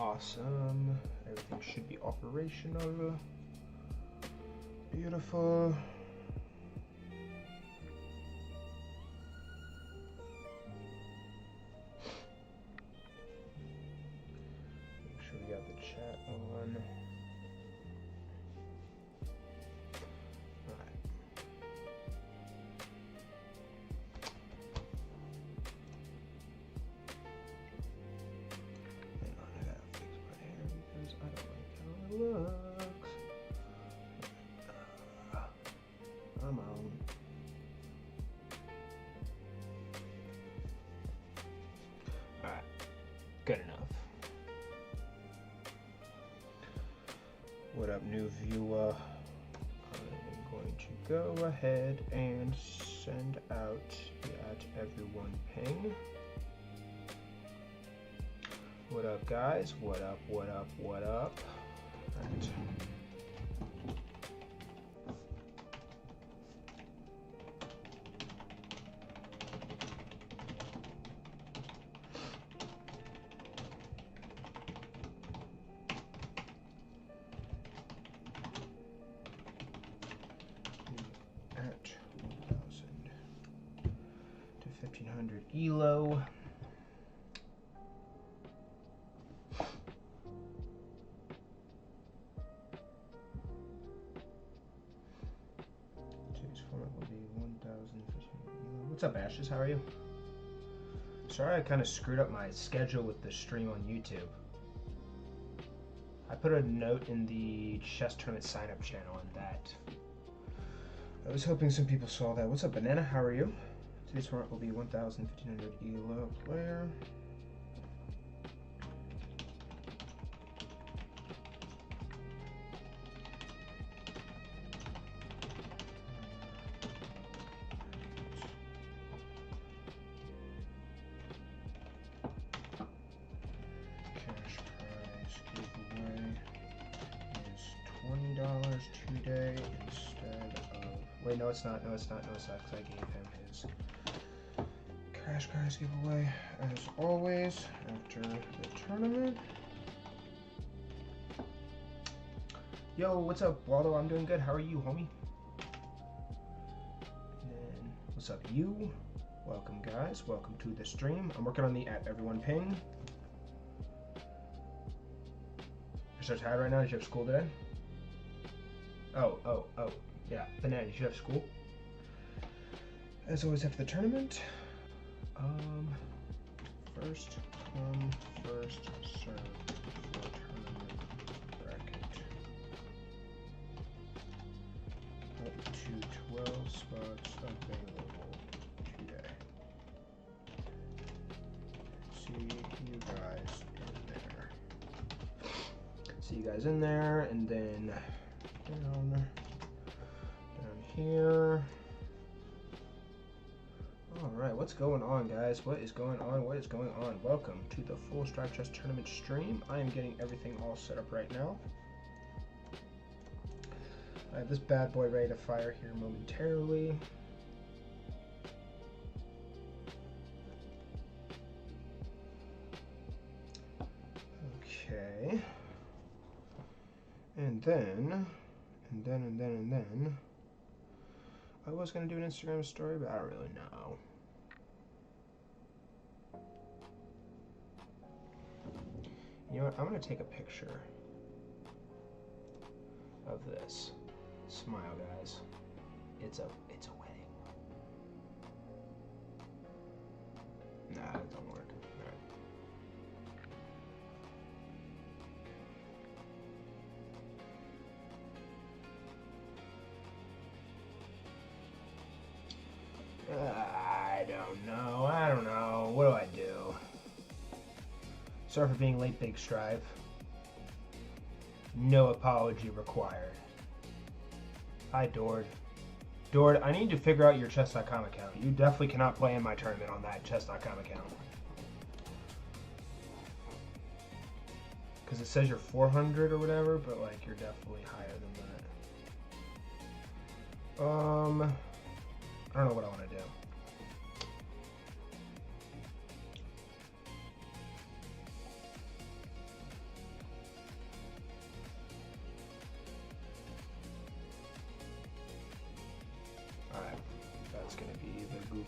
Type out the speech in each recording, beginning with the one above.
awesome. Everything should be operational. Beautiful. Make sure we got the chat on. Looks. I'm on. Alright, good enough. What up, new viewer? I'm going to go ahead and send out the @everyone ping. What up, guys? What up, what up, what up? Right. At 1,000 to 1,500 ELO. What's up, Ashes? How are you? Sorry I kind of screwed up my schedule with the stream on YouTube. I put a note in the chess tournament sign-up channel on that. I was hoping some people saw that. What's up, Banana? How are you? Today's tournament will be 1,000, 1,500 ELO player. Today instead of... Wait, no it's not, no it's not, no it's not, because I gave him his cash prize giveaway, as always, after the tournament. Yo, what's up, Waldo? I'm doing good. How are you, homie? And then, what's up, you? Welcome, guys. Welcome to the stream. I'm working on the @everyone ping. You're so tired right now? Did you have school today? Oh, yeah, Banana, you should have school. As always after the tournament, first come, first serve for tournament bracket. Up to 12 spots available today. See you guys in there. See you guys in there, and then down here. All right, what's going on, guys? What is going on? What is going on? Welcome to the Full Strike Chess Tournament stream. I am getting everything all set up right now. I have this bad boy ready to fire here momentarily. Okay. And then I was gonna do an Instagram story, but I don't really know. You know what? I'm gonna take a picture of this. Smile, guys. It's a wedding. Nah, it don't work. I don't know. What do I do? Sorry for being late, Big Strive. No apology required. Hi, Dord. Dord, I need to figure out your chess.com account. You definitely cannot play in my tournament on that chess.com account. Because it says you're 400 or whatever, but like you're definitely higher than that. I don't know what I want to do.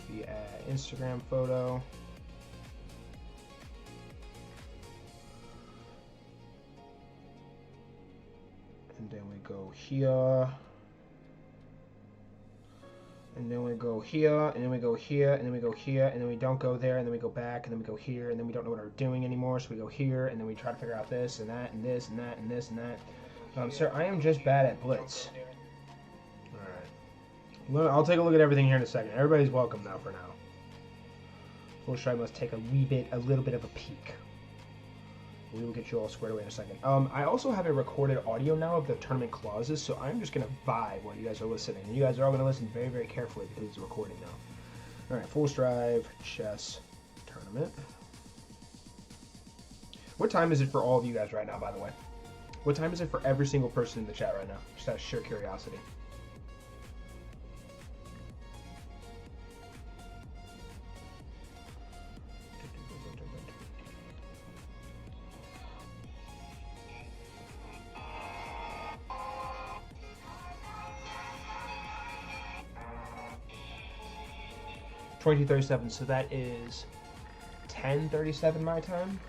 the Instagram photo. And then we go here. And then we go here, and then we go here, and then we go here, and then we don't go there, and then we go back, and then we go here, and then we don't know what we're doing anymore, so we go here, and then we try to figure out this, and that, and this, and that, and this, and that. Sir, I am just bad at Blitz. Alright. I'll take a look at everything here in a second. Everybody's welcome now for now. Full Stride must take a little bit of a peek. We will get you all squared away in a second. I also have a recorded audio now of the tournament clauses, so I'm just going to vibe while you guys are listening. And you guys are all going to listen very, very carefully because it's recording now. Alright, Full Stride Chess Tournament. What time is it for all of you guys right now, by the way? What time is it for every single person in the chat right now? Just out of sheer curiosity. .2037, so that is 10:37 my time,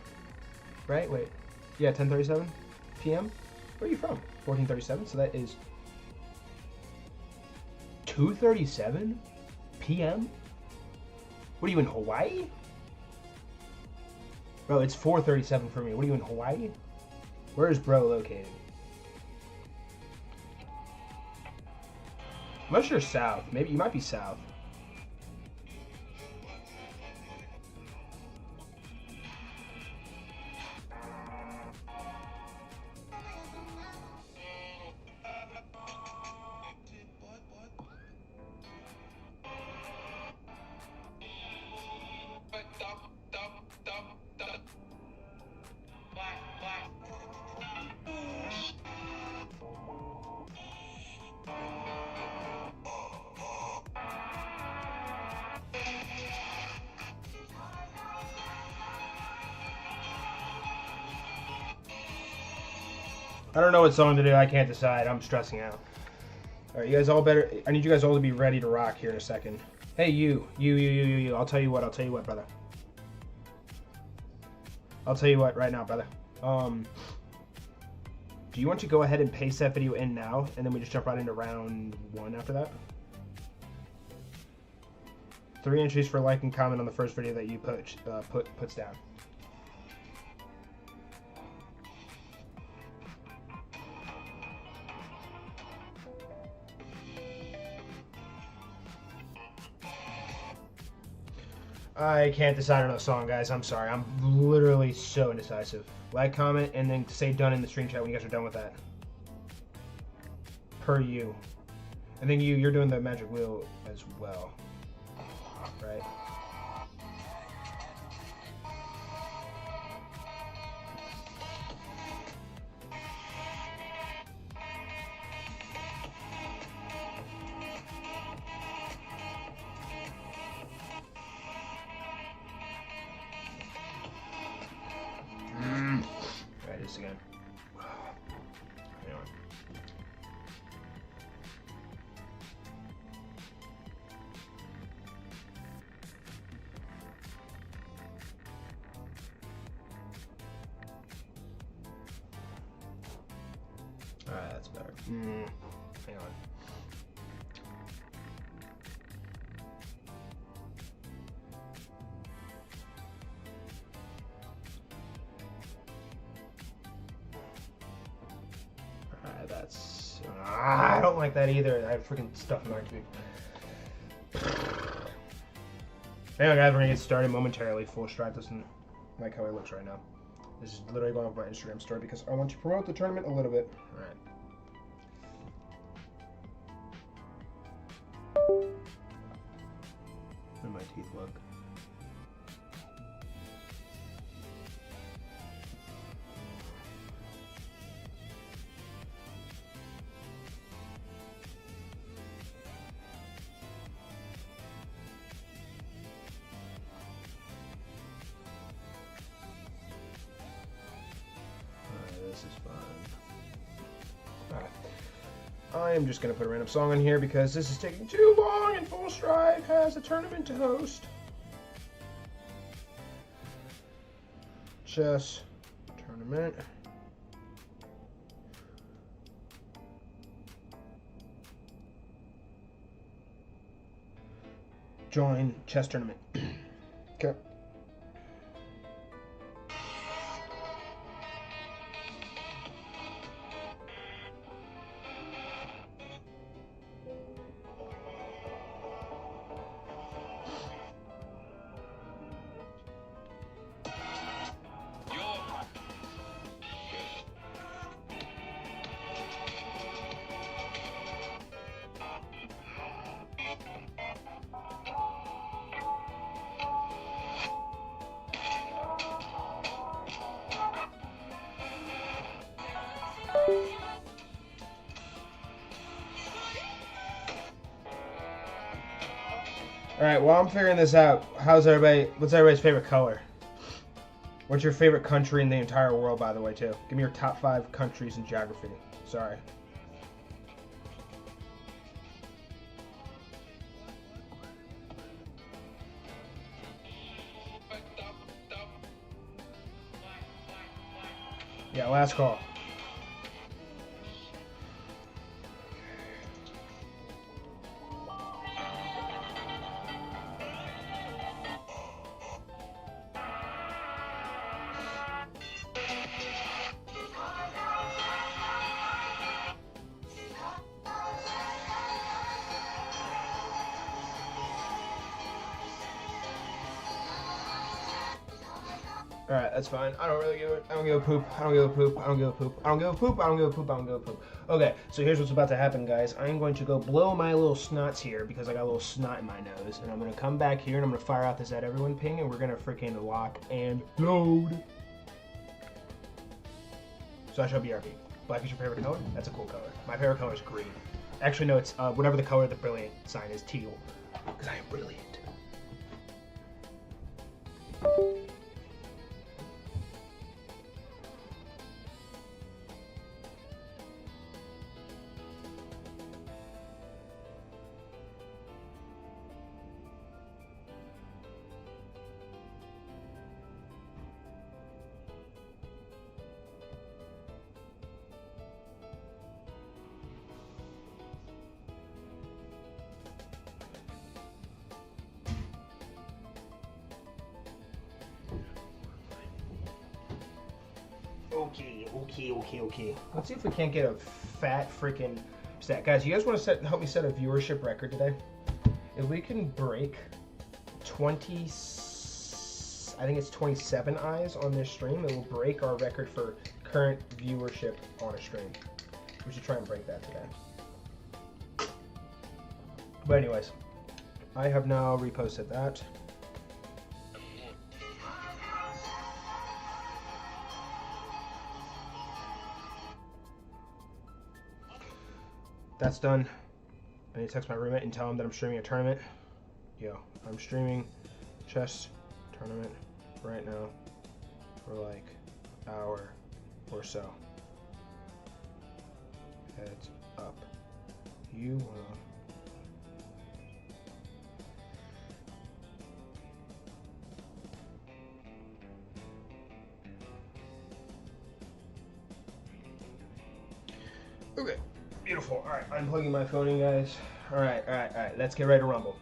right? Wait, yeah, 10:37 p.m. Where are you from? 14:37, so that is 2:37 p.m. What are you in Hawaii? Bro, it's 4:37 for me. What are you in Hawaii? Where is bro located? Unless you're south, maybe you might be south. I don't know what song to do. I can't decide. I'm stressing out. All right, you guys all better. I need you guys all to be ready to rock here in a second. Hey, you. I'll tell you what, brother. I'll tell you what right now, brother. Do you want to go ahead and paste that video in now, and then we just jump right into round 1 after that? 3 entries for like and comment on the first video that you puts down. I can't decide on a song, guys. I'm sorry. I'm literally so indecisive. Like, comment, and then say done in the stream chat when you guys are done with that. Per you. I think you're doing the magic wheel as well. Right? Try this again. Hang on. Alright, that's better. Hang on. That's... I don't like that either. I have freaking stuff in my tooth. Anyway, guys, we're gonna get started momentarily. Full Stride doesn't like how he looks right now. This is literally going off my Instagram story because I want to promote the tournament a little bit. Alright. How do my teeth look? This is fun. Alright. I am just going to put a random song in here because this is taking too long and Full Stride has a tournament to host. Chess tournament. Join chess tournament. Okay. All right, while I'm figuring this out, what's everybody's favorite color? What's your favorite country in the entire world, by the way, too? Give me your top 5 countries in geography. Sorry. Yeah, last call. Alright, that's fine. I don't really give it. I don't give a poop. I don't give a poop. I don't give a poop. I don't give a poop. I don't give a poop. I don't give a poop. Okay, so here's what's about to happen, guys. I'm going to go blow my little snots here because I got a little snot in my nose. And I'm going to come back here and I'm going to fire out this at everyone ping and we're going to freaking lock and load. So I shall BRB. Black is your favorite color? That's a cool color. My favorite color is green. Actually, no, it's whatever the color of the brilliant sign is, teal. Because I am brilliant. Okay. Let's see if we can't get a fat freaking stat. Guys, you guys want to help me set a viewership record today? If we can break 20, I think it's 27 eyes on this stream, it will break our record for current viewership on a stream. We should try and break that today. But anyways, I have now reposted that. That's done. I need to text my roommate and tell him that I'm streaming a tournament. Yo, I'm streaming chess tournament right now for like an hour or so. Heads up. You wanna... Okay. Beautiful. All right, I'm plugging my phone in, guys. All right. Let's get ready to rumble.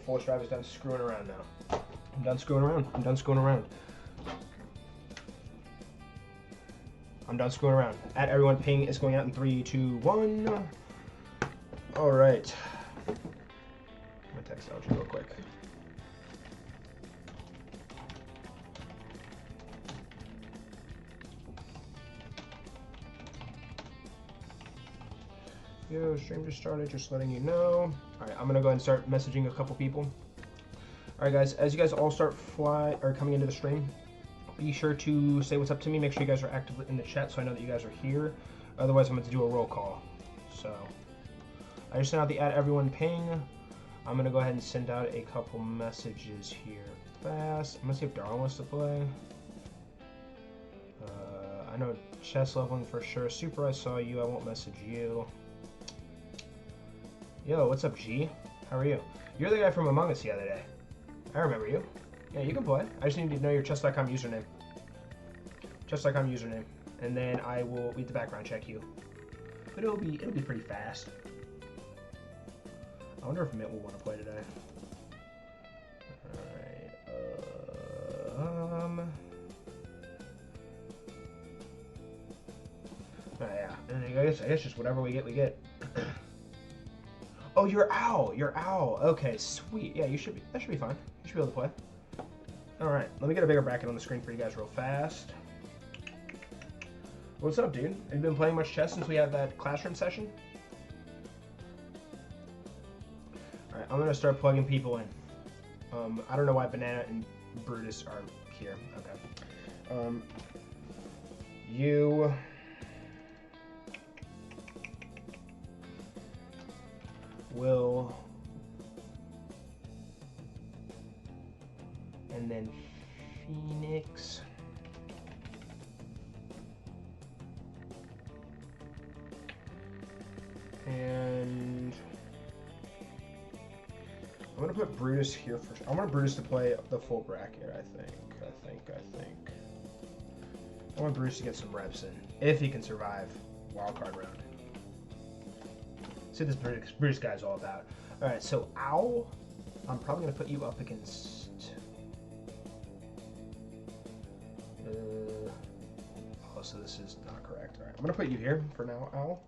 Full Stride is done screwing around now. I'm done screwing around. At everyone ping is going out in 3, 2, 1. All right. I'm gonna text Algie real quick. Yo, stream just started, just letting you know. Alright, I'm gonna go ahead and start messaging a couple people. Alright guys, as you guys all start coming into the stream, be sure to say what's up to me. Make sure you guys are active in the chat so I know that you guys are here. Otherwise, I'm going to do a roll call. So, I just sent out the @everyone ping. I'm going to go ahead and send out a couple messages here fast. I'm going to see if Darwin wants to play. I know chess leveling for sure. Super, I saw you. I won't message you. Yo, what's up, G? How are you? You're the guy from Among Us the other day. I remember you. Yeah, you can play. I just need to know your chess.com username. Chess.com username. And then I will read the background check you. But it'll be pretty fast. I wonder if Mint will want to play today. Alright, yeah. And I guess just whatever we get, we get. Oh, you're Owl. You're Owl. Okay, sweet. Yeah, that should be fine. You should be able to play. Alright, let me get a bigger bracket on the screen for you guys real fast. What's up, dude? Have you been playing much chess since we had that classroom session? Alright, I'm gonna start plugging people in. I don't know why Banana and Brutus are here. Okay. You... will... and then Phoenix... and I'm gonna put Brutus here first. I want Brutus to play the full bracket. I think. I want Brutus to get some reps in if he can survive wildcard round. See what this Brutus guy's all about. All right, so Owl, I'm probably gonna put you up against. Oh, so this is not correct. All right, I'm gonna put you here for now, Owl.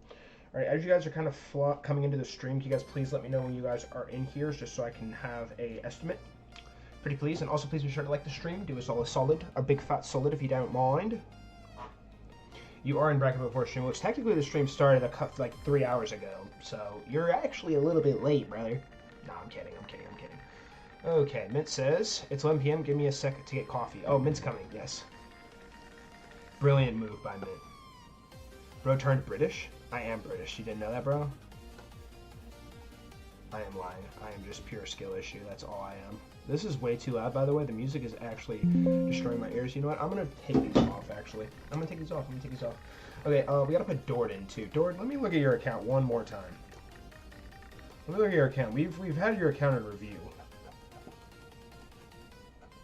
All right, as you guys are kind of coming into the stream, can you guys please let me know when you guys are in here, just so I can have a estimate. Pretty please, and also please be sure to like the stream. Do us all a solid, a big fat solid if you don't mind. You are in bracket before stream, which technically the stream started like 3 hours ago, so you're actually a little bit late, brother. No, I'm kidding. Okay, Mint says, it's 11 p.m., give me a second to get coffee. Oh, Mint's coming, yes. Brilliant move by Mint. Bro turned British? I am British. You didn't know that, bro? I am lying. I am just pure skill issue. That's all I am. This is way too loud, by the way. The music is actually destroying my ears. You know what? I'm going to take these off, actually. I'm going to take these off. Okay, we got to put Dord in, too. Dord, let me look at your account one more time. Let me look at your account. We've had your account in review.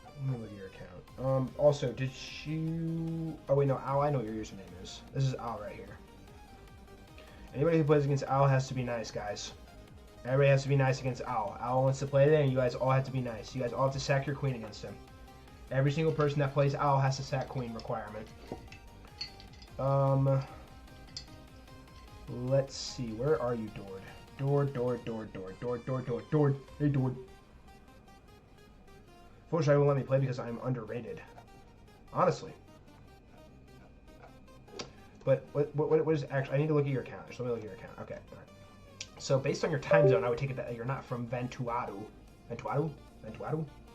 Let me look at your account. Also, did you... Oh, wait, no. Al, I know what your username is. This is Al right here. Anybody who plays against Al has to be nice, guys. Everybody has to be nice against Al. Al wants to play today, and you guys all have to be nice. You guys all have to sack your queen against him. Every single person that plays Al has to sack queen requirement. Let's see. Where are you, Dord? Dord. Hey, Dord. Unfortunately, I won't let me play because I'm underrated. Honestly. But what is actually... I need to look at your account. So let me look at your account. Okay. All right. So based on your time zone, I would take it that you're not from Vanuatu. Vanuatu?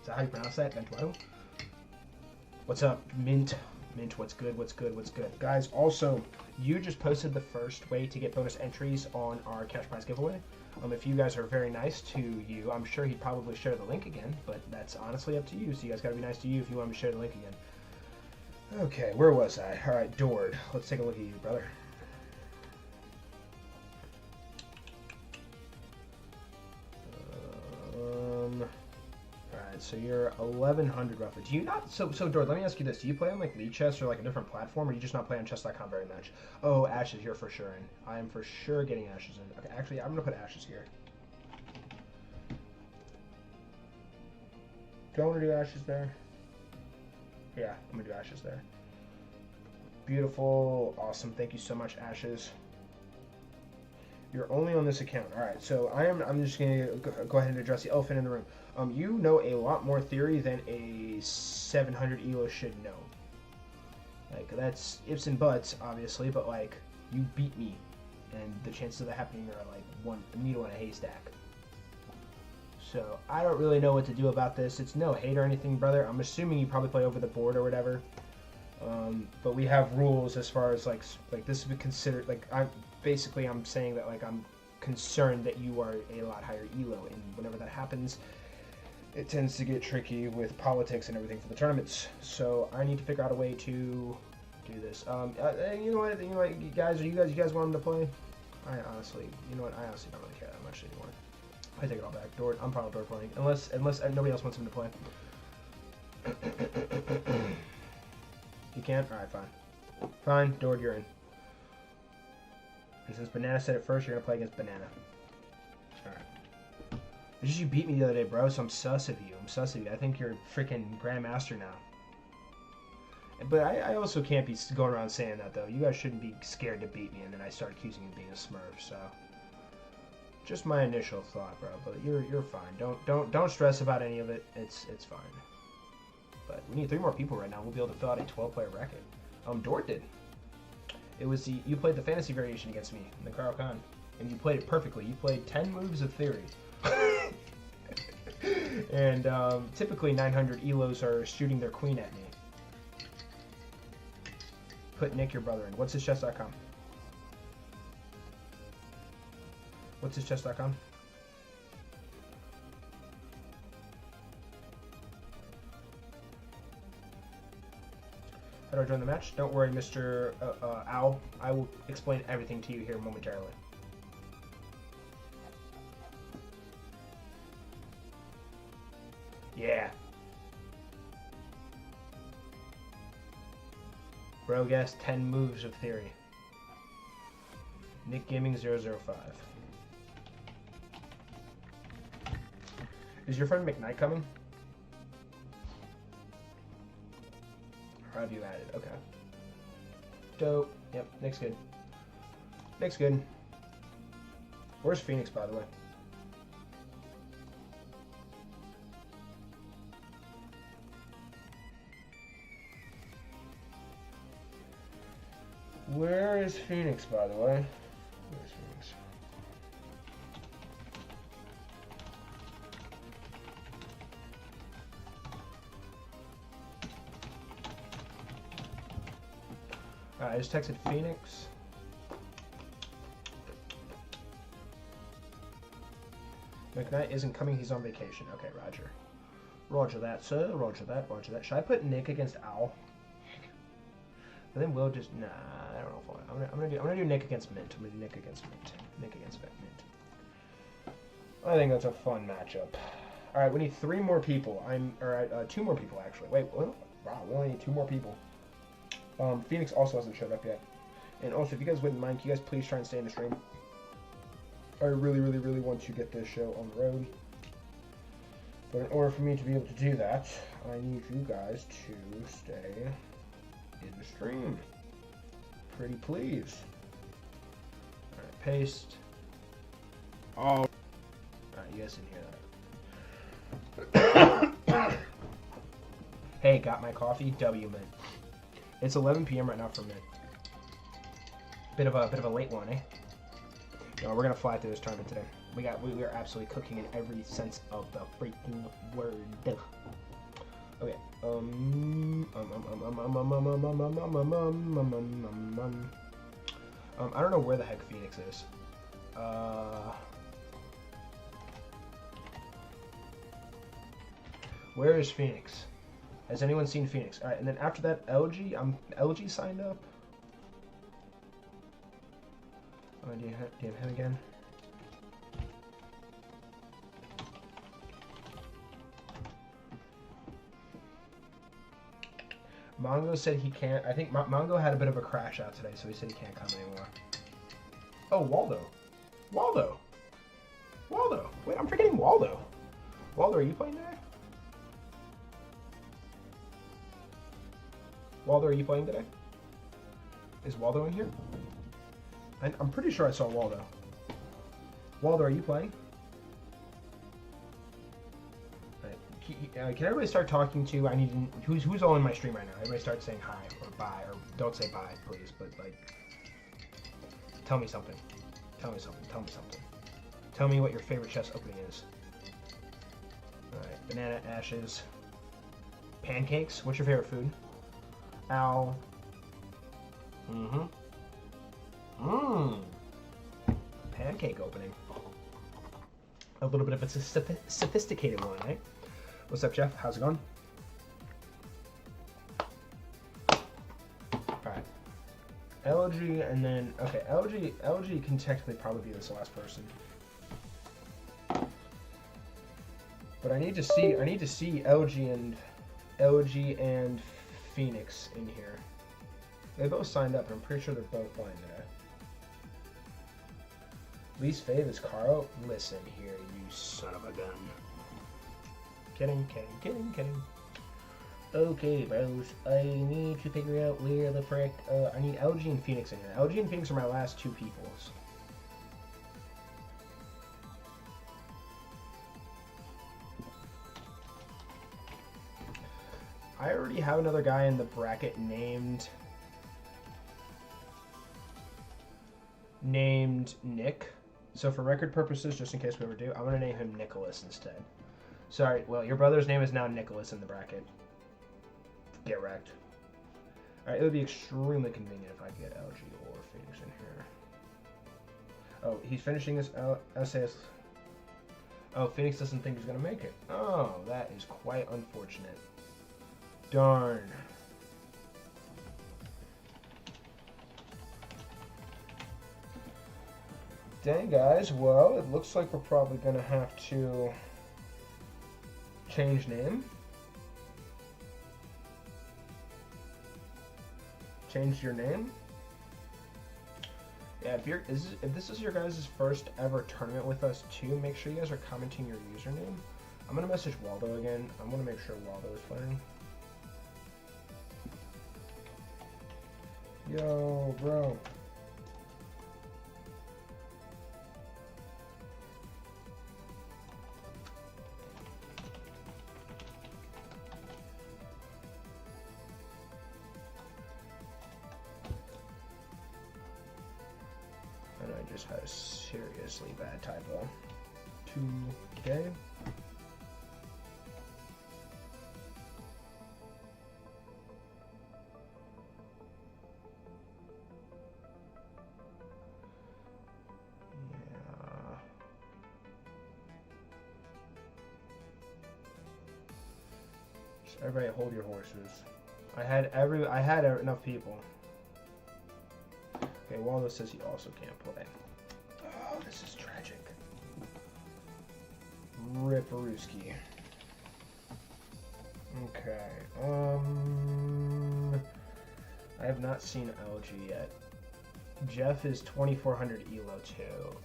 Is that how you pronounce that? Vanuatu? What's up, Mint? Mint, what's good? Guys, also, you just posted the first way to get bonus entries on our cash prize giveaway. If you guys are very nice to you, I'm sure he'd probably share the link again, but that's honestly up to you. So you guys gotta be nice to you if you want me to share the link again. Okay, where was I? All right, Dord. Let's take a look at you, brother. Alright, so you're 1100 roughly. Do you not... So Dord, let me ask you this. Do you play on, like, League Chess or, like, a different platform, or do you just not play on chess.com very much? Oh, Ashes, you're for sure in. I am for sure getting Ashes in. Okay, actually, I'm going to put Ashes here. Do I want to do Ashes there? Yeah, I'm going to do Ashes there. Beautiful. Awesome. Thank you so much, Ashes. You're only on this account. All right, so I'm just going to go ahead and address the elephant in the room. You know a lot more theory than a 700 ELO should know. Like, that's ifs and buts, obviously, but, like, you beat me, and the chances of that happening are, like, one needle in a haystack. So, I don't really know what to do about this. It's no hate or anything, brother. I'm assuming you probably play over the board or whatever. But we have rules as far as, like this would be considered, like, I'm saying that, like, I'm concerned that you are a lot higher ELO, and whenever that happens, it tends to get tricky with politics and everything for the tournaments. So I need to figure out a way to do this. You know what, you guys, you guys want him to play? I honestly, you know what? I honestly don't really care that much anymore. I take it all back. Dort, I'm probably Dort playing. Unless nobody else wants him to play. You can't? Alright, fine. Fine, Dort, you're in. And since Banana said it first, you're going to play against Banana. Alright. It's just you beat me the other day, bro, so I'm sus of you. I think you're freaking Grandmaster now. But I also can't be going around saying that, though. You guys shouldn't be scared to beat me, and then I start accusing you of being a smurf, so... Just my initial thought, bro, but you're fine. Don't stress about any of it. It's fine. But we need 3 more people right now. We'll be able to fill out a 12-player record. Dort did. It was you played the fantasy variation against me in the Carl Khan, and you played it perfectly. You played 10 moves of theory. And typically 900 Elos are shooting their queen at me. Put Nick, your brother, in. What's his chess.com? What's his chess.com? How do I join the match? Don't worry, Mr. Owl. I will explain everything to you here momentarily. Yeah. Bro guessed 10 moves of theory. Nick Gaming 005. Is your friend McKnight coming? Or have you added? Okay. Dope. Yep, Nick's good. Nick's good. Where's Phoenix, by the way? Where is Phoenix, by the way? Where's Phoenix? Alright, I just texted Phoenix. McKnight isn't coming, he's on vacation. Okay, roger. Roger that, sir. Roger that, roger that. Should I put Nick against Owl? But then we'll just I don't know if I'm gonna do Nick against Mint. I'm gonna do Nick against Mint. Nick against Mint. I think that's a fun matchup. All right, we need 3 more people. 2 more people actually. Wait, wow, we only need 2 more people. Phoenix also hasn't showed up yet. And also, if you guys wouldn't mind, can you guys please try and stay in the stream? I really want to get this show on the road. But in order for me to be able to do that, I need you guys to stay in the stream. Pretty please. Alright, paste. Oh. Alright, you guys didn't hear that. Hey, got my coffee? W, man. It's 11 p.m. right now for me. Bit of a late one, eh? No, we're gonna fly through this tournament today. We are absolutely cooking in every sense of the freaking word. Okay. I don't know where the heck Phoenix is. Where is Phoenix? Has anyone seen Phoenix? All right, and then after that, LG. LG signed up. Oh, do you have him again? Mongo said he can't. I think Mongo had a bit of a crash out today, so he said he can't come anymore. Oh, Waldo. Wait, I'm forgetting Waldo. Waldo, are you playing today? Waldo, are you playing today? Is Waldo in here? I'm pretty sure I saw Waldo. Waldo, are you playing? Can everybody start talking to? I need to, who's all in my stream right now? Everybody start saying hi or bye, or don't say bye, please. But like, tell me something. Tell me something. Tell me what your favorite chess opening is. All right, banana, ashes, pancakes. What's your favorite food? Ow. Pancake opening. A little bit of a sophisticated one, eh? What's up, Jeff? How's it going? Alright. LG and then okay, LG can technically probably be this last person. But I need to see LG and Phoenix in here. They both signed up, and I'm pretty sure they're both playing today. Least fave is Carl. Listen here, you son of a gun. Kidding. Okay, bros. I need to figure out where the frick. I need LG and Phoenix in here. LG and Phoenix are my last two peoples. I already have another guy in the bracket named Nick. So for record purposes, just in case we ever do, I'm gonna name him Nicholas instead. Sorry, well, your brother's name is now Nicholas in the bracket. Get wrecked. Alright, it would be extremely convenient if I could get LG or Phoenix in here. Oh, he's finishing this SAS. Oh, Phoenix doesn't think he's gonna make it. Oh, that is quite unfortunate. Darn. Dang, guys. Well, it looks like we're probably going to have to change name. Change your name. Yeah, if this is your guys' first ever tournament with us too, make sure you guys are commenting your username. I'm going to message Waldo again. I'm going to make sure Waldo is playing. Yo, bro. And I just had a seriously bad typo. 2K. Everybody hold your horses. I had enough people. Okay, Waldo says he also can't play. Oh, this is tragic. Ripperooski. Okay. I have not seen LG yet. Jeff is 2400 elo too.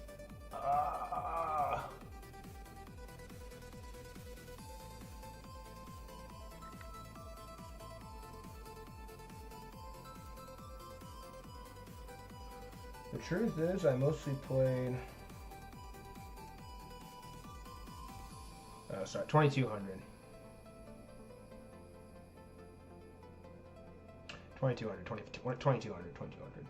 The truth is, I mostly played. Oh, sorry, 2200. 2200, 2200.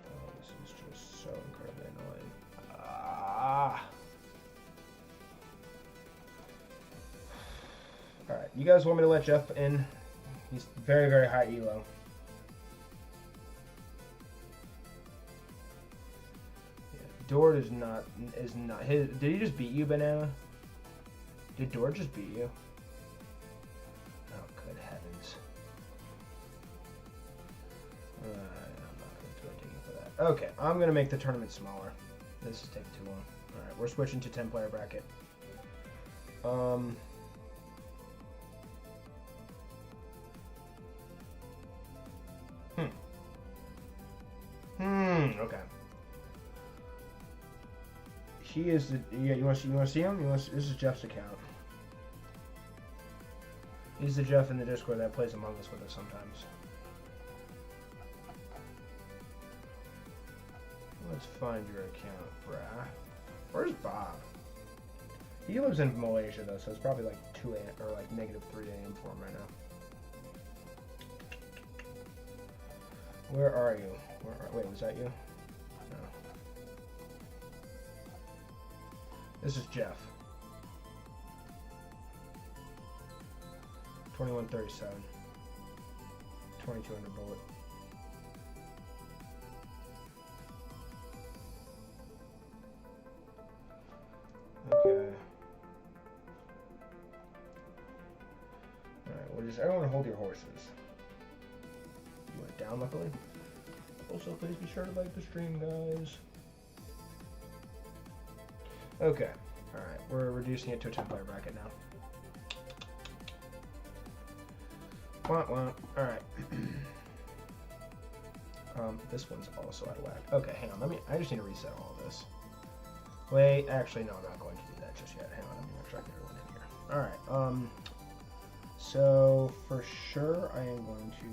Oh, this is just so incredibly annoying. Alright, you guys want me to let Jeff in? He's very, very high elo. Yeah, Dord is not his. Did he just beat you, Banana? Did Dord just beat you? Oh, good heavens. I'm not going to take it for that. Okay, I'm going to make the tournament smaller. This is taking too long. Alright, we're switching to 10-player bracket. Okay. He is the. Yeah, you want to see him? This is Jeff's account. He's the Jeff in the Discord that plays Among Us with us sometimes. Let's find your account, brah. Where's Bob? He lives in Malaysia though, so it's probably like 2 a.m. or like -3 a.m. for him right now. Where are you? Wait, was that you? No. This is Jeff. 2137. 2200 bullet. horses. Everyone hold your horses. You went down, luckily. Also, please be sure to like the stream, guys. Okay. Alright, we're reducing it to a 10-player bracket now. Wah, wah. Alright. This one's also out of whack. Okay, hang on. I just need to reset all of this. Wait, actually, no, I'm not going to do that just yet. Hang on, let me make sure I get everyone in here. Alright, so for sure I am going to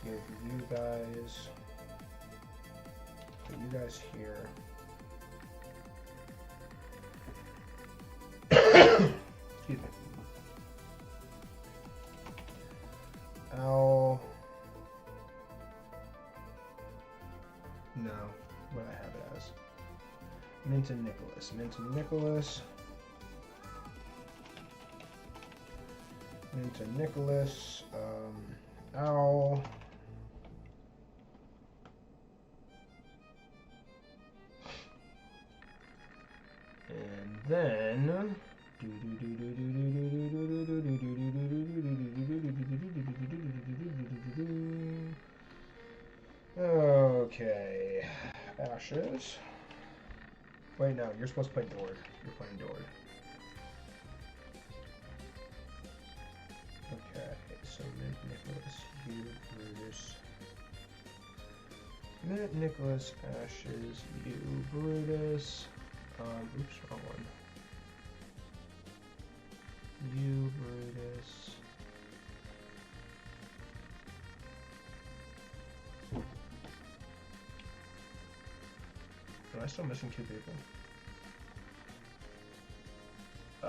give you guys, put you guys here. Excuse me. No, what I have it as. Minton Nicholas. Minton Nicholas. Minton Nicholas. Owl. And then okay, Ashes. Wait, no, you're supposed to play Dord. You're playing Dord. Okay, so Mint Nicholas, you Brutus. Mint Nicholas, Ashes, you Brutus. Oops, wrong one. You Brutus. Am I still missing 2 people? I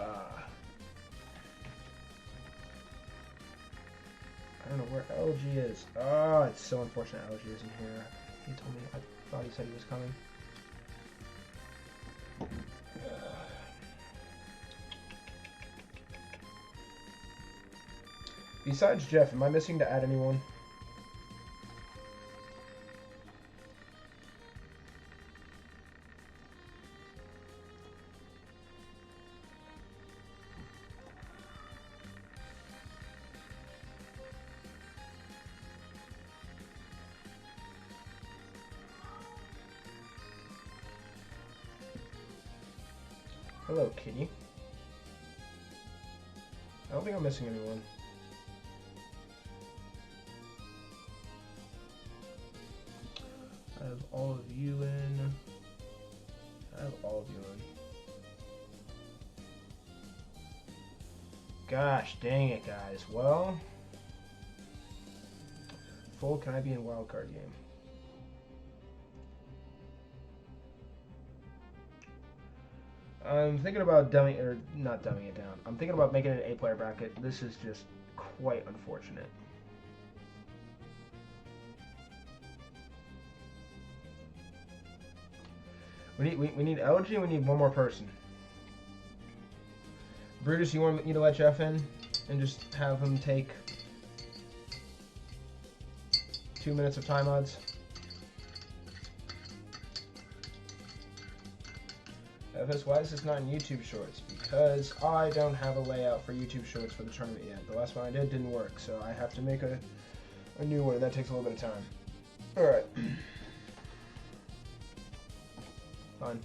don't know where LG is. Oh, it's so unfortunate LG isn't here. He told me, I thought he said he was coming. Besides Jeff, am I missing to add anyone? Hello, kitty. I don't think I'm missing anyone. I have all of you in. I have all of you in. Gosh dang it, guys. Well, full, can I be in wildcard game? I'm thinking about not dumbing it down. I'm thinking about making it an 8-player bracket. This is just quite unfortunate. We need LG. We need one more person. Brutus, you want me to let Jeff in and just have him take 2 minutes of time odds? FS, why is this not in YouTube Shorts? Because I don't have a layout for YouTube Shorts for the tournament yet. The last one I did didn't work, so I have to make a new one, and that takes a little bit of time. Alright. Fine.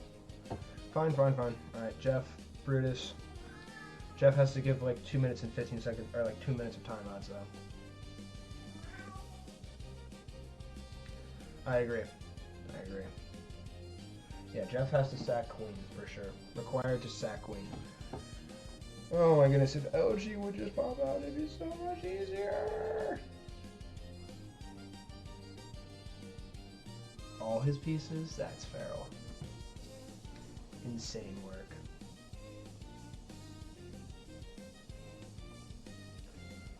Alright, Jeff, Brutus. Jeff has to give like 2 minutes and 15 seconds, or like 2 minutes of time odds, though. I agree. Yeah, Jeff has to sack Queen, for sure. Required to sack Queen. Oh my goodness, if LG would just pop out, it'd be so much easier! All his pieces? That's feral. Insane work.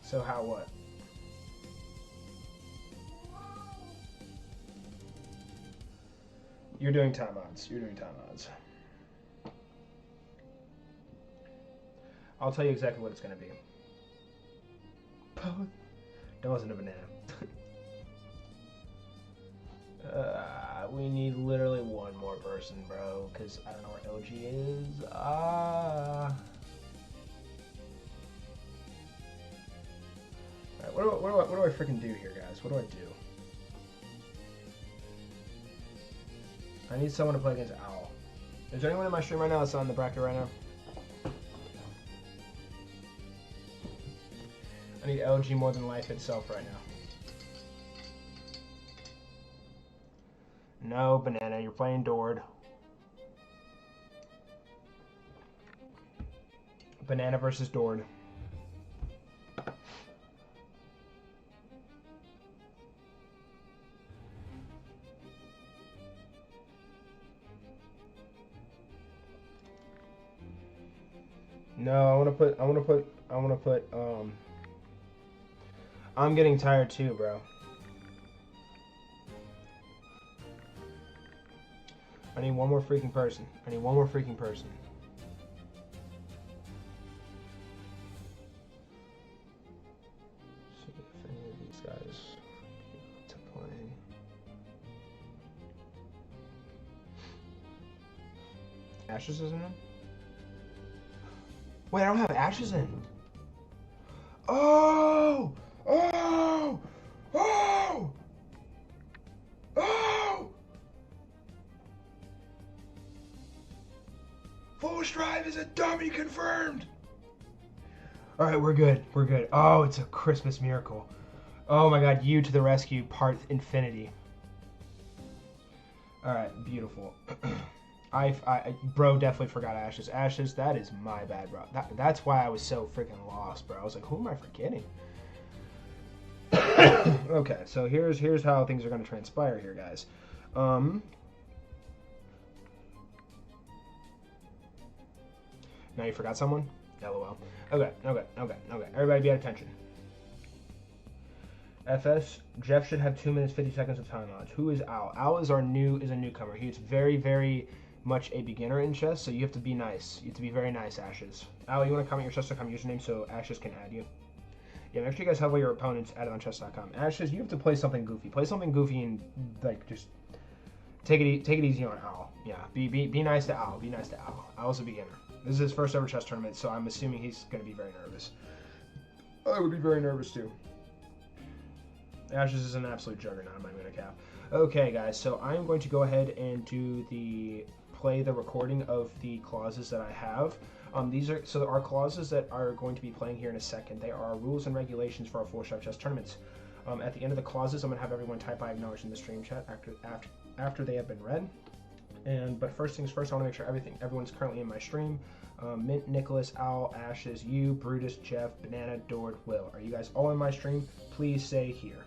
So how what? You're doing time odds. I'll tell you exactly what it's going to be. That wasn't a banana. We need literally one more person, bro, because I don't know where LG is. Alright, what do I freaking do here, guys? What do I do? I need someone to play against Owl. Is there anyone in my stream right now that's on the bracket right now? I need LG more than life itself right now. No, Banana, you're playing Dord. Banana versus Dord. No, I wanna put, I'm getting tired too, bro. I need one more freaking person. I need one more freaking person. See if any of these guys to play. Ashes isn't in? Wait, I don't have Ashes in. Oh! Oh! Oh! Oh! Full Strive is a dummy confirmed! Alright, we're good. We're good. Oh, it's a Christmas miracle. Oh my god, you to the rescue, part infinity. Alright, beautiful. Bro definitely forgot Ashes. Ashes, that is my bad, bro. That's why I was so freaking lost, bro. I was like, who am I forgetting? Okay, so here's how things are going to transpire here, guys. Now you forgot someone? LOL. Okay. Everybody be at attention. FS, Jeff should have 2 minutes 50 seconds of time odds. Who is Al? Al is a newcomer. He's very much a beginner in chess, so you have to be nice. You have to be very nice, Ashes. Al, you want to comment your chess.com username so Ashes can add you? Yeah, make sure you guys have all your opponents added on chess.com. Ashes, you have to play something goofy. Play something goofy and like just take it easy on Al. Yeah, be nice to Al. Be nice to Al. Al's a beginner. This is his first ever chess tournament, so I'm assuming he's going to be very nervous. I would be very nervous too. Ashes is an absolute juggernaut. I'm not going to cap. Okay, guys, so I'm going to go ahead and play the recording of the clauses that I have. There are clauses that are going to be playing here in a second. They are rules and regulations for our full shot chess tournaments. At the end of the clauses, I'm going to have everyone type I acknowledge in the stream chat after they have been read. But first things first, I want to make sure everyone's currently in my stream. Mint, Nicholas, Owl, Ashes, you, Brutus, Jeff, Banana, Dord, Will. Are you guys all in my stream? Please say here.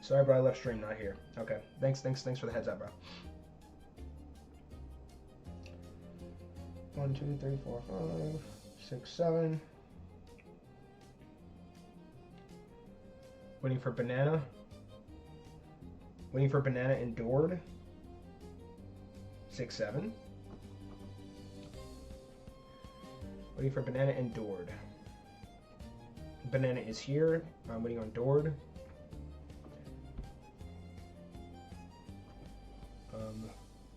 Sorry, bro, I left stream, not here. Okay, thanks for the heads up, bro. 1, 2, 3, 4, 5, 6, 7. Waiting for Banana. Waiting for Banana and Dord. 6, 7. Waiting for Banana and Dord. Banana is here. I'm waiting on Dord.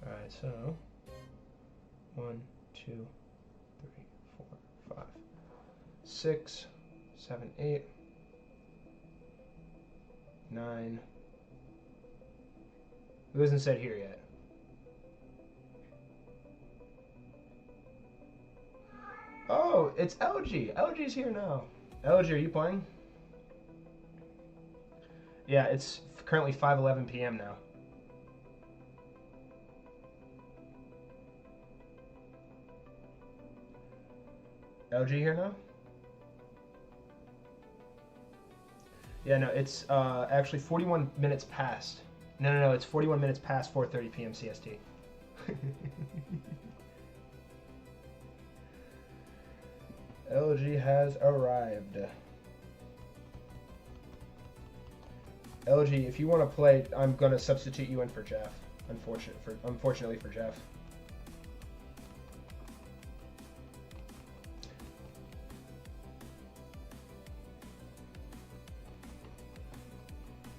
Alright, so 1, 2, 3, 4, 5, 6, 7, 8, 9. Who hasn't said here yet? Oh, it's LG. LG's here now. LG, are you playing? Yeah, it's currently 5:11 p.m. now. LG here now? Yeah, no, it's actually 41 minutes past. No, it's 41 minutes past 4:30 p.m. CST. LG has arrived. LG, if you want to play, I'm gonna substitute you in for Jeff. Unfortunately for Jeff.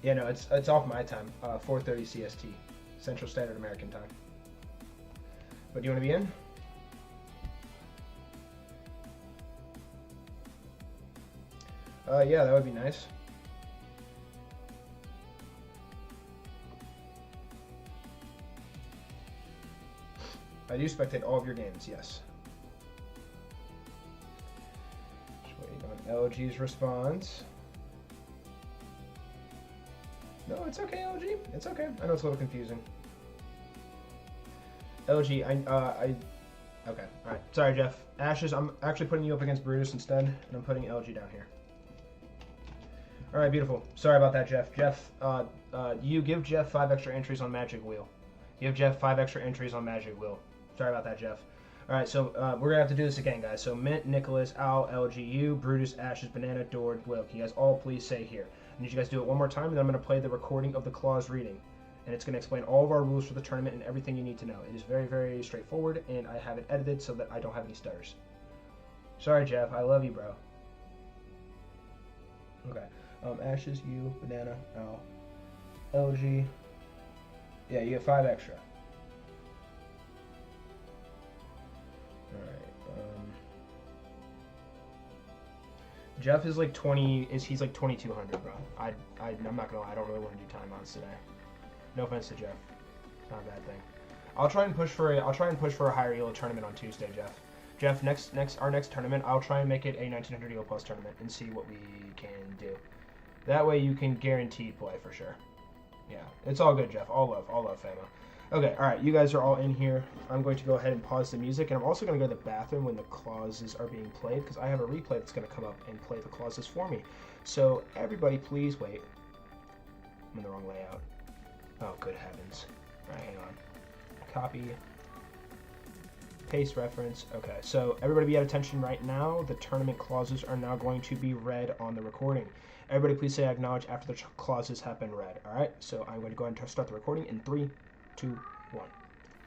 Yeah, no, it's off my time. 4:30 CST, Central Standard American Time. But do you want to be in? Yeah, that would be nice. I do spectate all of your games, yes. Just waiting on LG's response. No, it's okay, LG. It's okay. I know it's a little confusing. LG, okay, all right. Sorry, Jeff. Ashes, I'm actually putting you up against Brutus instead, and I'm putting LG down here. All right, beautiful. Sorry about that, Jeff. Jeff, you give Jeff 5 extra entries on Magic Wheel. Give Jeff 5 extra entries on Magic Wheel. Sorry about that, Jeff. All right, so we're gonna have to do this again, guys. So Mint, Nicholas, Al, LGU, Brutus, Ashes, Banana, Dord, Will. Can you guys all please say here? I need you guys to do it one more time, and then I'm gonna play the recording of the clause reading, and it's gonna explain all of our rules for the tournament and everything you need to know. It is very, very straightforward, and I have it edited so that I don't have any stutters. Sorry, Jeff. I love you, bro. Okay. Ashes, you, Banana, Al, LG. Yeah, you get 5 extra. Alright, Jeff is like 20, he's like 2200, bro. I'm not gonna lie, I don't really want to do time mods today. No offense to Jeff. It's not a bad thing. I'll try and push for a higher elo tournament on Tuesday, Jeff. Jeff, our next tournament, I'll try and make it a 1900 elo plus tournament and see what we can do. That way you can guaranteed play for sure. Yeah, it's all good, Jeff. All love, famo. Okay, all right, you guys are all in here. I'm going to go ahead and pause the music, and I'm also going to go to the bathroom when the clauses are being played, because I have a replay that's going to come up and play the clauses for me. So everybody, please wait. I'm in the wrong layout. Oh, good heavens. All right, hang on. Copy. Paste reference. Okay, so everybody be at attention right now. The tournament clauses are now going to be read on the recording. Everybody please say acknowledge after the clauses have been read. All right, so I'm going to go ahead and start the recording in 3, 2, 1.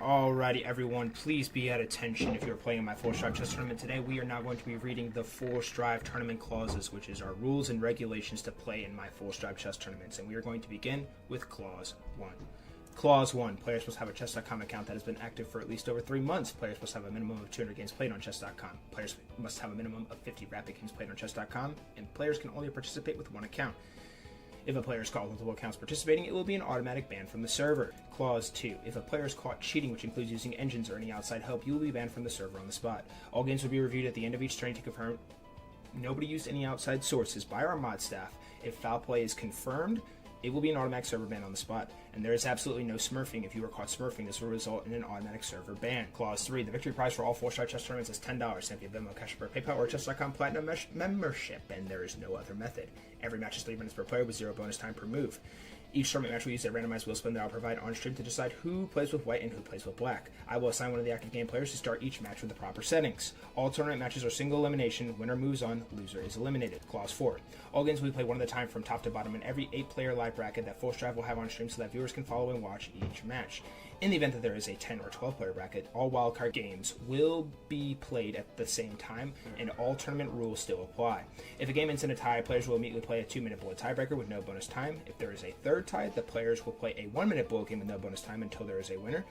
Alrighty, everyone, please be at attention if you're playing in my Full Strive Chess Tournament today. We are now going to be reading the Full Strive Tournament Clauses, which is our rules and regulations to play in my Full Strive Chess Tournaments. And we are going to begin with Clause 1. Clause 1. Players must have a Chess.com account that has been active for at least over 3 months. Players must have a minimum of 200 games played on Chess.com. Players must have a minimum of 50 rapid games played on Chess.com. And players can only participate with one account. If a player is caught with multiple accounts participating, it will be an automatic ban from the server. Clause 2. If a player is caught cheating, which includes using engines or any outside help, you will be banned from the server on the spot. All games will be reviewed at the end of each turn to confirm nobody used any outside sources by our mod staff. If foul play is confirmed, it will be an automatic server ban on the spot. And there is absolutely no smurfing. If you are caught smurfing, this will result in an automatic server ban. Clause 3. The victory prize for all Full Strive Chess Tournaments is $10. Simply Venmo, Cash App, or PayPal, or Chess.com Platinum membership, and there is no other method. Every match is 3 minutes per player with 0 bonus time per move. Each tournament match will use a randomized wheel spin that I'll provide on stream to decide who plays with white and who plays with black. I will assign one of the active game players to start each match with the proper settings. All tournament matches are single elimination. Winner moves on, loser is eliminated. Clause 4. All games will be played one at a time from top to bottom in every 8-player live bracket that Full Strive will have on stream so that viewers can follow and watch each match. In the event that there is a 10 or 12-player bracket, all wildcard games will be played at the same time, and all tournament rules still apply. If a game ends in a tie, players will immediately play a 2-minute bullet tiebreaker with no bonus time. If there is a third tie, the players will play a 1-minute bullet game with no bonus time until there is a winner.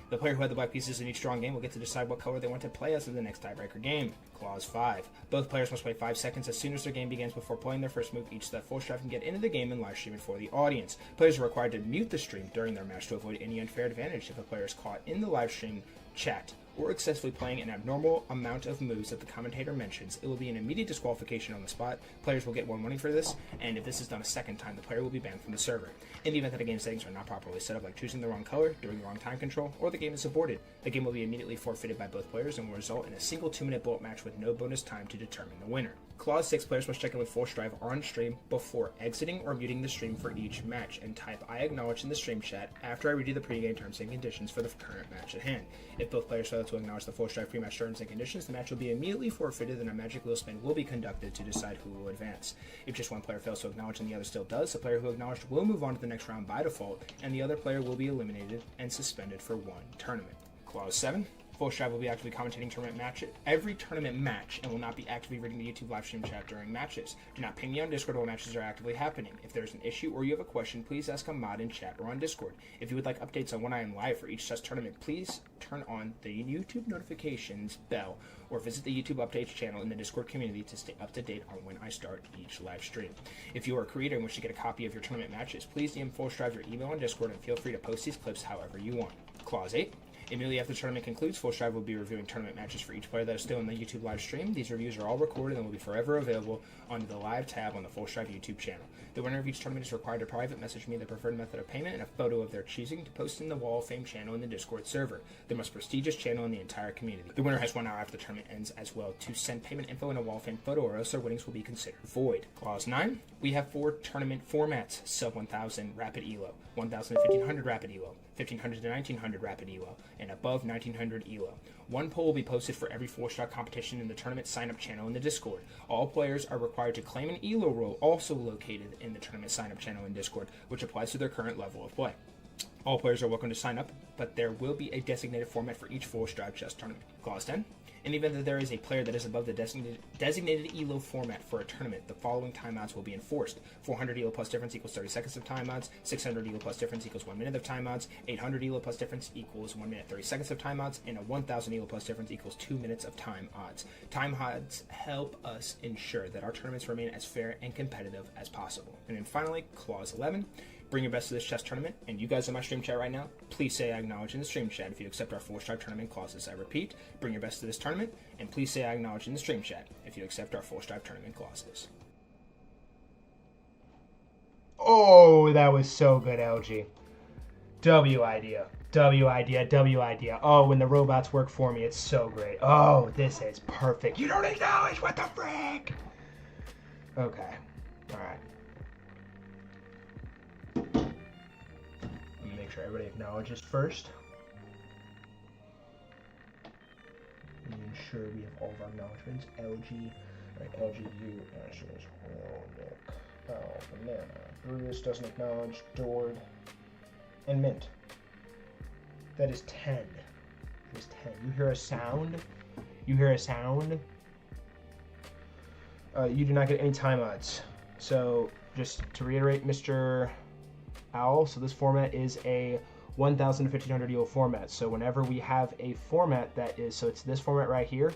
The player who had the black pieces in each drawing game will get to decide what color they want to play as of the next tiebreaker game. Clause 5. Both players must wait 5 seconds as soon as their game begins before playing their first move each so that Full Strive can get into the game and live stream it for the audience. Players are required to mute the stream during their match to avoid any unfair advantage. If a player is caught in the live stream chat or excessively playing an abnormal amount of moves that the commentator mentions, it will be an immediate disqualification on the spot. Players will get 1 warning for this, and if this is done a second time, the player will be banned from the server. In the event that a game settings are not properly set up, like choosing the wrong color, doing the wrong time control, or the game is aborted, the game will be immediately forfeited by both players and will result in a single 2-minute bullet match with no bonus time to determine the winner. Clause 6. Players must check in with Full Strive on stream before exiting or muting the stream for each match, and type I acknowledge in the stream chat after I read you the pregame terms and conditions for the current match at hand. If both players fail to acknowledge the Full Strive pre-match terms and conditions, the match will be immediately forfeited and a magic wheel spin will be conducted to decide who will advance. If just one player fails to acknowledge and the other still does, the player who acknowledged will move on to the next round by default, and the other player will be eliminated and suspended for 1 tournament. Clause 7. Full Strive will be actively commentating every tournament match and will not be actively reading the YouTube live stream chat during matches. Do not ping me on Discord while matches are actively happening. If there's an issue or you have a question, please ask a mod in chat or on Discord. If you would like updates on when I am live for each such tournament, please turn on the YouTube notifications bell or visit the YouTube updates channel in the Discord community to stay up to date on when I start each live stream. If you are a creator and wish to get a copy of your tournament matches, please DM Full Strive your email on Discord and feel free to post these clips however you want. Clause 8. Immediately after the tournament concludes, Full Strive will be reviewing tournament matches for each player that is still in the YouTube live stream. These reviews are all recorded and will be forever available on the live tab on the Full Strive YouTube channel. The winner of each tournament is required to private message me the preferred method of payment and a photo of their choosing to post in the Wall of Fame channel in the Discord server, the most prestigious channel in the entire community. The winner has 1 hour after the tournament ends as well to send payment info and a Wall of Fame photo, or else their winnings will be considered void. Clause 9. We have 4 tournament formats: sub 1000 rapid elo, 1000 to 1500 rapid elo, 1500 to 1900 rapid elo, and above 1900 elo. 1 poll will be posted for every 4-star competition in the tournament sign-up channel in the Discord. All players are required to claim an elo role also located in the tournament sign-up channel in Discord, which applies to their current level of play. All players are welcome to sign up, but there will be a designated format for each Full Strive chess tournament. Clause 10. In the event that there is a player that is above the designated ELO format for a tournament, the following timeouts will be enforced. 400 ELO plus difference equals 30 seconds of timeouts, 600 ELO plus difference equals 1 minute of timeouts, 800 ELO plus difference equals 1 minute 30 seconds of timeouts, and a 1000 ELO plus difference equals 2 minutes of time odds. Time odds help us ensure that our tournaments remain as fair and competitive as possible. And then finally, Clause 11. Bring your best to this chess tournament, and you guys in my stream chat right now, please say I acknowledge in the stream chat if you accept our Full Strive tournament clauses. I repeat, bring your best to this tournament, and please say I acknowledge in the stream chat if you accept our Full Strive tournament clauses. Oh, that was so good, LG. W idea. W idea. W idea. Oh, when the robots work for me, it's so great. Oh, this is perfect. You don't acknowledge, what the frick? Okay. All right. Make sure everybody acknowledges first. Ensure we have all of our acknowledgements. LG, right? LGU, Ashes, Nick, Banana, Bruce doesn't acknowledge, Dord, and Mint. That is 10. That is 10. You hear a sound? You hear a sound? You do not get any time odds. So, just to reiterate, Mr. Owl, so this format is a 1000 to 1500 EO format. So whenever we have a format that is, so it's this format right here,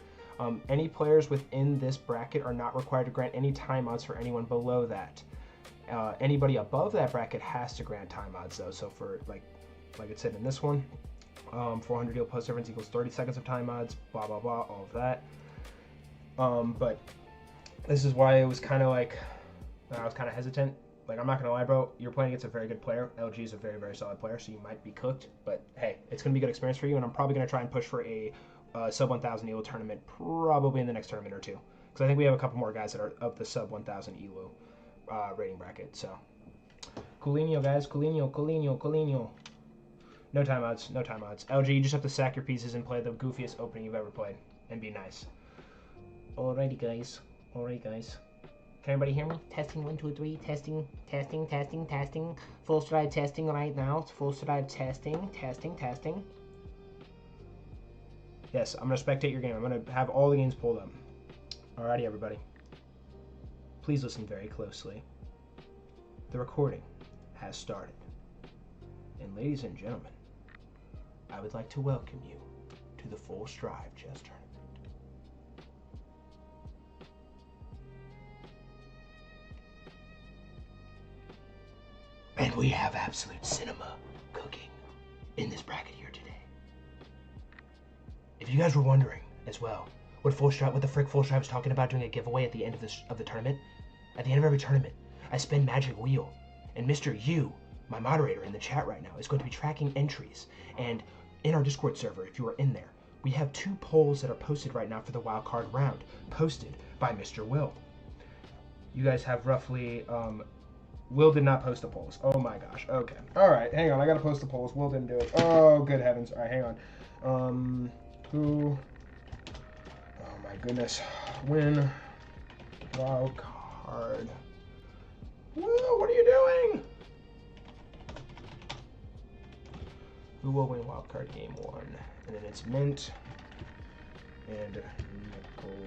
any players within this bracket are not required to grant any time odds for anyone below that. Anybody above that bracket has to grant time odds though. So for like it said in this one, 400 EO plus difference equals 30 seconds of time odds, blah blah blah, all of that. But this is why it was kind of like I was kind of hesitant. Like, I'm not going to lie, bro. You're playing against a very good player. LG is a very, very solid player, so you might be cooked. But, hey, it's going to be a good experience for you, and I'm probably going to try and push for a sub 1,000 ELO tournament probably in the next tournament or two. Because I think we have a couple more guys that are up the sub 1,000 ELO rating bracket. So, Coulinho, guys. Coulinho. No timeouts. No timeouts. LG, you just have to sack your pieces and play the goofiest opening you've ever played. And be nice. Alrighty, guys. Can everybody hear me? Testing, 1, 2, 3. Testing. Full Strive testing right now. It's Full Strive testing. Yes, I'm going to spectate your game. I'm going to have all the games pulled up. Alrighty, everybody. Please listen very closely. The recording has started. And ladies and gentlemen, I would like to welcome you to the Full Strive chess tournament. And we have absolute cinema cooking in this bracket here today. If you guys were wondering as well, what the frick Full Strive is talking about doing a giveaway at the end of the tournament, at the end of every tournament, I spin Magic Wheel, and Mr. U, my moderator in the chat right now, is going to be tracking entries. And in our Discord server, if you are in there, we have 2 polls that are posted right now for the wildcard round, posted by Mr. Will. You guys have roughly Will did not post the polls. Oh my gosh. Okay. All right. Hang on. I gotta post the polls. Will didn't do it. Oh, good heavens. All right. Hang on. Who? Oh my goodness. Win wild card. Will, what are you doing? Who will win wild card game 1? And then it's Mint. and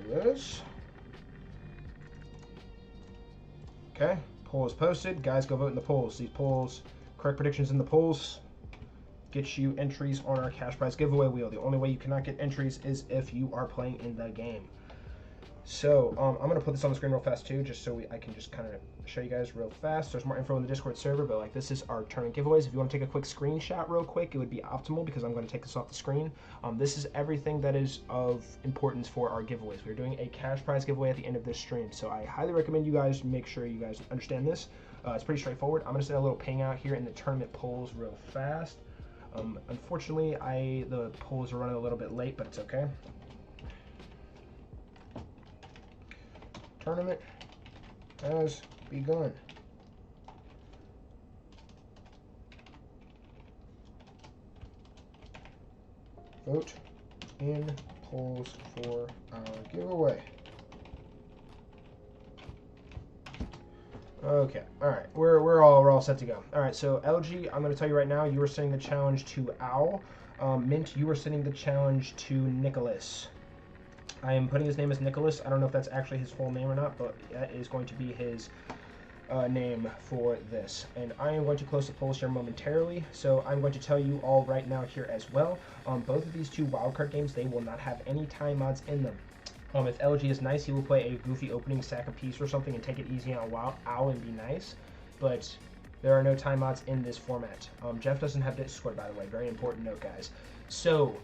Nicholas. Okay, poll is posted. Guys, go vote in the polls. These polls, correct predictions in the polls, get you entries on our cash prize giveaway wheel. The only way you cannot get entries is if you are playing in the game. So I'm gonna put this on the screen real fast too, just so I can just kind of show you guys real fast. There's more info in the Discord server, but like this is our tournament giveaways. If you want to take a quick screenshot real quick, it would be optimal because I'm going to take this off the screen. This is everything that is of importance for our giveaways. We're doing a cash prize giveaway at the end of this stream, so I highly recommend you guys make sure you guys understand this. It's pretty straightforward. I'm gonna set a little ping out here in the tournament polls real fast. Unfortunately, the polls are running a little bit late, but it's okay. Tournament has begun. Vote in polls for our giveaway. Okay, all right, we're all set to go. All right, so LG, I'm going to tell you right now, you are sending the challenge to Owl. Mint, you are sending the challenge to Nicholas. I am putting his name as Nicholas. I don't know if that's actually his full name or not, but that is going to be his name for this. And I am going to close the polls here momentarily, so I'm going to tell you all right now here as well. Both of these two wildcard games, they will not have any time mods in them. If LG is nice, he will play a goofy opening sack a piece or something and take it easy on Owl and be nice, but there are no time mods in this format. Jeff doesn't have Discord, by the way. Very important note, guys. So,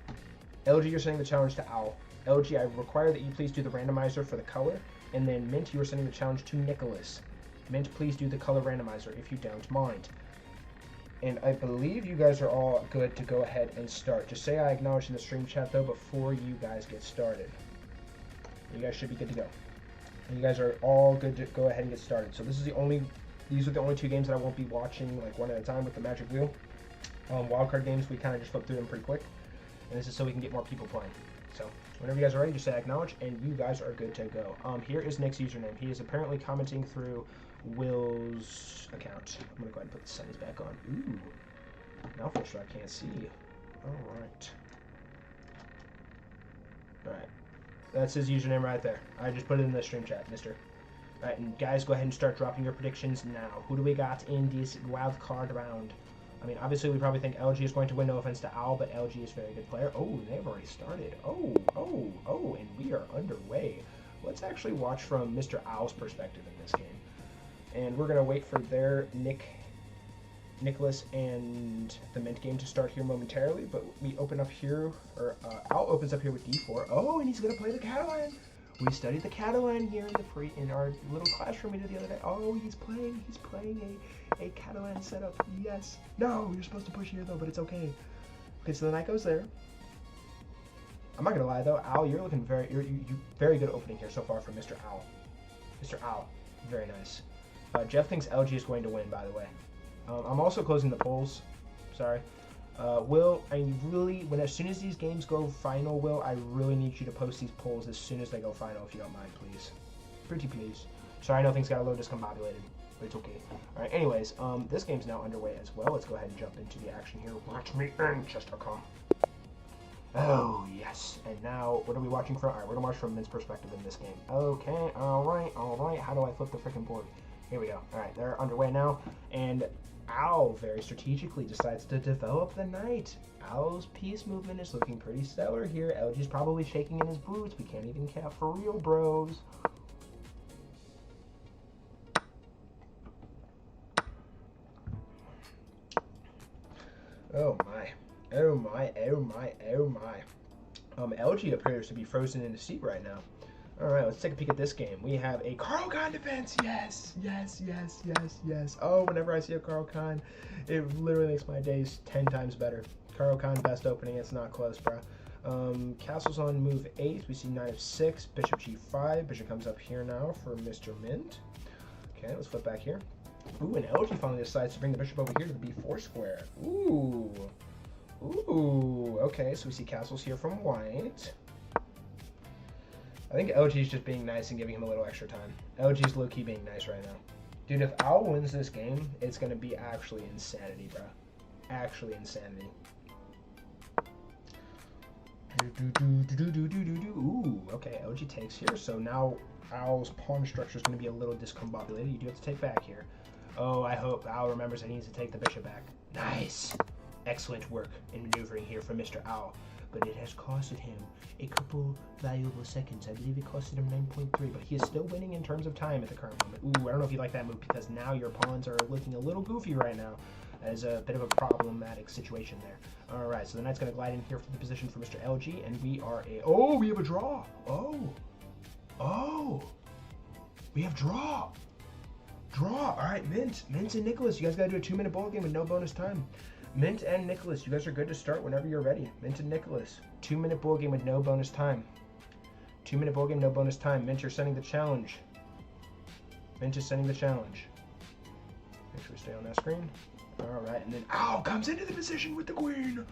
LG, you're sending the challenge to Owl. LG, I require that you please do the randomizer for the color. And then Mint, you are sending the challenge to Nicholas. Mint, please do the color randomizer if you don't mind. And I believe you guys are all good to go ahead and start. Just say I acknowledge in the stream chat, though, before you guys get started. You guys should be good to go. And you guys are all good to go ahead and get started. So these are the only two games that I won't be watching like one at a time with the Magic Wheel. Wildcard games, we kind of just flip through them pretty quick. And this is so we can get more people playing. So whenever you guys are ready, just say acknowledge, and you guys are good to go. Here is Nick's username. He is apparently commenting through Will's account. I'm going to go ahead and put the settings back on. Ooh. Now for sure I can't see. Alright. Alright. That's his username right there. I just put it in the stream chat, mister. Alright, and guys, go ahead and start dropping your predictions now. Who do we got in this wild card round? I mean, obviously, we probably think LG is going to win, no offense to Owl, but LG is a very good player. Oh, they've already started. Oh, and we are underway. Let's actually watch from Mr. Owl's perspective in this game. And we're going to wait for their Nicholas and the Mint game to start here momentarily, but we open up here, or Owl opens up here with D4. Oh, and he's going to play the Catalan. We studied the Catalan here in our little classroom we did the other day. Oh, he's playing a Catalan setup. Yes. No, you're supposed to push here though, but it's okay. Okay, so the knight goes there. I'm not gonna lie though, Owl, you're looking you very good opening here so far from Mr. Owl. Mr. Owl, very nice. Jeff thinks LG is going to win, by the way. I'm also closing the polls. Sorry. Will, as soon as these games go final, Will, I really need you to post these polls as soon as they go final, if you don't mind, please. Pretty please. Sorry, I know things got a little discombobulated, but it's okay. Alright, anyways, this game's now underway as well. Let's go ahead and jump into the action here. Watch me in, Chestercom. Oh, yes. And now, what are we watching from? Alright, we're gonna watch from Mint's perspective in this game. Okay, alright. How do I flip the freaking board? Here we go. Alright, they're underway now, and Owl very strategically decides to develop the knight. Owl's piece movement is looking pretty stellar here. LG's probably shaking in his boots. We can't even cap for real, bros. Oh my. LG appears to be frozen in his seat right now. Alright, let's take a peek at this game. We have a Carl Khan defense. Yes. Oh, whenever I see a Carl Khan, it literally makes my days 10 times better. Carl Khan, best opening. It's not close, bro. Castle's on move 8. We see knight of 6, bishop g5. Bishop comes up here now for Mr. Mint. Okay, let's flip back here. Ooh, and LG finally decides to bring the bishop over here to the b4 square. Ooh. Okay, so we see castles here from white. I think LG's just being nice and giving him a little extra time. LG's low-key being nice right now. Dude, if Owl wins this game, it's going to be actually insanity, bro. Actually insanity. Ooh, okay, LG takes here. So now Owl's pawn structure is going to be a little discombobulated. You do have to take back here. Oh, I hope Owl remembers that he needs to take the bishop back. Nice. Excellent work in maneuvering here from Mr. Owl. But it has costed him a couple valuable seconds. I believe it costed him 9.3, but he is still winning in terms of time at the current moment. Ooh, I don't know if you like that move because now your pawns are looking a little goofy right now. As a bit of a problematic situation there. All right, so the knight's going to glide in here for the position for Mr. LG, and we are a... Oh, we have a draw. Oh. We have draw. All right, Mint and Nicholas, you guys got to do a 2-minute ball game with no bonus time. Mint and Nicholas, you guys are good to start whenever you're ready. Mint and Nicholas, 2-minute ball game with no bonus time. 2-minute ball game, no bonus time. Mint, you're sending the challenge. Mint is sending the challenge. Make sure we stay on that screen. All right, and then Owl comes into the position with the queen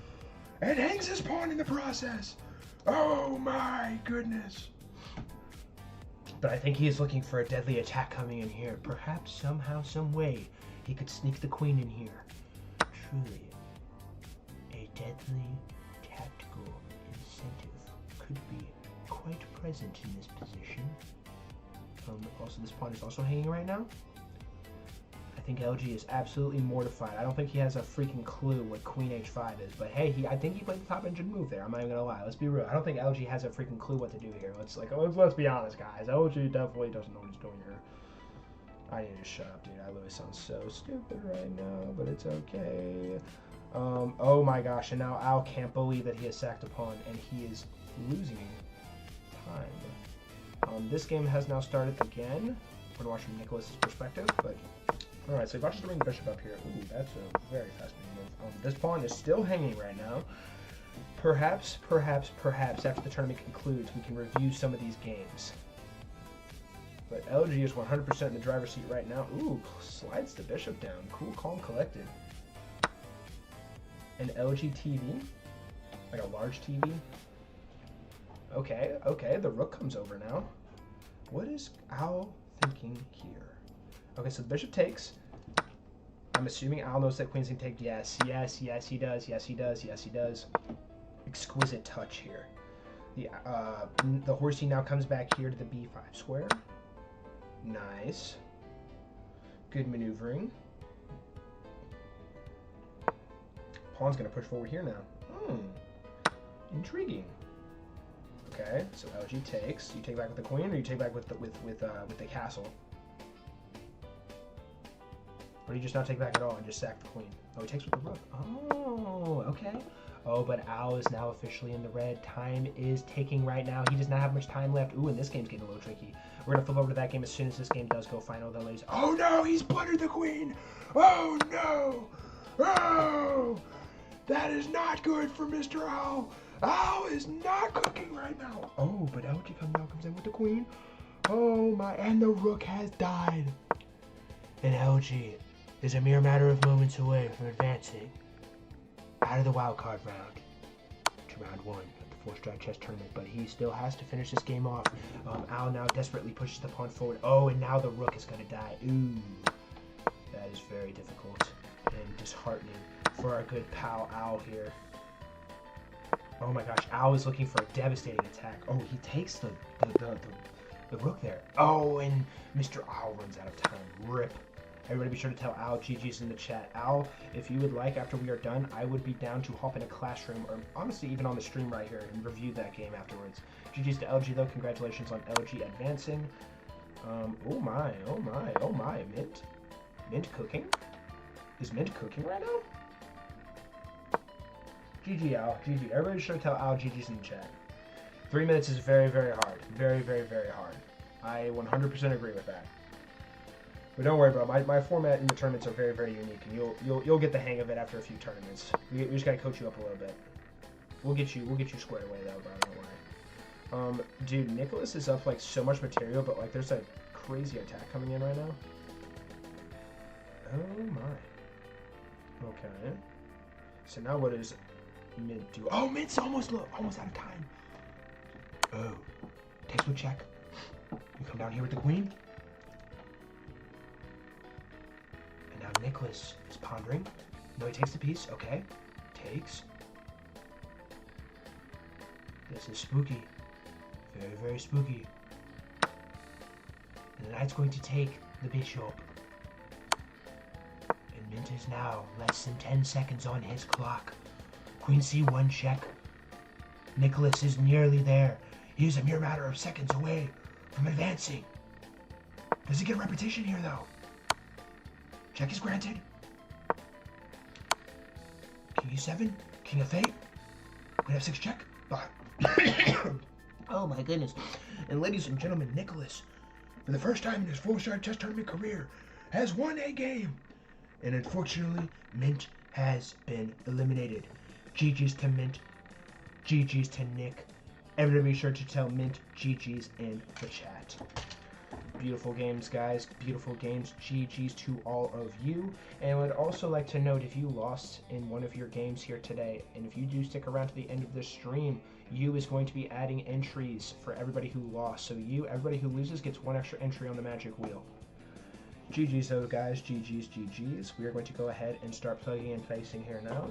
and hangs his pawn in the process. Oh my goodness. But I think he is looking for a deadly attack coming in here. Perhaps somehow, some way, he could sneak the queen in here. Truly, a deadly tactical incentive could be quite present in this position. Also, this pawn is also hanging right now. I think LG is absolutely mortified. I don't think he has a freaking clue what Queen H5 is, but hey, I think he played the top engine move there. I'm not even gonna lie. Let's be real. I don't think LG has a freaking clue what to do here. Let's be honest, guys. LG definitely doesn't know what he's doing here. I need to shut up, dude. I literally sound so stupid right now, but it's okay. Oh my gosh, and now Al can't believe that he has sacked a pawn, and he is losing time. This game has now started again. We're gonna watch from Nicholas's perspective, but all right, so he watches to bring the bishop up here. Ooh, that's a very fascinating move. This pawn is still hanging right now. Perhaps after the tournament concludes, we can review some of these games. But LG is 100% in the driver's seat right now. Ooh, slides the bishop down. Cool, calm, collected. An LG TV, like a large TV. Okay, the rook comes over now. What is Owl thinking here? Okay, so the bishop takes. I'm assuming Al knows that queen's gonna take. Yes, he does. Exquisite touch here. The horsey now comes back here to the b5 square. Nice. Good maneuvering. Pawn's gonna push forward here now. Intriguing. Okay, so LG takes. You take back with the queen, or you take back with the castle? Or do you just not take back at all and just sack the queen? Oh, he takes with the rook. Oh, okay. Oh, but Al is now officially in the red. Time is ticking right now. He does not have much time left. Ooh, and this game's getting a little tricky. We're going to flip over to that game as soon as this game does go final, though, ladies. Oh, no, he's blundered the queen. Oh, no. Oh, that is not good for Mr. Al. Al is not cooking right now. Oh, but LG comes in with the queen. Oh, my, and the rook has died. And LG is a mere matter of moments away from advancing out of the wildcard round to round 1 of the 4-strike chess tournament, but he still has to finish this game off. Al now desperately pushes the pawn forward. Oh, and now the rook is going to die. Ooh, that is very difficult and disheartening for our good pal Al here. Oh my gosh, Al is looking for a devastating attack. Oh, he takes the rook there. Oh, and Mr. Al runs out of time. Rip. Everybody be sure to tell Al GG's in the chat. Al, if you would like, after we are done, I would be down to hop in a classroom, or honestly even on the stream right here, and review that game afterwards. GG's to LG though. Congratulations on LG advancing. Oh my. Mint cooking? Is Mint cooking right now? GG Al, GG. Everybody be sure to tell Al GG's in the chat. 3 minutes is very, very hard. Very, very, very hard. I 100% agree with that. But don't worry, bro. My format in the tournaments are very, very unique, and you'll get the hang of it after a few tournaments. We just gotta coach you up a little bit. We'll get you squared away though, bro. Don't worry. Dude, Nicholas is up like so much material, but like there's a crazy attack coming in right now. Oh my. Okay. So now what does Mint do? Oh, Mint's almost out of time. Oh, takes with check. You come down here with the queen. And now Nicholas is pondering. No, he takes the piece. Okay. Takes. This is spooky. Very, very spooky. And the knight's going to take the bishop. And Mint is now less than 10 seconds on his clock. Queen c1 check. Nicholas is nearly there. He is a mere matter of seconds away from advancing. Does he get repetition here, though? Check is granted. King e7, king f8. Queen f6 check. Oh my goodness. And ladies and gentlemen, Nicholas, for the first time in his full-stride chess tournament career, has won a game. And unfortunately, Mint has been eliminated. GG's to Mint. GG's to Nick. Everybody be sure to tell Mint GG's in the chat. Beautiful games, guys. Beautiful games. GG's to all of you. And I would also like to note, if you lost in one of your games here today, and if you do stick around to the end of this stream, you is going to be adding entries for everybody who lost. So everybody who loses gets one extra entry on the magic wheel. GG's though, guys. GG's, GG's. We are going to go ahead and start plugging and placing here now.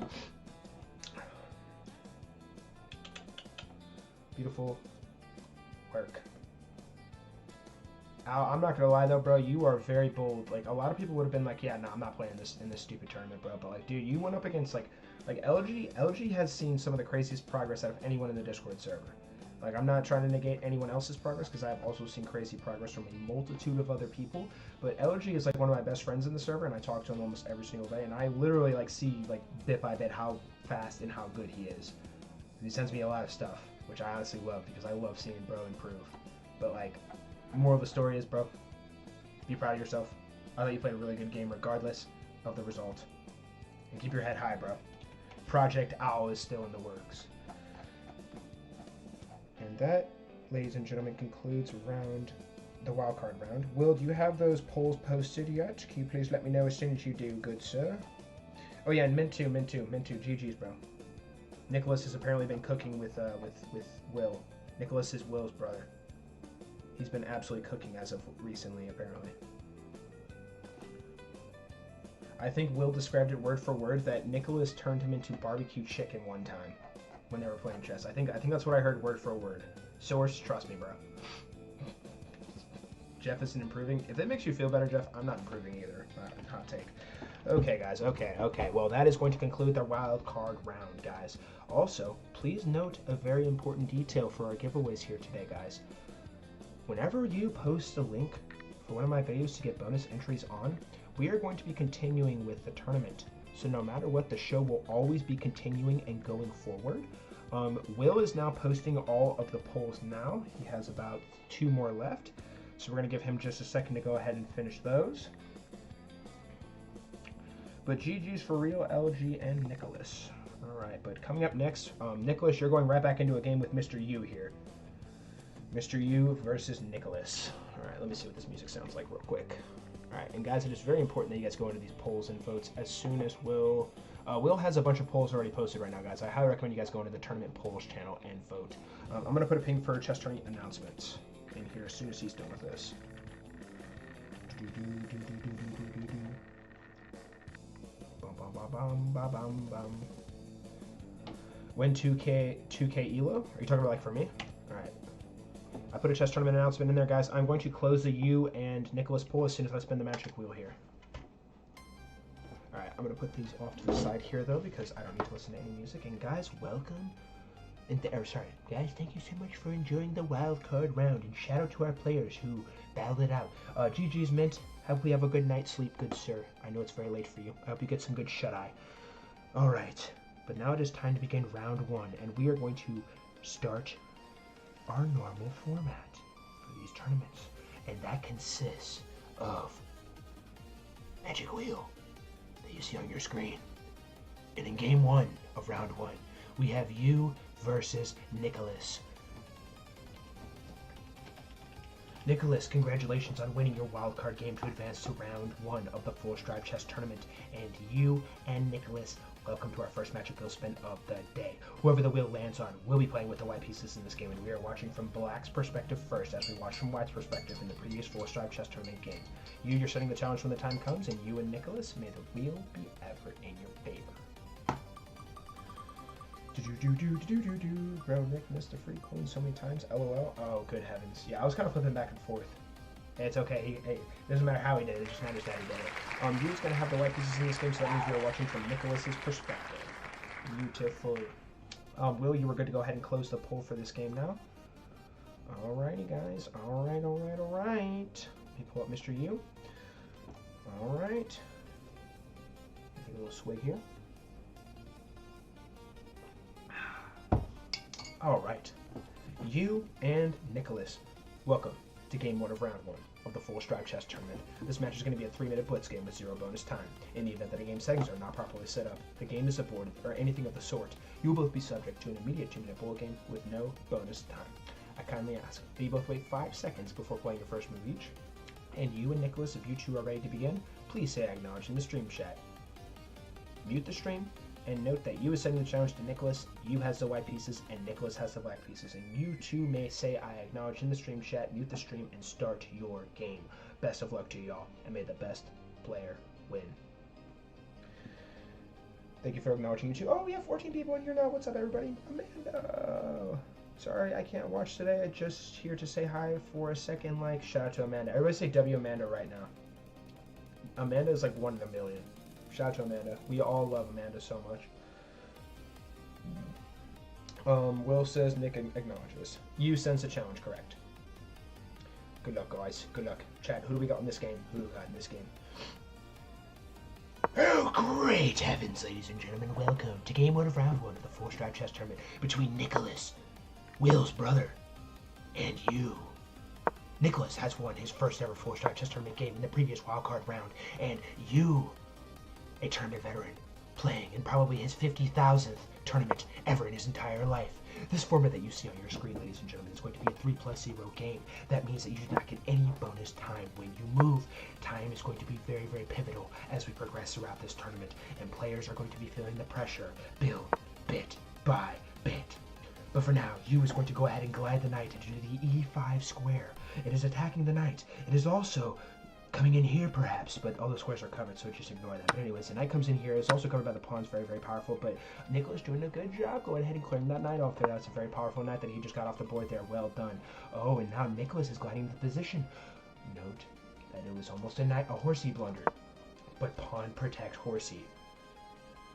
Beautiful work. Al, I'm not gonna lie though, bro, you are very bold. Like, a lot of people would have been like, yeah, no, I'm not playing this in this stupid tournament, bro. But like, dude, you went up against like LG. LG has seen some of the craziest progress out of anyone in the Discord server. Like, I'm not trying to negate anyone else's progress, because I've also seen crazy progress from a multitude of other people. But LG is like one of my best friends in the server, and I talk to him almost every single day, and I literally like see like bit by bit how fast and how good he is. And he sends me a lot of stuff, which I honestly love, because I love seeing bro improve. But like, moral of the story is, bro, be proud of yourself. I thought you played a really good game regardless of the result. And keep your head high, bro. Project Owl is still in the works. And that, ladies and gentlemen, concludes the wildcard round. Will, do you have those polls posted yet? Can you please let me know as soon as you do, good sir? Oh yeah, and Mint 2, GG's, bro. Nicholas has apparently been cooking with Will. Nicholas is Will's brother. He's been absolutely cooking as of recently, apparently. I think Will described it word for word that Nicholas turned him into barbecue chicken one time when they were playing chess. I think that's what I heard word for word. Source, trust me, bro. Jeff isn't improving. If that makes you feel better, Jeff, I'm not improving either. Hot take. Okay, guys. Okay. Well, that is going to conclude the wild card round, guys. Also, please note a very important detail for our giveaways here today, guys. Whenever you post a link for one of my videos to get bonus entries on, we are going to be continuing with the tournament. So no matter what, the show will always be continuing and going forward. Will is now posting all of the polls now. He has about 2 more left. So we're going to give him just a second to go ahead and finish those. But GG's for real, LG and Nicholas. All right, but coming up next, Nicholas, you're going right back into a game with Mr. U here. Mr. U versus Nicholas. All right, let me see what this music sounds like real quick. All right, and guys, it is very important that you guys go into these polls and votes as soon as Will. Will has a bunch of polls already posted right now, guys. I highly recommend you guys go into the tournament polls channel and vote. I'm going to put a ping for chess tournament announcements in here as soon as he's done with this. When 2K ELO? Are you talking about like for me? All right. I put a chess tournament announcement in there, guys. I'm going to close the U and Nicholas poll as soon as I spin the magic wheel here. All right, I'm going to put these off to the side here, though, because I don't need to listen to any music. And guys, welcome. Guys, thank you so much for enjoying the wild card round. And shout out to our players who battled it out. GG's Mint. Hopefully you have a good night's sleep, good sir. I know it's very late for you. I hope you get some good shut-eye. All right, but now it is time to begin round 1, and we are going to start our normal format for these tournaments, and that consists of magic wheel that you see on your screen. And in game 1 of round 1, we have you versus Nicholas. Nicholas, congratulations on winning your wildcard game to advance to round 1 of the Full Stripe Chess Tournament. And you and Nicholas, welcome to our first magic wheel spin of the day. Whoever the wheel lands on will be playing with the white pieces in this game, and we are watching from Black's perspective first, as we watched from White's perspective in the previous Full Stripe Chess Tournament game. You're setting the challenge when the time comes, and you and Nicholas, may the wheel be ever in your favor. Bro, Nick missed the free coin so many times. LOL. Oh, good heavens. Yeah, I was kind of flipping back and forth. It's okay. It doesn't matter how he did it. It just matters that he did it. You's going to have the white pieces in this game, so that means we are watching from Nicholas's perspective. Beautiful. Will, you were good to go ahead and close the poll for this game now. Alrighty, guys. Alright. Let me pull up Mr. U. Alright. Take a little swig here. Alright. You and Nicholas, welcome to Game 1 of Round 1 of the Full Stripe Chess Tournament. This match is going to be a 3-minute blitz game with 0 bonus time. In the event that a game settings are not properly set up, the game is aborted, or anything of the sort, you will both be subject to an immediate 2-minute bullet game with no bonus time. I kindly ask that you both wait 5 seconds before playing your first move each. And you and Nicholas, if you two are ready to begin, please say I acknowledge in the stream chat. Mute the stream, and note that you is sending the challenge to Nicholas, you has the white pieces, and Nicholas has the black pieces. And you too may say I acknowledge in the stream chat, mute the stream, and start your game. Best of luck to y'all, and may the best player win. Thank you for acknowledging you too. Oh, we have 14 people in here now. What's up, everybody? Amanda. Sorry, I can't watch today. I'm just here to say hi for a second. Like, shout out to Amanda. Everybody say W Amanda right now. Amanda is like 1 in a million. Shout out to Amanda. We all love Amanda so much. Will says Nick acknowledges. You sense a challenge, correct? Good luck, guys. Good luck. Chat, who do we got in this game? Who do we got in this game? Oh, great heavens, ladies and gentlemen. Welcome to Game 1 of Round 1 of the Full Stripe Chess Tournament between Nicholas, Will's brother, and you. Nicholas has won his first ever Full Stripe Chess Tournament game in the previous wildcard round, and you, a tournament veteran, playing in probably his 50,000th tournament ever in his entire life. This format that you see on your screen, ladies and gentlemen, is going to be a 3+0 game. That means that you do not get any bonus time when you move. Time is going to be very, very pivotal as we progress throughout this tournament, and players are going to be feeling the pressure, build bit by bit. But for now, you is going to go ahead and glide the knight into the e5 square. It is attacking the knight. It is also coming in here, perhaps, but all the squares are covered, so just ignore that. But anyways, the knight comes in here. It's also covered by the pawns, very, very powerful, but Nicholas doing a good job going ahead and clearing that knight off there. That's a very powerful knight that he just got off the board there. Well done. Oh, and now Nicholas is gliding into position. Note that it was almost a horsey blundered, but pawn protect horsey.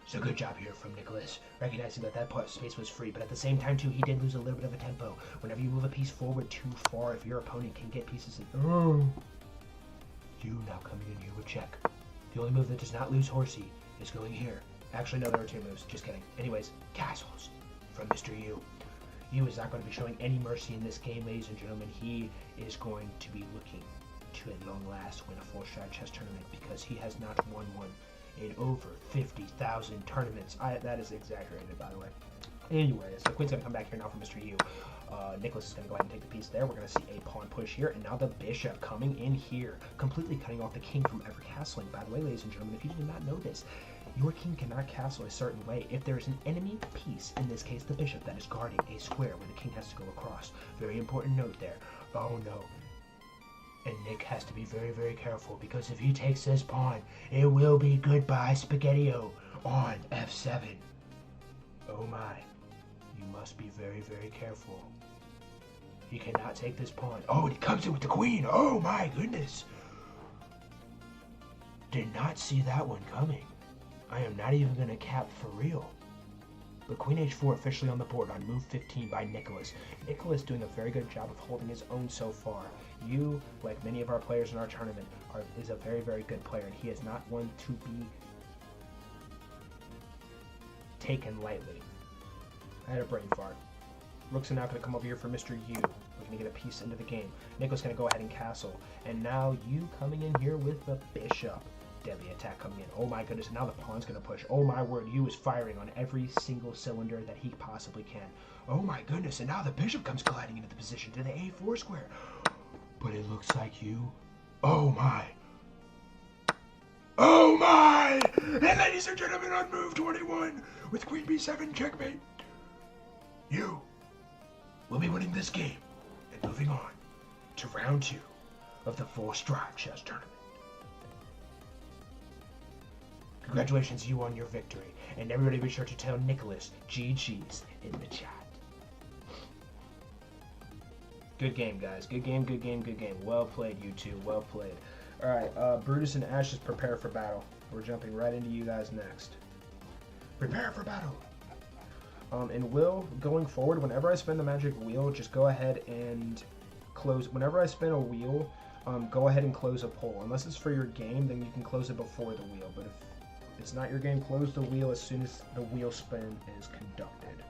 So good job here from Nicholas, recognizing that that space was free, but at the same time, too, he did lose a little bit of a tempo. Whenever you move a piece forward too far, if your opponent can get pieces in... You now coming in here with check. The only move that does not lose horsey is going here. Actually, no, there are 2 moves. Just kidding. Anyways, castles from Mr. U. U is not going to be showing any mercy in this game, ladies and gentlemen. He is going to be looking to, at long last, win a Full Stripe Chess Tournament because he has not won one in over 50,000 tournaments. That is exaggerated, by the way. Anyways, the queen's going to come back here now for Mr. U. Nicholas is going to go ahead and take the piece there. We're going to see a pawn push here, and now the bishop coming in here, completely cutting off the king from ever castling. By the way, ladies and gentlemen, if you did not know this, your king cannot castle a certain way if there is an enemy piece, in this case the bishop, that is guarding a square where the king has to go across. Very important note there. Oh no. And Nick has to be very, very careful, because if he takes this pawn, it will be goodbye spaghetti-o on f7. Oh my. You must be very, very careful. He cannot take this pawn. Oh, and he comes in with the queen. Oh my goodness. Did not see that one coming. I am not even going to cap for real. But queen h4 officially on the board on move 15 by Nicholas. Nicholas doing a very good job of holding his own so far. You, like many of our players in our tournament, is a very, very good player, and he is not one to be taken lightly. I had a brain fart. Rooks are now going to come over here for Mr. U. We're going to get a piece into the game. Nicholas going to go ahead and castle. And now you coming in here with the bishop. Deadly attack coming in. Oh my goodness, and now the pawn's going to push. Oh my word, U is firing on every single cylinder that he possibly can. Oh my goodness, and now the bishop comes gliding into the position to the a4 square. But it looks like you... Oh my. Oh my! And ladies and gentlemen, on move 21, with queen b7 checkmate, you will be winning this game and moving on to round 2 of the Full Stripe Chess Tournament. Congratulations, you won your victory. And everybody be sure to tell Nicholas GG's in the chat. Good game, guys. Good game, good game, good game. Well played, you two. Well played. Alright, Brutus and Ashes, prepare for battle. We're jumping right into you guys next. Prepare for battle! And Will, going forward, whenever I spin the magic wheel, just go ahead and close. Whenever I spin a wheel, go ahead and close a poll. Unless it's for your game, then you can close it before the wheel. But if it's not your game, close the wheel as soon as the wheel spin is conducted.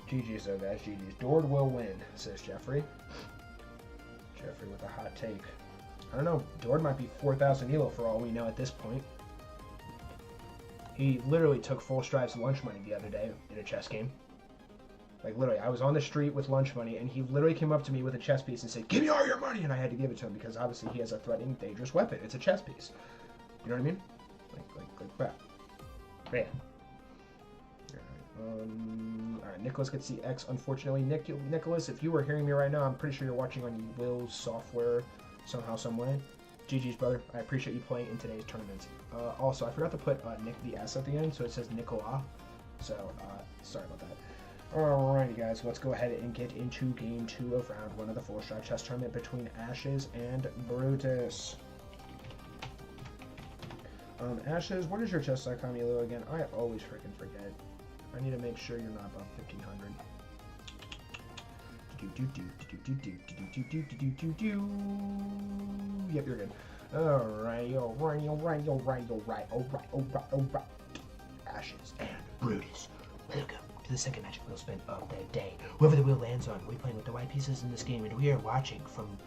GG's though, guys. GG's. Dord will win, says Jeffrey. Jeffrey with a hot take. I don't know. Dord might be 4,000 elo for all we know at this point. He literally took Full Stride's lunch money the other day in a chess game. Like, literally, I was on the street with lunch money, and he literally came up to me with a chess piece and said, "Give me all your money!" And I had to give it to him because, obviously, he has a threatening, dangerous weapon. It's a chess piece. You know what I mean? Like that. Man. Alright, Nicholas gets the X, unfortunately. Nicholas, if you were hearing me right now, I'm pretty sure you're watching on Will's software somehow, some way. GG's, brother. I appreciate you playing in today's tournament. Also, I forgot to put Nick the S at the end, so it says Nicola. So, sorry about that. Alrighty, guys, let's go ahead and get into Game 2 of Round 1 of the 4-Strike Chess Tournament between Ashes and Brutus. Ashes, what is your chess.com elo again? I always freaking forget. I need to make sure you're not above 1,500. Yep, you're good. Alright. Ashes and Brutus. Welcome to the second magic wheel spin of the day. Whoever the wheel lands on, we're playing with the white pieces in this game, and we are watching from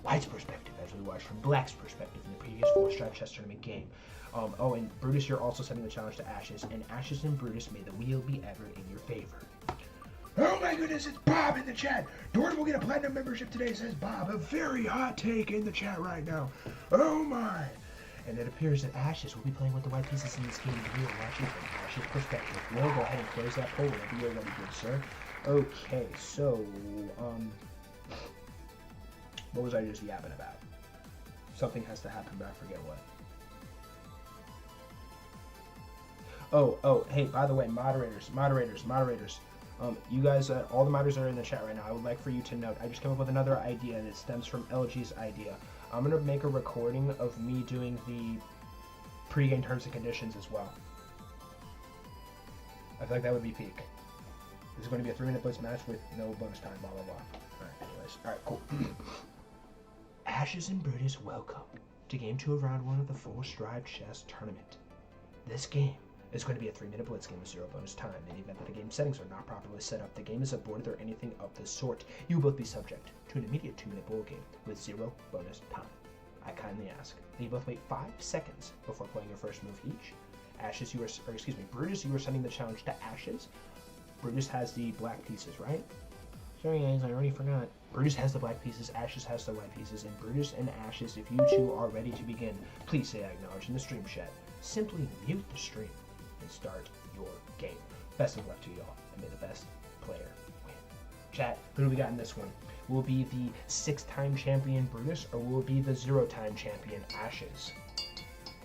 White's perspective as we watched from Black's perspective in the previous 4-Strike Chess Tournament game. Oh, and Brutus, you're also setting the challenge to Ashes, and Ashes and Brutus, may the wheel be ever in your favor. Oh my goodness, it's Bob in the chat. Dord will get a platinum membership today, says Bob. A very hot take in the chat right now. Oh my. And it appears that Ashes will be playing with the white pieces in this game, and we are watching from Ashes' perspective. We'll go ahead and close that poll whenever you're ready, good sir. Okay, so, what was I just yapping about? Something has to happen, but I forget what. Oh, hey, by the way, moderators. You guys, all the moderators that are in the chat right now, I would like for you to note, I just came up with another idea, and it stems from LG's idea. I'm going to make a recording of me doing the pre-game terms and conditions as well. I feel like that would be peak. This is going to be a 3-minute blitz match with no bonus time, blah, blah, blah. Alright, anyways. Alright, cool. Ashes and Brutus, welcome to Game 2 of Round 1 of the 4-Strike Chess Tournament. This game is going to be a 3-minute blitz game with 0 bonus time. In the event that the game settings are not properly set up, the game is aborted or anything of the sort. You will both be subject to an immediate 2-minute bowl game with 0 bonus time. I kindly ask that you both wait 5 seconds before playing your first move each. Brutus, you are sending the challenge to Ashes. Brutus has the black pieces, right? Sorry guys, I already forgot. Brutus has the black pieces, Ashes has the white pieces, and Brutus and Ashes, if you two are ready to begin, please say I acknowledge in the stream chat. Simply mute the stream and start your game. Best of luck to y'all, and may the best player win. Chat, who do we got in this one? Will it be the 6-time champion Brutus, or will it be the 0-time champion Ashes?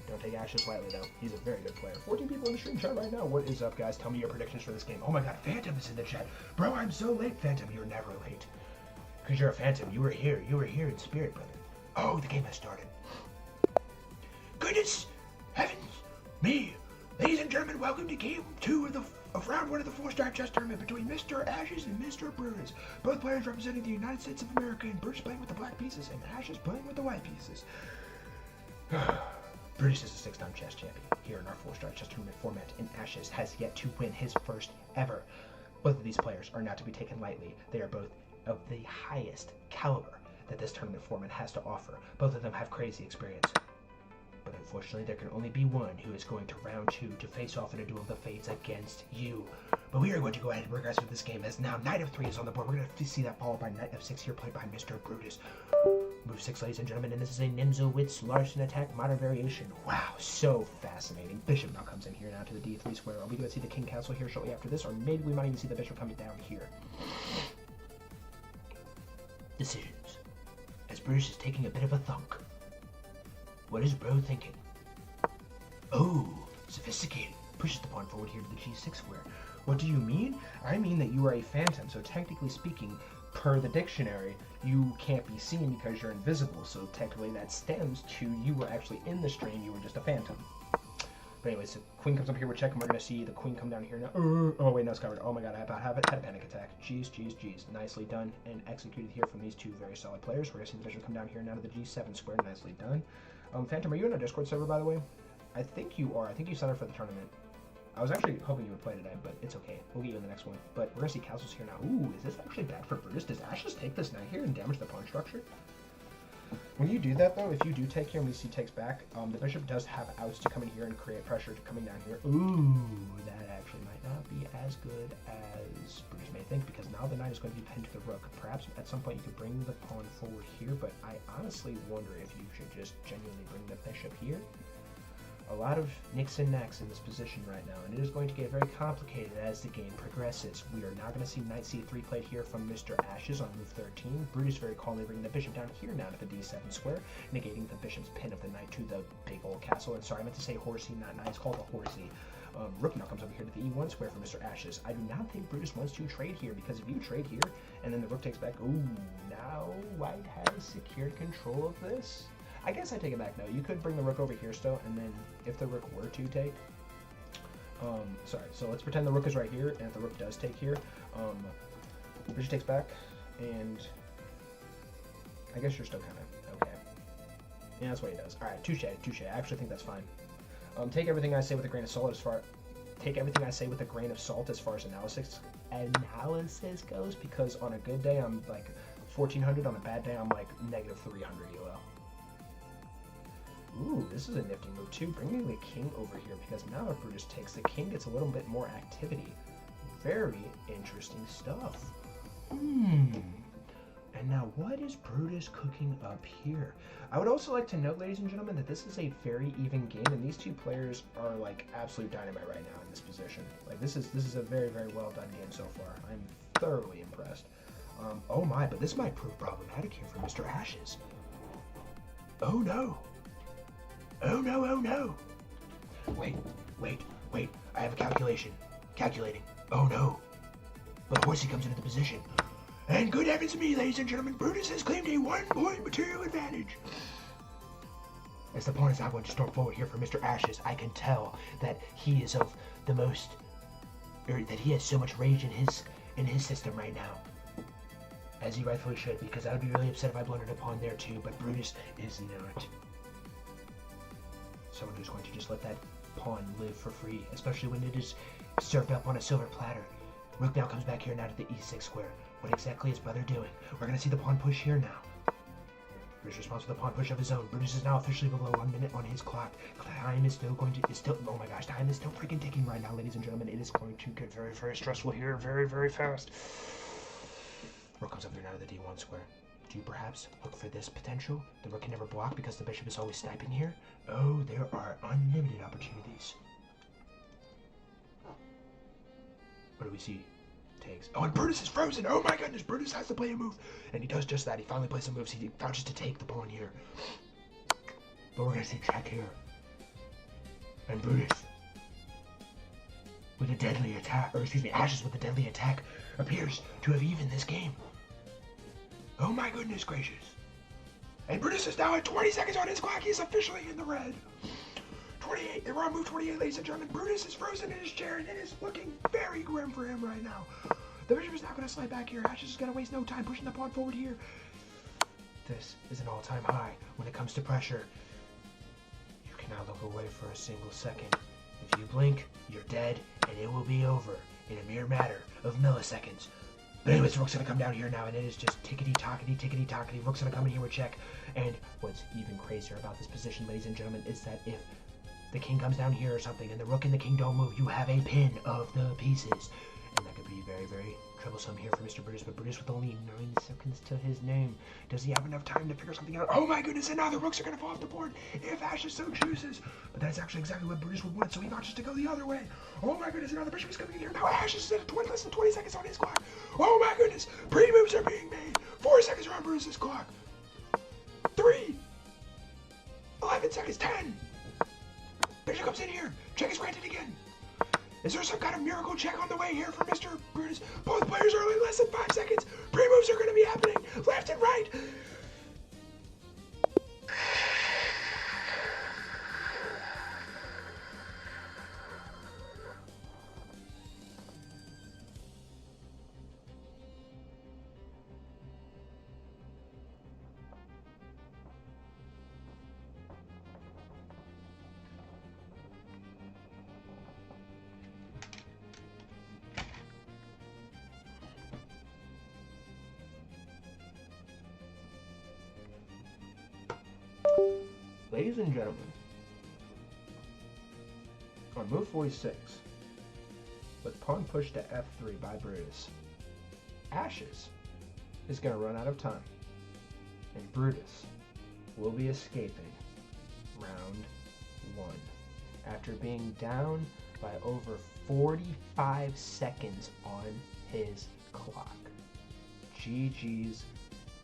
Don't take Ashes lightly, though. He's a very good player. 14 people in the stream chat right now. What is up, guys? Tell me your predictions for this game. Oh my god, Phantom is in the chat. Bro, I'm so late, Phantom. You're never late. Because you're a Phantom. You were here. You were here in spirit, brother. Oh, the game has started. Goodness! Heavens! Me! Ladies and gentlemen, welcome to Game 2 of Round 1 of the 4-Strike Chess Tournament between Mr. Ashes and Mr. Brutus. Both players representing the United States of America, and Brutus playing with the black pieces, and Ashes playing with the white pieces. Brutus is a 6-time chess champion here in our 4-Strike Chess Tournament format, and Ashes has yet to win his first ever. Both of these players are not to be taken lightly. They are both of the highest caliber that this tournament format has to offer. Both of them have crazy experience. But unfortunately, there can only be one who is going to round 2 to face off in a duel of the fates against you. But we are going to go ahead and progress with this game, as now Knight of 3 is on the board. We're going to see that followed by Knight of 6 here, played by Mr. Brutus. Move 6, ladies and gentlemen, and this is a Nimzowitz Larsen attack, modern variation. Wow, so fascinating. Bishop now comes in here now to the D3 square. Are we going to see the King Castle here shortly after this, or maybe we might even see the Bishop coming down here? Decisions. As Brutus is taking a bit of a thunk. What is Bro thinking? Oh, sophisticated. Pushes the pawn forward here to the g6 square. What do you mean? I mean that you are a phantom, so technically speaking, per the dictionary, you can't be seen because you're invisible, so technically that stems to you were actually in the stream, you were just a phantom. But anyways, the queen comes up here, we're checking, we're going to see the queen come down here now. Oh wait, no, it's covered. Oh my god, I about had a panic attack. Jeez. Nicely done and executed here from these two very solid players. We're going to see the bishop come down here now to the g7 square. Nicely done. Phantom, are you in our Discord server, by the way? I think you are. I think you signed up for the tournament. I was actually hoping you would play today, but it's okay. We'll get you in the next one. But we're going to see castles here now. Ooh, is this actually bad for Brutus? Does Ashes take this knight here and damage the pawn structure? When you do that, though, if you do take here and we see takes back, the bishop does have outs to come in here and create pressure to coming down here. Ooh, that actually might not be as good as Brutus may think, because now the knight is going to be pinned to the rook. Perhaps at some point you could bring the pawn forward here, but I honestly wonder if you should just genuinely bring the bishop here. A lot of nicks and knacks in this position right now, and it is going to get very complicated as the game progresses. We are now going to see knight c3 played here from Mr. Ashes on move 13. Brutus very calmly bringing the bishop down here now to the d7 square, negating the bishop's pin of the knight to the big old castle. And sorry, I meant to say horsey, not knight. It's called a horsey. Rook now comes over here to the e1 square for Mr. Ashes. I do not think Brutus wants to trade here, because if you trade here and then the rook takes back, ooh, now white has secured control of this. I guess I take it back now. You could bring the rook over here still, and then if the rook were to take, sorry, so let's pretend the rook is right here, and if the rook does take here, bishop takes back, and I guess you're still kind of okay. Yeah, that's what he does. All right, touche. I actually think that's fine. Take everything I say with a grain of salt as far as analysis goes, because on a good day I'm like 1400, on a bad day I'm like negative 300 EOL. Ooh, this is a nifty move too, bringing the king over here, because now if Brutus takes, the king gets a little bit more activity. Very interesting stuff. And now what is Brutus cooking up here? I would also like to note, ladies and gentlemen, that this is a very even game, and these two players are like absolute dynamite right now in this position. Like this is a very, very well done game so far. I'm thoroughly impressed. Oh my, but this might prove problematic here for Mr. Ashes. Oh no. Oh no. Wait. I have a calculation. Calculating. Oh no. But horsey comes into the position. And good heavens to me, ladies and gentlemen, Brutus has claimed a 1-point material advantage. As the pawn is now going to storm forward here for Mr. Ashes, I can tell that he is of the most, or that he has so much rage in his system right now. As he rightfully should, because I would be really upset if I blundered a pawn there too, but Brutus is not someone who's going to just let that pawn live for free, especially when it is served up on a silver platter. Rook now comes back here now to the e6 square. What exactly is brother doing? We're going to see the pawn push here now. Brutus responds with a pawn push of his own. Brutus is now officially below 1 minute on his clock. Time is still oh my gosh, time is still freaking ticking right now, ladies and gentlemen. It is going to get very, very stressful here, very, very fast. Rook comes up there now to the d1 square. Do you perhaps look for this potential? The rook can never block because the bishop is always sniping here. Oh, there are unlimited opportunities. What do we see? Takes. Oh, and Brutus is frozen. Oh my goodness, Brutus has to play a move. And he does just that. He finally plays some moves. He vouches to take the pawn here. But we're going to see check here. And Brutus, with a deadly attack, or excuse me, Ashes with a deadly attack, appears to have evened this game. Oh my goodness gracious. And Brutus is now at 20 seconds on his clock. He's officially in the red. 28, we're on move 28, ladies and gentlemen. Brutus is frozen in his chair, and it is looking very grim for him right now. The bishop is now going to slide back here. Ashes is going to waste no time pushing the pawn forward here. This is an all-time high when it comes to pressure. You cannot look away for a single second. If you blink, you're dead, and it will be over in a mere matter of milliseconds. But anyways, Rook's going to come down here now, and it is just tickety-tockety. Rook's going to come in here with check. And what's even crazier about this position, ladies and gentlemen, is that if the king comes down here or something, and the rook and the king don't move, you have a pin of the pieces. And that could be very, very troublesome here for Mr. Brutus, but Brutus with only 9 seconds to his name. Does he have enough time to figure something out? Oh my goodness, and now the rooks are going to fall off the board if Ashes so chooses. But that's actually exactly what Brutus would want, so he vouches to go the other way. Oh my goodness, and now the bishop is coming in here. Now Ashes is at less than 20 seconds on his clock. Oh my goodness, pre-moves are being made. 4 seconds are on Brutus's clock. 3, 11 seconds, 10, Bishop comes in here. Check is granted again. Is there some kind of miracle check on the way here for Mr. Brutus? Both players are only less than 5 seconds. Pre-moves are going to be happening left and right. Ladies and gentlemen, on move 46, with pawn pushed to f3 by Brutus, Ashes is going to run out of time, and Brutus will be escaping round 1 after being down by over 45 seconds on his clock. GG's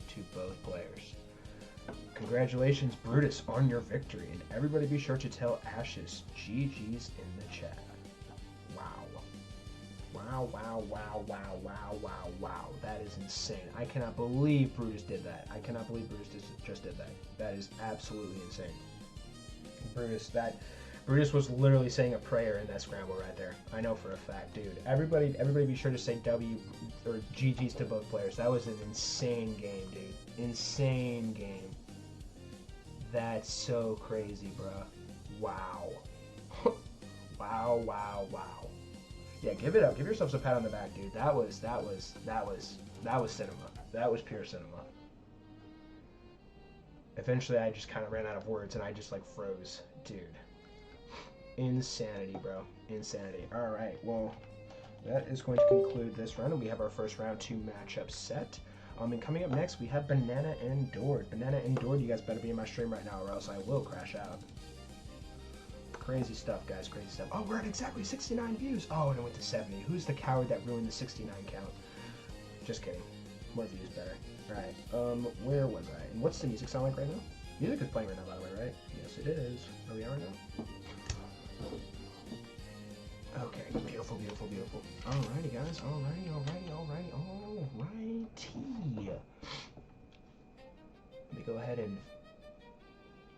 to both players. Congratulations, Brutus, on your victory, and everybody be sure to tell Ashes GG's in the chat. Wow. Wow, wow, wow, wow, wow, wow, wow. That is insane. I cannot believe Brutus did that. I cannot believe Brutus just did that. That is absolutely insane. Brutus was literally saying a prayer in that scramble right there. I know for a fact, dude. Everybody be sure to say W or GG's to both players. That was an insane game, dude. Insane game. That's so crazy, bruh. Wow. Wow, wow, wow. Yeah, give it up. Give yourselves a pat on the back, dude. That was cinema. That was pure cinema. Eventually, I just kind of ran out of words and I just like froze, dude. Insanity, bro. Insanity. All right. Well, that is going to conclude this round, and we have our first round 2 matchup set. And coming up next, we have Banana and Dord. Banana and Dord, you guys better be in my stream right now, or else I will crash out. Crazy stuff, guys. Crazy stuff. Oh, we're at exactly 69 views. Oh, and it went to 70. Who's the coward that ruined the 69 count? Just kidding. More views better. All right. Where was I? And what's the music sound like right now? Music is playing right now, by the way, right? Yes, it is. Are we out right now? Okay, beautiful, beautiful, beautiful. Alrighty, guys. Alrighty. Let me go ahead and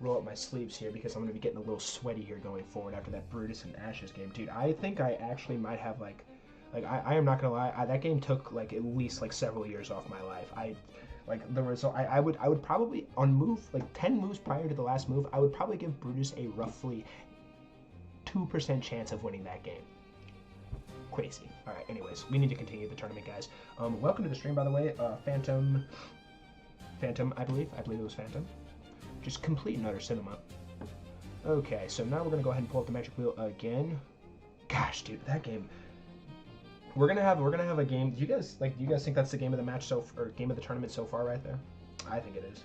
roll up my sleeves here because I'm going to be getting a little sweaty here going forward after that Brutus and Ashes game. Dude, I think I actually might have, I am not going to lie, that game took, at least, several years off my life. The result, I would probably, on move, 10 moves prior to the last move, I would probably give Brutus a roughly 2% chance of winning that game. Crazy. All right, anyways, we need to continue the tournament, guys. Welcome to the stream, by the way. Phantom, I believe it was Phantom. Just complete and utter cinema. Okay, so now we're gonna go ahead and pull up the magic wheel again. Gosh, dude, that game. We're gonna have a game. Do you guys think that's the game of the match or game of the tournament so far, right there? I think it is.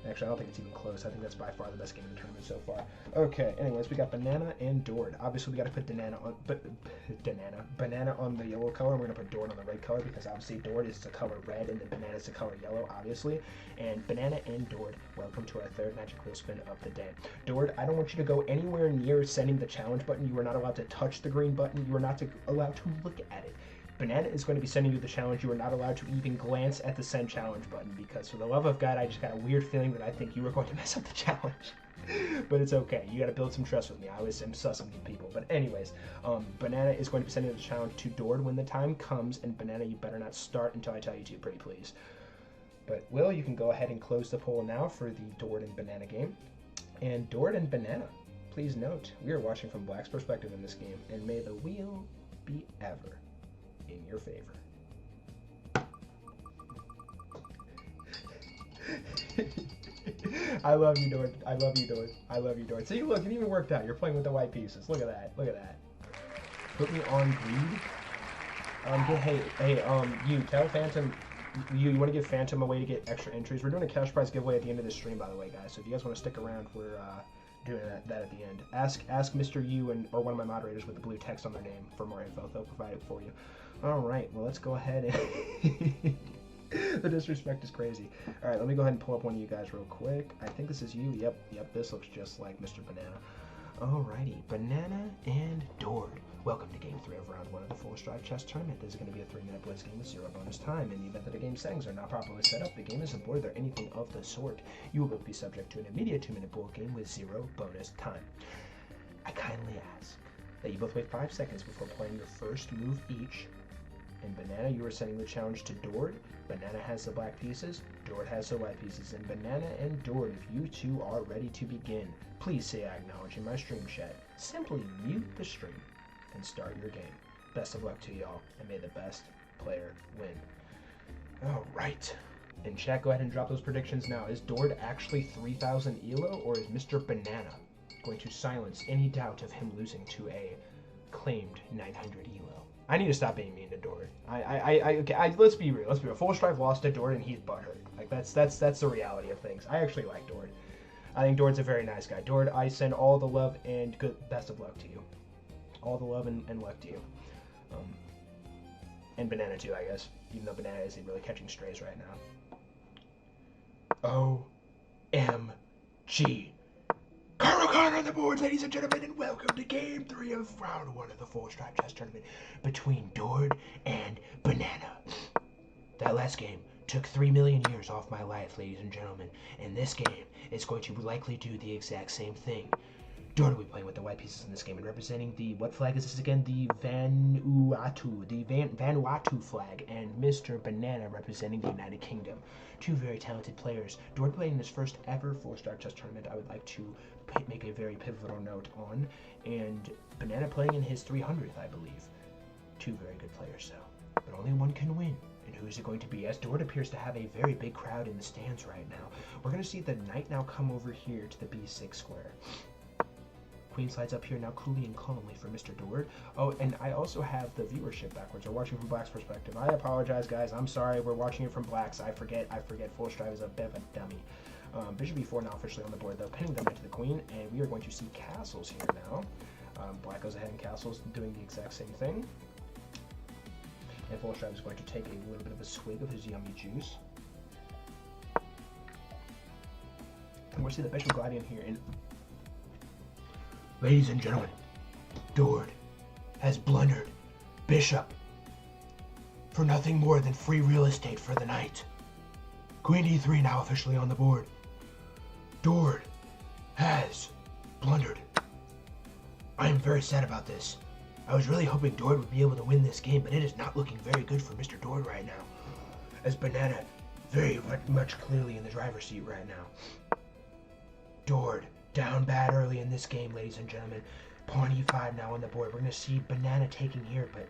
Actually, I don't think it's even close. I think that's by far the best game of the tournament so far. Okay, anyways, we got Banana and Dord. Obviously, we got to put Banana on the yellow color, and we're going to put Dord on the red color, because obviously Dord is the color red, and then Banana is the color yellow, obviously. And Banana and Dord, welcome to our third magic wheel spin of the day. Dord, I don't want you to go anywhere near sending the challenge button. You are not allowed to touch the green button. You are not allowed to look at it. Banana is going to be sending you the challenge. You are not allowed to even glance at the send challenge button, because for the love of God, I just got a weird feeling that I think you are going to mess up the challenge. But it's okay. You got to build some trust with me. I always am sussing people. But anyways, Banana is going to be sending the challenge to Dord when the time comes, and Banana, you better not start until I tell you to, pretty please. But Will, you can go ahead and close the poll now for the Dord and Banana game. And Dord and Banana, please note, we are watching from Black's perspective in this game, and may the wheel be ever in your favor. I love you, Dord. I love you, Dord. I love you, Dord. See, look, it even worked out. You're playing with the white pieces. Look at that. Look at that. Put me on greed. You tell Phantom. You want to give Phantom a way to get extra entries. We're doing a cash prize giveaway at the end of the stream, by the way, guys. So if you guys want to stick around, we're doing that at the end. Ask Mr. U or one of my moderators with the blue text on their name for more info. They'll provide it for you. All right, well, let's go ahead and... The disrespect is crazy. All right, let me go ahead and pull up one of you guys real quick. I think this is you. Yep, this looks just like Mr. Banana. Alrighty, Banana and Dord. Welcome to Game 3 of Round 1 of the Full Stride Chess Tournament. This is going to be a 3-minute blitz game with 0 bonus time. In the event that the game settings are not properly set up, the game isn't board or anything of the sort. You will both be subject to an immediate 2-minute board game with 0 bonus time. I kindly ask that you both wait 5 seconds before playing your first move each. In Banana, you are sending the challenge to Dord. Banana has the black pieces, Dord has the white pieces. And Banana and Dord, if you two are ready to begin, please say I acknowledge in my stream chat. Simply mute the stream and start your game. Best of luck to y'all, and may the best player win. Alright. In chat, go ahead and drop those predictions now. Is Dord actually 3,000 ELO, or is Mr. Banana going to silence any doubt of him losing to a claimed 900 ELO? I need to stop being mean to Dord. Let's be real. Let's be real. Full Strife lost to Dord, and he's butthurt. Like that's the reality of things. I actually like Dord. I think Dord's a very nice guy. Dord, I send all the love and best of luck to you. All the love and luck to you. And Banana too, I guess. Even though Banana isn't really catching strays right now. OMG. Carl Connor on the board, ladies and gentlemen, and welcome to Game 3 of Round 1 of the Full Stride Chess Tournament between Dord and Banana. That last game took 3 million years off my life, ladies and gentlemen, and this game is going to likely do the exact same thing. Dord will be playing with the white pieces in this game and representing the, what flag is this again? The Vanuatu flag, and Mr. Banana representing the United Kingdom. Two very talented players. Dord playing his first ever Full Stride Chess Tournament, I would like to make a very pivotal note on, and Banana playing in his 300th, I believe. Two very good players, so. But only one can win. And who is it going to be? As Dord appears to have a very big crowd in the stands right now. We're going to see the knight now come over here to the b6 square. Queen slides up here now coolly and calmly for Mr. Dord. Oh, and I also have the viewership backwards. We're watching from Black's perspective. I apologize, guys. I'm sorry. We're watching it from Black's. I forget. Full Strife is a bit of a dummy. Bishop e4 now officially on the board, though, pinning the knight to the queen, and we are going to see castles here now. Black goes ahead and castles, doing the exact same thing. And Full Strife is going to take a little bit of a swig of his yummy juice. And we'll see the bishop gliding here, and ladies and gentlemen, Dord has blundered bishop for nothing more than free real estate for the knight. Queen e3 now officially on the board. Dord has blundered. I am very sad about this. I was really hoping Dord would be able to win this game, but it is not looking very good for Mr. Dord right now, as Banana very much clearly in the driver's seat right now. Dord down bad early in this game, ladies and gentlemen. Pawn e5 now on the board. We're going to see Banana taking here, but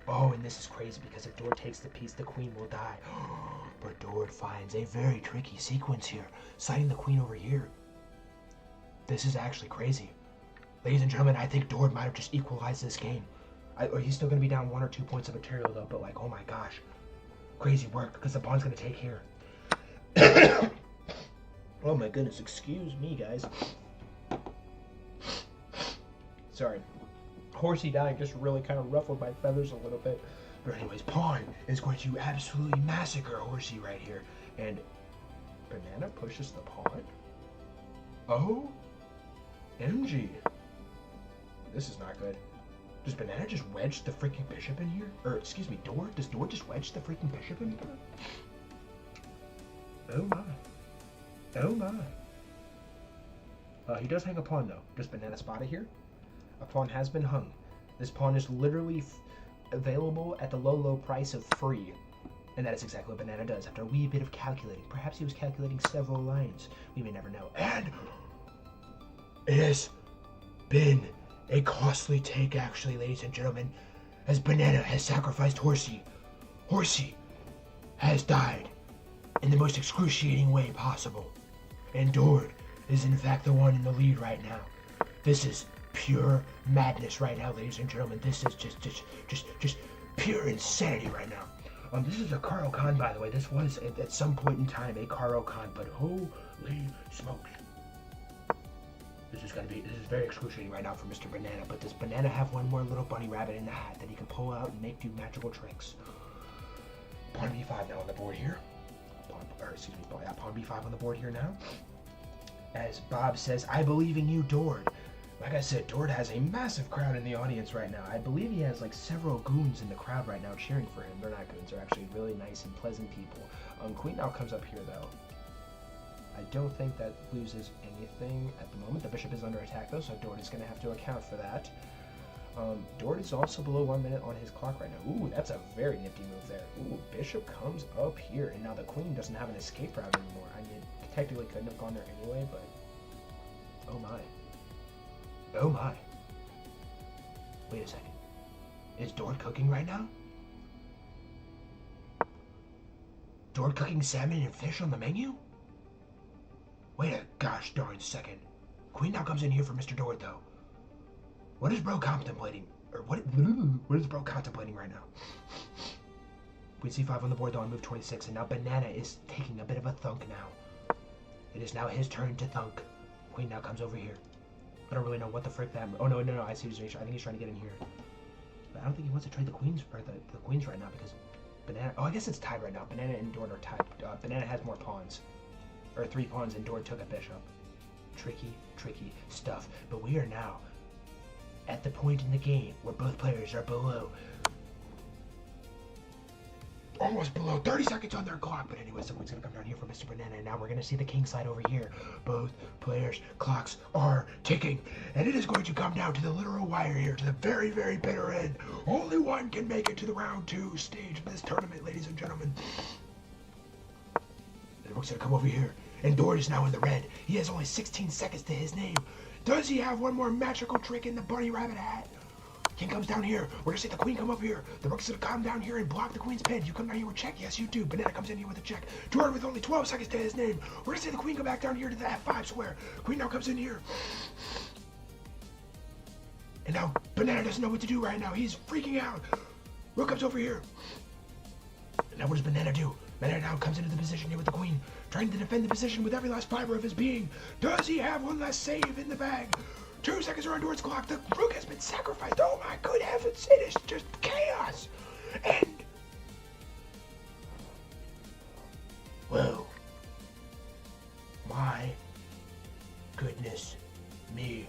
oh, and this is crazy because if Dord takes the piece, the queen will die. But Dord finds a very tricky sequence here, sliding the queen over here. This is actually crazy. Ladies and gentlemen, I think Dord might have just equalized this game. He's still going to be down 1 or 2 points of material, though, but like, oh my gosh. Crazy work, because the pawn's going to take here. Oh my goodness, excuse me, guys. Sorry. Horsey dying just really kind of ruffled my feathers a little bit. But anyways, pawn is going to absolutely massacre Horsey right here. And Banana pushes the pawn. Oh, MG. This is not good. Does Banana just wedge the freaking bishop in here? Or, excuse me, Dord? Does Dord just wedge the freaking bishop in here? Oh my. Oh my. He does hang a pawn, though. Does Banana spot it here? A pawn has been hung. This pawn is literally available at the low price of free. And that is exactly what Banana does after a wee bit of calculating. Perhaps he was calculating several lines. We may never know. And it has been a costly take, actually, ladies and gentlemen, as Banana has sacrificed Horsey. Horsey has died in the most excruciating way possible. And Dord is in fact the one in the lead right now. This is pure madness right now, ladies and gentlemen. This is just pure insanity right now. This is a Carl Khan, by the way. This was at some point in time a Carl Khan, but holy smokes. This is very excruciating right now for Mr. Banana, but does Banana have one more little bunny rabbit in the hat that he can pull out and make do magical tricks? Pawn b5 now on the board here. Pawn b5 on the board here now. As Bob says, I believe in you, Dord. Like I said, Dord has a massive crowd in the audience right now. I believe he has like several goons in the crowd right now cheering for him. They're not goons, they're actually really nice and pleasant people. Queen now comes up here though. I don't think that loses anything at the moment. The bishop is under attack though, so Dord is going to have to account for that. Dord is also below 1 minute on his clock right now. Ooh, that's a very nifty move there. Ooh, bishop comes up here, and now the queen doesn't have an escape route anymore. I mean, technically couldn't have gone there anyway, but oh my. Oh my. Wait a second. Is Dord cooking right now? Dord cooking salmon and fish on the menu? Wait a gosh darn second. Queen now comes in here for Mr. Dord though. What is bro contemplating? Or what is bro contemplating right now? Queen c5 on the board though on move 26, and now Banana is taking a bit of a thunk now. It is now his turn to thunk. Queen now comes over here. I don't really know what the frick that... Oh, no, I see what he's... I think he's trying to get in here. But I don't think he wants to trade the queens or the queens right now because Banana... Oh, I guess it's tied right now. Banana and Dord are tied. Banana has more pawns. Or 3 pawns, and Dord took a bishop. Tricky stuff. But we are now at the point in the game where both players are below... Almost below 30 seconds on their clock. But anyway, someone's going to come down here for Mr. Banana. And now we're going to see the king side over here. Both players' clocks are ticking. And it is going to come down to the literal wire here. To the very, very bitter end. Only one can make it to the round 2 stage of this tournament, ladies and gentlemen. The rook's going to come over here. And Dord is now in the red. He has only 16 seconds to his name. Does he have one more magical trick in the bunny rabbit hat? King comes down here. We're gonna see the queen come up here. The rook's gonna come down here and block the queen's pin. You come down here with check. Yes, you do. Banana comes in here with a check. Dord with only 12 seconds to his name. We're gonna see the queen go back down here to the F5 square. Queen now comes in here. And now Banana doesn't know what to do right now. He's freaking out. Rook comes over here. And now what does Banana do? Banana now comes into the position here with the queen, trying to defend the position with every last fiber of his being. Does he have one last save in the bag? 2 seconds are on Dord's clock. The rook has been sacrificed. Oh my good heavens. It is just chaos. And... whoa. My goodness me.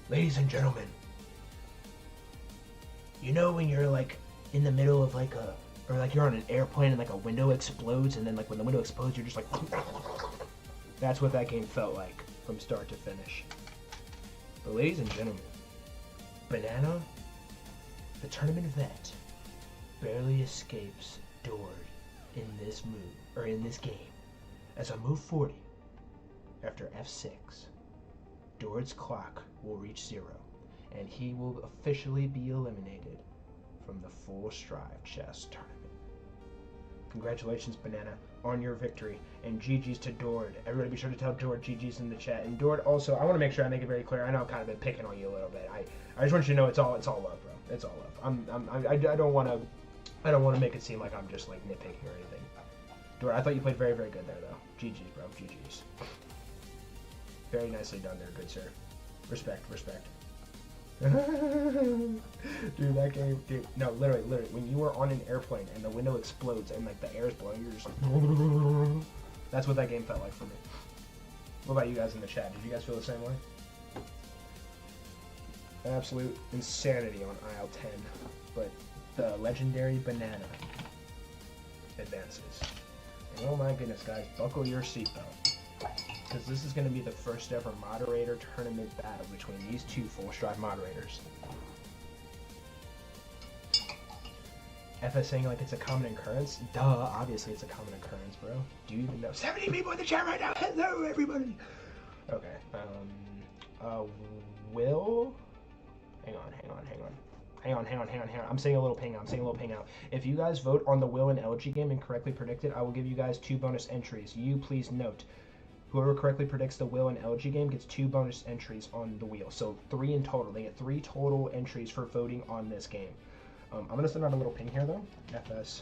Ladies and gentlemen. You know when you're like in the middle of like a... or like you're on an airplane and like a window explodes, and then like when the window explodes you're just like... That's what that game felt like from start to finish. But ladies and gentlemen, Banana, the tournament vet, barely escapes Dord in this move, or in this game. As on move 40, after F6, Dord's clock will reach 0, and he will officially be eliminated from the Full Strive Chess Tournament. Congratulations, Banana, on your victory, and GG's to Dord. Everybody be sure to tell Dord GG's in the chat. And Dord also, I want to make sure I make it very clear. I know I've kind of been picking on you a little bit. I just want you to know it's all love, bro. It's all love. I don't want to make it seem like I'm just like nitpicking or anything. Dord, I thought you played very, very good there though. GG's, bro. GG's. Very nicely done there, good sir. Respect. Dude, that game, dude, no, literally, when you were on an airplane and the window explodes and like the air is blowing, you're just like, that's what that game felt like for me. What about you guys in the chat? Did you guys feel the same way? Absolute insanity on aisle 10, but the legendary Banana advances. And oh my goodness, guys, buckle your seatbelt. Because this is going to be the first ever moderator tournament battle between these two Full Strive moderators. FS saying like it's a common occurrence? Duh, obviously it's a common occurrence, bro. Do you even know? 70 people in the chat right now! Hello, everybody! Okay, Will? Hang on. I'm saying a little ping out. If you guys vote on the Will and LG game and correctly predict it, I will give you guys 2 bonus entries. You please note. Whoever correctly predicts the Will and LG game gets 2 bonus entries on the wheel. So 3 in total. They get 3 total entries for voting on this game. I'm going to send out a little ping here, though. FS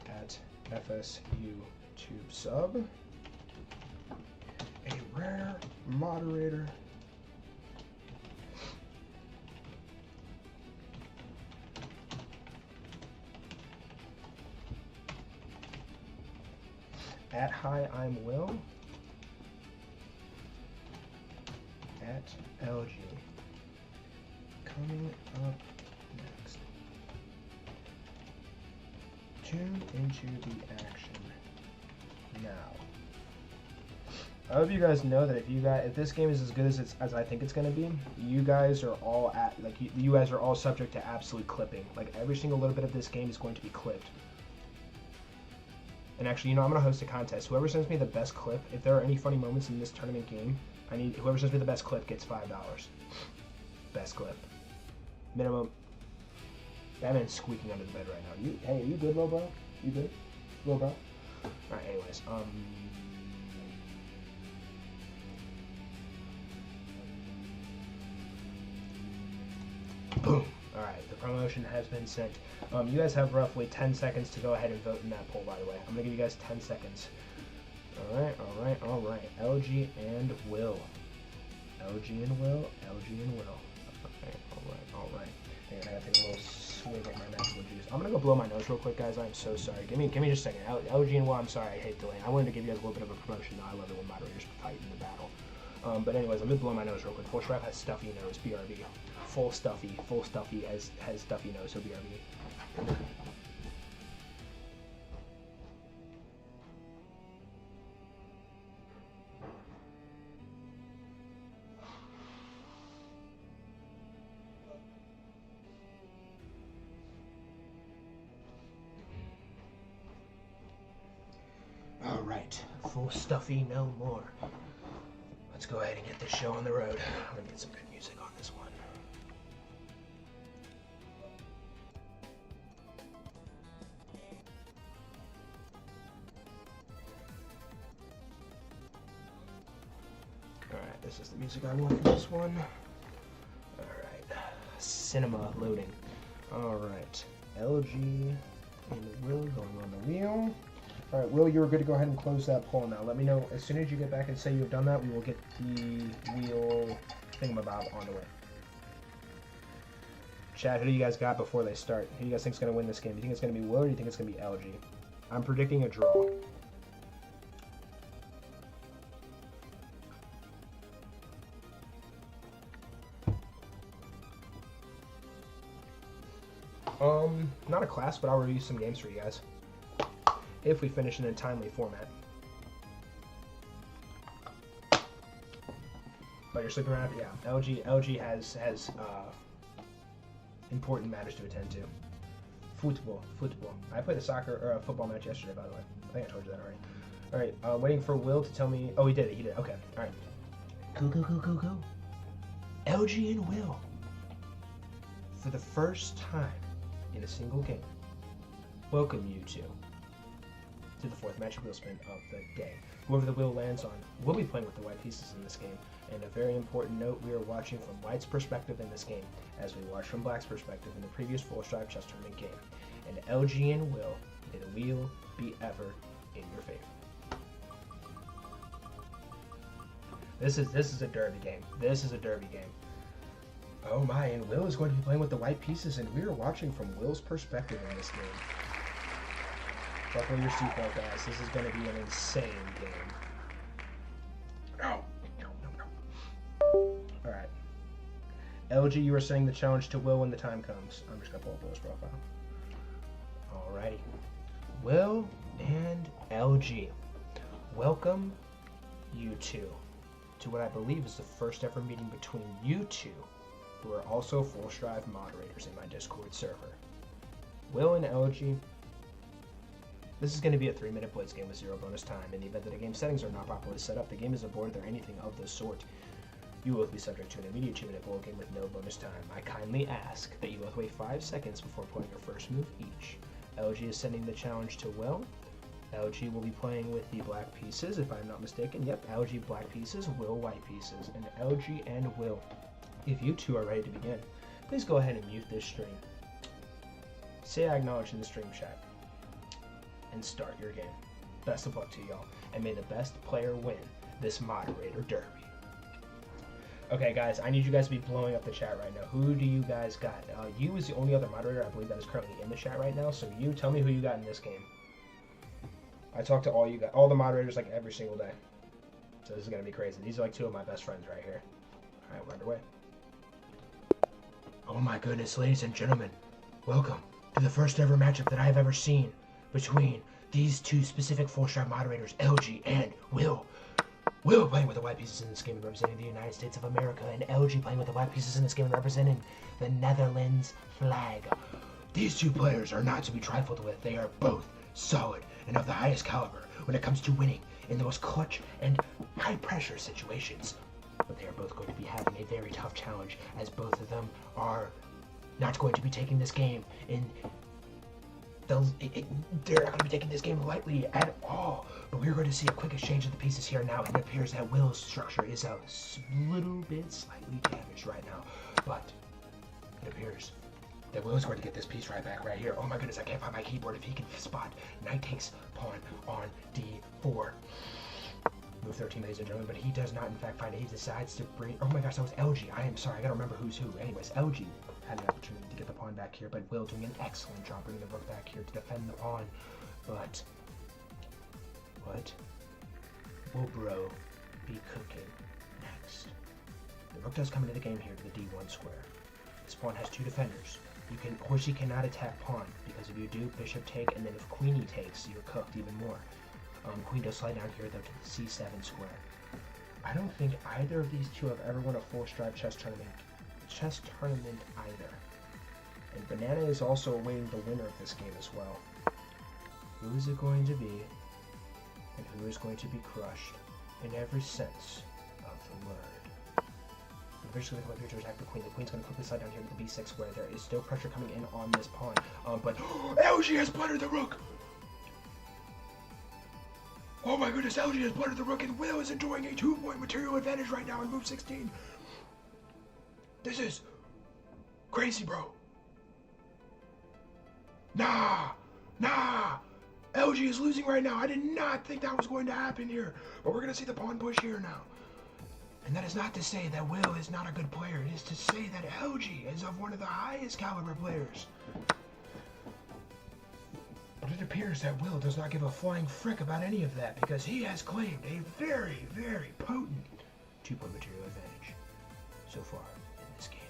at FS YouTube sub. A rare moderator. At hi, I'm Will. at LG. Coming up next. Tune into the action now. I hope you guys know that if this game is as good as I think it's gonna be, you guys are all you guys are all subject to absolute clipping. Like every single little bit of this game is going to be clipped. And actually, I'm gonna host a contest. Whoever sends me the best clip, if there are any funny moments in this tournament game, whoever sends me the best clip gets $5. Best clip. Minimum. Batman's squeaking under the bed right now. Hey, are you good, little bro? You good, little bro? All right. Anyways, boom. All right, the promotion has been sent. You guys have roughly 10 seconds to go ahead and vote in that poll, by the way. I'm gonna give you guys 10 seconds. All right. LG and Will. LG and Will. All right. And I gotta take a little swig of my natural juice. I'm gonna go blow my nose real quick, guys. I'm so sorry. Give me just a second. LG and Will, I'm sorry. I hate delaying. I wanted to give you guys a little bit of a promotion, though. I love it when moderators fight in the battle. But anyways, I'm gonna blow my nose real quick. Full Stripe has stuffy nose, BRB. Full stuffy has stuffy nose, so BRB. All right, full stuffy no more. Let's go ahead and get this show on the road. I'm gonna get some good music on this one. Alright, this is the music I want for this one. Alright, cinema loading. Alright, LG and Will going on the wheel. Alright, Will, you're good to go ahead and close that poll now. Let me know as soon as you get back and say you have done that, we will get the wheel thingamabob on the way. Chat, who do you guys got before they start? Who do you guys think is going to win this game? Do you think it's going to be Will or do you think it's going to be LG? I'm predicting a draw. Not a class, but I'll review some games for you guys. If we finish in a timely format. But you're sleeping around? Yeah. LG has important matters to attend to. Football. I played a soccer or a football match yesterday, by the way. I think I told you that already. Alright, waiting for Will to tell me. Oh, he did. Okay. Alright. Go. LG and Will. For the first time in a single game, welcome you two to the fourth magic wheel spin of the day. Whoever the wheel lands on will be playing with the white pieces in this game. And a very important note, we are watching from white's perspective in this game, as we watched from black's perspective in the previous Full Stripe chess tournament game. And LG and Will, may the wheel be ever in your favor. This is a derby game. Oh my, and Will is going to be playing with the white pieces, and we are watching from Will's perspective in this game. Buckle your seatbelt, guys. This is going to be an insane game. No. Alright. LG, you are setting the challenge to Will when the time comes. I'm just going to pull up Will's profile. Alrighty. Will and LG. Welcome, you two, to what I believe is the first ever meeting between you two, who are also Full Strive moderators in my Discord server. Will and LG, this is going to be a 3-minute blitz game with 0 bonus time. In the event that the game settings are not properly set up, the game is aborted or anything of the sort, you will be subject to an immediate 2-minute blow game with no bonus time. I kindly ask that you both wait 5 seconds before playing your first move each. LG is sending the challenge to Will. LG will be playing with the black pieces, if I'm not mistaken. Yep, LG black pieces, Will white pieces. And LG and Will, if you two are ready to begin, please go ahead and mute this stream. Say I acknowledge in the stream chat. And start your game. Best of luck to y'all. And may the best player win this moderator derby. Okay, guys, I need you guys to be blowing up the chat right now. Who do you guys got? You is the only other moderator I believe that is currently in the chat right now. So you tell me who you got in this game. I talk to all you guys, all the moderators like every single day. So this is gonna be crazy. These are like 2 of my best friends right here. Alright, we're underway. Oh my goodness, ladies and gentlemen. Welcome to the first ever matchup that I have ever seen between these two specific full strap moderators, LG and Will. Will playing with the white pieces in this game and representing the United States of America, and LG playing with the white pieces in this game and representing the Netherlands flag. These two players are not to be trifled with. They are both solid and of the highest caliber when it comes to winning in the most clutch and high pressure situations. But they are both going to be having a very tough challenge, as both of them are not going to be taking this game they're not going to be taking this game lightly at all. But we're going to see a quick exchange of the pieces here now, and it appears that Will's structure is a little bit slightly damaged right now. But it appears that Will's going to get this piece right back right here. Oh my goodness, I can't find my keyboard. If he can spot, knight takes pawn on d4. Move 13, ladies and gentlemen, but he does not in fact find it. He decides to bring, oh my gosh, that was LG. I am sorry, I gotta remember who's who. Anyways, LG had an opportunity to get the pawn back here, but Will doing an excellent job bringing the rook back here to defend the pawn. But what will bro be cooking next? The rook does come into the game here to the d1 square. This pawn has two defenders. Horsey cannot attack pawn, because if you do, bishop take, and then if queenie takes, you're cooked even more. Queen does slide down here though to the c7 square. I don't think either of these two have ever won a full-strap chess tournament either. And Banana is also awaiting the winner of this game as well. Who is it going to be, and who is going to be crushed in every sense of the word? The bishop's going to come up here to attack the queen. The queen's going to quickly slide down here to the b6 square. There is still pressure coming in on this pawn, but LG has blundered the rook! Oh my goodness, LG has blundered the rook, and Will is enjoying a 2-point material advantage right now in move 16. This is crazy, bro. Nah. LG is losing right now. I did not think that was going to happen here. But we're going to see the pawn push here now. And that is not to say that Will is not a good player. It is to say that LG is of one of the highest caliber players. But it appears that Will does not give a flying frick about any of that, because he has claimed a very, very potent 2-point material advantage so far in this game.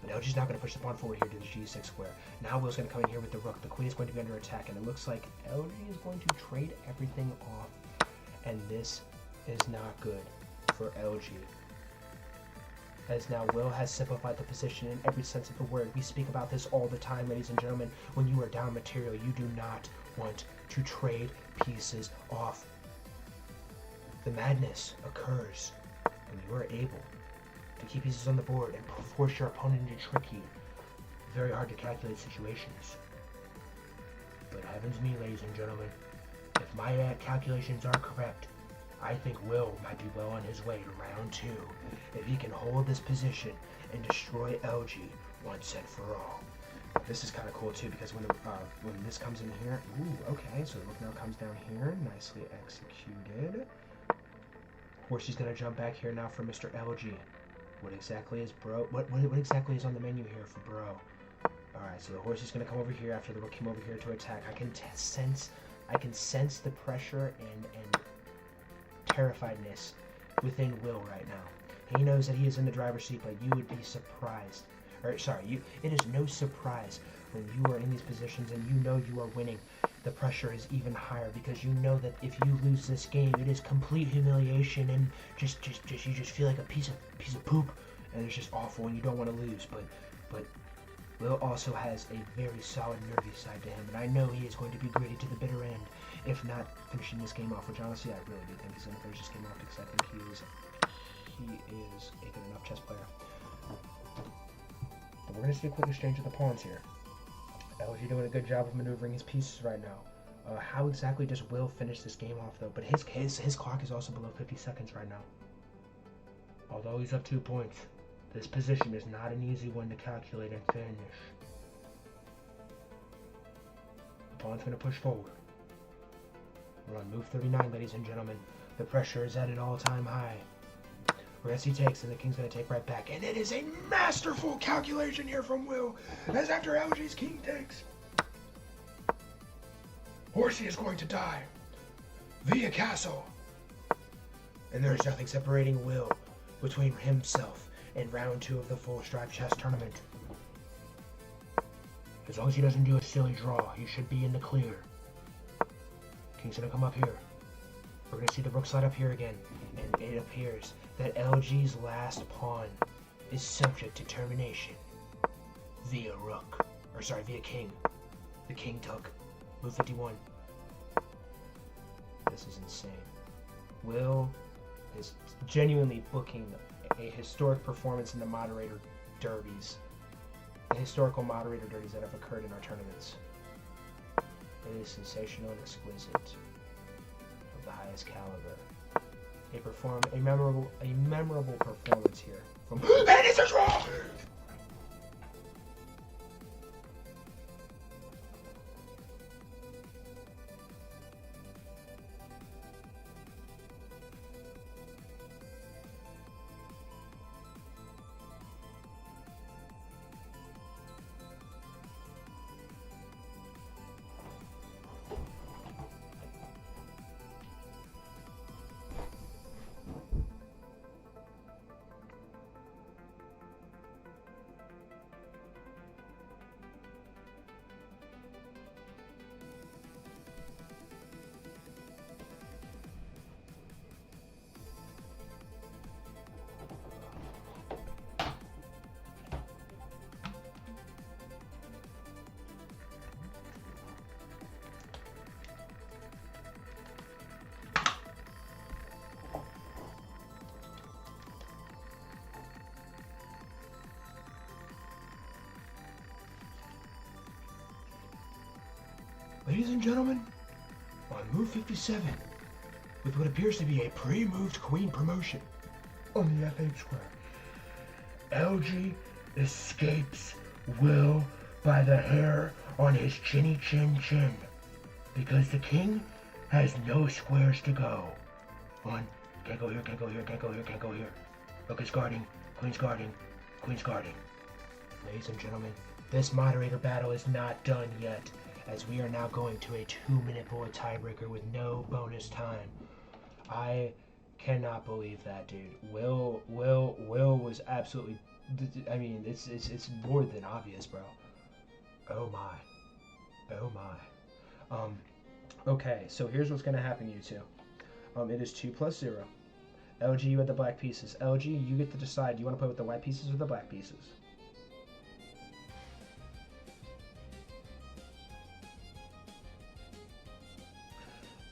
But LG's not going to push the pawn forward here to the g6 square. Now Will's going to come in here with the rook. The queen is going to be under attack, and it looks like LG is going to trade everything off. And this is not good for LG. As now Will has simplified the position in every sense of the word. We speak about this all the time, ladies and gentlemen. When you are down material, you do not want to trade pieces off. The madness occurs when you are able to keep pieces on the board and force your opponent into tricky, very hard to calculate situations. But heavens me, ladies and gentlemen, if my calculations are correct, I think Will might be well on his way to round 2 if he can hold this position and destroy LG once and for all. This is kind of cool too, because when this comes in here, ooh, okay, so the rook now comes down here, nicely executed. Horsey's gonna jump back here now for Mr. LG. What exactly is bro? What exactly is on the menu here for bro? All right, so the Horsey's gonna come over here after the rook came over here to attack. I can sense the pressure and terrifiedness within Will right now. He knows that he is in the driver's seat, but you would be surprised. It is no surprise when you are in these positions and you know you are winning. The pressure is even higher, because you know that if you lose this game, it is complete humiliation, and you just feel like a piece of poop, and it's just awful, and you don't want to lose. But Will also has a very solid nervy side to him, and I know he is going to be gritty to the bitter end, if not finishing this game off, which honestly I really do think he's going to finish this game off, because I think he is a good enough chess player. But we're going to see a quick exchange of the pawns here. LG doing a good job of maneuvering his pieces right now. How exactly does Will finish this game off though? But his clock is also below 50 seconds right now. Although he's up 2 points, this position is not an easy one to calculate and finish. The pawn's going to push forward. We're on move 39, ladies and gentlemen. The pressure is at an all-time high. Whereas he takes, and the king's going to take right back. And it is a masterful calculation here from Will, as after LG's king takes, Horsey is going to die via castle. And there's nothing separating Will between himself in round 2 of the full stripe chess tournament. As long as he doesn't do a silly draw, he should be in the clear. King's gonna come up here. We're gonna see the rook slide up here again, and it appears that LG's last pawn is subject to termination via rook, or sorry, via king. The king took move 51. This is insane. Will is genuinely booking a historic performance in the moderator derbies, the historical moderator derbies that have occurred in our tournaments. It is sensational and exquisite, of the highest caliber. A memorable performance here from. And it's a draw. Ladies and gentlemen, on move 57, with what appears to be a pre-moved queen promotion on the F8 square, LG escapes Will by the hair on his chinny chin chin, because the king has no squares to go. On, can't go here, can't go here, can't go here, can't go here. Rook is guarding, queen's guarding, queen's guarding. Ladies and gentlemen, this moderator battle is not done yet, as we are now going to a 2-minute board tiebreaker with no bonus time. I cannot believe that, dude. Will was absolutely. I mean, it's more than obvious, bro. Oh my. Okay, so here's what's gonna happen, you two. It is 2 plus 0. LG, you had the black pieces. LG, you get to decide. Do you want to play with the white pieces or the black pieces?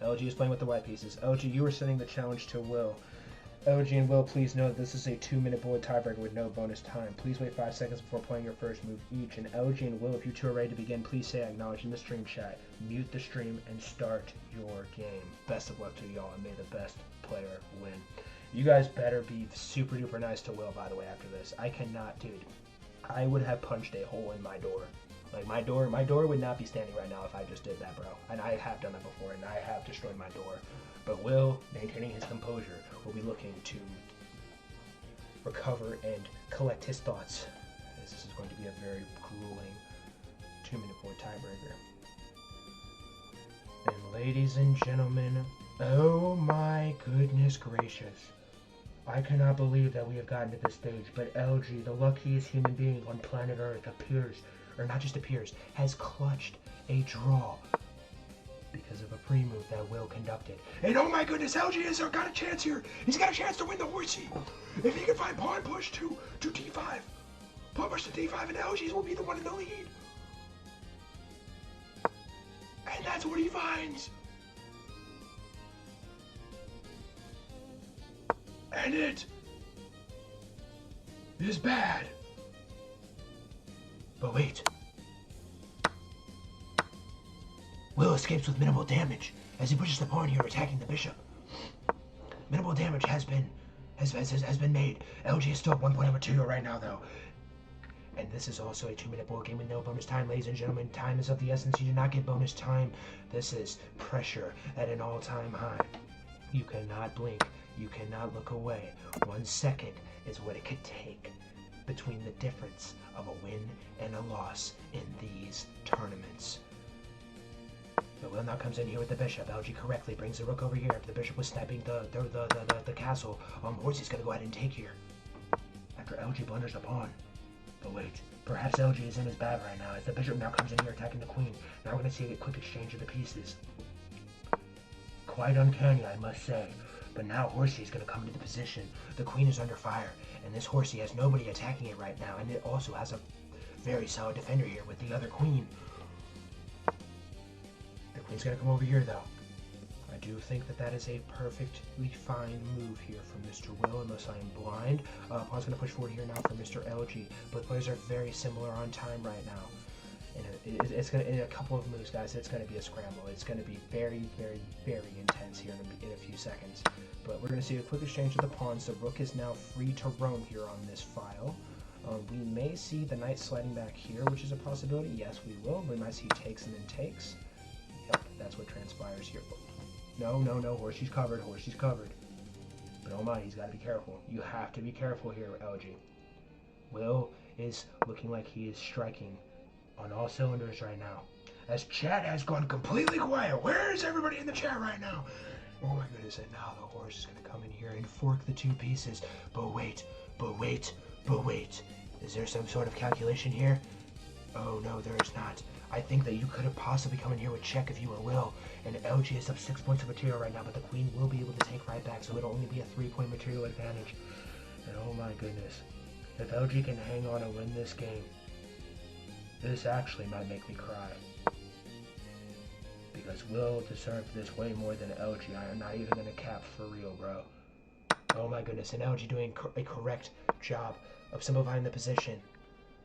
LG is playing with the white pieces. LG, you are sending the challenge to Will. LG and Will, please know that this is a 2-minute board tiebreaker with no bonus time. Please wait 5 seconds before playing your first move each. And LG and Will, if you two are ready to begin, please say acknowledge in the stream chat. Mute the stream and start your game. Best of luck to y'all, and may the best player win. You guys better be super duper nice to Will, by the way, after this. I cannot, dude. I would have punched a hole in my door. Like, my door would not be standing right now if I just did that, bro. And I have done that before, and I have destroyed my door. But Will, maintaining his composure, will be looking to recover and collect his thoughts, as this is going to be a very grueling 2-minute board tiebreaker. And ladies and gentlemen, oh my goodness gracious. I cannot believe that we have gotten to this stage, but LG, the luckiest human being on planet Earth, appears, or not just appears, has clutched a draw because of a pre-move that Will conducted. And oh my goodness, LG has got a chance here. He's got a chance to win the horsey. If he can find pawn push to d5, pawn push to d5, and LG's will be the one in the lead. And that's what he finds. And it is bad. But wait. Will escapes with minimal damage as he pushes the pawn here, attacking the bishop. Minimal damage has been made. LG is still at 1 point over 2 right now, though. And this is also a 2-minute board game with no bonus time, ladies and gentlemen. Time is of the essence. You do not get bonus time. This is pressure at an all-time high. You cannot blink. You cannot look away. 1 second is what it could take between the difference of a win and a loss in these tournaments. But Will now comes in here with the bishop. LG correctly brings the rook over here after the bishop was sniping the castle. Horsey's gonna go ahead and take here. That after LG blunders the pawn. But wait, perhaps LG isn't as bad right now, as the bishop now comes in here attacking the queen. Now we're going to see a quick exchange of the pieces. Quite uncanny, I must say. But now Horsey is going to come into the position. The queen is under fire, and this Horsey has nobody attacking it right now, and it also has a very solid defender here with the other queen. The queen's going to come over here, though. I do think that that is a perfectly fine move here from Mr. Will, unless I am blind. Pawn's going to push forward here now for Mr. LG. Both players are very similar on time right now. And it's going to, in a couple of moves, guys, it's going to be a scramble. It's going to be very, very, very intense here in a few seconds. But we're going to see a quick exchange of the pawns. The rook is now free to roam here on this file. We may see the knight sliding back here, which is a possibility. Yes, we will. We might see takes and then takes. Yep, that's what transpires here. No, Horsey's covered, Horsey's covered. But oh my, he's got to be careful. You have to be careful here, LG. Will is looking like he is striking on all cylinders right now. As chat has gone completely quiet. Where is everybody in the chat right now? Oh my goodness, and now the horse is going to come in here and fork the two pieces. But wait. Is there some sort of calculation here? Oh no, there is not. I think that you could have possibly come in here with check if you were Will. And LG is up 6 points of material right now, but the queen will be able to take right back, so it'll only be a 3-point material advantage. And oh my goodness, if LG can hang on and win this game, this actually might make me cry. Because Will deserves this way more than LG. I am not even going to cap for real, bro. Oh my goodness, and LG doing a correct job of simplifying the position.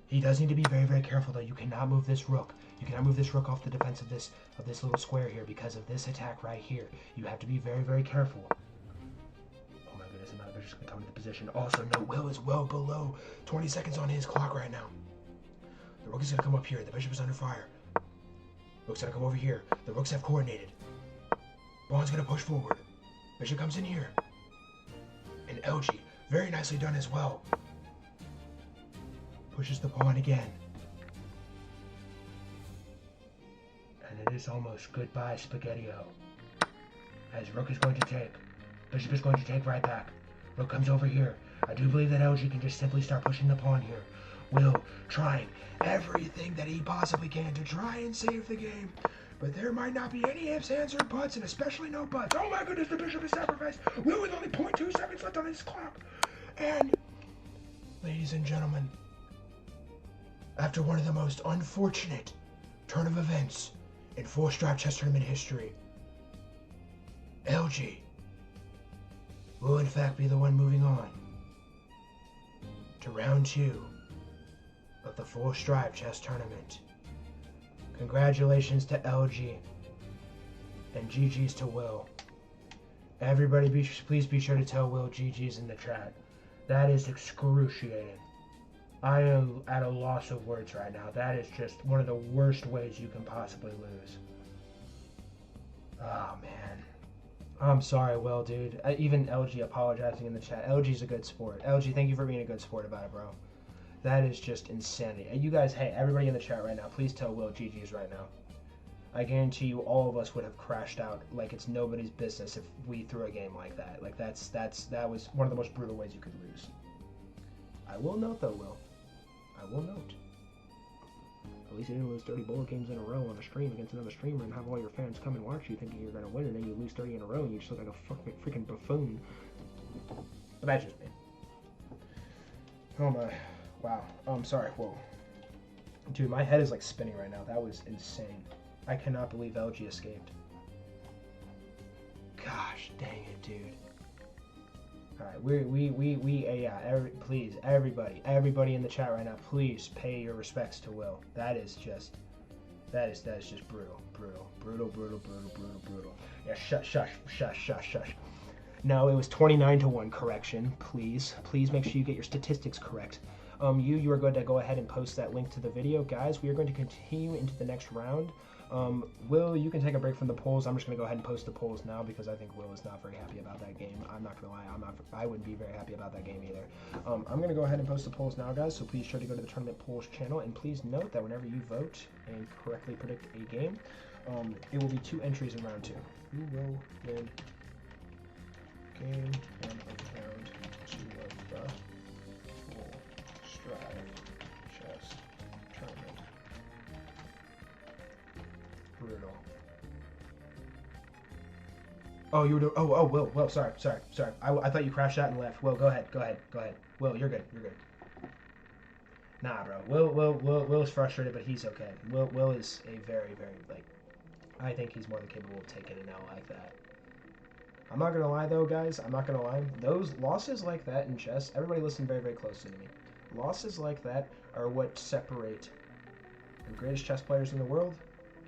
He does need to be very, very careful, though. You cannot move this rook. You cannot move this rook off the defense of this little square here because of this attack right here. You have to be very, very careful. Oh my goodness, and now the bishop's going to come into position. Also, no, Will is well below 20 seconds on his clock right now. The rook is going to come up here. The bishop is under fire. Rook's going to come over here. The rooks have coordinated. Pawn's going to push forward. Bishop comes in here. And LG, very nicely done as well. Pushes the pawn again. And it is almost goodbye, Spaghetti-O. As rook is going to take. Bishop is going to take right back. Rook comes over here. I do believe that LG can just simply start pushing the pawn here. Will trying everything that he possibly can to try and save the game. But there might not be any ifs, ands, or buts, and especially no buts. Oh my goodness, the bishop is sacrificed. Will with only 0.2 seconds left on his clock. And, ladies and gentlemen, after one of the most unfortunate turn of events in four-stripe chess tournament history, LG will in fact be the one moving on to round 2 of the four-stripe chess tournament. Congratulations to LG and GG's to Will. Everybody please be sure to tell Will GG's in the chat. That is excruciating. I am at a loss of words right now. That is just one of the worst ways you can possibly lose. Oh, man. I'm sorry, Will, dude. Even LG apologizing in the chat. LG's a good sport. LG, thank you for being a good sport about it, bro. That is just insanity. And you guys, hey, everybody in the chat right now, please tell Will GG's right now. I guarantee you all of us would have crashed out like it's nobody's business if we threw a game like that. Like, that was one of the most brutal ways you could lose. I will note, though, Will. I will note. At least you didn't lose 30 bullet games in a row on a stream against another streamer and have all your fans come and watch you thinking you're going to win, and then you lose 30 in a row and you just look like a freaking buffoon. But that's just me. Oh my. Wow. I'm sorry. Whoa. Dude, my head is like spinning right now. That was insane. I cannot believe LG escaped. Gosh dang it, dude. Alright, please, everybody in the chat right now, please pay your respects to Will. That is just brutal. Yeah, shush. No, it was 29-1, correction, please make sure you get your statistics correct. You are going to go ahead and post that link to the video. Guys, we are going to continue into the next round. Will, you can take a break from the polls. I'm just going to go ahead and post the polls now because I think Will is not very happy about that game. I'm not going to lie. I wouldn't be very happy about that game either. I'm going to go ahead and post the polls now, guys, so please sure to go to the Tournament Polls channel, and please note that whenever you vote and correctly predict a game, it will be 2 entries in round 2. Who will win game 1 of round 2 of the polls? Oh, you were doing. Oh, Will. Sorry. I thought you crashed out and left. Will, go ahead. Will, you're good. Nah, bro. Will's frustrated, but he's okay. Will is a very, very like. I think he's more than capable of taking an L like that. I'm not gonna lie though, guys. I'm not gonna lie. Those losses like that in chess, everybody listen very, very closely to me. Losses like that are what separate the greatest chess players in the world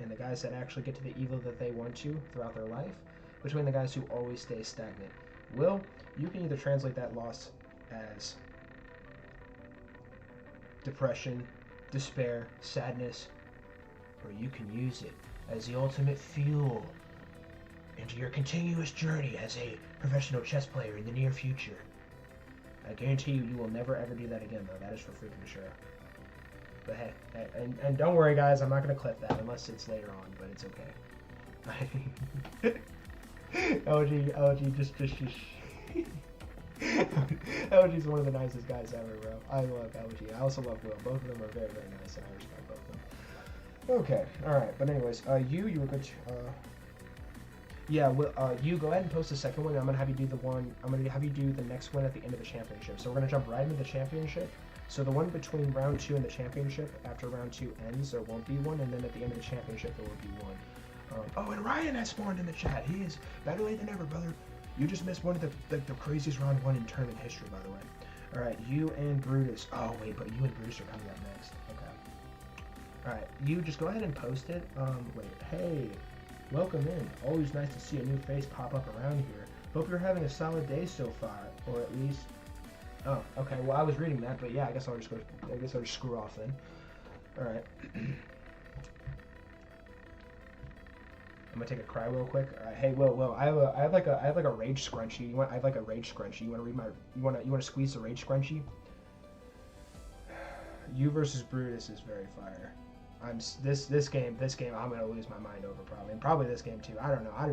and the guys that actually get to the evil that they want to throughout their life, between the guys who always stay stagnant. Will, you can either translate that loss as depression, despair, sadness, or you can use it as the ultimate fuel into your continuous journey as a professional chess player in the near future. I guarantee you, you will never ever do that again, though. That is for freaking sure. But hey, and don't worry, guys. I'm not gonna clip that unless it's later on, but it's okay. LG, just. LG's one of the nicest guys ever, bro. I love LG. I also love Will. Both of them are very, very nice, and I respect both of them. Okay, all right. But anyways, you were good. Yeah, you go ahead and post the second one. And I'm gonna have you do the one. I'm gonna have you do the next one at the end of the championship. So we're gonna jump right into the championship. So the one between round 2 and the championship, after round 2 ends, there won't be one, and then at the end of the championship, there will be one. Oh, and Ryan has spawned in the chat. He is better late than ever, brother. You just missed one of the craziest round 1 in tournament history, by the way. All right, you and Brutus. Oh wait, but you and Brutus are coming up next. Okay. All right, you just go ahead and post it. Wait, hey. Welcome in. Always nice to see a new face pop up around here. Hope you're having a solid day so far, or at least. Oh, okay. Well, I was reading that, but yeah, I guess I'll just screw off then. All right. I'm gonna take a cry real quick. All right. Hey, Will. I have like a rage scrunchie. I have like a rage scrunchie. You wanna read my? You wanna squeeze the rage scrunchie? You versus Brutus is very fire. This game I'm gonna lose my mind over probably, and probably this game too. I don't know. I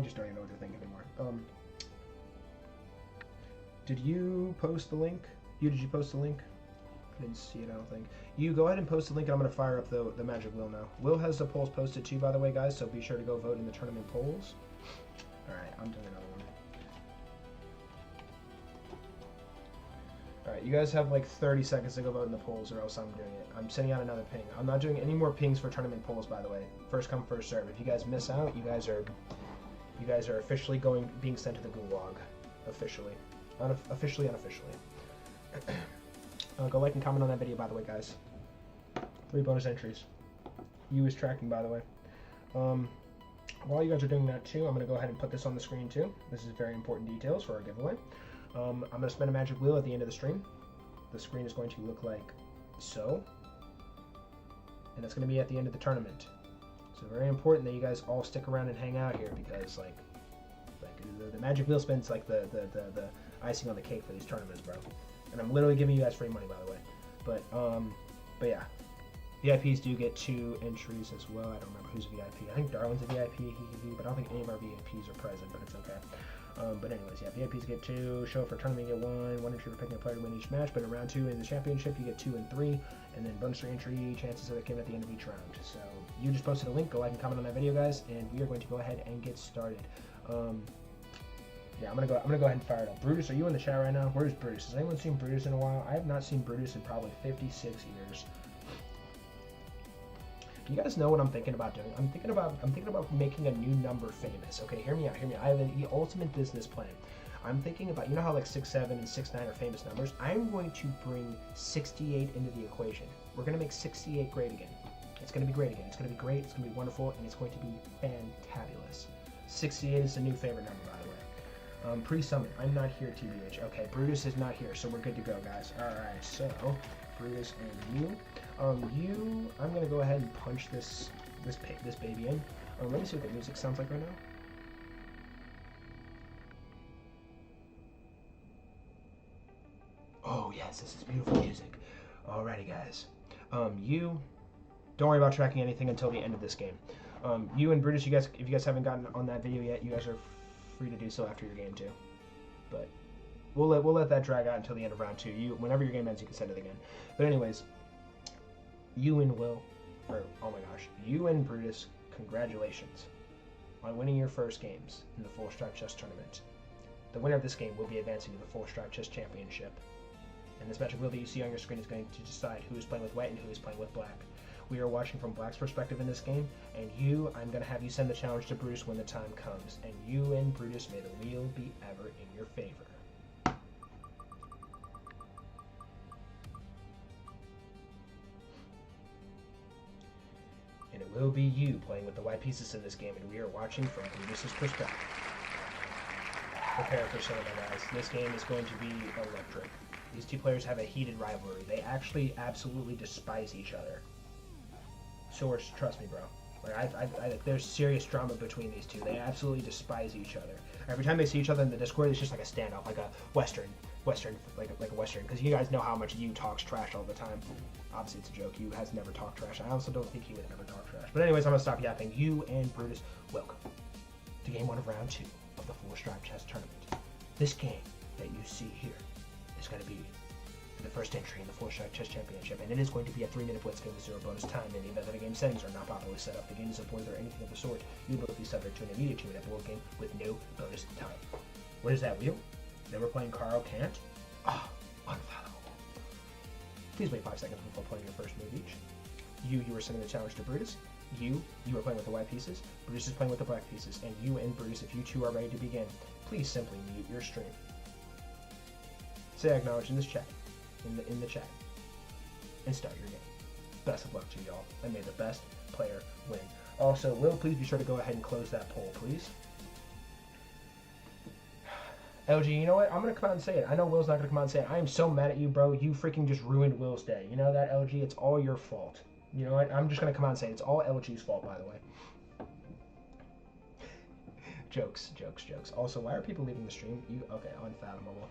just don't even know what to think anymore. Did you post the link? Did you post the link? I didn't see it. I don't think. You go ahead and post the link, and I'm gonna fire up the magic wheel now. Will has the polls posted too, by the way, guys. So be sure to go vote in the tournament polls. All right, I'm doing another one. Alright, you guys have like 30 seconds to go vote in the polls or else I'm doing it. I'm sending out another ping. I'm not doing any more pings for tournament polls, by the way. First come, first serve. If you guys miss out, you guys are officially being sent to the gulag. Officially. Officially, unofficially. Go like and comment on that video, by the way, guys. 3 bonus entries. You is tracking, by the way. While you guys are doing that too, I'm going to go ahead and put this on the screen too. This is very important details for our giveaway. I'm going to spin a magic wheel at the end of the stream. The screen is going to look like so. And it's going to be at the end of the tournament. So very important that you guys all stick around and hang out here because like the magic wheel spin's like the icing on the cake for these tournaments, bro. And I'm literally giving you guys free money, by the way. But yeah. VIPs do get 2 entries as well. I don't remember who's a VIP. I think Darwin's a VIP, but I don't think any of our VIPs are present, but it's okay. But anyways, yeah, VIPs get 2, show up for a tournament, you get 1 entry for picking a player to win each match, but in round 2 in the championship, you get 2 and 3, and then bonus entry chances of it came at the end of each round. So you just posted a link, go like and comment on that video, guys, and we are going to go ahead and get started. Yeah, I'm gonna go ahead and fire it up. Brutus, are you in the chat right now? Where's Brutus? Has anyone seen Brutus in a while? I have not seen Brutus in probably 56 years. You guys know what I'm thinking about doing? I'm thinking about making a new number famous. Okay, hear me out. I have the ultimate business plan. I'm thinking about, you know how like 6, 7, and 6, 9 are famous numbers? I'm going to bring 68 into the equation. We're going to make 68 great again. It's going to be great again. It's going to be great. It's going to be wonderful, and it's going to be fantabulous. 68 is the new favorite number, by the way. Pre-summon. I'm not here, TBH. Okay, Brutus is not here, so we're good to go, guys. All right, so Brutus and you. I'm going to go ahead and punch this baby in. Let me see what the music sounds like right now. Oh, yes, this is beautiful music. Alrighty, guys. You, don't worry about tracking anything until the end of this game. You and Brutus, if you guys haven't gotten on that video yet, you guys are free to do so after your game too. But we'll let that drag out until the end of round 2. Whenever your game ends, you can send it again. But anyways, you and Brutus, congratulations. on winning your first games in the Full Stripe Chess Tournament. The winner of this game will be advancing to the Full Stripe Chess Championship. And this magic wheel that you see on your screen is going to decide who is playing with white and who is playing with black. We are watching from black's perspective in this game, and I'm going to have you send the challenge to Brutus when the time comes. And you and Brutus, may the wheel be ever in your favor. And it will be you playing with the white pieces in this game, and we are watching from Brutus's perspective. Prepare for cinema, guys. This game is going to be electric. These two players have a heated rivalry. They actually absolutely despise each other. Swords, trust me, bro. Like there's serious drama between these two. They absolutely despise each other. Every time they see each other in the Discord, it's just like a standoff, like a Western, like a Western. Because you guys know how much Yu talks trash all the time. Obviously, it's a joke. Yu has never talked trash. I also don't think he would ever talk trash. But anyways, I'm gonna stop yapping. Yu and Brutus, welcome to game 1 of round 2 of the Full Stripe Chess Tournament. This game that you see here is going to be the first entry in the Full Stripe Chess Championship, and it is going to be a 3-minute blitz game with 0 bonus time. In the event that the game settings are not properly set up, the game is avoided or anything of the sort, you will be subject to an immediate 2-minute board game with no bonus time. What is that wheel? Then we're playing Carl Kant. Unfathomable. Please wait 5 seconds before playing your first move each. You are sending the challenge to Brutus. You are playing with the white pieces. Brutus is playing with the black pieces. And you and Brutus, if you two are ready to begin, please simply mute your stream. Say acknowledge in this chat, in the chat, and start your game. Best of luck to y'all, and may the best player win. Also, Will, please be sure to go ahead and close that poll, please. LG, you know what? I'm going to come out and say it. I know Will's not going to come out and say it. I am so mad at you, bro. You freaking just ruined Will's day. You know that, LG? It's all your fault. You know what? I'm just going to come out and say it. It's all LG's fault, by the way. Jokes. Also, why are people leaving the stream? Okay, unfathomable.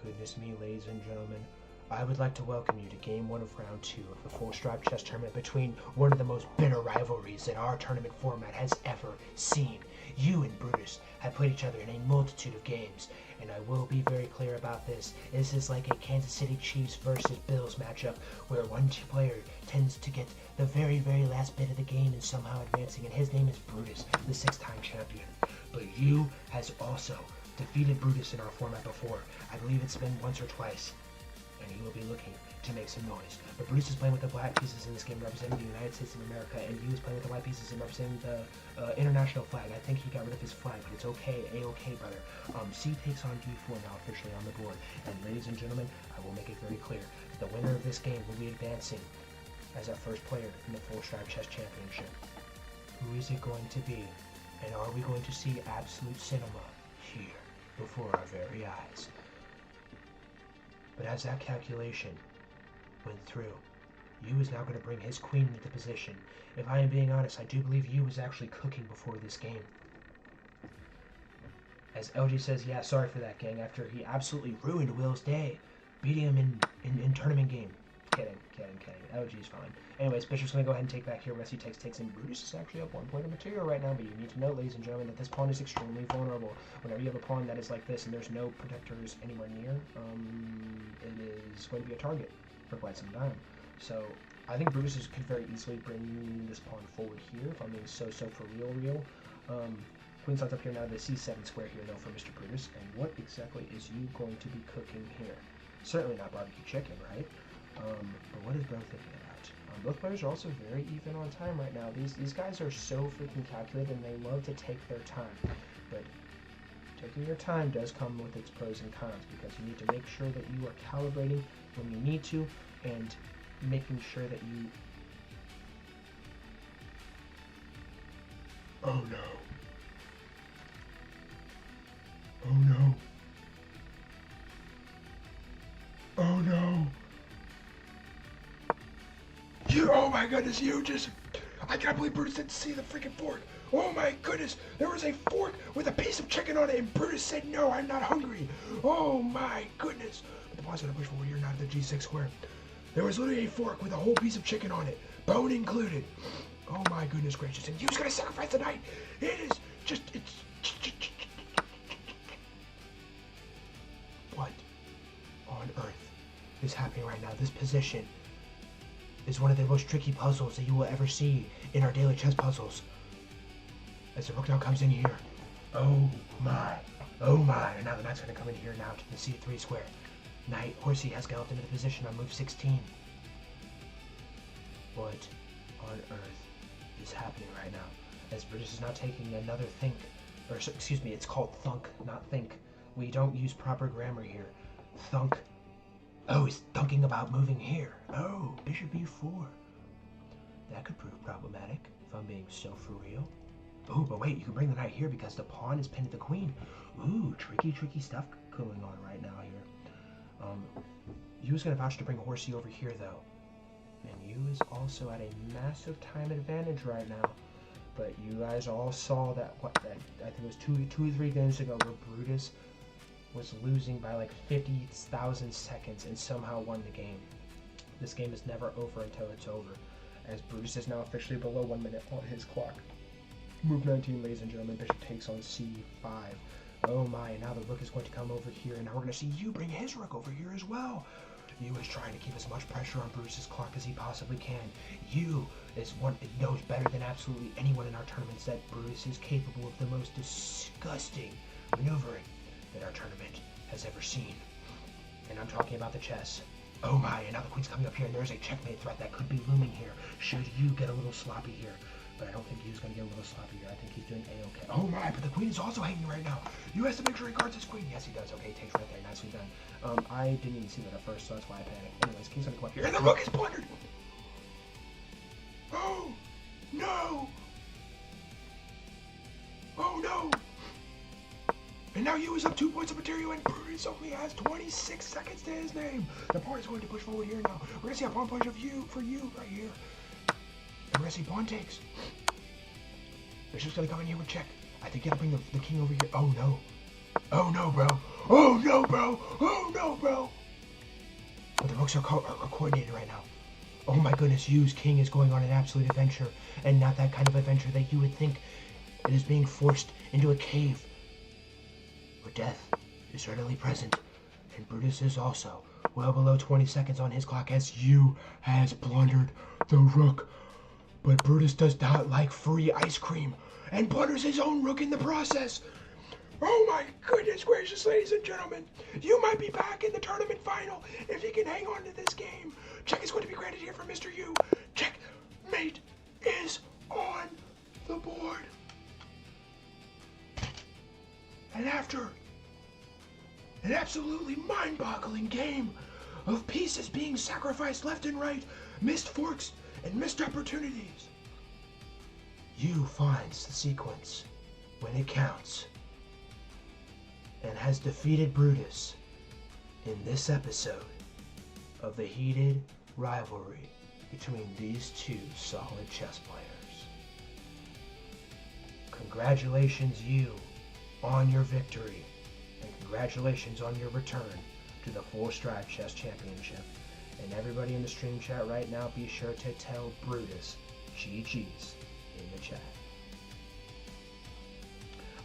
Goodness me, ladies and gentlemen. I would like to welcome you to game 1 of round 2 of the Full Stripe Chess Tournament between one of the most bitter rivalries that our tournament format has ever seen. You and Brutus have played each other in a multitude of games, and I will be very clear about this. This is like a Kansas City Chiefs versus Bills matchup where one player tends to get the very, very last bit of the game and somehow advancing, and his name is Brutus, the 6-time champion. But Yu has also defeated Brutus in our format before. I believe it's been once or twice, and he will be looking to make some noise. But Brutus is playing with the black pieces in this game representing the United States of America, and Yu is playing with the white pieces and representing the international flag. I think he got rid of his flag, but it's okay, A-okay, brother. C takes on D4 now officially on the board. And ladies and gentlemen, I will make it very clear. The winner of this game will be advancing as our first player in the Full Stripe Chess Championship. Who is it going to be? And are we going to see absolute cinema here before our very eyes? But as that calculation went through, Yu is now going to bring his queen into position. If I am being honest, I do believe Yu was actually cooking before this game. As LG says, yeah, sorry for that, gang, after he absolutely ruined Will's day, beating him in tournament game. Kidding. LG's fine. Anyways, Bishop's going to go ahead and take back here. Messi takes in. Brutus is actually up 1 point of material right now, but you need to know, ladies and gentlemen, that this pawn is extremely vulnerable. Whenever you have a pawn that is like this and there's no protectors anywhere near, it is going to be a target for quite some time. So I think Brutus could very easily bring this pawn forward here, if I'm being so for real. Queen slots up here now, the c7 square here, though, for Mr. Brutus. And what exactly is you going to be cooking here? Certainly not barbecue chicken, right? But what is Bro thinking about? Both players are also very even on time right now. These guys are so freaking calculated, and they love to take their time. But taking your time does come with its pros and cons, because you need to make sure that you are calibrating when you need to, and making sure that you... Oh no. Oh no. Oh no. Oh my goodness, I can't believe Brutus didn't see the freaking fork. Oh my goodness, there was a fork with a piece of chicken on it, and Brutus said, no, I'm not hungry. Oh my goodness. But the pawn's gonna push forward here, not at the g6 square. There was literally a fork with a whole piece of chicken on it, bone included. Oh my goodness gracious, and he was gonna sacrifice the knight. It is just, what on earth is happening right now? This position is one of the most tricky puzzles that you will ever see in our daily chess puzzles. As the rook now comes in here. Oh my. Oh my. And now the knight's going to come in here now to the c3 square. Knight horsey has galloped into the position on move 16. What on earth is happening right now? As Brutus is now taking another think. Or, excuse me, it's called thunk, not think. We don't use proper grammar here. Thunk. Oh, he's thinking about moving here. Oh, bishop e4. That could prove problematic, if I'm being so for real. Oh, but wait, you can bring the knight here because the pawn is pinned to the queen. Ooh, tricky stuff going on right now here. Yu is going to vouch to bring horsey over here, though. And Yu is also at a massive time advantage right now. But you guys all saw that, I think it was two or 3 games ago where Brutus was losing by like 50,000 seconds and somehow won the game. This game is never over until it's over, as Brutus is now officially below 1 minute on his clock. Move 19, ladies and gentlemen, bishop takes on c5. Oh my, and now the rook is going to come over here, and now we're going to see Yu bring his rook over here as well. Yu is trying to keep as much pressure on Brutus's clock as he possibly can. Yu knows better than absolutely anyone in our tournaments that Brutus is capable of the most disgusting maneuvering that our tournament has ever seen. And I'm talking about the chess. Oh my, and now the queen's coming up here, and there's a checkmate threat that could be looming here. Should Yu get a little sloppy here? But I don't think Yu's going to get a little sloppy here. I think he's doing A-okay. Oh my, but the queen is also hanging right now. Yu has to make sure he guards his queen. Yes, he does. Okay, he takes right there. Nicely done. I didn't even see that at first, so that's why I panicked. Anyways, king's going to come up here, and the rook is plundered. Oh, no. Oh, no. And now Yu is up 2 points of material, and Brutus only has 26 seconds to his name. The pawn is going to push forward here now. We're going to see a pawn punch of Yu for Yu right here. And we're going to see pawn takes. Bishop's going to come in here with check. I think you got to bring the king over here. Oh, no. Oh, no, bro. Oh, no, bro. Oh, no, bro. But the rooks are coordinated right now. Oh, my goodness. Yu's king is going on an absolute adventure. And not that kind of adventure that you would think. It is being forced into a cave where death is readily present. And Brutus is also well below 20 seconds on his clock as Yu has plundered the rook. But Brutus does not like free ice cream and plunders his own rook in the process. Oh my goodness gracious, ladies and gentlemen. Yu might be back in the tournament final if he can hang on to this game. Check is going to be granted here for Mr. Yu. Checkmate is on the board. And after an absolutely mind-boggling game of pieces being sacrificed left and right, missed forks and missed opportunities, Yu finds the sequence when it counts and has defeated Brutus in this episode of the heated rivalry between these two solid chess players. Congratulations, Yu, on your victory, and congratulations on your return to the Full Stride Chess Championship. And everybody in the stream chat right now, be sure to tell Brutus GG's in the chat.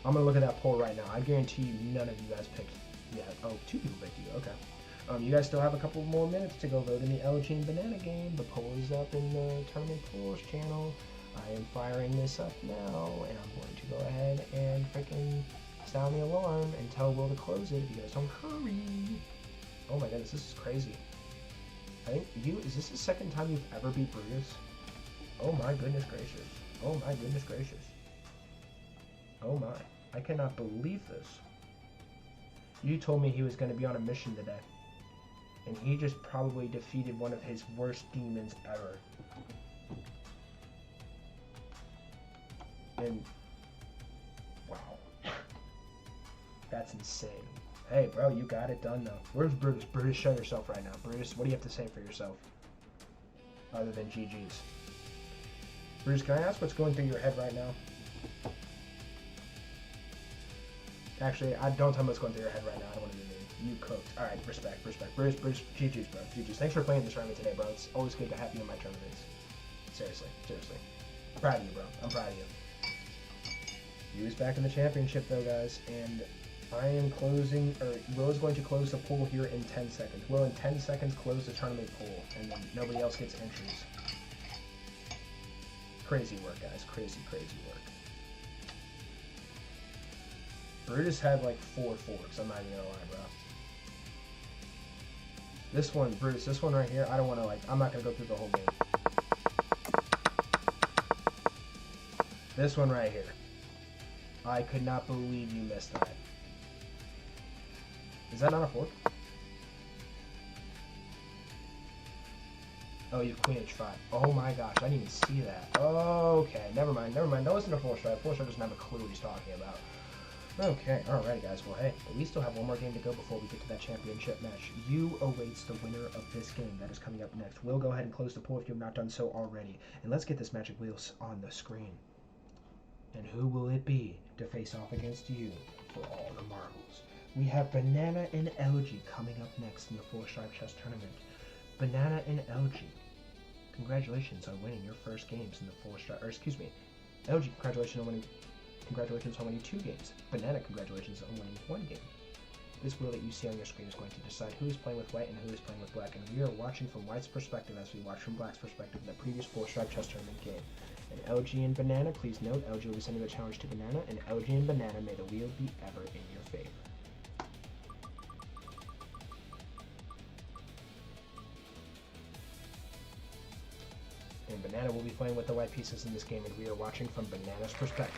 I'm going to look at that poll right now. I guarantee you none of you guys picked yet. Oh, 2 people picked you. Okay. You guys still have a couple more minutes to go vote in the LG and Banana game. The poll is up in the Tournament Polls channel. I am firing this up now, and I'm going to go ahead and freaking sound the alarm and tell Will to close it if you guys don't hurry. Oh my goodness, this is crazy. I think is this the second time you've ever beat Brutus? Oh my goodness gracious. Oh my goodness gracious. Oh my. I cannot believe this. You told me he was going to be on a mission today. And he just probably defeated one of his worst demons ever. And wow. That's insane. Hey, bro, you got it done, though. Where's Brutus? Brutus, show yourself right now. Brutus, what do you have to say for yourself? Other than GG's. Brutus, can I ask what's going through your head right now? Actually, don't tell me what's going through your head right now. I don't want to be mean. You cooked. Alright, respect. Brutus, GG's, bro. GG's. Thanks for playing this tournament today, bro. It's always good to have you in my tournaments. Seriously. I'm proud of you, bro. I'm proud of you. Yu's back in the championship, though, guys, and I am closing, or Will is going to close the poll here in 10 seconds. Will, in 10 seconds, close the tournament poll, and then nobody else gets entries. Crazy work, guys. Crazy work. Brutus had like 4 forks. I'm not even gonna lie, bro. This one, Brutus, this one right here, I don't want to, like, I'm not going to go through the whole game. This one right here. I could not believe you missed that. Is that not a fork? Oh, you have queen h5. Oh my gosh, I didn't even see that. Okay, never mind. That wasn't a full strike. Full strike doesn't have a clue what he's talking about. Okay, alright guys, well hey, we still have one more game to go before we get to that championship match. You awaits the winner of this game that is coming up next. We'll go ahead and close the poll if you have not done so already. And let's get this magic wheels on the screen. And who will it be to face off against you for all the marbles? We have Banana and LG coming up next in the 4-stripe chess tournament. Banana and LG, congratulations on winning your first games in the 4-stripe, or excuse me, LG, congratulations on winning 2 games. Banana, congratulations on winning 1 game. This wheel that you see on your screen is going to decide who is playing with white and who is playing with black, and we are watching from white's perspective as we watch from black's perspective in the previous 4-stripe chess tournament game. And LG and Banana, please note, LG will be sending the challenge to Banana, and LG and Banana, may the wheel be ever in your favor. And Banana will be playing with the white pieces in this game, and we are watching from Banana's perspective.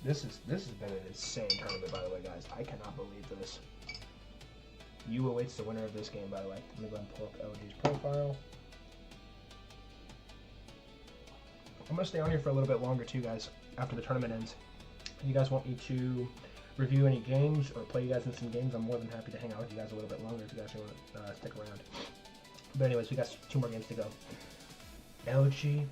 This has been an insane tournament, by the way, guys. I cannot believe this. You awaits the winner of this game, by the way. I'm gonna go ahead and pull up LG's profile. I'm gonna stay on here for a little bit longer too, guys, after the tournament ends. If you guys want me to review any games or play you guys in some games, I'm more than happy to hang out with you guys a little bit longer if you guys want to stick around. But anyways, we got 2 more games to go. LG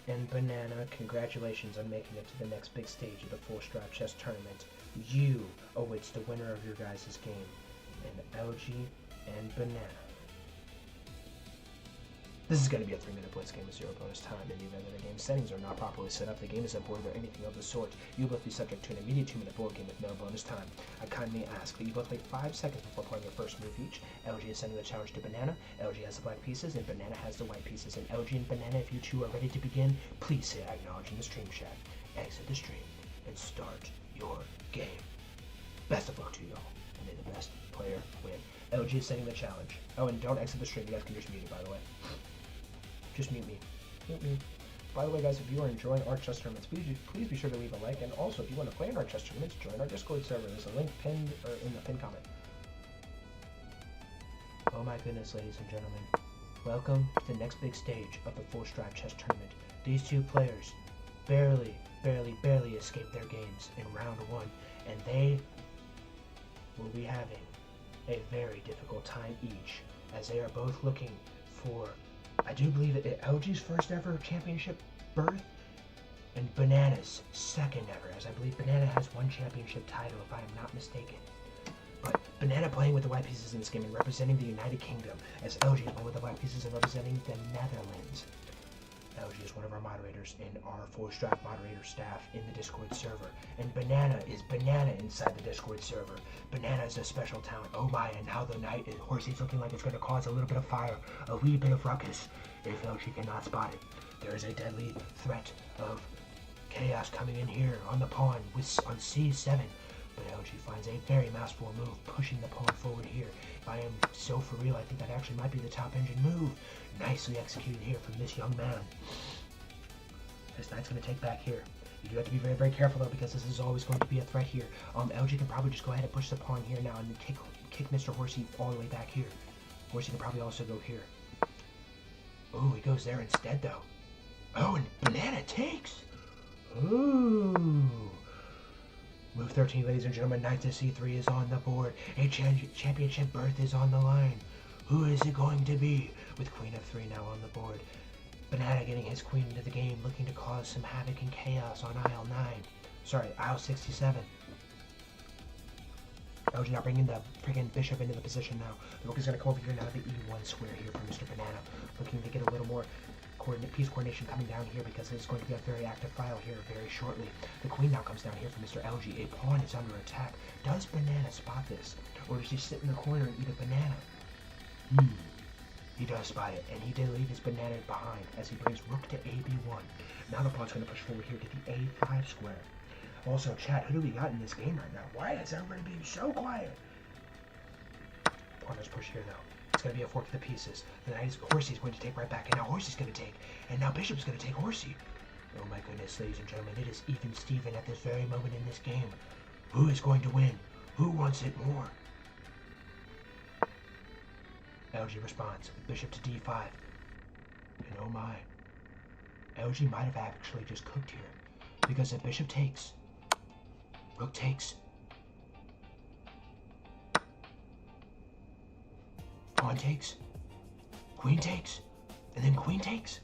and Banana, congratulations on making it to the next big stage of the 4-stripe chess tournament. You awaits the winner of your guys' game. And LG and Banana. This is going to be a 3-minute blitz game with 0 bonus time. In the event that the game settings are not properly set up, the game is aborted or anything of the sort, you will both be subject to an immediate 2-minute board game with no bonus time. I kindly ask that you both wait 5 seconds before playing your first move each. LG is sending the challenge to Banana. LG has the black pieces and Banana has the white pieces. And LG and Banana, if you two are ready to begin, please say I acknowledge in the stream chat. Exit the stream and start your game. Best of luck to you all, and may the best player win. LG is setting the challenge. Oh, and don't exit the stream. You guys can just mute it, by the way. Just mute me. Mute me. By the way, guys, if you are enjoying our chess tournaments, please be sure to leave a like. And also, if you want to play in our chess tournaments, join our Discord server. There's a link pinned or in the pinned comment. Oh my goodness, ladies and gentlemen. Welcome to the next big stage of the 4-stripe chess tournament. These 2 players barely escaped their games in round 1, and they will be having a very difficult time each, as they are both looking for, I do believe it, LG's first ever championship berth, and Banana's second ever, as I believe Banana has 1 championship title, if I am not mistaken. But Banana playing with the white pieces in this game and representing the United Kingdom, as LG is playing with the white pieces and representing the Netherlands. LG is one of our moderators in our 4-stripe moderator staff in the Discord server. And Banana is Banana inside the Discord server. Banana is a special talent. Oh my, and now the knight is Horsey's looking like it's going to cause a little bit of fire, a wee bit of ruckus, if LG cannot spot it. There is a deadly threat of chaos coming in here on the pawn on c7. But LG finds a very masterful move, pushing the pawn forward here. If I am so for real, I think that actually might be the top engine move. Nicely executed here from this young man. This knight's going to take back here. You do have to be very careful though, because this is always going to be a threat here. LG can probably just go ahead and push the pawn here now and kick Mr. Horsey all the way back here. Horsey can probably also go here. Oh, he goes there instead though. Oh, and Banana takes. Ooh. Move 13, ladies and gentlemen. Knight to c3 is on the board. A championship berth is on the line. Who is it going to be? With queen f3 now on the board. Banana getting his queen into the game, looking to cause some havoc and chaos on aisle 9. Sorry, aisle 67. LG now bringing the freaking bishop into the position now. The rook is going to come over here now to the e1 square here for Mr. Banana. Looking to get a little more piece coordination coming down here, because it's going to be a very active file here very shortly. The queen now comes down here for Mr. LG. A pawn is under attack. Does Banana spot this? Or does he sit in the corner and eat a banana? He does spy it, and he did leave his banana behind as he brings rook to AB1. Now the pawn's going to push forward here to the A5 square. Also, chat, who do we got in this game right now? Why is everybody being so quiet? Pawn does push here, though. It's going to be a fork of the pieces. The knight is Horsey's going to take right back, and now Horsey's going to take. And now Bishop's going to take Horsey. Oh my goodness, ladies and gentlemen, it is even Steven at this very moment in this game. Who is going to win? Who wants it more? LG responds, bishop to d5. And oh my, LG might have actually just cooked here. Because if bishop takes, rook takes, pawn takes, queen takes, and then queen takes.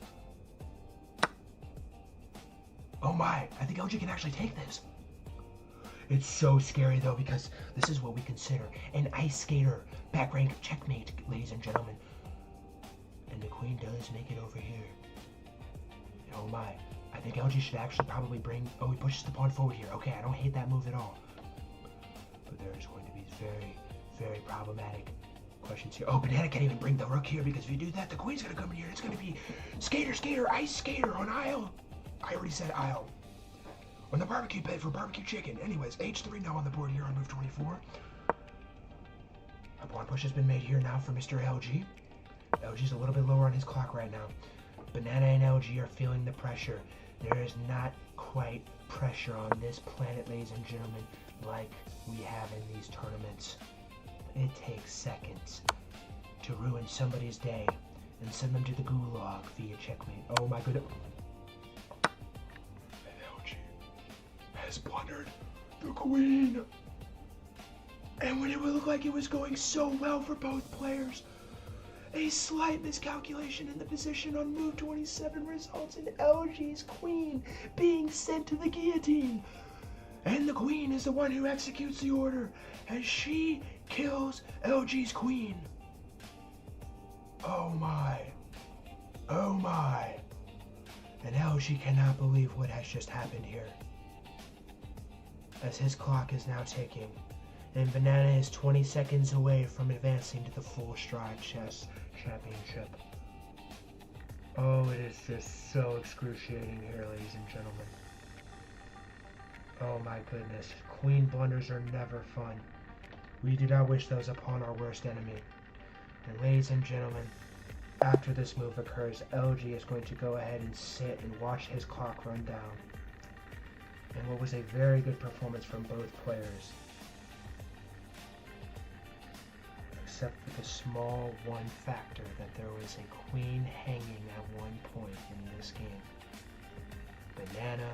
Oh my, I think LG can actually take this. It's so scary though, because this is what we consider an ice skater back rank checkmate, ladies and gentlemen. And the queen does make it over here. Oh my, I think LG should actually probably bring, oh, he pushes the pawn forward here. Okay, I don't hate that move at all. But there's going to be very, very problematic questions here. Oh, Banana can't even bring the rook here, because if you do that, the queen's gonna come in here. It's gonna be skater, skater, ice skater on aisle. I already said aisle. On the barbecue pit for barbecue chicken. Anyways, h3 now on the board here on move 24. A pawn push has been made here now for Mr. LG. LG's a little bit lower on his clock right now. Banana and LG are feeling the pressure. There is not quite pressure on this planet, ladies and gentlemen, like we have in these tournaments. It takes seconds to ruin somebody's day and send them to the gulag via checkmate. Oh my goodness. Has blundered the queen. And when it would look like it was going so well for both players, a slight miscalculation in the position on move 27 results in LG's queen being sent to the guillotine. And the queen is the one who executes the order as she kills LG's queen. Oh my. Oh my. And LG cannot believe what has just happened here, as his clock is now ticking, and Banana is 20 seconds away from advancing to the full stride chess championship. Oh, it is just so excruciating here, ladies and gentlemen. Oh my goodness, queen blunders are never fun. We do not wish those upon our worst enemy. And ladies and gentlemen, after this move occurs, LG is going to go ahead and sit and watch his clock run down. And what was a very good performance from both players. Except for the small one factor that there was a queen hanging at one point in this game. Banana,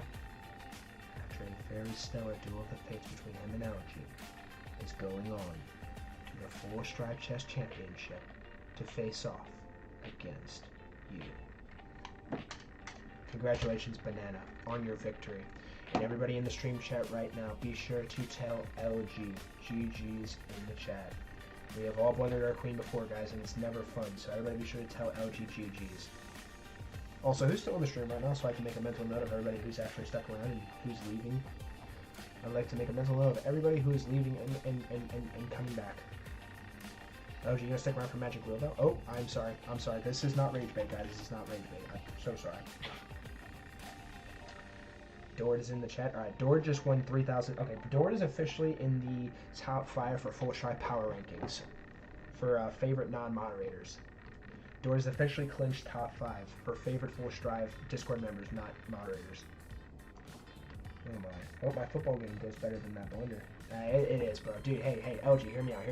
after a very stellar duel of the fates between him and LG, is going on to the Full Stride Chess Championship to face off against you. Congratulations, Banana, on your victory. And everybody in the stream chat right now, be sure to tell LG GG's in the chat. We have all blundered our queen before, guys, and it's never fun, so everybody be sure to tell LG GG's. Also, who's still on the stream right now, so I can make a mental note of everybody who's actually stuck around and who's leaving. I'd like to make a mental note of everybody who is leaving and coming back. LG, you gonna stick around for Magic Wheel, though? Oh, I'm sorry. This is not Rage Bait, guys. This is not Rage Bait. I'm so sorry. Dord is in the chat. Alright, Dord just won 3,000. Okay, Dord is officially in the top 5 for Full Stride Power Rankings for favorite non-moderators. Dord is officially clinched top 5 for favorite Full Stride Discord members, not moderators. Oh my. Oh, my football game goes better than that blunder. It is, bro. Dude, hey, LG, hear me out.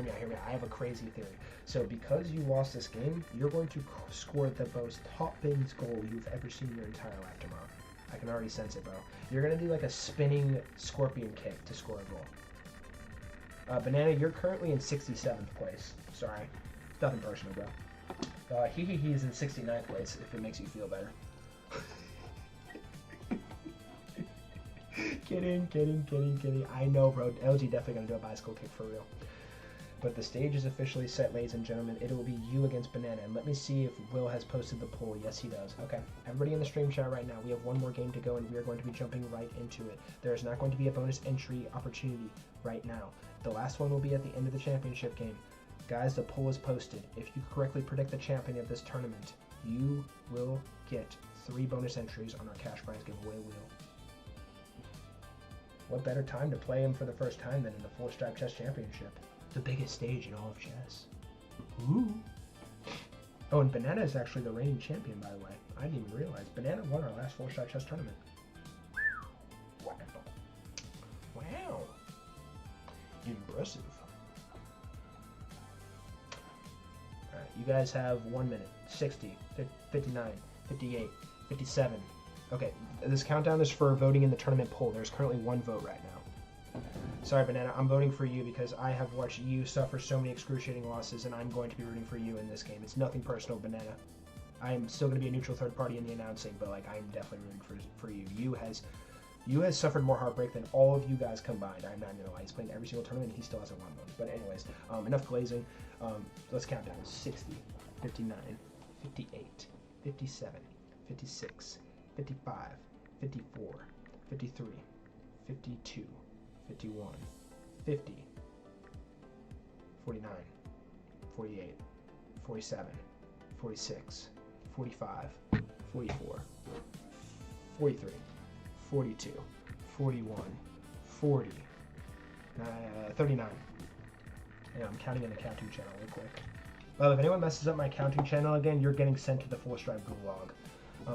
I have a crazy theory. So because you lost this game, you're going to score the most top bins goal you've ever seen in your entire life tomorrow. I can already sense it, bro. You're going to do like a spinning scorpion kick to score a goal. Banana, you're currently in 67th place. Sorry. Nothing personal, bro. He's in 69th place, if it makes you feel better. Kidding. I know, bro. LG definitely going to do a bicycle kick for real. But the stage is officially set, ladies and gentlemen. It will be you against Banana. And let me see if Will has posted the poll. Yes, he does. Okay. Everybody in the stream chat right now, we have one more game to go, and we are going to be jumping right into it. There is not going to be a bonus entry opportunity right now. The last one will be at the end of the championship game. Guys, the poll is posted. If you correctly predict the champion of this tournament, you will get 3 bonus entries on our cash prize giveaway wheel. What better time to play him for the first time than in the 4-Stripe Chess Championship? The biggest stage in all of chess. Ooh. Oh, and Banana is actually the reigning champion, by the way. I didn't even realize. Banana won our last 4-Stripe Chess tournament. Wow. Wow. Impressive. Alright, you guys have 1 minute. 60, 59, 58, 57. Okay, this countdown is for voting in the tournament poll. There's currently 1 vote right now. Sorry, Banana, I'm voting for you because I have watched you suffer so many excruciating losses, and I'm going to be rooting for you in this game. It's nothing personal, Banana. I am still going to be a neutral third party in the announcing, but like I'm definitely rooting for you. You has suffered more heartbreak than all of you guys combined. I'm not gonna lie. He's playing every single tournament. And he still hasn't won one. But anyways, enough glazing. Let's count down. 60, 59, 58, 57, 56, 55, 54, 53, 52, 51, 50, 49, 48, 47, 46, 45, 44, 43, 42, 41, 40, 39. Yeah, I'm counting in the counting channel real quick. Well, if anyone messes up my counting channel again, you're getting sent to the 4-Stripe gulag.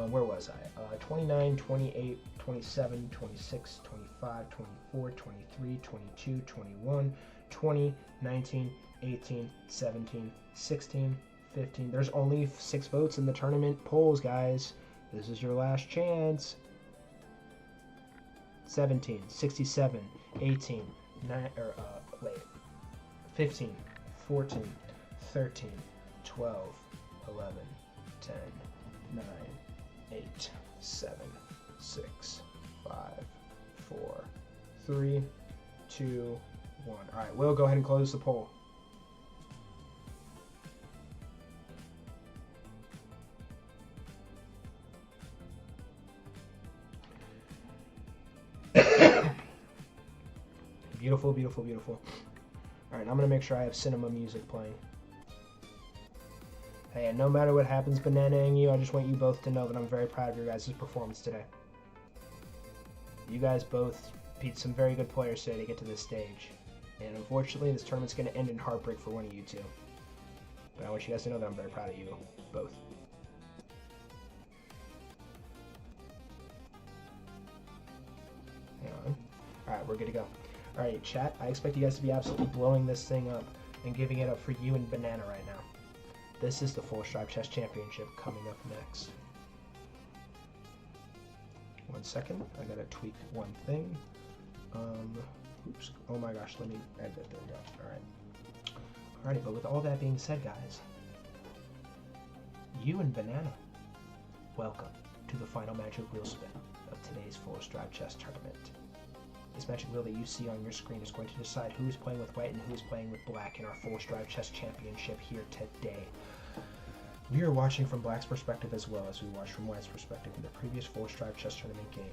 Where was I? 29, 28, 27, 26, 25, 24, 23, 22, 21, 20, 19, 18, 17, 16, 15. There's only 6 votes in the tournament polls, guys. This is your last chance. 17, 67, 18, 15, 14, 13, 12, 11, 10, 9, 8, 7, 6, 5, 4, 3, 2, 1. All right, we'll go ahead and close the poll. Beautiful, beautiful, beautiful. All right, I'm gonna make sure I have cinema music playing. Hey, and no matter what happens, Banana and you, I just want you both to know that I'm very proud of your guys' performance today. You guys both beat some very good players today to get to this stage. And unfortunately, this tournament's gonna end in heartbreak for one of you two. But I want you guys to know that I'm very proud of you both. Hang on. All right, we're good to go. All right, chat, I expect you guys to be absolutely blowing this thing up and giving it up for you and Banana right now. This is the 4-Stripe Chess Championship coming up next. 1 second, I gotta tweak one thing. Oops, oh my gosh, let me edit it, there we go, all right. Alrighty, but with all that being said, guys, you and Banana, welcome to the final magic wheel spin of today's 4-Stripe Chess Tournament. This magic wheel that you see on your screen is going to decide who is playing with white and who is playing with black in our 4-Stripe Chess Championship here today. We are watching from Black's perspective as well as we watched from White's perspective in the previous 4-Stripe Chess Tournament game.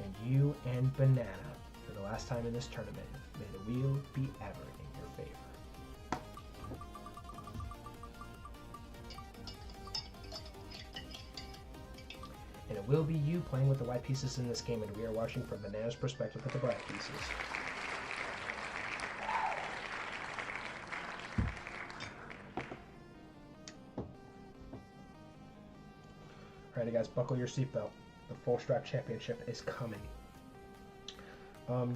And you and Banana, for the last time in this tournament, may the wheel be ever in your favor. And it will be you playing with the white pieces in this game, and we are watching from Banana's perspective with the black pieces. Alrighty guys, buckle your seatbelt. The 4-Stripe Championship is coming.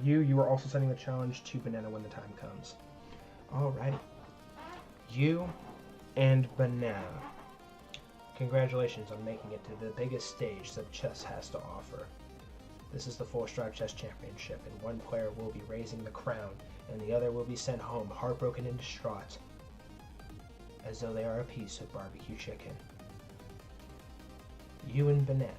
You are also sending the challenge to Banana when the time comes. Alrighty. You and Banana. Congratulations on making it to the biggest stage that chess has to offer. This is the 4-Stripe Chess Championship, and one player will be raising the crown, and the other will be sent home heartbroken and distraught, as though they are a piece of barbecue chicken. You and Banana.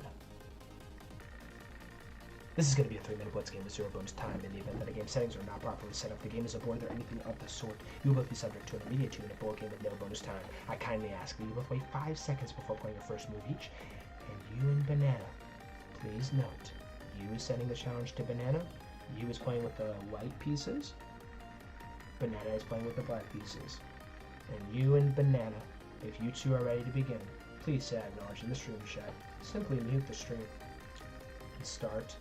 This is going to be a 3-minute blitz game with 0 bonus time in the event that a game settings are not properly set up. The game is aborted or anything of the sort. You will both be subject to an immediate 2-minute board game with no bonus time. I kindly ask that you both wait 5 seconds before playing your first move each. And you and Banana, please note, you is sending the challenge to Banana. You is playing with the white pieces. Banana is playing with the black pieces. And you and Banana, if you two are ready to begin, please say acknowledge in the stream chat. Simply mute the stream and start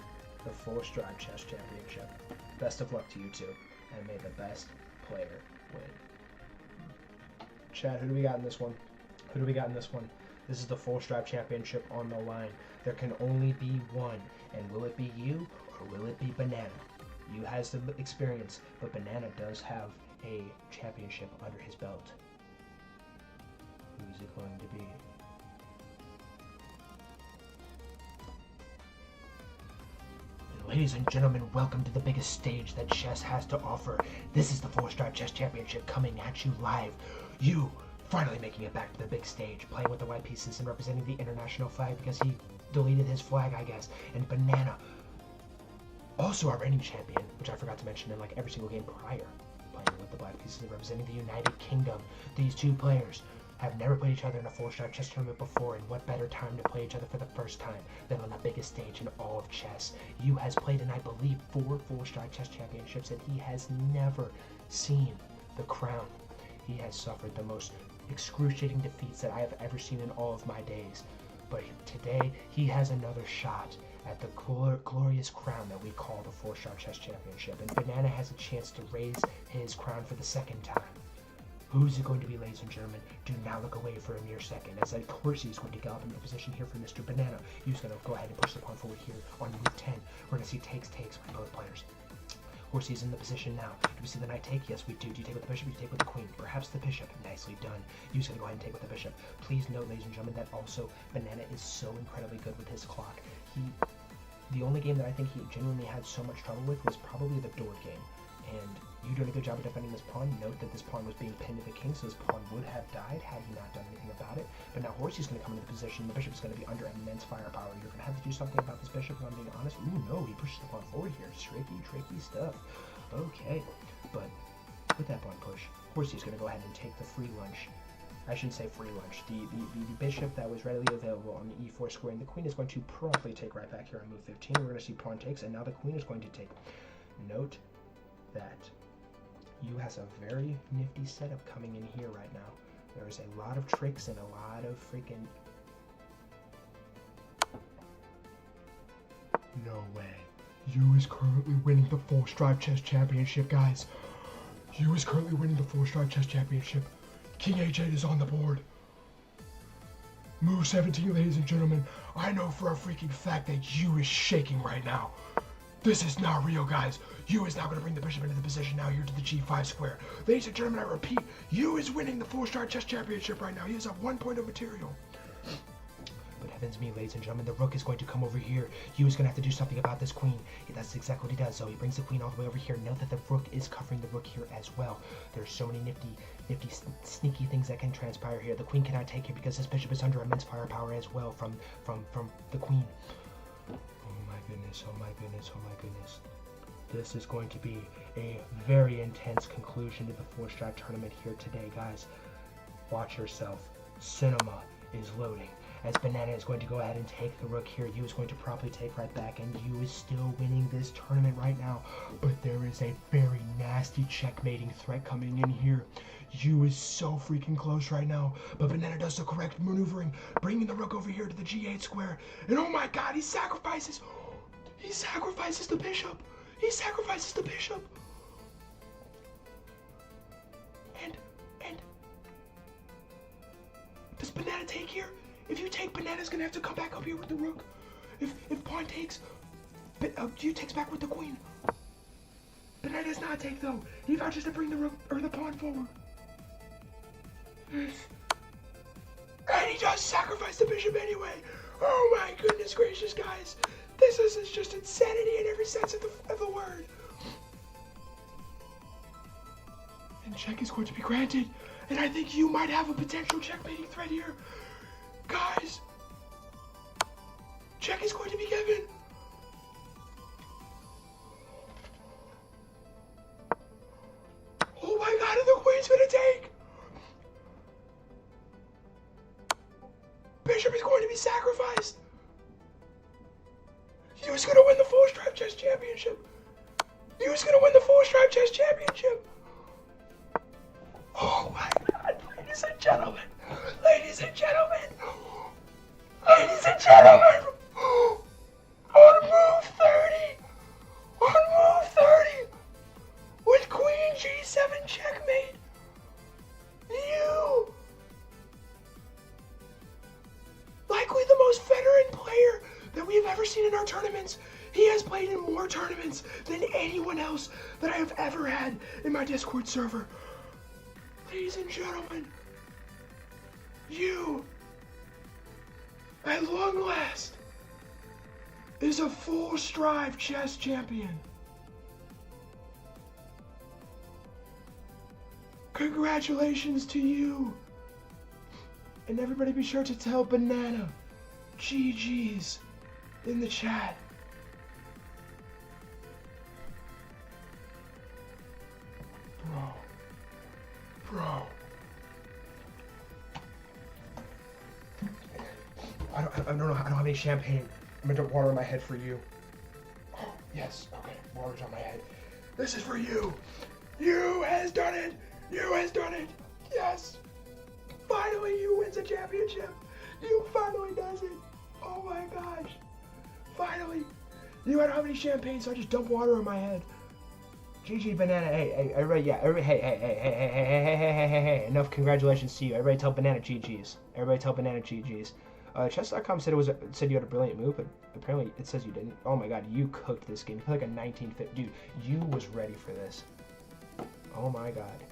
the Full Stride Chess Championship. Best of luck to you two, and may the best player win. Chat, who do we got in this one? Who do we got in this one? This is the Full Stride Championship on the line. There can only be one, and will it be you or will it be Banana? You has the experience, but Banana does have a championship under his belt. Who is it going to be? Ladies and gentlemen, welcome to the biggest stage that chess has to offer. This is the Full Stride Chess Championship coming at you live. You finally making it back to the big stage, playing with the white pieces and representing the international flag because he deleted his flag, I guess. And Banana, also our reigning champion, which I forgot to mention in like every single game prior, playing with the black pieces and representing the United Kingdom. These two players have never played each other in a Full Stride Chess tournament before, and what better time to play each other for the first time than on the biggest stage in all of chess. You has played in, I believe, 4 Full Stride Chess Championships, and he has never seen the crown. He has suffered the most excruciating defeats that I have ever seen in all of my days. But today, he has another shot at the glorious crown that we call the Full Stride Chess Championship, and Banana has a chance to raise his crown for the second time. Who's it going to be, ladies and gentlemen? Do not look away for a mere second, as that Horsey is going to gallop into position here for Mr. Banana. He's going to go ahead and push the pawn forward here on move 10. We're going to see takes by both players. Horsey is in the position now. Do we see the knight take? Yes, we do. Do you take with the bishop? You take with the queen. Perhaps the bishop. Nicely done. He's going to go ahead and take with the bishop. Please note, ladies and gentlemen, that also Banana is so incredibly good with his clock. The only game that I think he genuinely had so much trouble with was probably the Dord game. And you doing a good job of defending this pawn. Note that this pawn was being pinned to the king, so this pawn would have died had he not done anything about it. But now Horsey's going to come into the position. The bishop is going to be under immense firepower. You're going to have to do something about this bishop, if I'm being honest. Ooh, no, he pushes the pawn forward here. Tricky stuff. Okay, but with that pawn push, Horsey's going to go ahead and take the free lunch. I shouldn't say free lunch. The bishop that was readily available on the e4 square, and the queen is going to promptly take right back here on move 15. We're going to see pawn takes, and now the queen is going to take. Note that you has a very nifty setup coming in here right now. There is a lot of tricks and a lot of freaking... No way. You is currently winning the Full Stride Chess Championship, guys. You is currently winning the Full Stride Chess Championship. King H8 is on the board. Move 17, ladies and gentlemen. I know for a freaking fact that you is shaking right now. This is not real, guys. You is now going to bring the bishop into the position now here to the g5 square. Ladies and gentlemen, I repeat, you is winning the Full Stride Chess Championship right now. He is up 1 point of material. But heavens me, ladies and gentlemen, the rook is going to come over here. You is going to have to do something about this queen. That's exactly what he does. So he brings the queen all the way over here. Note that the rook is covering the rook here as well. There's so many nifty, sneaky things that can transpire here. The queen cannot take here because this bishop is under immense firepower as well from the queen. Oh my goodness, oh my goodness, oh my goodness. This is going to be a very intense conclusion to the Full Stride tournament here today, guys. Watch yourself. Cinema is loading. As Banana is going to go ahead and take the rook here, you is going to promptly take right back, and you is still winning this tournament right now. But there is a very nasty checkmating threat coming in here. You is so freaking close right now, but Banana does the correct maneuvering, bringing the rook over here to the g8 square. And oh my god, he sacrifices the bishop. He sacrifices the bishop. And does Banana take here? If you take, Banana's gonna have to come back up here with the rook. If pawn takes, you takes back with the queen. Banana does not take though. He vouches to bring the rook or the pawn forward. And he does sacrifice the bishop anyway. Oh my goodness gracious, guys. This is just insanity in every sense of the word. And check is going to be granted. And I think you might have a potential checkmating threat here. Guys, check is going to be given. Oh my god, and the queen's gonna take. Bishop is going to be sacrificed. You was gonna win the Full Stride Chess Championship. You was gonna win the Full Stride Chess Championship. Oh my god. Ladies and gentlemen, ladies and gentlemen, ladies and gentlemen, on move 30, on move 30, with Queen G7 checkmate, you, likely the most veteran player that we've ever seen in our tournaments. He has played in more tournaments than anyone else that I have ever had in my Discord server. Ladies and gentlemen, you, at long last, is a full strive chess champion. Congratulations to you. And everybody be sure to tell Banana GG's in the chat. Bro. I don't know. I don't have any champagne. I'm gonna dump water on my head for you. Oh, yes. Okay. Water's on my head. This is for you. You has done it. You has done it. Yes. Finally, you wins a championship. You finally does it. Oh my gosh. Finally. I don't have any champagne, so I just dump water on my head. GG Banana, hey, everybody, yeah, everybody, hey, enough congratulations to you. Everybody tell Banana GG's. Everybody tell Banana GG's. Chess.com said you had a brilliant move, but apparently it says you didn't. Oh my god, you cooked this game. You played like a 1950, dude, you was ready for this. Oh my god.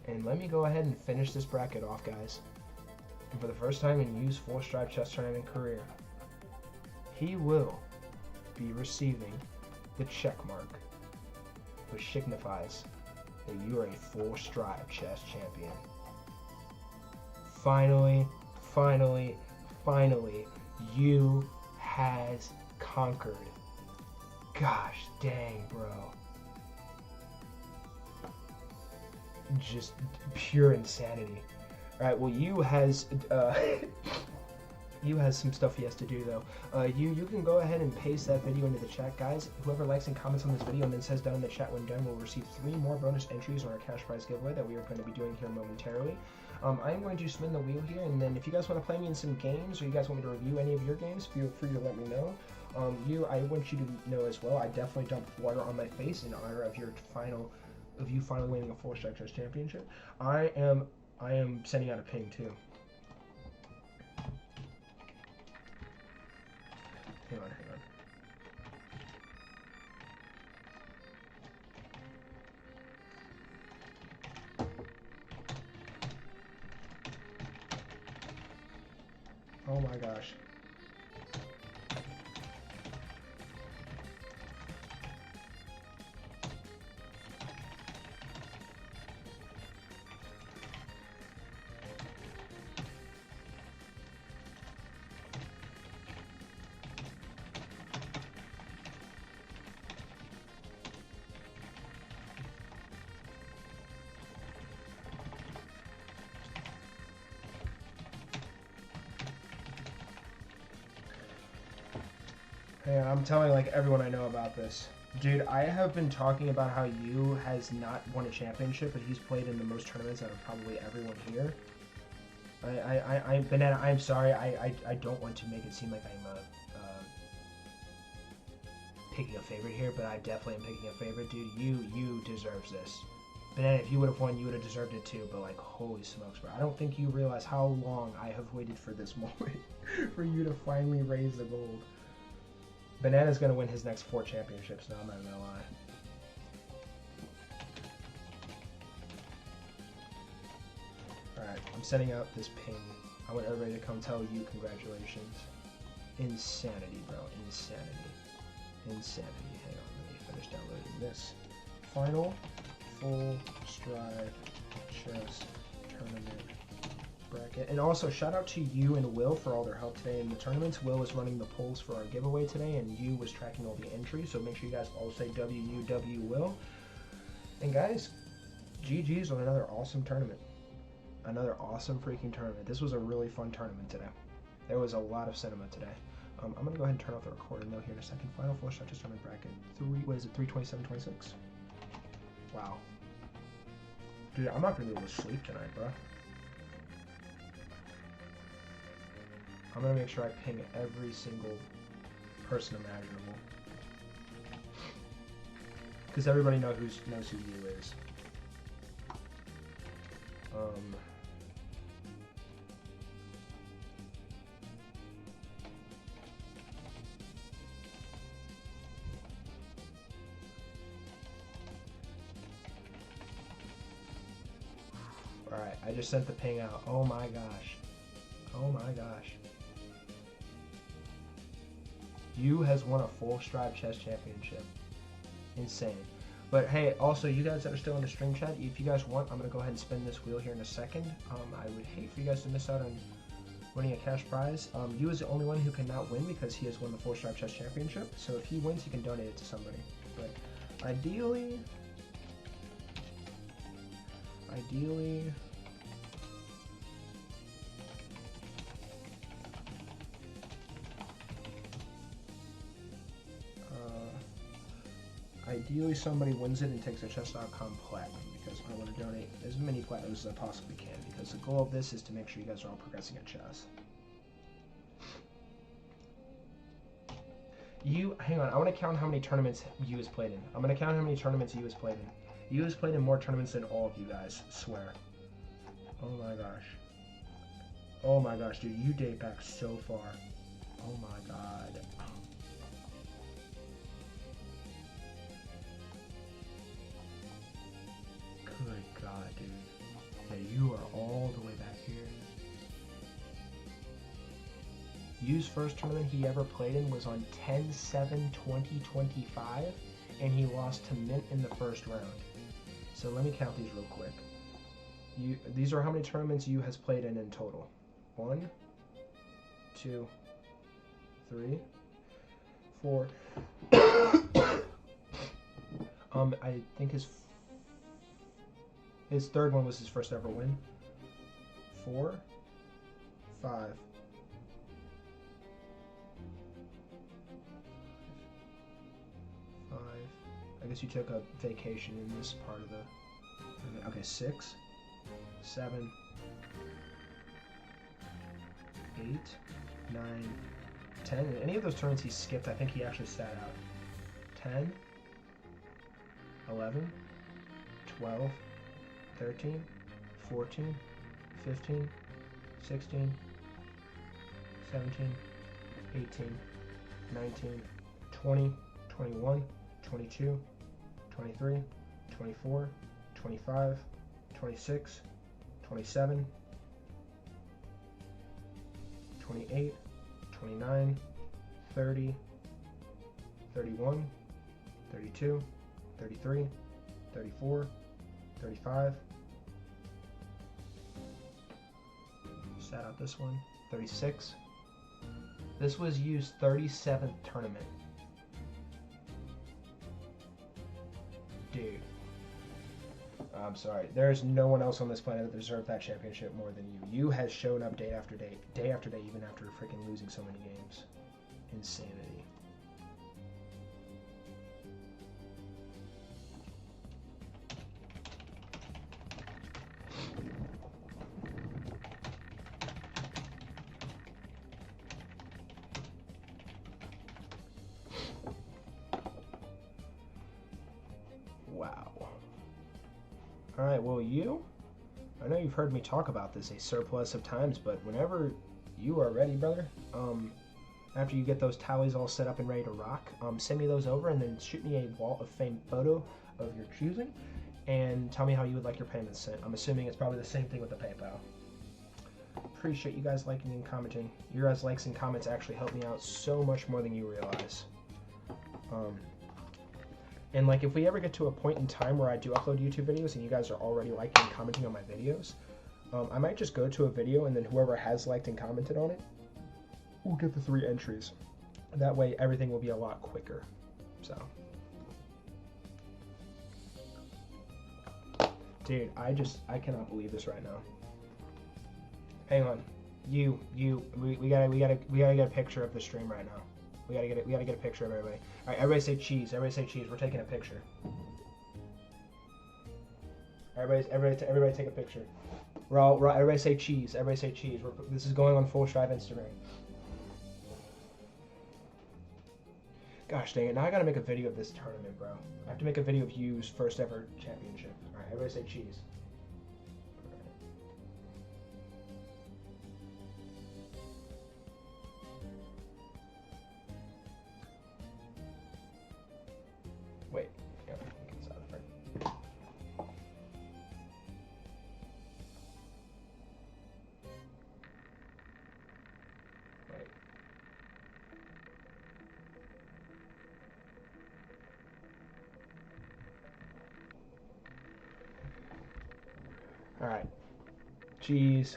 And let me go ahead and finish this bracket off, guys. And for the first time in Yu's full stripe chess tournament career, he will be receiving the check mark, which signifies that you are a full stripe chess champion. Finally, you has conquered. Gosh dang, bro. Just pure insanity. Alright, well, you has some stuff he has to do though. You can go ahead and paste that video into the chat, guys. Whoever likes and comments on this video and then says down in the chat when done will receive 3 more bonus entries on our cash prize giveaway that we are going to be doing here momentarily. I am going to spin the wheel here, and then if you guys want to play me in some games or you guys want me to review any of your games, feel free to let me know. I want you to know as well, I definitely dumped water on my face in honor of you finally winning a full strike chess championship. I am sending out a ping too. Hang on. Oh my gosh. Yeah, I'm telling like everyone I know about this. Dude, I have been talking about how Yu has not won a championship, but he's played in the most tournaments out of probably everyone here. Banana, I'm sorry, I don't want to make it seem like I'm picking a favorite here, but I definitely am picking a favorite, dude. You deserves this. Banana, if you would have won, you would have deserved it too, but like, holy smokes, bro. I don't think you realize how long I have waited for this moment for you to finally raise the gold. Banana's gonna win his next 4 championships now, I'm not gonna lie. Alright, I'm sending out this ping. I want everybody to come tell you congratulations. Insanity, bro. Insanity. Hang on, let me finish downloading this. Final full stride chess tournament bracket. And also, shout out to you and Will for all their help today in the tournaments. Will is running the polls for our giveaway today, and you was tracking all the entries, so make sure you guys all say WUW Will. And guys, GG's on another awesome tournament. Another awesome freaking tournament. This was a really fun tournament today. There was a lot of sentiment today. I'm going to go ahead and turn off the recording though here in a second. Final full shot just tournament bracket. 327.26. Wow. Dude, I'm not gonna be able to sleep tonight, bro. I'm gonna make sure I ping every single person imaginable. Because everybody knows who you is. Alright, I just sent the ping out. Oh my gosh. Oh my gosh. You has won a full Strive Chess Championship. Insane. But hey, also, you guys that are still in the stream chat, if you guys want, I'm going to go ahead and spin this wheel here in a second. I would hate for you guys to miss out on winning a cash prize. You is the only one who cannot win because he has won the full Strive Chess Championship. So if he wins, he can donate it to somebody. But ideally... Ideally, somebody wins it and takes a chess.com platinum because I want to donate as many platinums as I possibly can because the goal of this is to make sure you guys are all progressing at chess. Hang on, I want to count how many tournaments you has played in. I'm going to count how many tournaments you has played in. You has played in more tournaments than all of you guys, swear. Oh my gosh. Oh my gosh, dude, you date back so far. Oh my god. Good god, dude. Yeah, you are all the way back here. Yu's first tournament he ever played in was on 10/7/2025, and he lost to Mint in the first round. So let me count these real quick. These are how many tournaments Yu has played in total. 1, 2, 3, 4. I think his third one was his first ever win. 4, 5. I guess you took a vacation in this part of the... Okay, 6, 7, 8, 9, 10. In any of those turns he skipped, I think he actually sat out. 10, 11, 12, 13, 14, 15, 16, 17, 18, 19, 20, 21, 22, 23, 24, 25, 26, 27, 28, 29, 30, 31, 32, 33, 34, 35. Sat out this one. 36. This was Yu's 37th tournament. Dude. I'm sorry. There's no one else on this planet that deserved that championship more than you. You has shown up day after day, even after freaking losing so many games. Insanity. Wow. Alright, well, I know you've heard me talk about this a surplus of times, but whenever you are ready, brother, after you get those tallies all set up and ready to rock, send me those over and then shoot me a Wall of Fame photo of your choosing and tell me how you would like your payments sent. I'm assuming it's probably the same thing with the PayPal. Appreciate you guys liking and commenting. Your guys' likes and comments actually help me out so much more than you realize. And like, if we ever get to a point in time where I do upload YouTube videos and you guys are already liking and commenting on my videos, I might just go to a video and then whoever has liked and commented on it will get the 3 entries. That way everything will be a lot quicker. So, dude, I cannot believe this right now. Hang on, we gotta get a picture of the stream right now. We gotta get a picture of everybody. All right, everybody say cheese. Everybody say cheese. We're taking a picture. All Everybody take a picture. Everybody say cheese. Everybody say cheese. This is going on Full Strive Instagram. Gosh dang it! Now I gotta make a video of this tournament, bro. I have to make a video of U's first ever championship. All right, everybody say cheese. Wait. Yeah, get this out of the frame. Wait. All right. Cheese.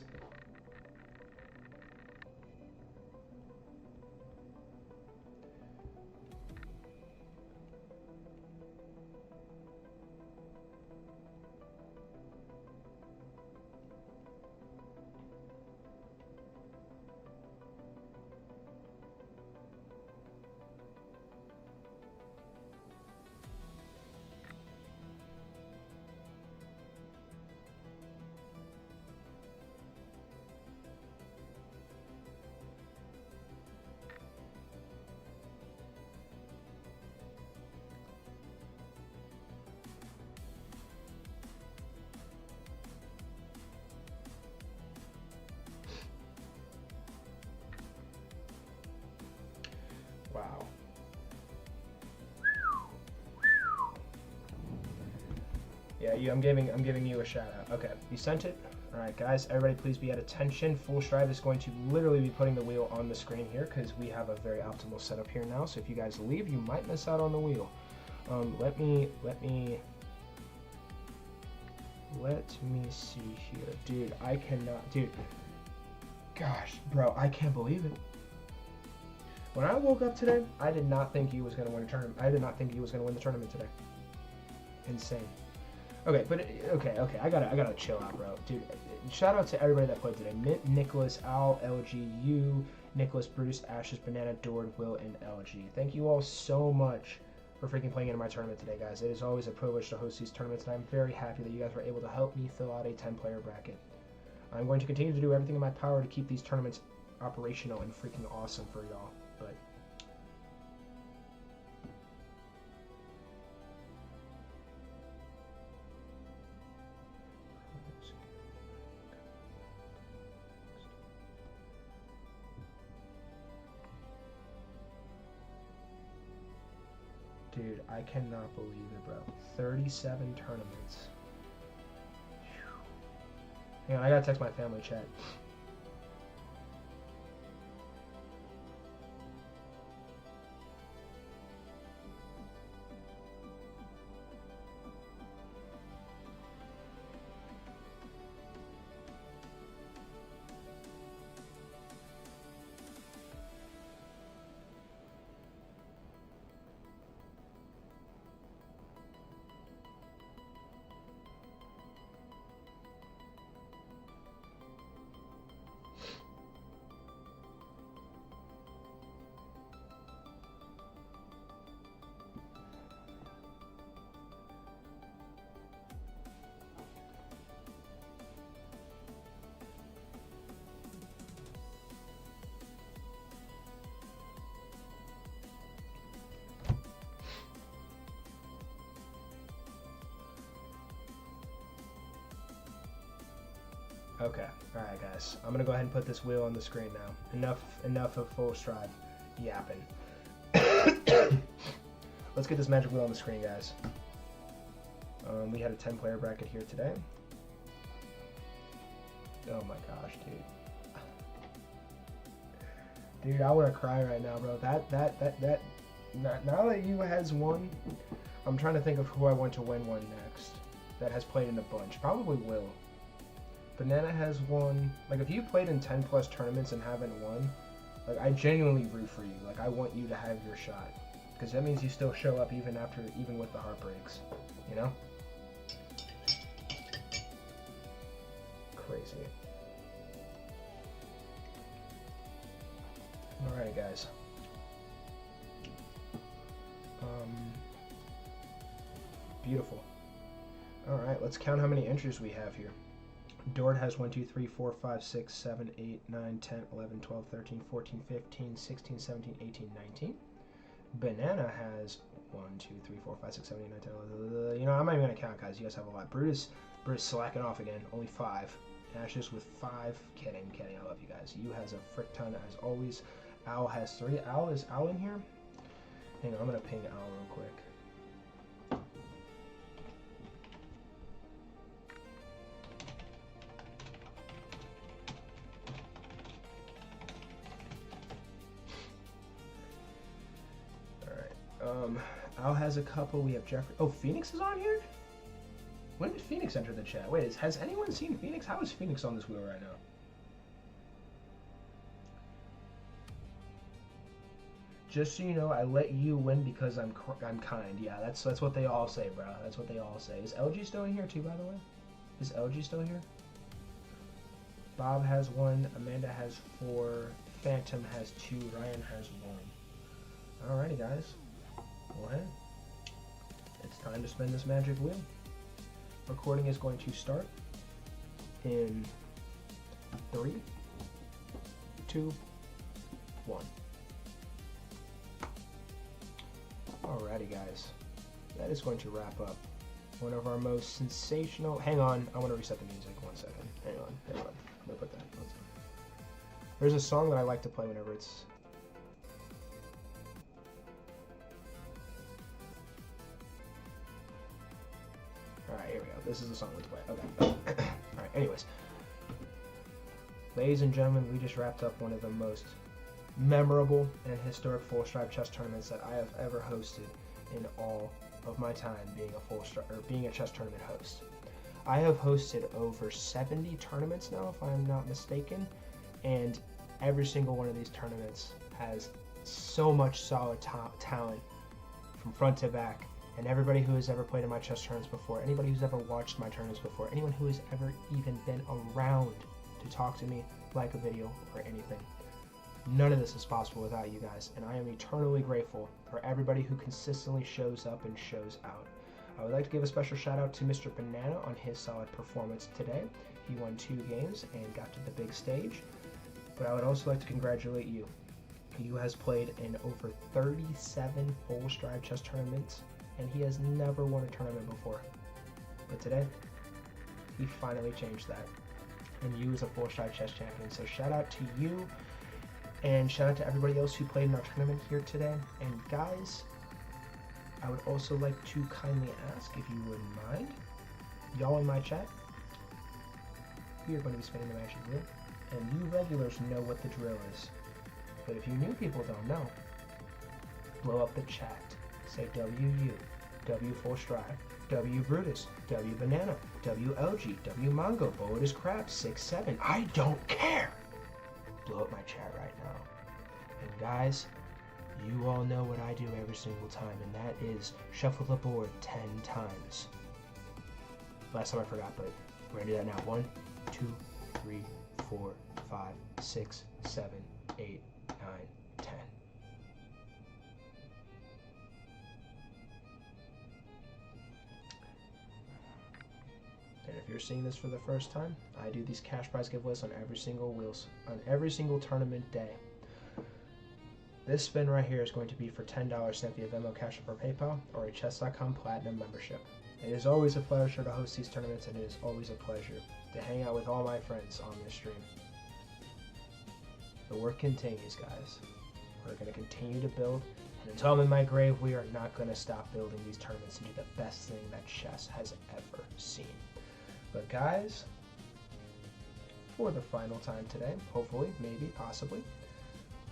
Wow. Yeah, I'm giving you a shout out. Okay, you sent it. All right, guys, everybody, please be at attention. Full Strive is going to literally be putting the wheel on the screen here because we have a very optimal setup here now. So if you guys leave, you might miss out on the wheel. Let me see here, dude. I cannot, dude. Gosh, bro, I can't believe it. When I woke up today, I did not think he was going to win a tournament. I did not think he was going to win the tournament today. Insane. Okay, but okay. I gotta chill out, bro. Dude, shout out to everybody that played today. Mint, Nicholas, Al, LGU, Nicholas, Bruce, Ashes, Banana, Dord, Will, and LG. Thank you all so much for freaking playing in my tournament today, guys. It is always a privilege to host these tournaments, and I'm very happy that you guys were able to help me fill out a 10-player bracket. I'm going to continue to do everything in my power to keep these tournaments operational and freaking awesome for y'all. But dude, I cannot believe it, bro. 37 tournaments. Hang on, I gotta text my family chat. Okay, alright guys. I'm gonna go ahead and put this wheel on the screen now. Enough of Full Strive yapping. Let's get this magic wheel on the screen, guys. We had a 10-player bracket here today. Oh my gosh, dude. Dude, I wanna cry right now, bro. Now that you has won, I'm trying to think of who I want to win one next that has played in a bunch. Probably Will. Banana has won. Like, if you played in 10 plus tournaments and haven't won, like, I genuinely root for you. Like, I want you to have your shot, because that means you still show up even with the heartbreaks, you know? Crazy. Alright, guys. Beautiful. Alright, let's count how many entries we have here. Dort has 1, 2, 3, 4, 5, 6, 7, 8, 9, 10, 11, 12, 13, 14, 15, 16, 17, 18, 19. Banana has 1, 2, 3, 4, 5, 6, 7, 8, 9, 10, 11. You know, I'm not even going to count, guys. You guys have a lot. Brutus slacking off again. Only 5. Ashes with 5. Kidding. I love you guys. You has a frick ton, as always. Al has 3. Is Al in here? Hang on, I'm going to ping Al real quick. Al has a couple. We have Jeffrey. Oh, Phoenix is on here? When did Phoenix enter the chat? Wait, has anyone seen Phoenix? How is Phoenix on this wheel right now? Just so you know, I let you win because I'm kind. Yeah, that's what they all say, bro. That's what they all say. Is LG still in here too, by the way? Is LG still here? Bob has 1. Amanda has 4. Phantom has 2. Ryan has 1. Alrighty, guys. Go ahead. It's time to spin this magic wheel. Recording is going to start in 3, 2, 1. Alrighty, guys. That is going to wrap up one of our most sensational... Hang on. I want to reset the music. 1 second. Hang on. I'm going to put that. There's a song that I like to play whenever it's... Alright, here we go. This is the song let's play. Okay. Alright, anyways. Ladies and gentlemen, we just wrapped up one of the most memorable and historic full stripe chess tournaments that I have ever hosted in all of my time being a chess tournament host. I have hosted over 70 tournaments now, if I'm not mistaken, and every single one of these tournaments has so much solid talent from front to back. And everybody who has ever played in my chess tournaments before, anybody who's ever watched my tournaments before, anyone who has ever even been around to talk to me, like a video, or anything. None of this is possible without you guys, and I am eternally grateful for everybody who consistently shows up and shows out. I would like to give a special shout out to Mr. Banana on his solid performance today. He won 2 games and got to the big stage. But I would also like to congratulate you. You has played in over 37 full stride chess tournaments, and he has never won a tournament before. But today, he finally changed that. And you is a full stride chess champion. So shout out to you, and shout out to everybody else who played in our tournament here today. And guys, I would also like to kindly ask, if you wouldn't mind, y'all in my chat, we are going to be spinning the magic wheel. And you regulars know what the drill is. But if you new people don't know, blow up the chat. Say WU, W Full Stride, W Brutus, W Banana, W LG, W Mongo, Bullet is Crab, 6-7. I don't care! Blow up my chat right now. And guys, you all know what I do every single time, and that is shuffle the board 10 times. Last time I forgot, but we're gonna do that now. 1, 2, 3, 4, 5, 6, 7, 8, 9, 10. And if you're seeing this for the first time, I do these cash prize giveaways on every single tournament day. This spin right here is going to be for $10 sent via Venmo, Cash App, or PayPal, or a Chess.com Platinum membership. It is always a pleasure to host these tournaments, and it is always a pleasure to hang out with all my friends on this stream. The work continues, guys. We're going to continue to build, and until I'm in my grave, we are not going to stop building these tournaments into the best thing that chess has ever seen. But guys, for the final time today, hopefully, maybe, possibly,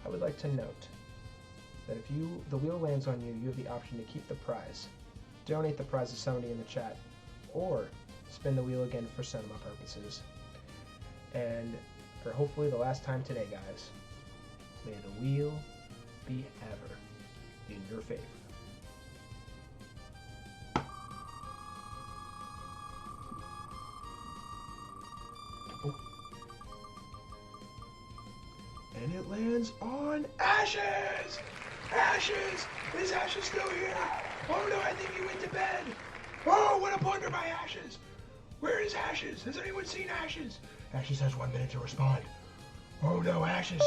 I would like to note that if the wheel lands on you, you have the option to keep the prize, donate the prize to somebody in the chat, or spin the wheel again for cinema purposes. And for hopefully the last time today, guys, may the wheel be ever in your favor. Oh. And it lands on Ashes! Ashes! Is Ashes still here? Oh no, I think he went to bed! Oh, what a blunder by Ashes! Where is Ashes? Has anyone seen Ashes? Ashes has 1 minute to respond. Oh no, Ashes!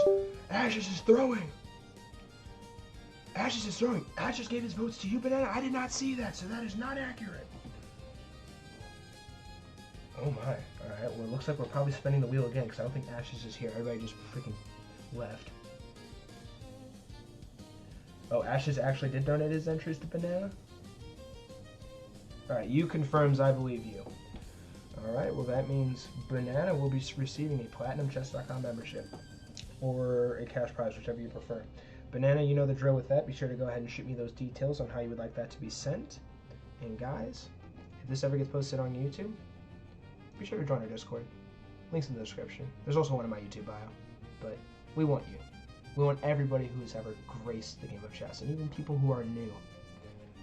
Ashes is throwing! Ashes is throwing. Ashes gave his votes to you, Banana. I did not see that, so that is not accurate. Oh my. Alright, well it looks like we're probably spinning the wheel again, because I don't think Ashes is here. Everybody just freaking left. Oh, Ashes actually did donate his entries to Banana? Alright, you confirms I believe you. Alright, well that means Banana will be receiving a Platinum Chess.com membership. Or a cash prize, whichever you prefer. Banana, you know the drill with that. Be sure to go ahead and shoot me those details on how you would like that to be sent. And guys, if this ever gets posted on YouTube, be sure to join our Discord. Links in the description. There's also one in my YouTube bio. But we want you. We want everybody who has ever graced the game of chess, and even people who are new.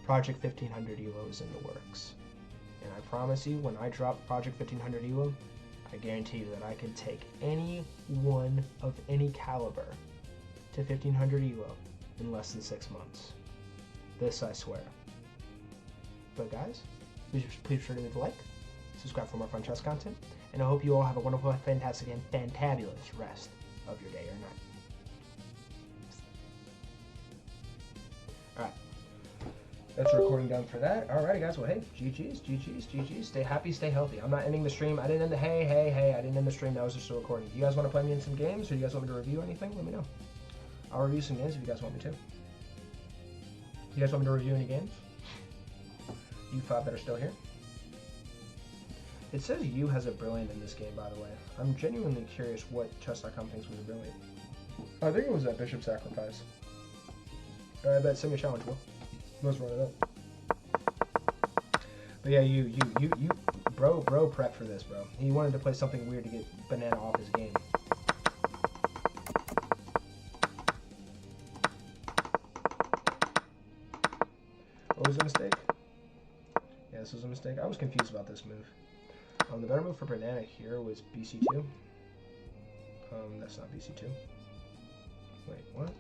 Project 1500 ELO is in the works. And I promise you, when I drop Project 1500 ELO, I guarantee you that I can take any one of any caliber to 1500 ELO in less than 6 months. This I swear. But guys, please be sure to leave a like, subscribe for more fun chess content, and I hope you all have a wonderful, fantastic, and fantabulous rest of your day or night. Alright. That's recording done for that. Alrighty guys, well hey, GG's. Stay happy, stay healthy. I'm not ending the stream. I didn't end the hey, I didn't end the stream. That was just a recording. Do you guys want to play me in some games, or do you guys want me to review anything? Let me know. I'll review some games if you guys want me to. You guys want me to review any games? You 5 that are still here? It says you has a brilliant in this game, by the way. I'm genuinely curious what chess.com thinks was a brilliant. I think it was that bishop sacrifice. I bet, send me a challenge, Will. Let's run it up. But yeah, you, bro prepped for this, bro. He wanted to play something weird to get Banana off his game. What was the mistake? Yeah, this was a mistake. I was confused about this move. The better move for Banana here was BC2. That's not BC2. Wait, what?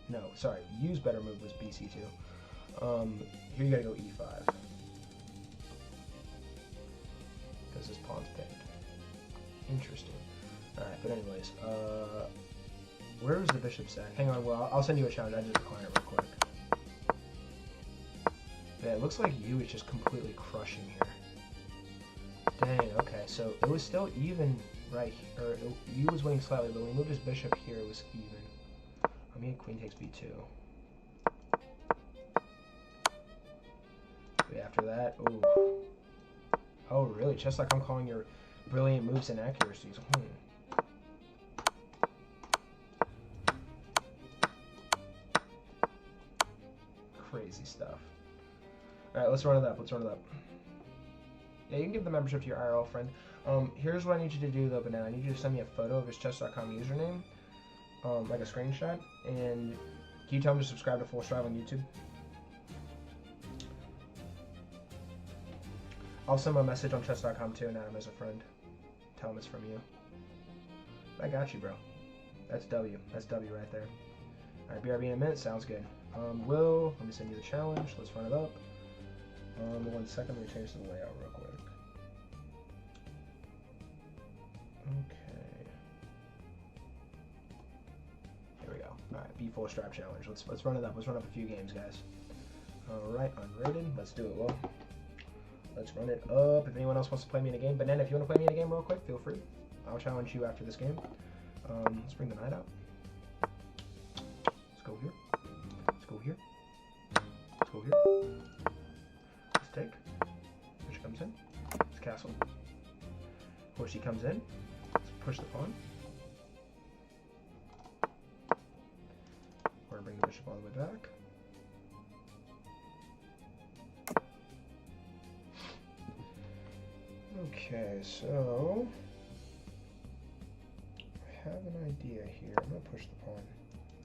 No, sorry. Yu's better move was BC2. Here you gotta go E5. Because this pawn's pinned. Interesting. Alright, but anyways, where was the bishop set? Hang on, well, I'll send you a challenge. I just decline it real quick. Yeah, it looks like Yu is just completely crushing here. Dang, okay, so it was still even right here. Or Yu was winning slightly, but when he moved his bishop here, it was even. I mean, queen takes b2. But after that, ooh. Oh, really? Just like I'm calling your brilliant moves and accuracies. Crazy stuff. Alright, let's run it up. Yeah, you can give the membership to your IRL friend. Here's what I need you to do, though, Banana. I need you to send me a photo of his chess.com username. Like a screenshot, and can you tell him to subscribe to Full Strive on YouTube? I'll send him a message on chess.com too and add him as a friend. Tell him it's from you. I got you, bro. That's W. That's W right there. Alright, BRB in a minute. Sounds good. Will, let me send you the challenge. Let's run it up. 1 second. Let me change the layout real quick. Okay. Here we go. Alright, B full strap challenge. Let's run it up. Let's run up a few games, guys. Alright, unrated. Let's do it, Will. Let's run it up. If anyone else wants to play me in a game. Banana, if you want to play me in a game real quick, feel free. I'll challenge you after this game. Let's bring the knight out. Let's go here. Let's go here. Let's go here. Let's take. Bishop comes in. Let's castle. Horsey comes in. Let's push the pawn. We're going to bring the bishop all the way back. Okay, so I have an idea here. I'm going to push the pawn.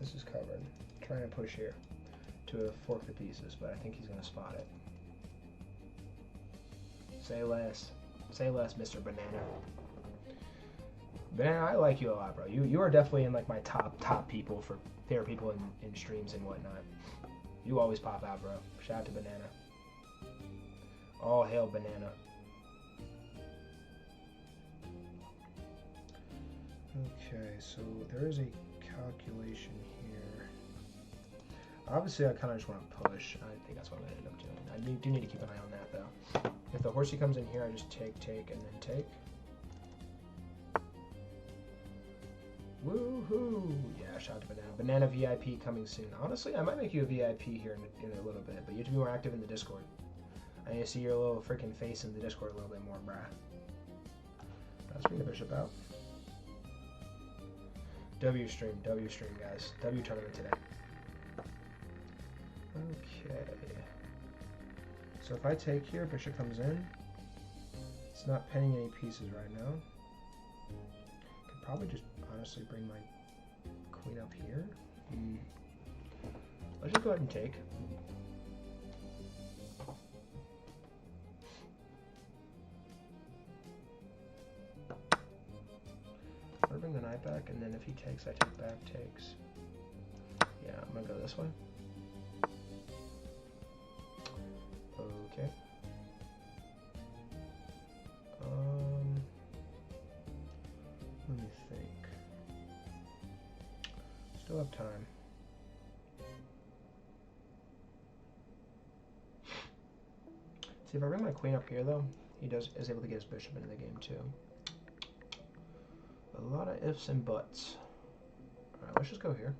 This is covered. I'm trying to push here to fork the pieces, but I think he's going to spot it. Say less. Say less, Mr. Banana. Banana, I like you a lot, bro. You are definitely in like my top people for favorite people in streams and whatnot. You always pop out, bro. Shout out to Banana. All hail banana. Okay, so there is a calculation here. Obviously, I kind of just want to push. I think that's what I'm going to end up doing. I do need to keep an eye on that, though. If the horsey comes in here, I just take, and then take. Woohoo! Yeah, shout out to Banana. Banana VIP coming soon. Honestly, I might make you a VIP here in a little bit, but you have to be more active in the Discord. I need to see your little freaking face in the Discord a little bit more, bruh. Let's bring the bishop out. W stream, guys. W tournament today. Okay. So if I take here, bishop comes in. It's not penning any pieces right now. Could probably just honestly bring my queen up here. Let's just go ahead and take. I'm gonna bring the knight back, and then if he takes, I take back, takes. Yeah, I'm gonna go this way. Okay. Let me think. Still have time. See, if I bring my queen up here, though, he is able to get his bishop into the game too. A lot of ifs and buts. All right, let's just go here.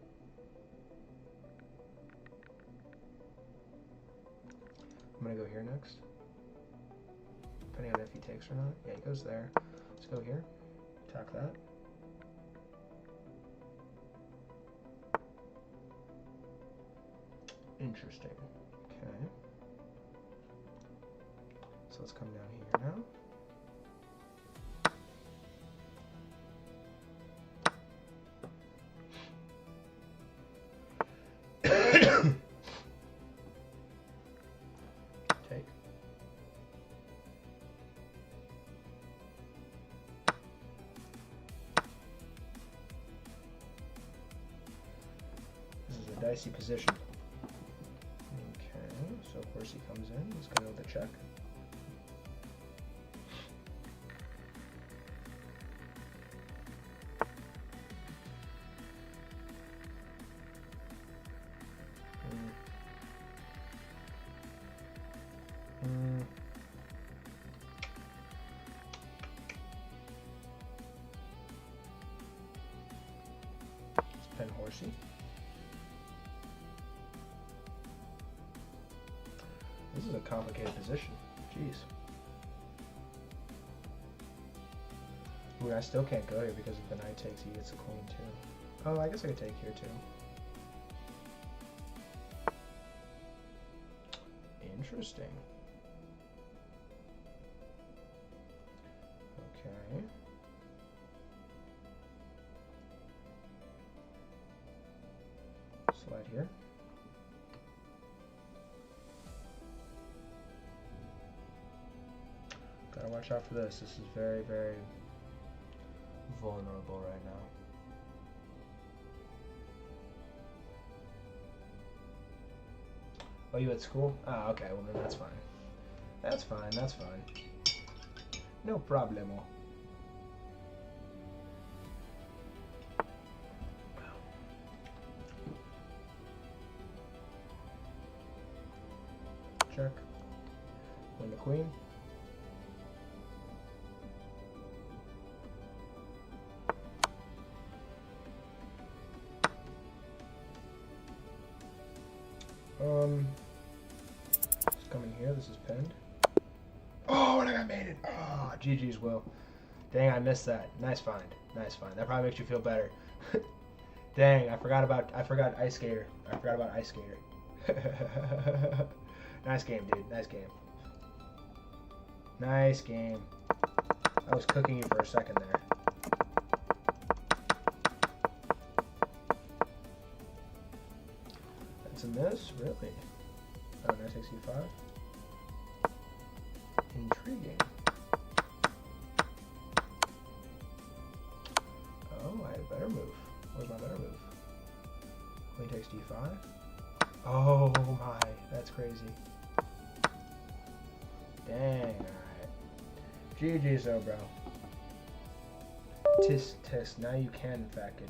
I'm gonna go here next. Depending on if he takes or not. Yeah, he goes there. Let's go here. Attack that. Interesting. Okay. So let's come down here now. Take. This is a dicey position. Okay, so of course he comes in. He's going to go with a check. Horsey. This is a complicated position. Jeez. Ooh, I still can't go here because if the knight takes, he gets the queen too. Oh, I guess I could take here too. Interesting. Okay. Slide here. Gotta watch out for this. This is very, very vulnerable right now. Oh, you at school? Ah, okay. Well, then that's fine. That's fine. That's fine. No problemo. Check. Win the queen. It's coming here. This is pinned. Oh, and I got mated. Oh, GG's, Will. Dang, I missed that. Nice find. Nice find. That probably makes you feel better. Dang, I forgot Ice Skater. I forgot about Ice Skater. Nice game, dude. Nice game. Nice game. I was cooking you for a second there. That's a miss? Really? Oh, knight takes e5. Intriguing. Oh, I had a better move. What was my better move? Queen takes d5. Oh my, that's crazy. Dang, alright. GG's though, bro. Tisk. Now you can, in fact, get...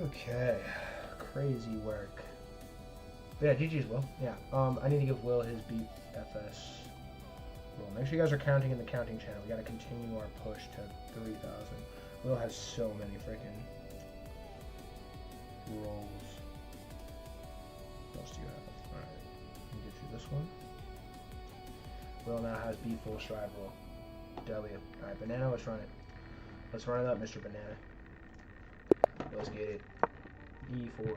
Okay, crazy work. But yeah, GG's Will. Yeah, I need to give Will his BFS rule. Make sure you guys are counting in the counting channel. We gotta continue our push to 3,000. Will has so many freaking rolls. What else do you have? Alright, let me get you this one. Will now has B full stride roll. W. Alright, Banana, let's run it. Let's run it up, Mr. Banana. Let's get it. E4.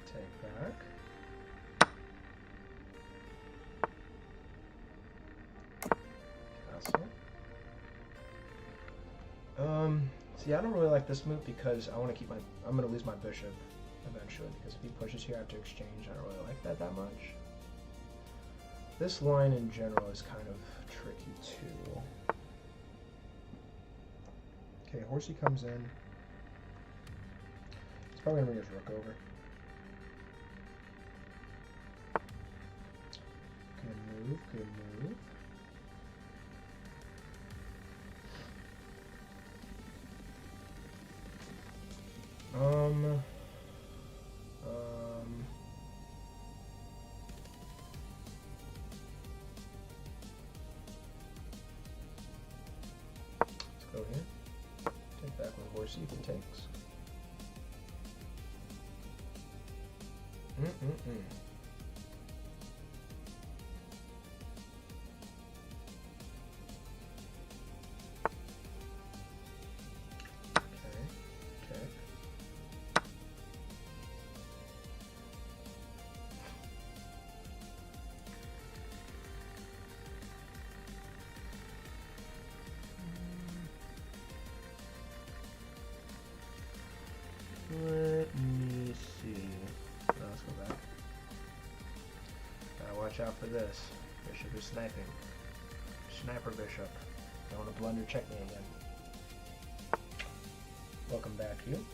Take back. Castle. See, I don't really like this move because I want to keep I'm going to lose my bishop eventually, because if he pushes here, I have to exchange. I don't really like that much. This line in general is kind of tricky too. Okay, horsey comes in. It's probably going to bring his rook over. Good move, good move. Let's go here. Take back with horsey if it takes. Let me see. Let's go back. Gotta watch out for this. Bishop is sniping. Sniper bishop. Don't want to blunder check me again. Welcome back, you.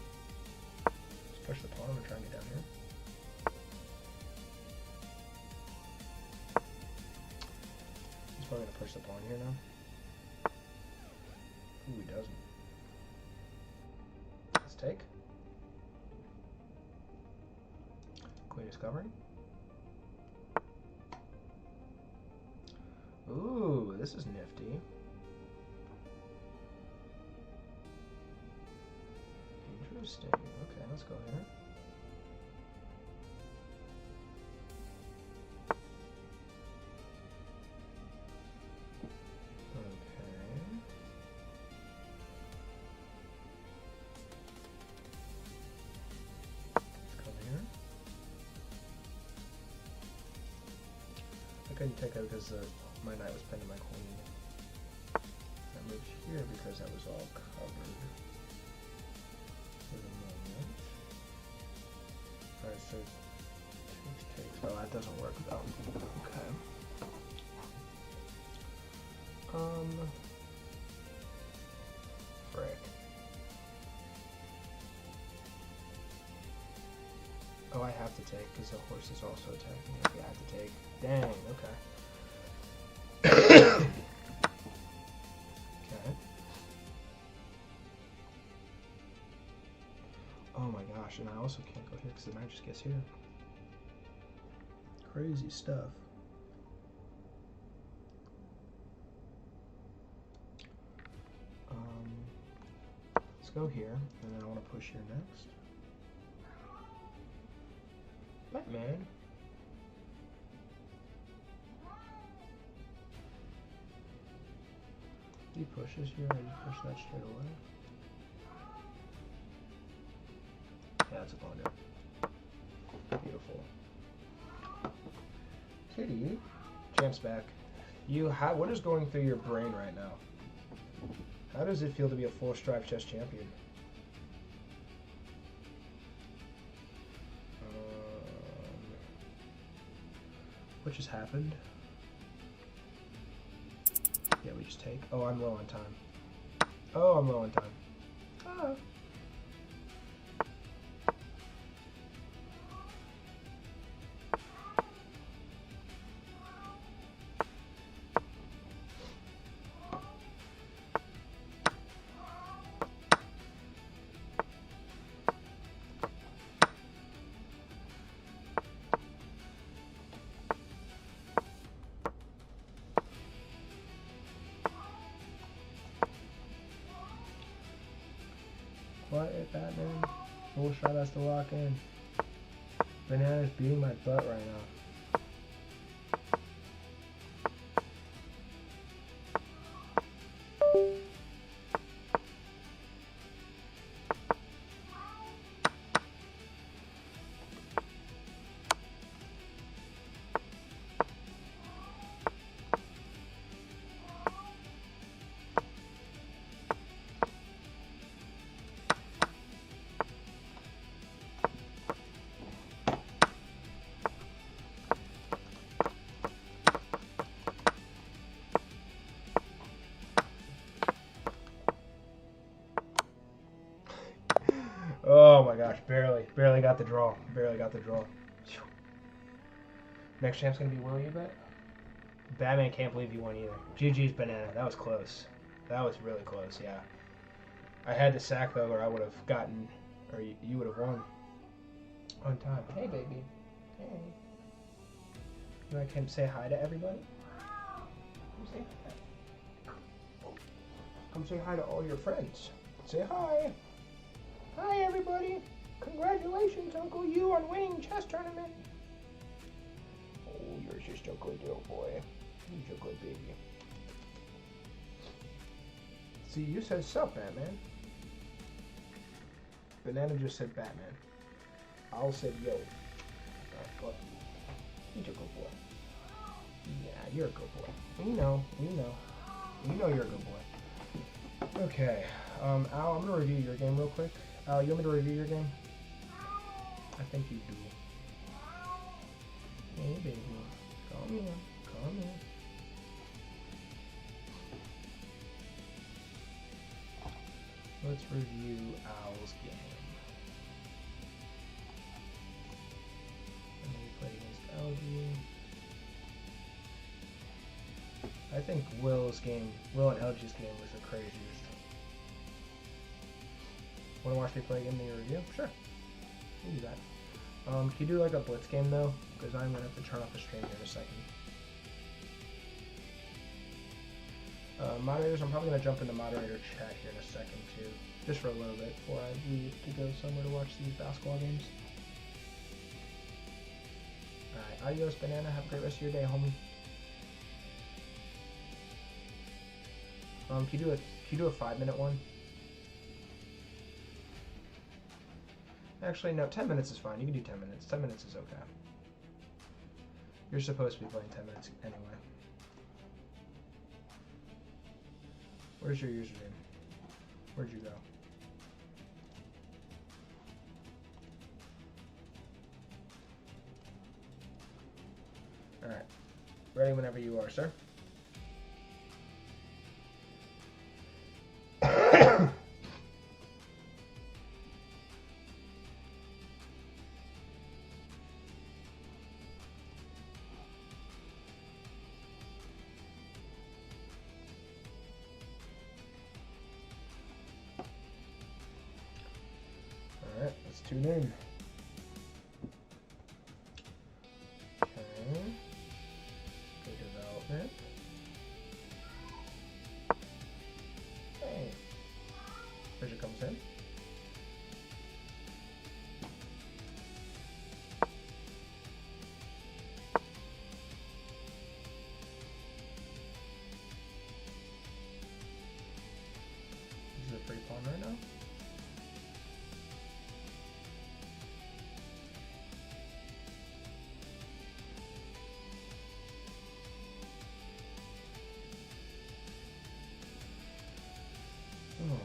Let's push the pawn and try and get down here. He's probably gonna push the pawn here now. Ooh, he doesn't. Let's take. Queen is covering. Ooh, this is nifty. Interesting. Okay, let's go here. Okay. Let's come here. I couldn't take it because my knight was pinned to my queen. I moved here because that was all covered for the moment. Alright, so takes. Oh, that doesn't work though. Okay. Frick. Oh, I have to take because the horse is also attacking. Okay, I have to take. Dang, okay. Okay. Oh my gosh, and I also can't go here because the knight just gets here. Crazy stuff. Let's go here, and then I want to push here next. What, man? He pushes here, I just push that straight away. Yeah, that's a blunder. Beautiful. Kitty. Champ's back. What is going through your brain right now? How does it feel to be a full stripe chess champion? What just happened? Yeah, we just take. Oh, I'm low on time. Oh, I'm low on time. Ah. Quiet, Batman. Full shot has to lock in. Banana's beating my butt right now. Oh my gosh, barely got the draw. Barely got the draw. Next champ's gonna be Will, you bet? Batman can't believe you won either. GG's Banana. That was close. That was really close, yeah. I had to sack though, or I would have gotten, or you would have won on time. Hey, baby. Hey. You want to come say hi to everybody? Come say hi. Come say hi to all your friends. Say hi. Hi, everybody. Congratulations, Uncle You, on winning chess tournament. Oh, you're just a good little boy. You're a good baby. See, you said sup, Batman. Banana just said Batman. Owl said yo. What? You're a good boy. Yeah, you're a good boy. We know. We know. We know you're a good boy. Okay. Al, I'm gonna review your game real quick. Al, you want me to review your game? I think you do. Hey, baby. Come here. Come here. Let's review Al's game. And then we play against LG. I think Will and LG's game was the craziest. Want to watch me play a game in your review? Sure. We can do that. Can you do like a blitz game though? Because I'm going to have to turn off the stream here in a second. Moderators, I'm probably going to jump into moderator chat here in a second too. Just for a little bit before I leave to go somewhere to watch these basketball games. Alright, adios Banana. Have a great rest of your day, homie. Can you do a 5-minute one? Actually, no, 10 minutes is fine. You can do 10 minutes. 10 minutes is okay. You're supposed to be playing 10 minutes anyway. Where's your username? Where'd you go? Alright. Ready whenever you are, sir. Let's tune in. Okay. Go development. Hey. Treasure comes in. This is a free pawn right now.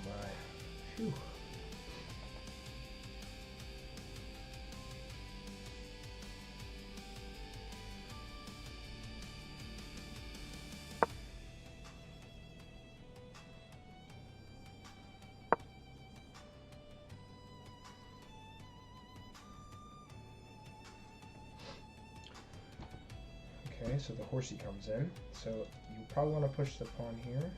my. Phew. Okay, so the horsey comes in. So you probably want to push the pawn here.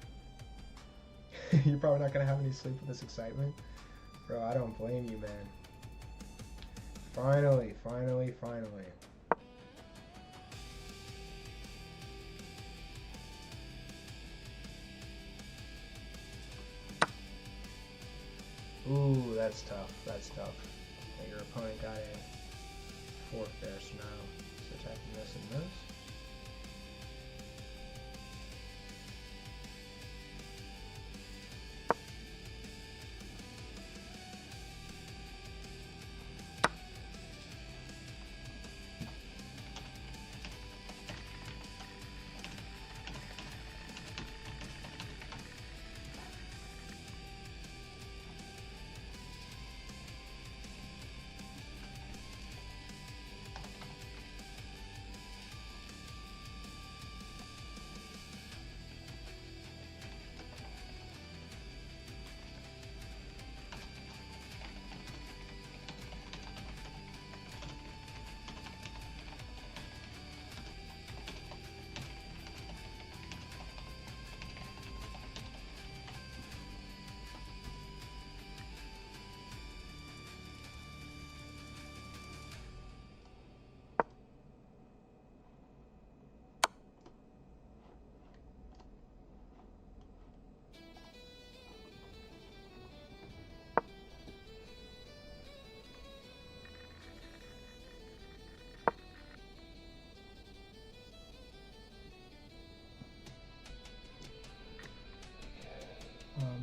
You're probably not going to have any sleep with this excitement. Bro, I don't blame you, man. Finally, finally, finally. Ooh, that's tough. That's tough. Okay, your opponent got a fork there, so now it's attacking this and this.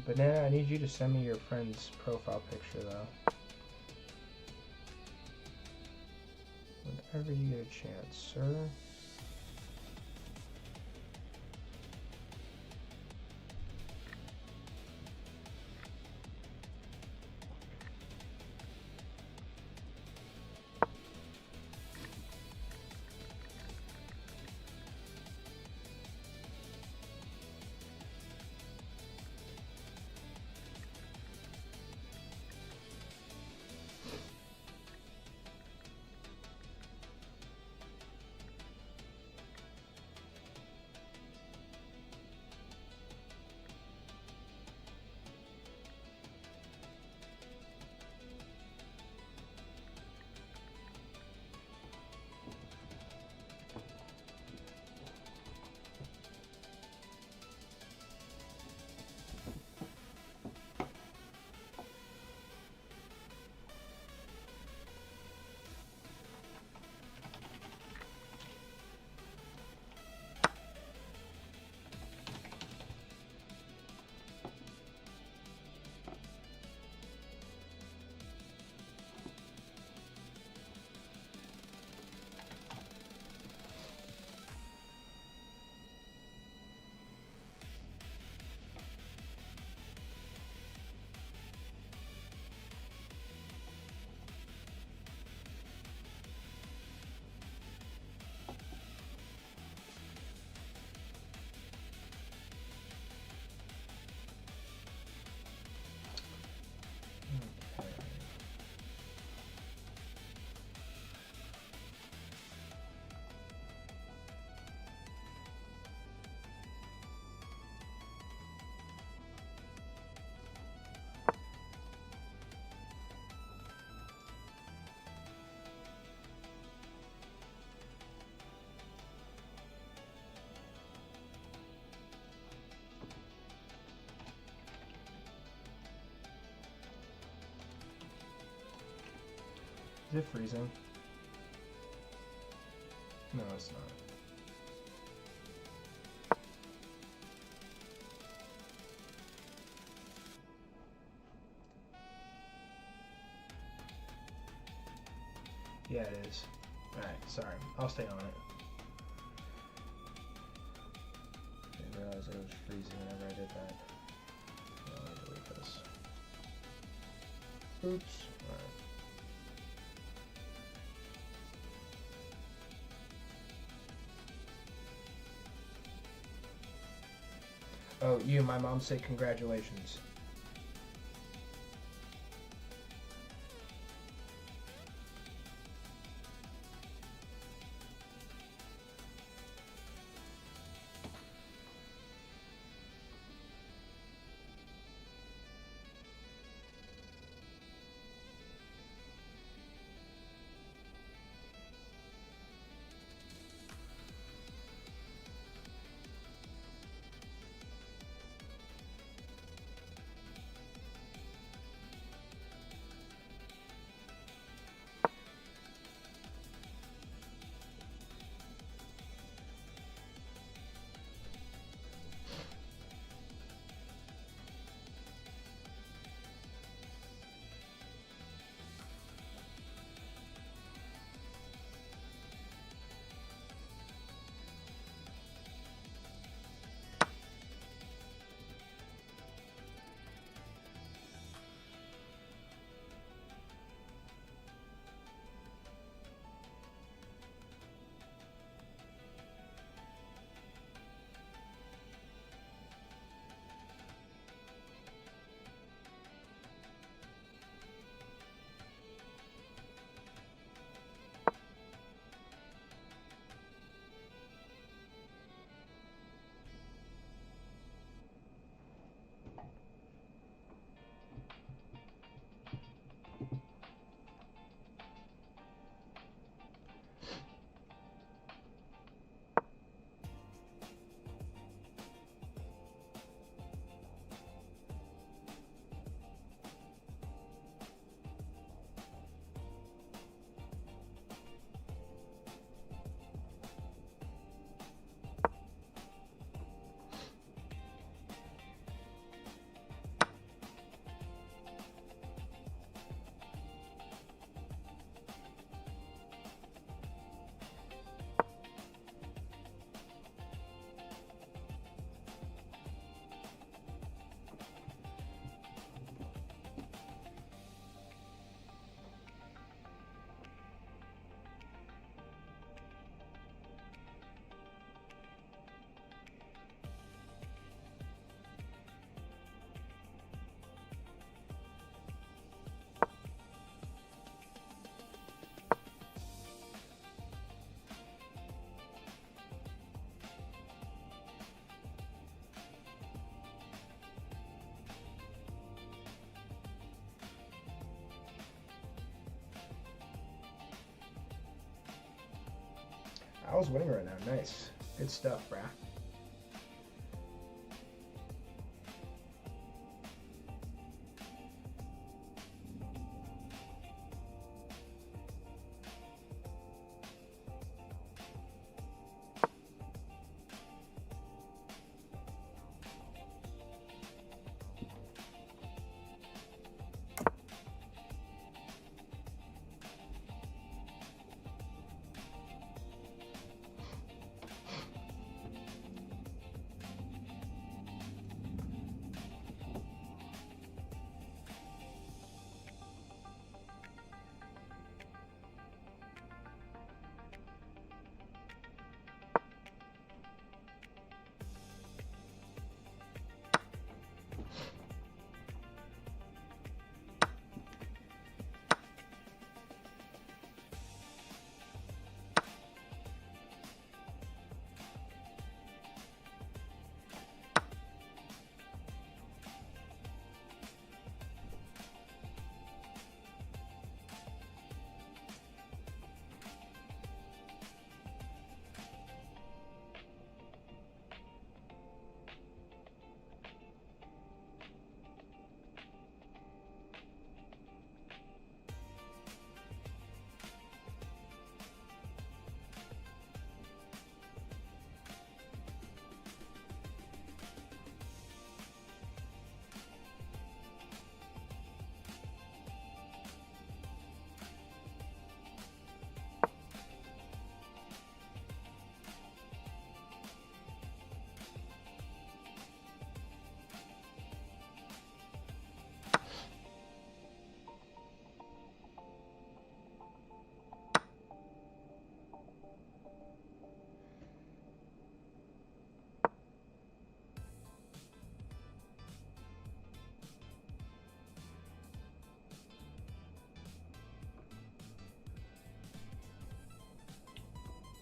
Banana, I need you to send me your friend's profile picture, though. Whenever you get a chance, sir. Is it freezing? No, it's not. Yeah, it is. Alright, sorry. I'll stay on it. I didn't realize it was freezing whenever I did that. I'll delete this. Oops. Alright. Oh, you, my mom said congratulations. I was winning right now. Nice. Good stuff, brah.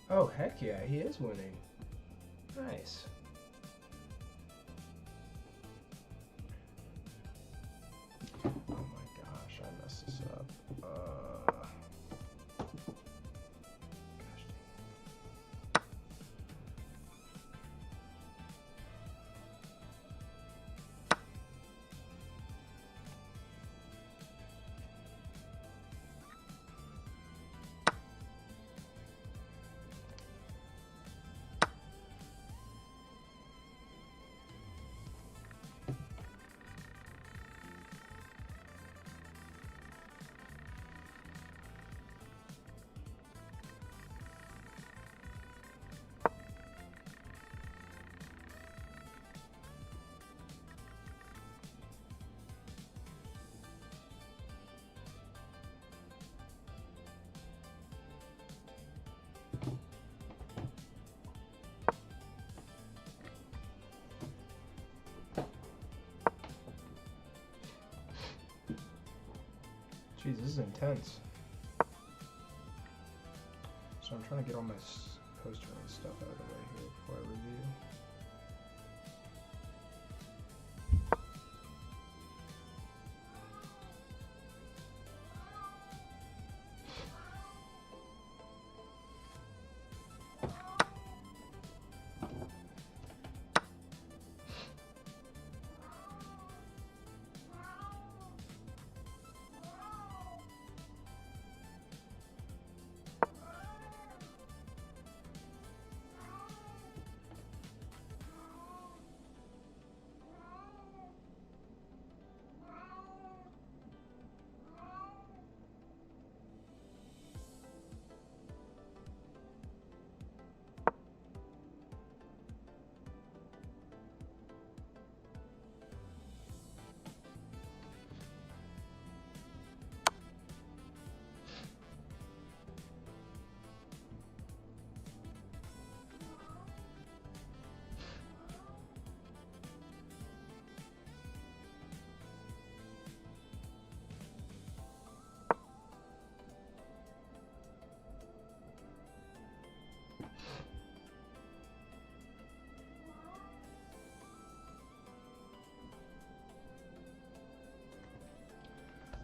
Oh, heck yeah, he is winning. Nice. Oh my gosh, I messed this up. Gosh dang. Jeez, this is intense. So I'm trying to get all my poster and stuff out of the way here before I review.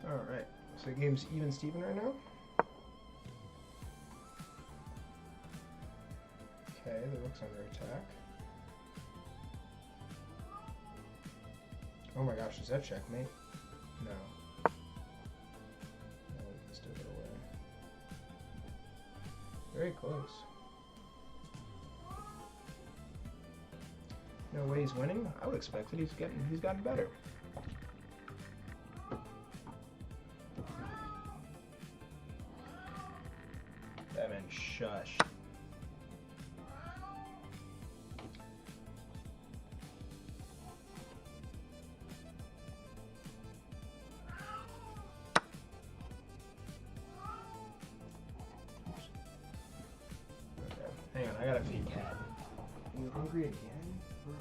Alright, so the game's even Steven right now. Okay, the rook's under attack. Oh my gosh, is that checkmate? No. No, we can still get away. Very close. No way he's winning? I would expect that he's gotten better. That man, shush. Okay, hang on, I gotta feed cat. You hungry again? Bro.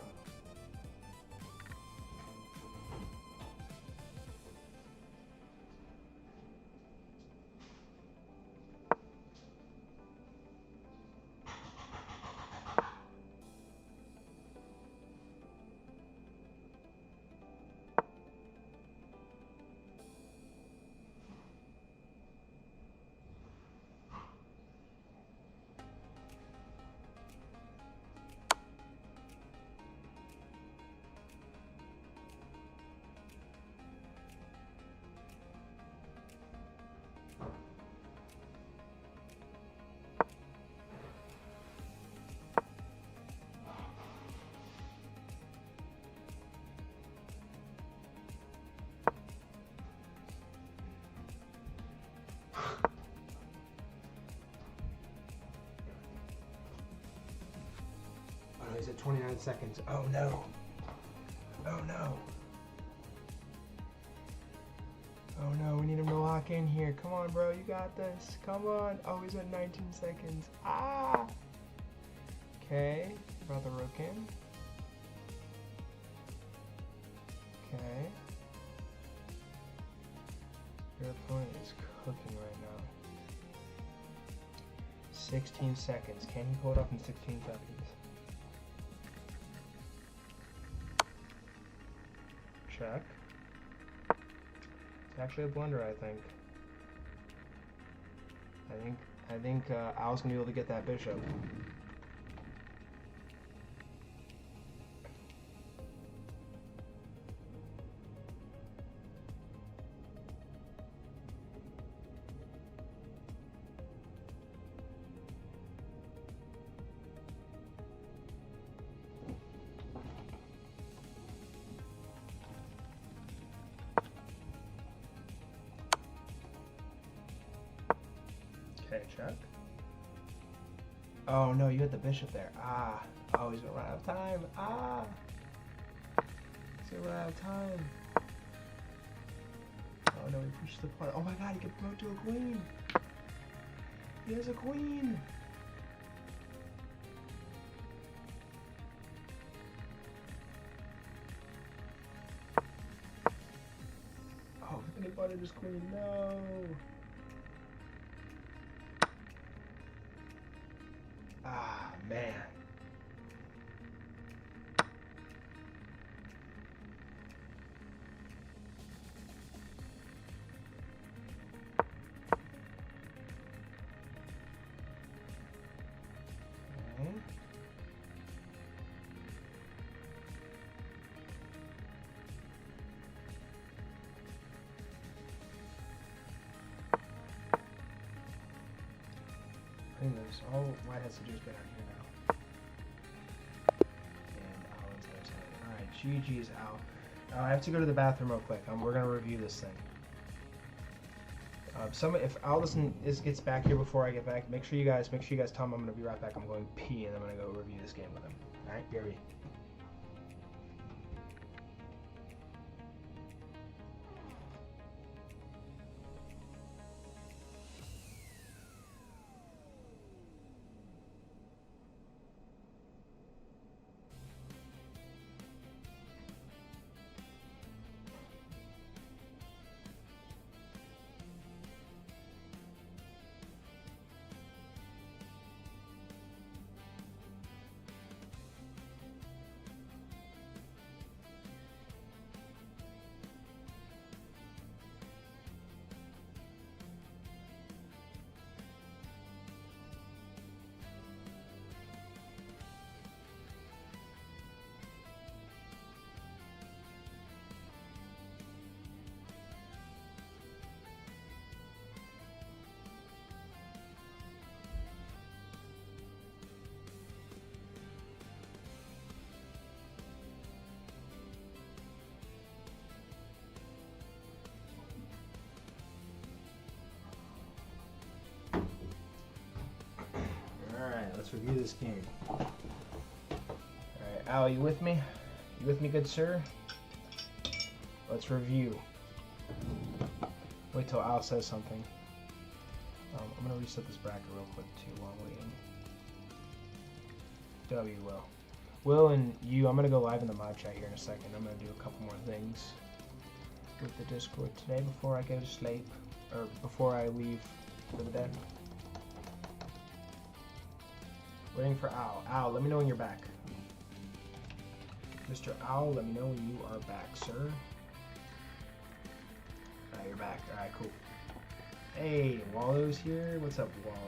Oh, he's at 29 seconds. Oh no. Oh no. Oh no, we need him to lock in here. Come on, bro, you got this. Come on. Oh, he's at 19 seconds. Ah! Okay, brought the rook in. Okay. Your opponent is cooking right now. 16 seconds. Can he pull it off in 16 seconds? Check. It's actually a blunder, I think. I think Al's gonna be able to get that bishop. Okay, check. Oh no, you had the bishop there. Ah. Oh, he's gonna run out of time. Ah. He's gonna run out of time. Oh no, he pushed the pawn. Oh my god, he can promote to a queen. He has a queen. Oh, and he butted his queen. No. Ah, man. Okay. I think there's all white has to do is get out here now. And Al inside side. Alright, GG's Al. I have to go to the bathroom real quick. We're gonna review this thing. If Al gets back here before I get back, make sure you guys tell him I'm gonna be right back. I'm going pee and I'm gonna go review this game with him. Alright, BRB. Alright, let's review this game. Alright, Al, you with me? You with me, good sir? Let's review. Wait till Al says something. I'm going to reset this bracket real quick too while waiting. W, Will. Will and you, I'm going to go live in the mod chat here in a second. I'm going to do a couple more things with the Discord today before I go to sleep. Or before I leave for the day. Waiting for Al. Al, let me know when you're back. Mr. Al, let me know when you are back, sir. Alright, you're back. Alright, cool. Hey, Waldo's here. What's up, Waldo?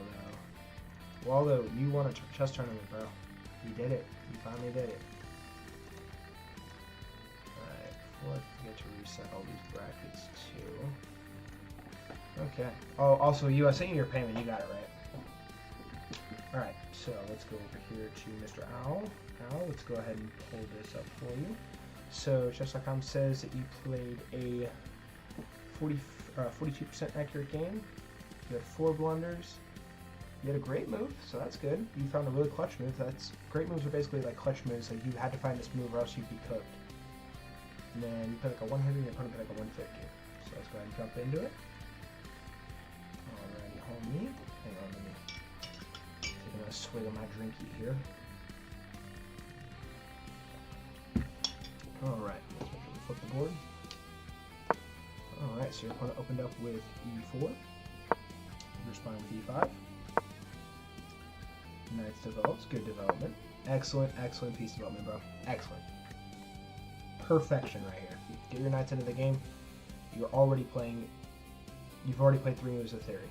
Waldo, you won a chess tournament, bro. You did it. You finally did it. Alright, before I forget to reset all these brackets, too. Okay. Oh, also, I sent you your payment. You got it, right? Alright, so let's go over here to Mr. Al. Al, let's go ahead and pull this up for you. So, chess.com says that you played a 42% accurate game. You had 4 blunders. You had a great move, so that's good. You found a really clutch move. Great moves are basically like clutch moves. Like you had to find this move or else you'd be cooked. And then you played like a 100 and your opponent played like a 150. So let's go ahead and jump into it. Alrighty, homie. Hang on, let me take another swig of my drinky here. Alright, let's make sure we flip the board. Alright, so your opponent opened up with e4. You respond with e5. Knights develops. Good development. Excellent, excellent piece development, bro. Excellent. Perfection right here. You get your knights into the game. You've already played 3 moves of theory.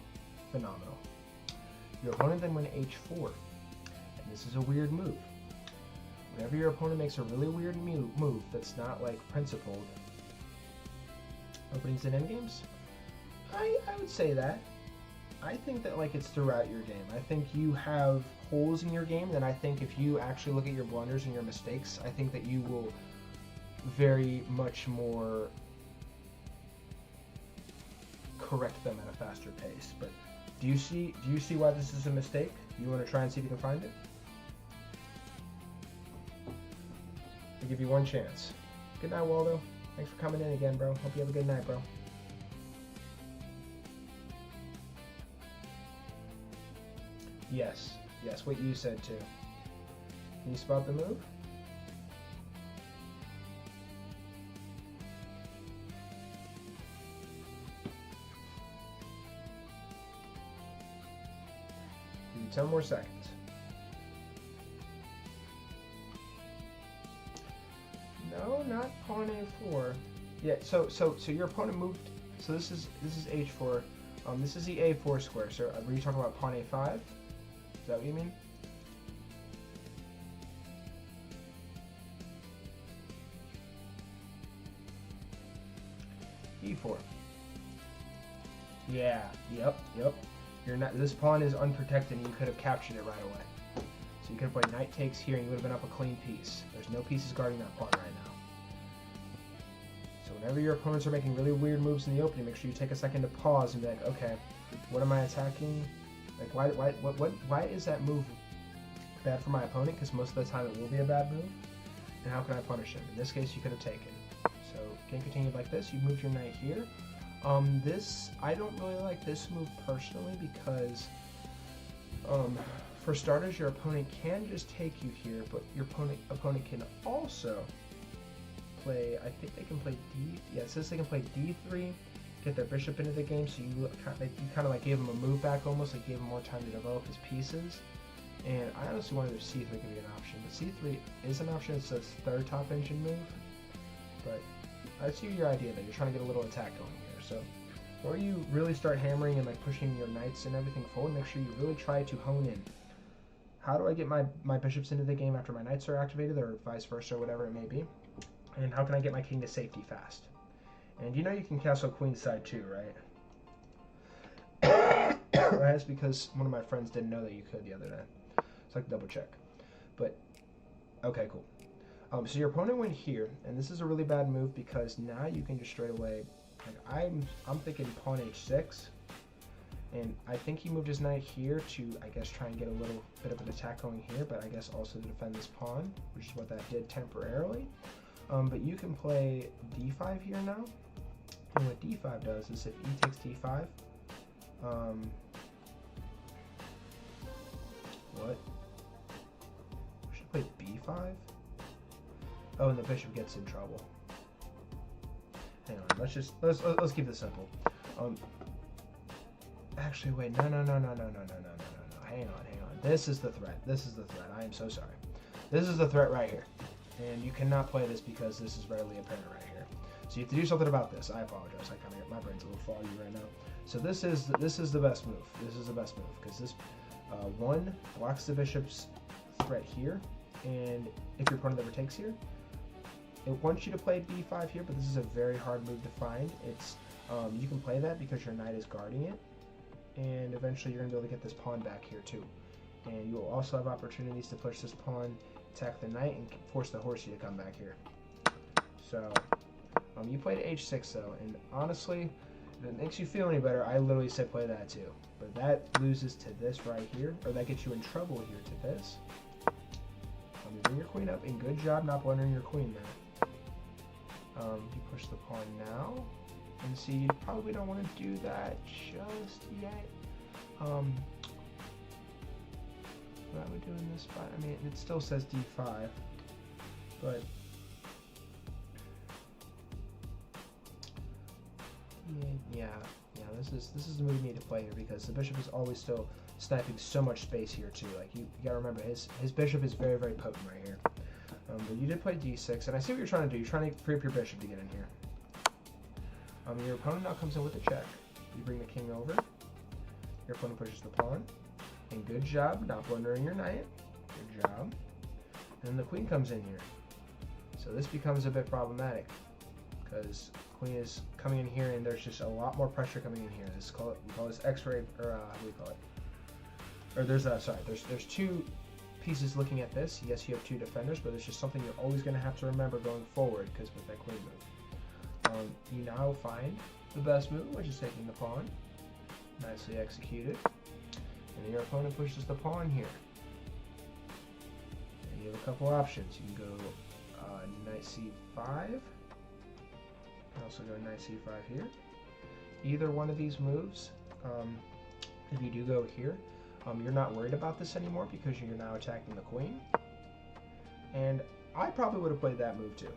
Phenomenal. Your opponent then went h4. And this is a weird move. Whenever your opponent makes a really weird move that's not like principled, openings and endgames, I would say that. I think that like it's throughout your game. I think you have holes in your game, and I think if you actually look at your blunders and your mistakes, I think that you will very much more correct them at a faster pace. But do you see why this is a mistake? You want to try and see if you can find it? I'll give you one chance. Good night, Waldo. Thanks for coming in again, bro. Hope you have a good night, bro. Yes, what you said too. Can you spot the move? Give you 10 more seconds. No, not pawn a4. Yeah, so your opponent moved. So this is h4. This is the a4 square. So were you talking about pawn a5? Is that what you mean? e4. Yeah, yep. You're not. This pawn is unprotected, and you could have captured it right away. So you could have played knight takes here, and you would have been up a clean piece. There's no pieces guarding that pawn right now. So whenever your opponents are making really weird moves in the opening, make sure you take a second to pause and be like, okay, what am I attacking? Like, why is that move bad for my opponent? Because most of the time it will be a bad move. And how can I punish him? In this case, you could have taken. So game continued like this. You moved your knight here. I don't really like this move personally because, for starters, your opponent can just take you here, but your opponent can also play. I think they can play D. Yeah, it says they can play D3. Get their bishop into the game, so you kind of like gave him a move back almost, like gave him more time to develop his pieces. And I honestly wanted if C3 could be an option, but C3 is an option. It's a third top engine move, but I see your idea that you're trying to get a little attack going here. So before you really start hammering and like pushing your knights and everything forward, make sure you really try to hone in. How do I get my bishops into the game after my knights are activated, or vice versa, or whatever it may be? And how can I get my king to safety fast? And you know you can castle queenside too, right? That's because one of my friends didn't know that you could the other day. So I can double check. But, okay, cool. So your opponent went here, and this is a really bad move because now you can just straight away, like I'm thinking pawn h6, and I think he moved his knight here to, I guess, try and get a little bit of an attack going here, but I guess also to defend this pawn, which is what that did temporarily. But you can play d5 here now. And what d5 does is if e takes d5, what? We should play b5? Oh, and the bishop gets in trouble. Hang on, let's keep this simple. Actually, wait, no. Hang on. This is the threat. I am so sorry. This is the threat right here. And you cannot play this because this is readily apparent right here. So you have to do something about this. I apologize. My brain's a little foggy right now. So this is the best move. This is the best move because this one blocks the bishop's threat here, and if your opponent ever takes here, it wants you to play b5 here, but this is a very hard move to find. It's you can play that because your knight is guarding it, and eventually you're gonna be able to get this pawn back here too. And you will also have opportunities to push this pawn, attack the knight, and force the horsey to come back here. So you played h6 though, and honestly, if it makes you feel any better, I literally said play that too. But that loses to this right here, or that gets you in trouble here to this. You bring your queen up, and good job not blundering your queen there. You push the pawn now, and see, you probably don't want to do that just yet. What I would do in this spot, I mean, it still says d5, but yeah, this is the move you need to play here because the bishop is always still sniping so much space here too. Like you gotta remember, his bishop is very, very potent right here. But you did play d6, and I see what you're trying to do. You're trying to free up your bishop to get in here. Your opponent now comes in with a check. You bring the king over. Your opponent pushes the pawn. And good job not blundering your knight. Good job. And then the queen comes in here. So this becomes a bit problematic because queen is coming in here, and there's just a lot more pressure coming in here. We call this X-ray, or how do we call it? Or there's there's two pieces looking at this. Yes, you have two defenders, but it's just something you're always going to have to remember going forward, because with that queen move. You now find the best move, which is taking the pawn. Nicely executed. And your opponent pushes the pawn here. And you have a couple options. You can go knight c5. You can also go knight c5 here. Either one of these moves, if you do go here, you're not worried about this anymore because you're now attacking the queen. And I probably would have played that move too.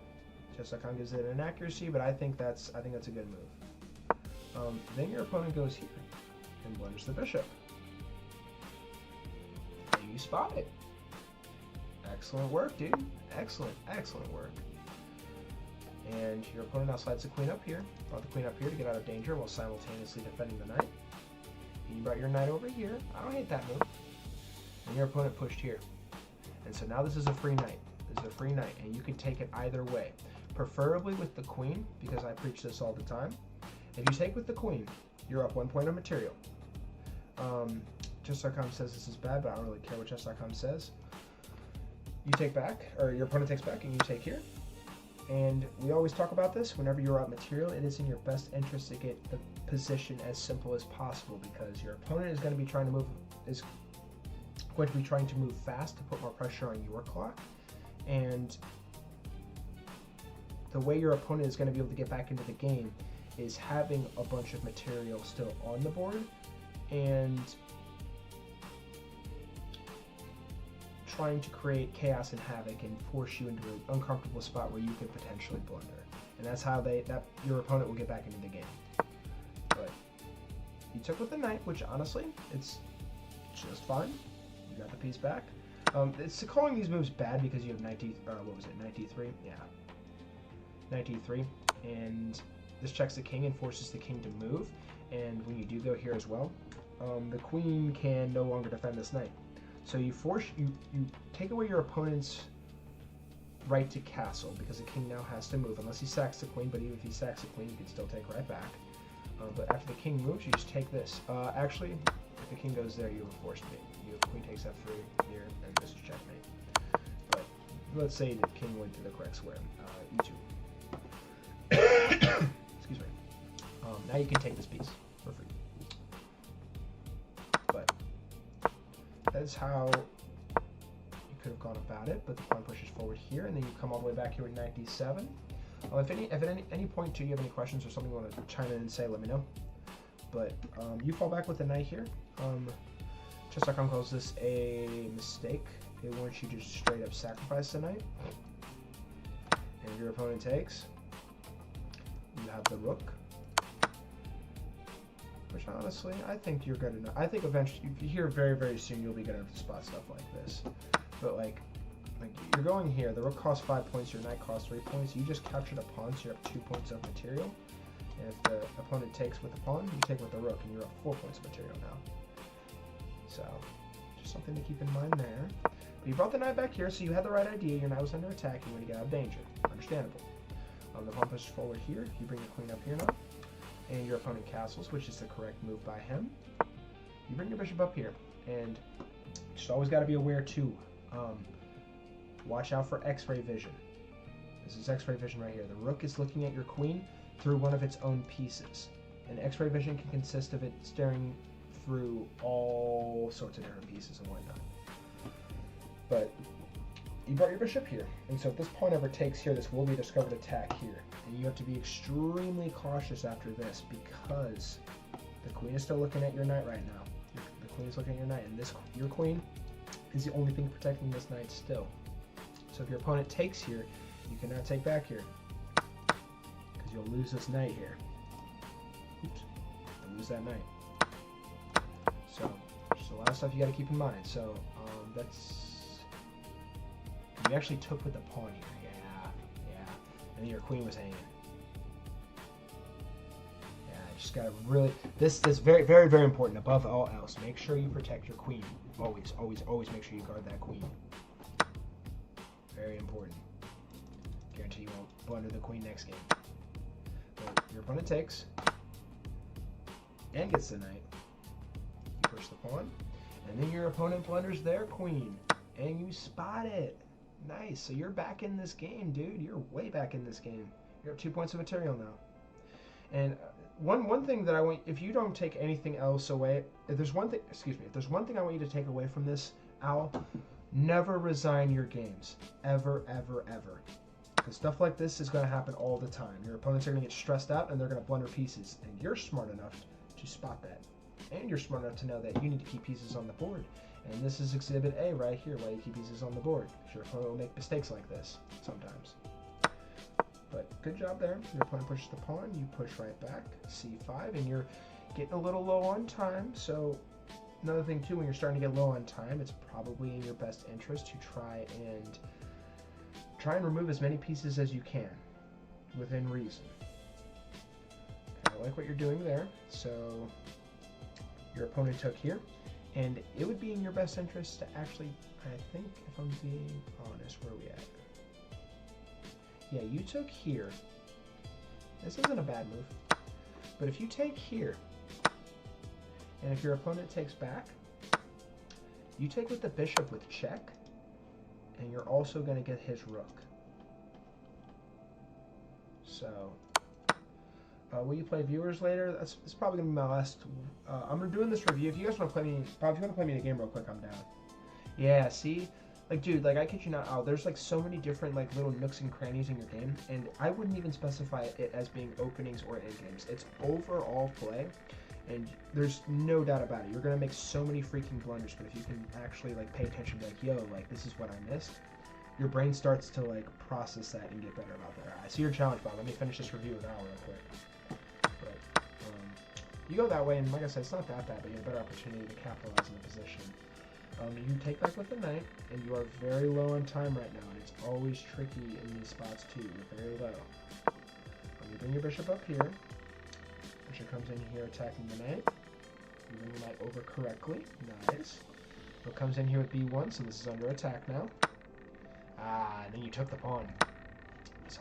Chess.com gives it an accuracy, but I think that's a good move. Then your opponent goes here and blunders the bishop. And you spot it. Excellent work, dude. Excellent work. And your opponent now slides the queen up here. Brought the queen up here to get out of danger while simultaneously defending the knight. You brought your knight over here. I don't hate that move. And your opponent pushed here. And so now this is a free knight. This is a free knight, and you can take it either way. Preferably with the queen, because I preach this all the time. If you take with the queen, you're up 1 point of material. Chess.com says this is bad, but I don't really care what Chess.com says. You take back, or your opponent takes back, and you take here. And we always talk about this. Whenever you're up material, it is in your best interest to get the position as simple as possible, because your opponent is going to be trying to move fast to put more pressure on your clock. And the way your opponent is going to be able to get back into the game is having a bunch of material still on the board and trying to create chaos and havoc and force you into an uncomfortable spot where you could potentially blunder. And that's how your opponent will get back into the game. But you took with the knight, which honestly, it's just fine. You got the piece back. It's calling these moves bad because you have knight d3? Yeah. Knight d3. And this checks the king and forces the king to move. And when you do go here as well, the queen can no longer defend this knight. So you take away your opponent's right to castle, because the king now has to move unless he sacks the queen. But even if he sacks the queen, you can still take right back. But after the king moves, you just take this. Actually, if the king goes there, you have a forced mate. You have queen takes f3 here, and this is checkmate. But let's say the king went to the correct square, e2. Excuse me. Now you can take this piece for free. But that's how you could have gone about it. But the pawn pushes forward here, and then you come all the way back here with knight d7. If at any point too you have any questions or something you want to chime in and say, let me know. But you fall back with the knight here. Chess.com calls this a mistake. It wants you to just straight up sacrifice the knight. And if your opponent takes, you have the rook. Which honestly, I think you're good enough. I think eventually, here very, very soon, you'll be good enough to spot stuff like this. But like you're going here, the rook costs 5 points, your knight costs 3 points. You just captured a pawn, so you have 2 points of material. And if the opponent takes with the pawn, you take with the rook, and you're up 4 points of material now. So, just something to keep in mind there. But you brought the knight back here, so you had the right idea. Your knight was under attack. You want to get out of danger. Understandable. The pawn pushes forward here. You bring the queen up here now. And your opponent castles, which is the correct move by him. You bring your bishop up here. And just always got to be aware, too. Watch out for X-ray vision. This is X-ray vision right here. The rook is looking at your queen through one of its own pieces. And X-ray vision can consist of it staring through all sorts of different pieces and whatnot. But you brought your bishop here, and so if this pawn ever takes here, this will be a discovered attack here. And you have to be extremely cautious after this, because the queen is still looking at your knight right now. The queen is looking at your knight, and your queen is the only thing protecting this knight still. So if your opponent takes here, you cannot take back here, because you'll lose this knight here. Oops, you'll lose that knight. So There's a lot of stuff you got to keep in mind. So that's... You actually took with the pawn here. Yeah. And then your queen was hanging. Yeah, you just got to really... This is very, very, very important. Above all else, make sure you protect your queen. Always, always, always make sure you guard that queen. Very important. Guarantee you won't blunder the queen next game. But your opponent takes and gets the knight. You push the pawn, and then your opponent blunders their queen, and you spot it. Nice. So you're back in this game, dude. You're way back in this game. You have 2 points of material now. And one thing that I want, if you don't take anything else away, if there's one thing I want you to take away from this, Owl, never resign your games. Ever, ever, ever. Because stuff like this is going to happen all the time. Your opponents are going to get stressed out and they're going to blunder pieces. And you're smart enough to spot that. And you're smart enough to know that you need to keep pieces on the board. And this is Exhibit A right here, why you keep pieces on the board. Your opponent will make mistakes like this sometimes. But good job there. Your opponent pushes the pawn, you push right back, c5, and you're getting a little low on time. So another thing too, when you're starting to get low on time, it's probably in your best interest to try and remove as many pieces as you can within reason. I like what you're doing there. So your opponent took here, and it would be in your best interest to actually, I think, if I'm being honest, where are we at? Yeah, you took here. This isn't a bad move. But if you take here, and if your opponent takes back, you take with the bishop with check, and you're also going to get his rook. So, will you play viewers later? That's probably going to be my last. I'm doing this review. If you guys want to play me, if you want to play me in a game real quick, I'm down. Yeah, see? Like, dude, like, I kid you not, there's, like, so many different, like, little nooks and crannies in your game, and I wouldn't even specify it as being openings or endgames. It's overall play, and there's no doubt about it. You're going to make so many freaking blunders, but if you can actually, like, pay attention, like, yo, like, this is what I missed, your brain starts to, like, process that and get better about that. I see your challenge, Bob. Let me finish this review now real quick. But, you go that way, and like I said, it's not that bad, but you have a better opportunity to capitalize on the position. You take back with the knight, and you are very low on time right now, and it's always tricky in these spots too. You're very low. You bring your bishop up here. Bishop comes in here attacking the knight. You bring the knight over correctly. Nice. Rook comes in here with b1, so this is under attack now. And then you took the pawn. So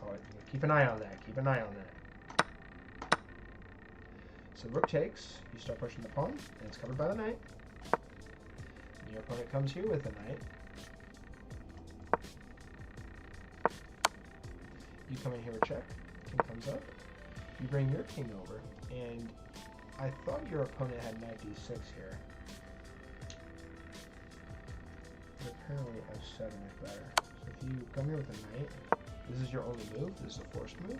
keep an eye on that. Keep an eye on that. So rook takes. You start pushing the pawn, and it's covered by the knight. Your opponent comes here with a knight. You come in here with check. King comes up. You bring your king over, and I thought your opponent had knight d6 here. But apparently f7 is better. So if you come here with a knight, this is your only move. This is a forced move.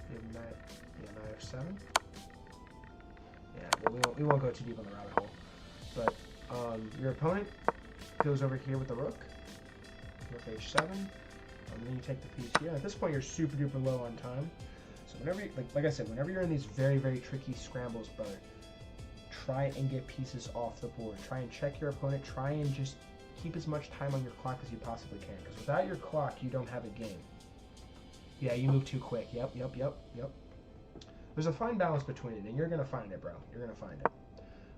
You have knight f7. Yeah, we won't go too deep on the rabbit hole. But your opponent goes over here with the rook. Rook h7. Then you take the piece here. At this point, you're super duper low on time. So whenever, like I said, whenever you're in these very, very tricky scrambles, brother, try and get pieces off the board. Try and check your opponent. Try and just keep as much time on your clock as you possibly can. Because without your clock, you don't have a game. Yeah, you move too quick. Yep. There's a fine balance between it, and you're going to find it, bro. You're going to find it.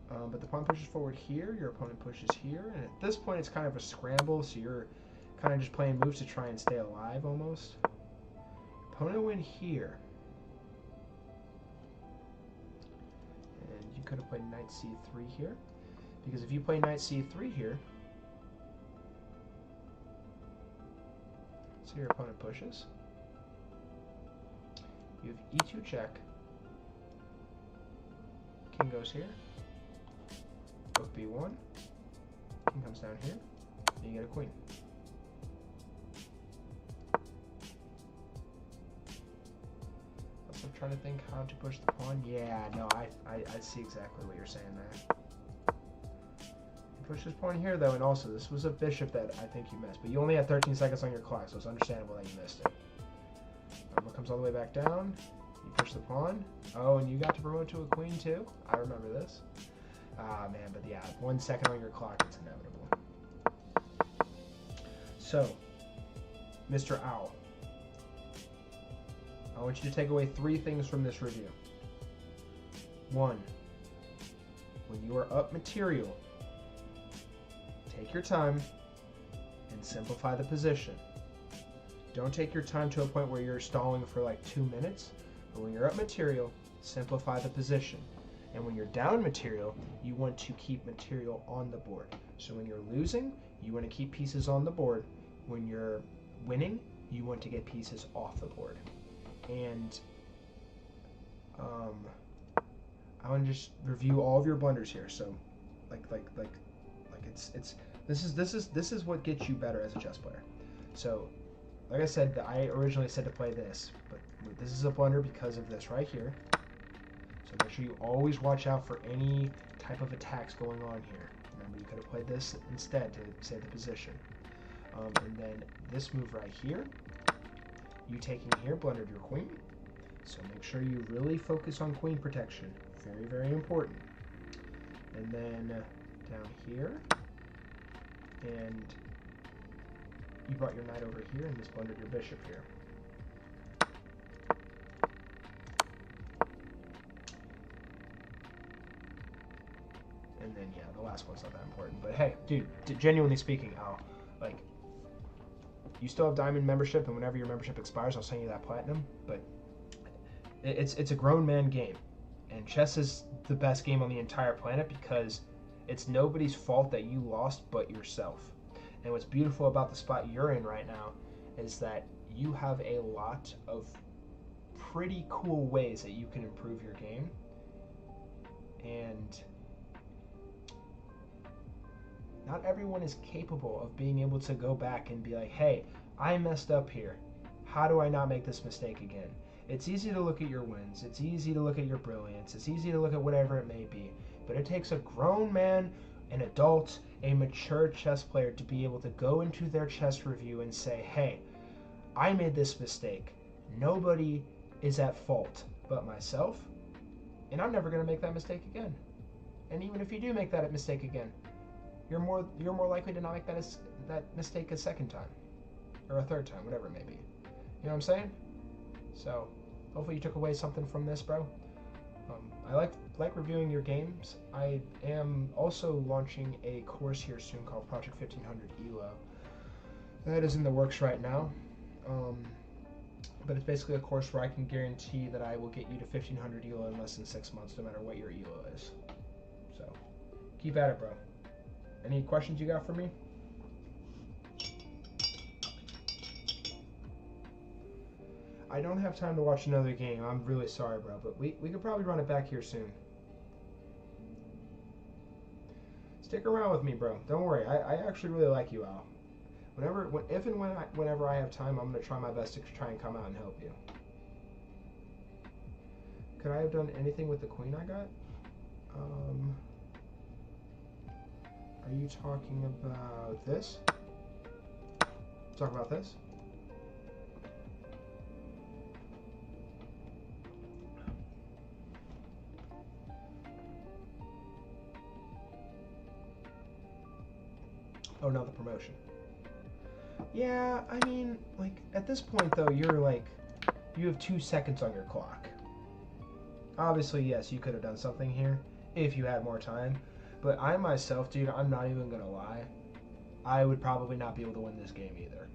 But the pawn pushes forward here. Your opponent pushes here. And at this point, it's kind of a scramble, so you're kind of just playing moves to try and stay alive, almost. Opponent went here. And you could have played knight c3 here. Because if you play knight c3 here, so your opponent pushes. You have e2 check. King goes here. Rook b1. King comes down here. And you get a queen. Also trying to think how to push the pawn. Yeah, no, I see exactly what you're saying there. You push this pawn here though, and also this was a bishop that I think you missed. But you only had 13 seconds on your clock, so it's understandable that you missed it. Rook comes all the way back down. You push the pawn. Oh, and you got to promote to a queen too? I remember this. Ah, man, but yeah, 1 second on your clock, it's inevitable. So, Mr. Owl, I want you to take away 3 things from this review. 1, when you are up material, take your time and simplify the position. Don't take your time to a point where you're stalling for like 2 minutes, but when you're up material, simplify the position. And when you're down material, you want to keep material on the board. So when you're losing, you want to keep pieces on the board. When you're winning, you want to get pieces off the board. And I want to just review all of your blunders here. So, this is what gets you better as a chess player. So, like I said, I originally said to play this, but this is a blunder because of this right here. So make sure you always watch out for any type of attacks going on here. Remember, you could have played this instead to save the position. And then this move right here, you taking here blundered your queen. So make sure you really focus on queen protection. Very, very important. And then down here, and you brought your knight over here and this blundered your bishop here. And then, yeah, the last one's not that important. But hey, dude, genuinely speaking, Al, like, you still have diamond membership, and whenever your membership expires, I'll send you that platinum. But it's a grown man game. And chess is the best game on the entire planet because it's nobody's fault that you lost but yourself. And what's beautiful about the spot you're in right now is that you have a lot of pretty cool ways that you can improve your game. And not everyone is capable of being able to go back and be like, hey, I messed up here. How do I not make this mistake again? It's easy to look at your wins. It's easy to look at your brilliance. It's easy to look at whatever it may be. But it takes a grown man, an adult, a mature chess player to be able to go into their chess review and say, hey, I made this mistake. Nobody is at fault but myself, and I'm never going to make that mistake again. And even if you do make that mistake again, you're more likely to not make that mistake a second time or a third time, whatever it may be. You know what I'm saying? So hopefully you took away something from this, bro. I like reviewing your games. I am also launching a course here soon called Project 1500 ELO. That is in the works right now. But it's basically a course where I can guarantee that I will get you to 1500 ELO in less than 6 months, no matter what your ELO is. So keep at it, bro. Any questions you got for me? I don't have time to watch another game. I'm really sorry, bro, but we could probably run it back here soon. Stick around with me, bro. Don't worry. I actually really like you, Al. Whenever I have time, I'm going to try my best to try and come out and help you. Could I have done anything with the queen I got? Are you talking about this? Talk about this? Oh, no, the promotion. Yeah, I mean, like, at this point, though, you have 2 seconds on your clock. Obviously, yes, you could have done something here if you had more time. But I myself, dude, I'm not even going to lie. I would probably not be able to win this game either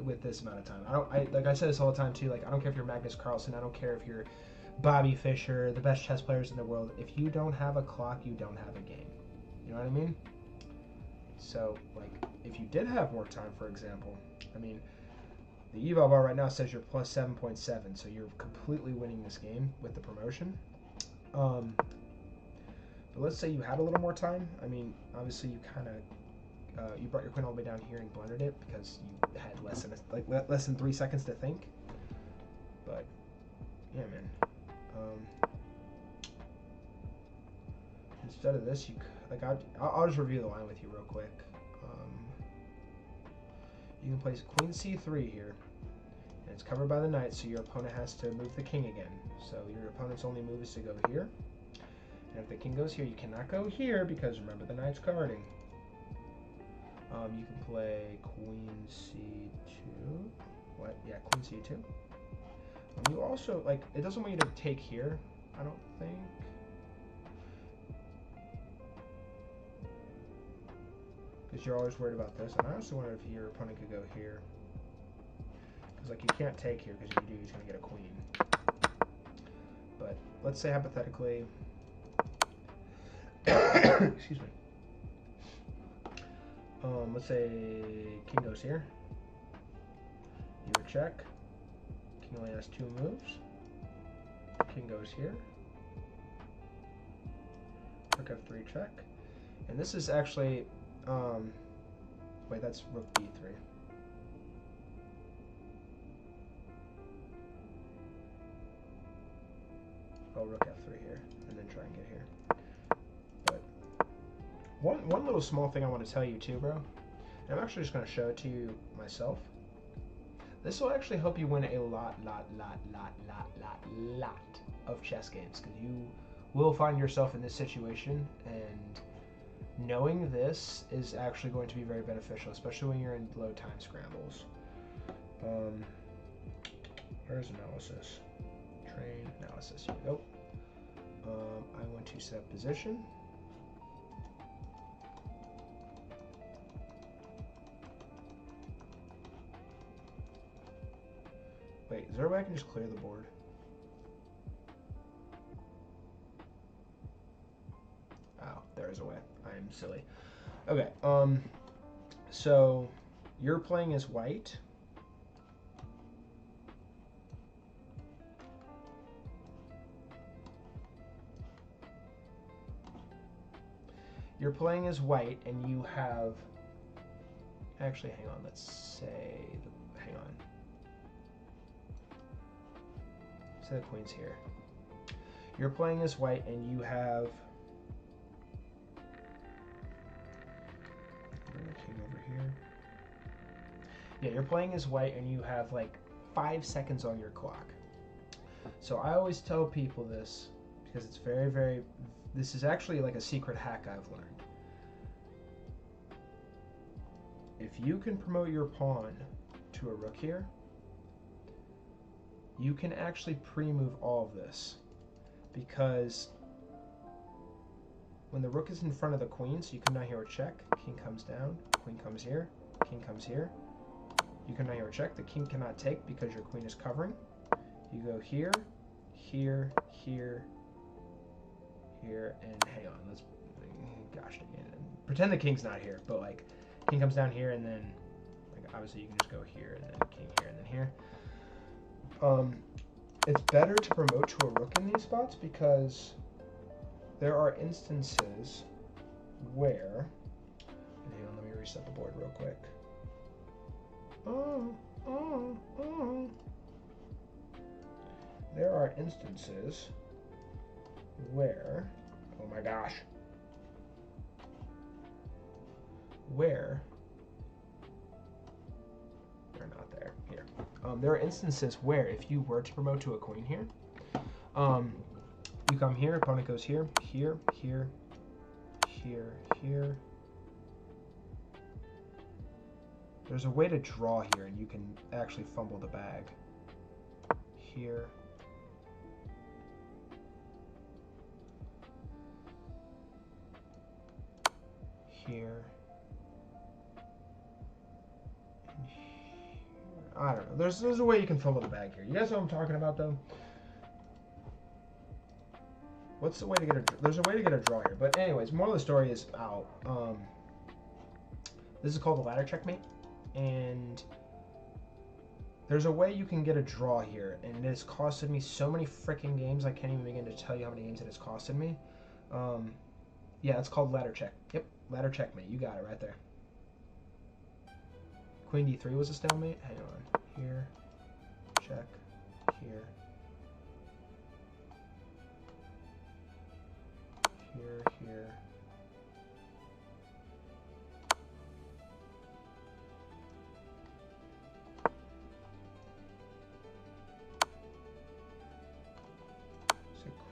with this amount of time. Like I say this all the time, too. Like, I don't care if you're Magnus Carlsen. I don't care if you're Bobby Fischer, the best chess players in the world. If you don't have a clock, you don't have a game. You know what I mean? So, like, if you did have more time, for example, I mean, the eval bar right now says you're plus 7.7, so you're completely winning this game with the promotion. But let's say you had a little more time. I mean, obviously you kind of, you brought your queen all the way down here and blundered it because you had less than 3 seconds to think. But, yeah, man. Instead of this, I'll just review the line with you real quick. You can place queen c3 here, And it's covered by the knight, so your opponent has to move the king again. So your opponent's only move is to go here. And if the king goes here, you cannot go here because remember the knight's guarding. You can play queen c2. What? Yeah, queen c2. You also, like, it doesn't want you to take here, I don't think. Because you're always worried about this. And I also wonder if your opponent could go here. Because, like, you can't take here because if you do, he's going to get a queen. But let's say hypothetically, excuse me. Let's say king goes here. You would check. King only has 2 moves. King goes here. Rook f3 check. And this is actually, wait, that's rook b3. Oh, rook f3 here, and then try and get here. But one little small thing I want to tell you too, bro. And I'm actually just going to show it to you myself. This will actually help you win a lot of chess games, because you will find yourself in this situation, and knowing this is actually going to be very beneficial, especially when you're in low time scrambles. Where's analysis? Train analysis. Here we go. I want to set position. Wait, is there a way I can just clear the board? Oh, there is a way. I am silly. Okay, so you're playing as white. You're playing as white, and you have... Actually, hang on. Let's say... Hang on. Say the queen's here. You're playing as white, and you have... Bring the king over here. Yeah, you're playing as white, and you have, like, 5 seconds on your clock. So I always tell people this, because it's very, very... This is actually like a secret hack I've learned. If you can promote your pawn to a rook here, you can actually pre-move all of this. Because when the rook is in front of the queen, so you come down here with check, king comes down, queen comes here, king comes here. You come down here with check, the king cannot take because your queen is covering. You go here, here, here, here, and hang on, let's, gosh dang it, pretend the king's not here, but like, king comes down here, and then, like, obviously you can just go here, and then king here, and then here. It's better to promote to a rook in these spots, because there are instances where, and hang on, let me reset the board real quick. There are instances where, oh my gosh, where they're not there. Here. There are instances where if you were to promote to a queen here, you come here, opponent goes here, here, here, here, here. There's a way to draw here, and you can actually fumble the bag. Here. Here. And here. I don't know. There's a way you can fumble the bag here. You guys know what I'm talking about, though? What's the way to get a... There's a way to get a draw here. But anyways, moral of the story is out. This is called the ladder checkmate. And there's a way you can get a draw here. And it has costed me so many freaking games. I can't even begin to tell you how many games it has costed me. Yeah, it's called ladder check. Yep, ladder checkmate. You got it right there. Queen d3 was a stalemate. Hang on. Here. Check. Here. Here, here.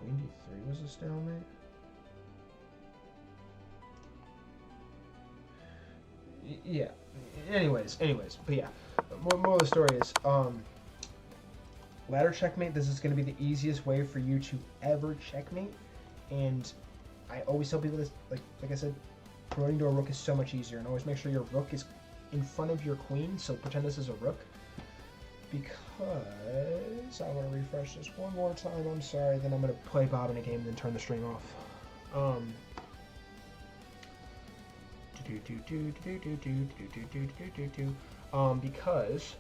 Queen d3 was a stalemate? Yeah. Anyways. But yeah. More of the story is, ladder checkmate, this is going to be the easiest way for you to ever checkmate. And I always tell people this, like I said, promoting to a rook is so much easier. And always make sure your rook is in front of your queen. So pretend this is a rook. Because I want to refresh this one more time. I'm sorry. Then I'm going to play Bob in a game and then turn the stream off. Because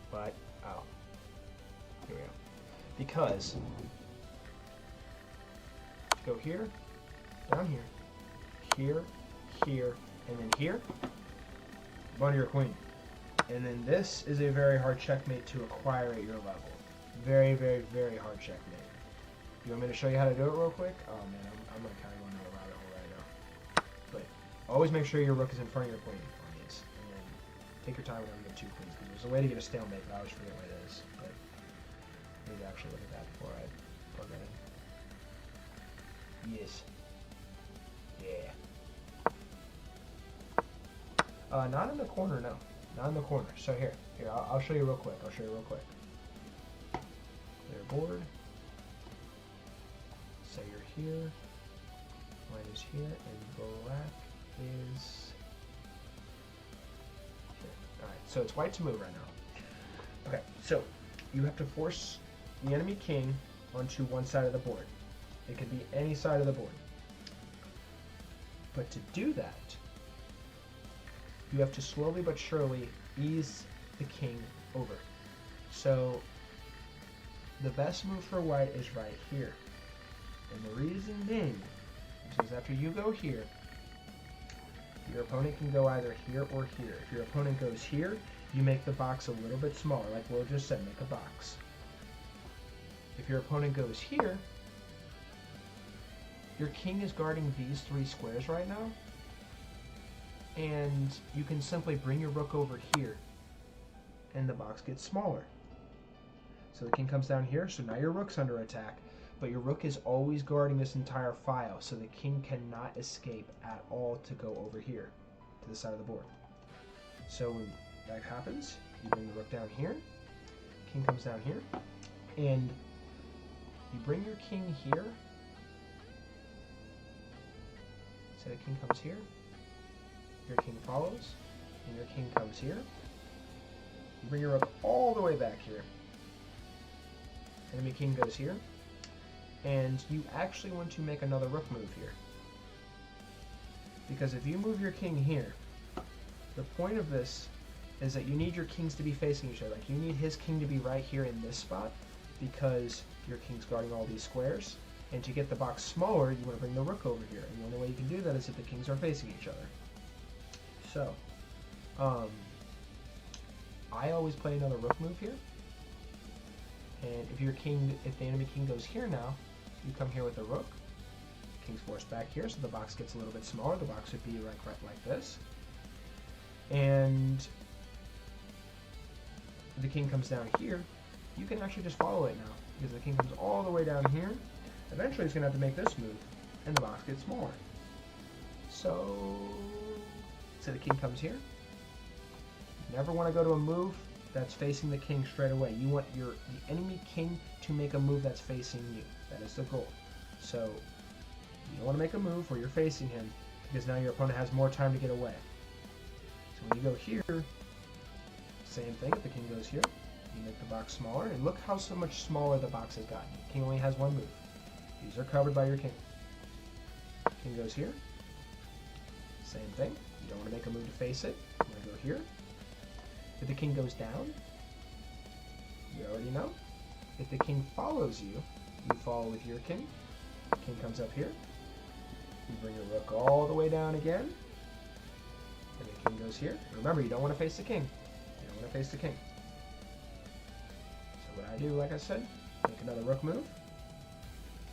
but oh, here we go. Because go here, down here, here, here, and then here, run your queen. And then this is a very hard checkmate to acquire at your level. Very, very, very hard checkmate. You want me to show you how to do it real quick? Oh man, I'm going to kind of go into a rabbit hole right now. But always make sure your rook is in front of your queen on these. And then take your time whenever you get two queens. Because there's a way to get a stalemate, but I always forget what it is. But I need to actually look at that before I plug that in. Yes. Yeah. Not in the corner, no. Not in the corner. So here, I'll show you real quick. Clear board. Say you're here. White is here, and black is here. Alright, so it's white to move right now. Okay, so you have to force the enemy king onto one side of the board. It could be any side of the board. But to do that, you have to slowly but surely ease the king over. So the best move for white is right here. And the reason being is after you go here, your opponent can go either here or here. If your opponent goes here, you make the box a little bit smaller, like Will just said, make a box. If your opponent goes here, your king is guarding these three squares right now, and you can simply bring your rook over here, and the box gets smaller. So the king comes down here, so now your rook's under attack, but your rook is always guarding this entire file, so the king cannot escape at all to go over here, to the side of the board. So when that happens, you bring the rook down here, king comes down here, and you bring your king here, so the king comes here, your king follows, and your king comes here. You bring your rook all the way back here. Enemy king goes here. And you actually want to make another rook move here. Because if you move your king here, the point of this is that you need your kings to be facing each other. Like you need his king to be right here in this spot because your king's guarding all these squares. And to get the box smaller, you want to bring the rook over here. And the only way you can do that is if the kings are facing each other. So, I always play another rook move here. And if the enemy king goes here now, you come here with the rook. King's forced back here, so the box gets a little bit smaller. The box would be like this. And the king comes down here. You can actually just follow it now, because the king comes all the way down here. Eventually, he's going to have to make this move, and the box gets smaller. So the king comes here. You never want to go to a move that's facing the king straight away. You want the enemy king to make a move that's facing you. That is the goal. So you don't want to make a move where you're facing him, because now your opponent has more time to get away. So when you go here, same thing. If the king goes here, you make the box smaller, and look how so much smaller the box has gotten. The king only has one move. These are covered by your king. King goes here. Same thing. You don't want to make a move to face it. You want to go here. If the king goes down, you already know. If the king follows you, you follow with your king. King comes up here. You bring your rook all the way down again. And the king goes here. Remember, you don't want to face the king. You don't want to face the king. So what I do, like I said, make another rook move.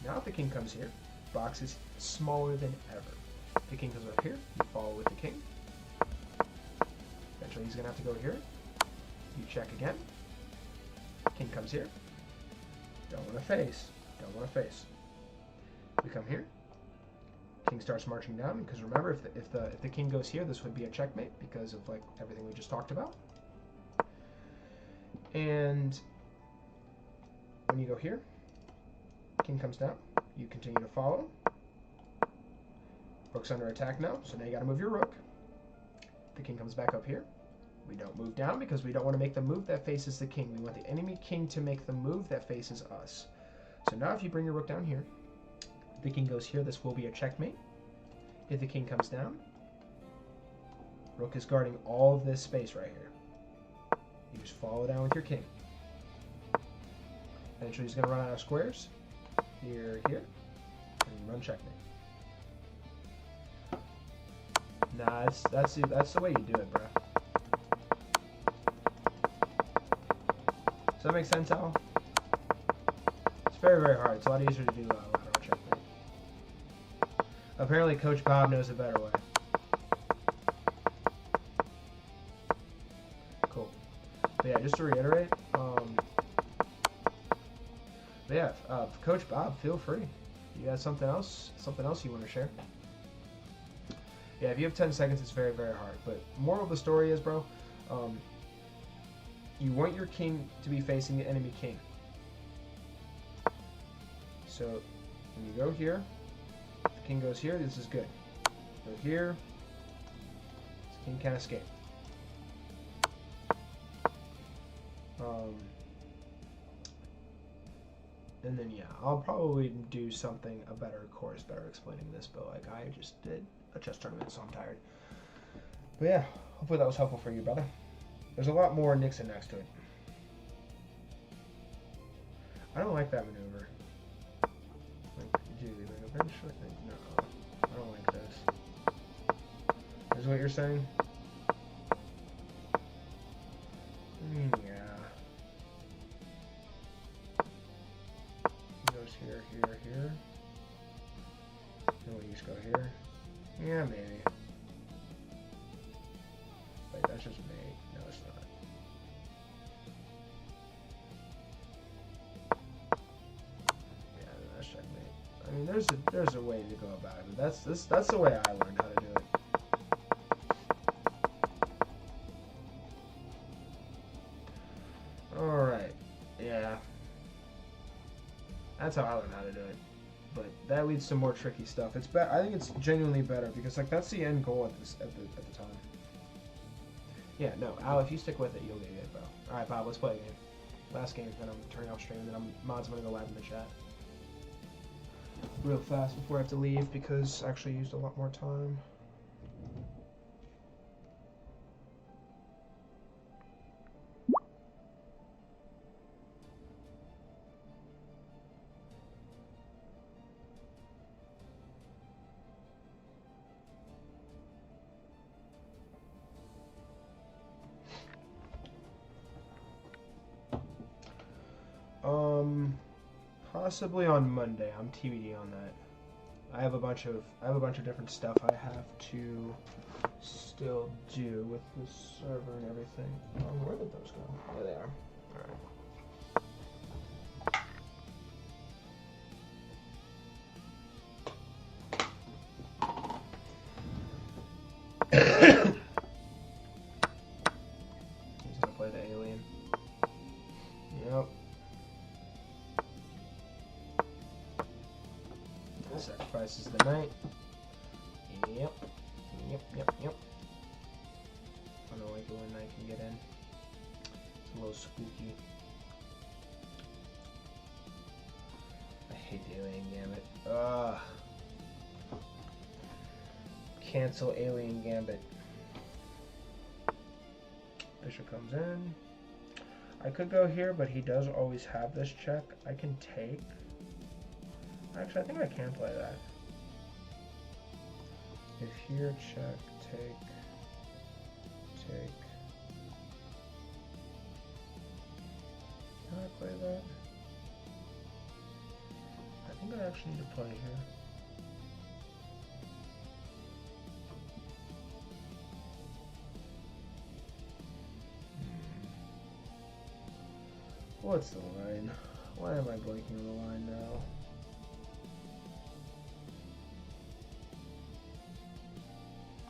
Now if the king comes here, box is smaller than ever. If the king comes up here, you follow with the king. Eventually he's going to have to go here. You check again. King comes here. Don't want to face. Don't want to face. We come here. King starts marching down, because remember, if the king goes here, this would be a checkmate because of like everything we just talked about. And when you go here, king comes down. You continue to follow. Rook's under attack now, so now you got to move your rook. The king comes back up here. We don't move down because we don't want to make the move that faces the king. We want the enemy king to make the move that faces us. So now if you bring your rook down here, the king goes here, this will be a checkmate. If the king comes down, rook is guarding all of this space right here. You just follow down with your king. Eventually he's going to run out of squares. Here, here, and run checkmate. Nah, that's the way you do it, bro. Does that make sense, Al? It's very, very hard. It's a lot easier to do lateral checkmate. Apparently, Coach Bob knows a better way. Cool. But yeah, just to reiterate, Coach Bob, feel free. You got something else you want to share? Yeah, if you have 10 seconds, it's very, very hard. But moral of the story is, bro, you want your king to be facing the enemy king. So when you go here, if the king goes here, this is good. Go here, the king can't escape. And then yeah, I'll probably do a better course, better explaining this, but like I just did a chess tournament, so I'm tired. But yeah, hopefully that was helpful for you, brother. There's a lot more Nixon next to it. I don't like that maneuver. Like, dude, like eventually, no, I don't like this. Is what you're saying? Yeah. He goes here, here, here. And we just go here. Yeah, maybe. Wait, that's just me. No, it's not. Yeah, that's checkmate. I mean, there's a way to go about it, but that's the way I learned how to do it. All right. Yeah. That's how I learned how to do it. But that leads to more tricky stuff. It's I think it's genuinely better because like that's the end goal at the time. Yeah, no, Al, if you stick with it, you'll get it, bro. All right, Bob, let's play a game. Last game, then I'm turning off stream, then mods, I'm gonna go live in the chat. Real fast before I have to leave because I actually used a lot more time. Possibly on Monday. I'm TBD on that. I have a bunch of different stuff I have to still do with the server and everything. Where did those go? There they are. All right. He's gonna play the alien. Yep. Sacrifices the knight. Yep. Yep. I don't like it when knight can get in. It's a little spooky. I hate the alien gambit. Ugh. Cancel alien gambit. Bishop comes in. I could go here, but he does always have this check. I can take. Actually, I think I can play that. If here, check, take. Can I play that? I think I actually need to play here. What's the line? Why am I blanking on the line now?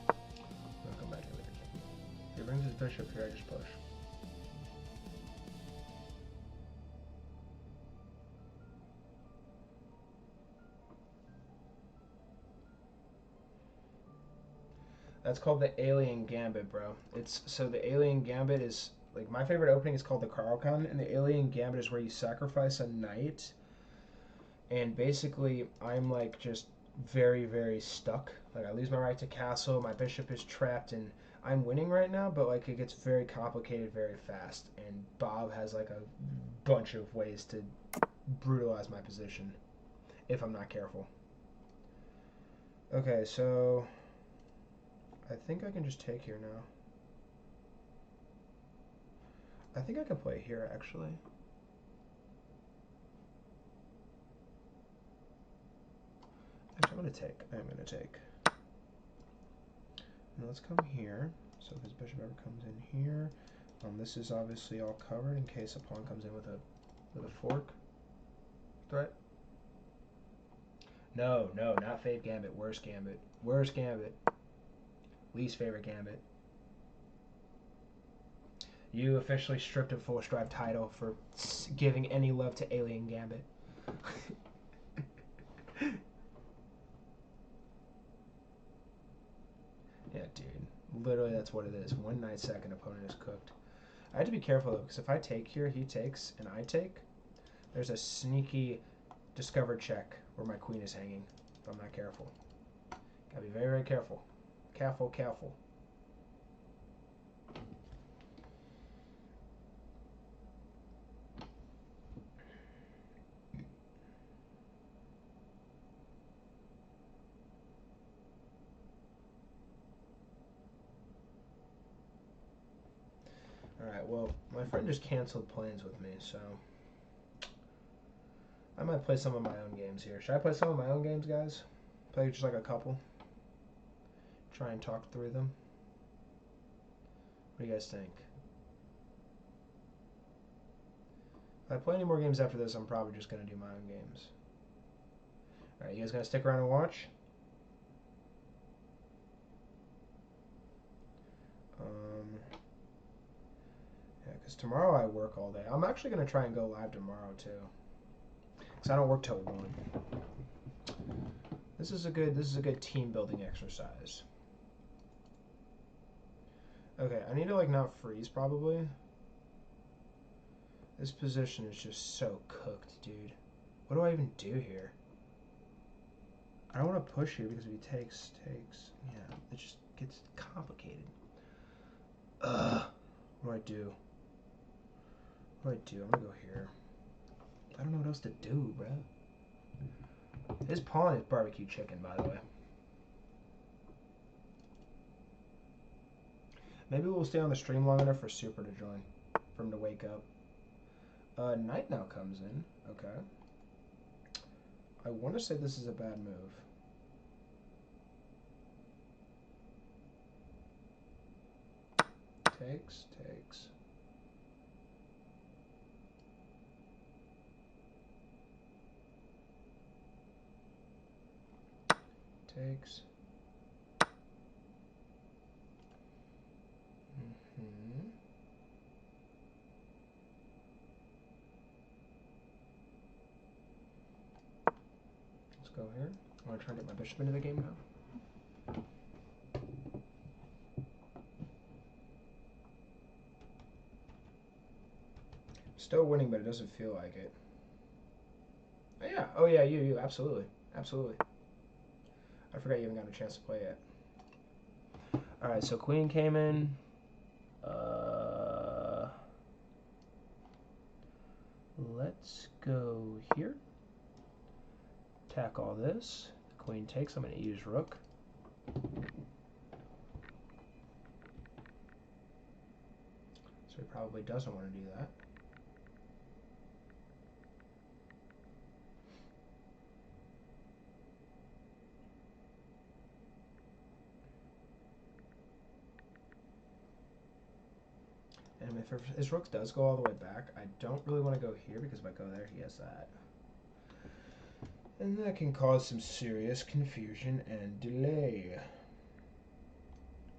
I'll come back to it. If he brings his bishop here, I just push. That's called the Alien Gambit, bro. So the Alien Gambit is like my favorite opening is called the Carlcon, and the Alien Gambit is where you sacrifice a knight, and basically I'm like just very, very stuck. Like I lose my right to castle, my bishop is trapped, and I'm winning right now, but like it gets very complicated very fast, and Bob has like a bunch of ways to brutalize my position if I'm not careful. Okay, so I think I can just take here now. I think I can play here, actually. Actually, I'm going to take. I'm going to take. Now let's come here. So if his bishop ever comes in here, this is obviously all covered in case a pawn comes in with a fork threat. No, not fave gambit. Worst gambit. Worst gambit. Least favorite gambit. You officially stripped a full stripe title for giving any love to Alien Gambit. Yeah, dude. Literally, that's what it is. 1 knight second, opponent is cooked. I have to be careful, though, because if I take here, he takes, and I take, there's a sneaky discovered check where my queen is hanging, if I'm not careful. Gotta be very, very careful. Careful, careful. Alright, well, my friend just canceled plans with me, so I might play some of my own games here. Should I play some of my own games, guys? Play just like a couple? Try and talk through them? What do you guys think? If I play any more games after this, I'm probably just going to do my own games. Alright, you guys going to stick around and watch? Yeah, because tomorrow I work all day. I'm actually going to try and go live tomorrow, too. Because I don't work till 1. This is a good team building exercise. Okay, I need to like not freeze probably. This position is just so cooked, dude. What do I even do here? I don't want to push here because if he takes. Yeah, it just gets complicated. Ugh. What do I do? What do I do? I'm gonna go here. I don't know what else to do, bro. His pawn is barbecue chicken, by the way. Maybe we'll stay on the stream long enough for Super to join, for him to wake up. Knight now comes in. Okay. I want to say this is a bad move. Takes. Takes. Let's go here. I want to try and get my bishop into the game now. Still winning, but it doesn't feel like it. Oh, yeah. Oh, yeah, you. Absolutely. Absolutely. I forgot you haven't gotten a chance to play yet. Alright, so queen came in. Let's go here. Attack all this. The queen takes. I'm going to use rook. So he probably doesn't want to do that. And him. If his rook does go all the way back, I don't really want to go here because if I go there, he has that. And that can cause some serious confusion and delay.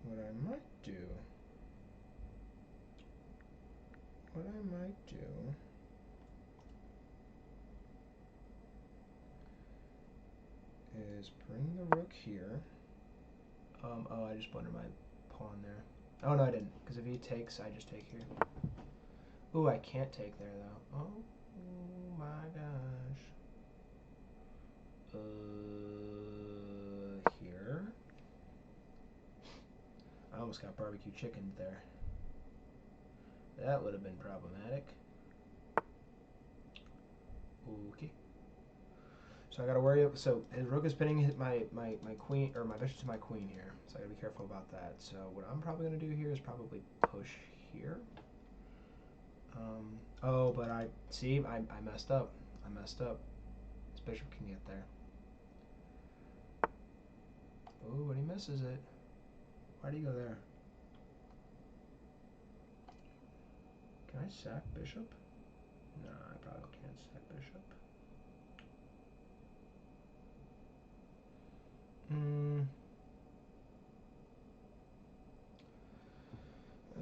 What I might do is bring the rook here. Oh, I just blundered my pawn there. Oh, no, I didn't, because if he takes, I just take here. Ooh, I can't take there, though. Oh my gosh. Here. I almost got barbecue chicken there. That would have been problematic. Okay. So I gotta worry. So his rook is pinning my queen, or my bishop to my queen here. So I gotta be careful about that. So what I'm probably gonna do here is probably push here. Oh, but I messed up. I messed up. This bishop can get there. Oh, but he misses it. Why do you go there? Can I sack bishop? No, I probably can't sack bishop.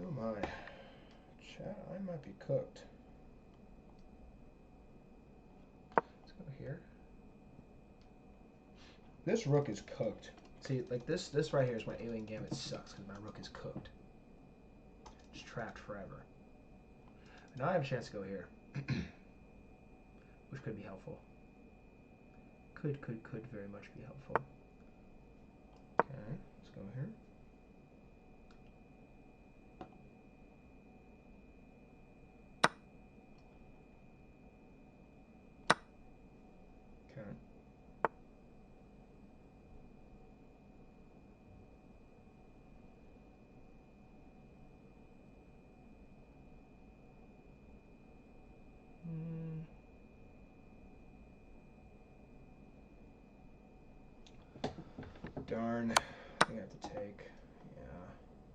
Oh my. Chat, I might be cooked. Let's go here. This rook is cooked. See, like this right here is when Alien Gambit sucks, because my rook is cooked. It's trapped forever. Now I have a chance to go here. Which could be helpful. Could very much be helpful. Okay, let's go here. Okay. Darn. I think I have to take. Yeah.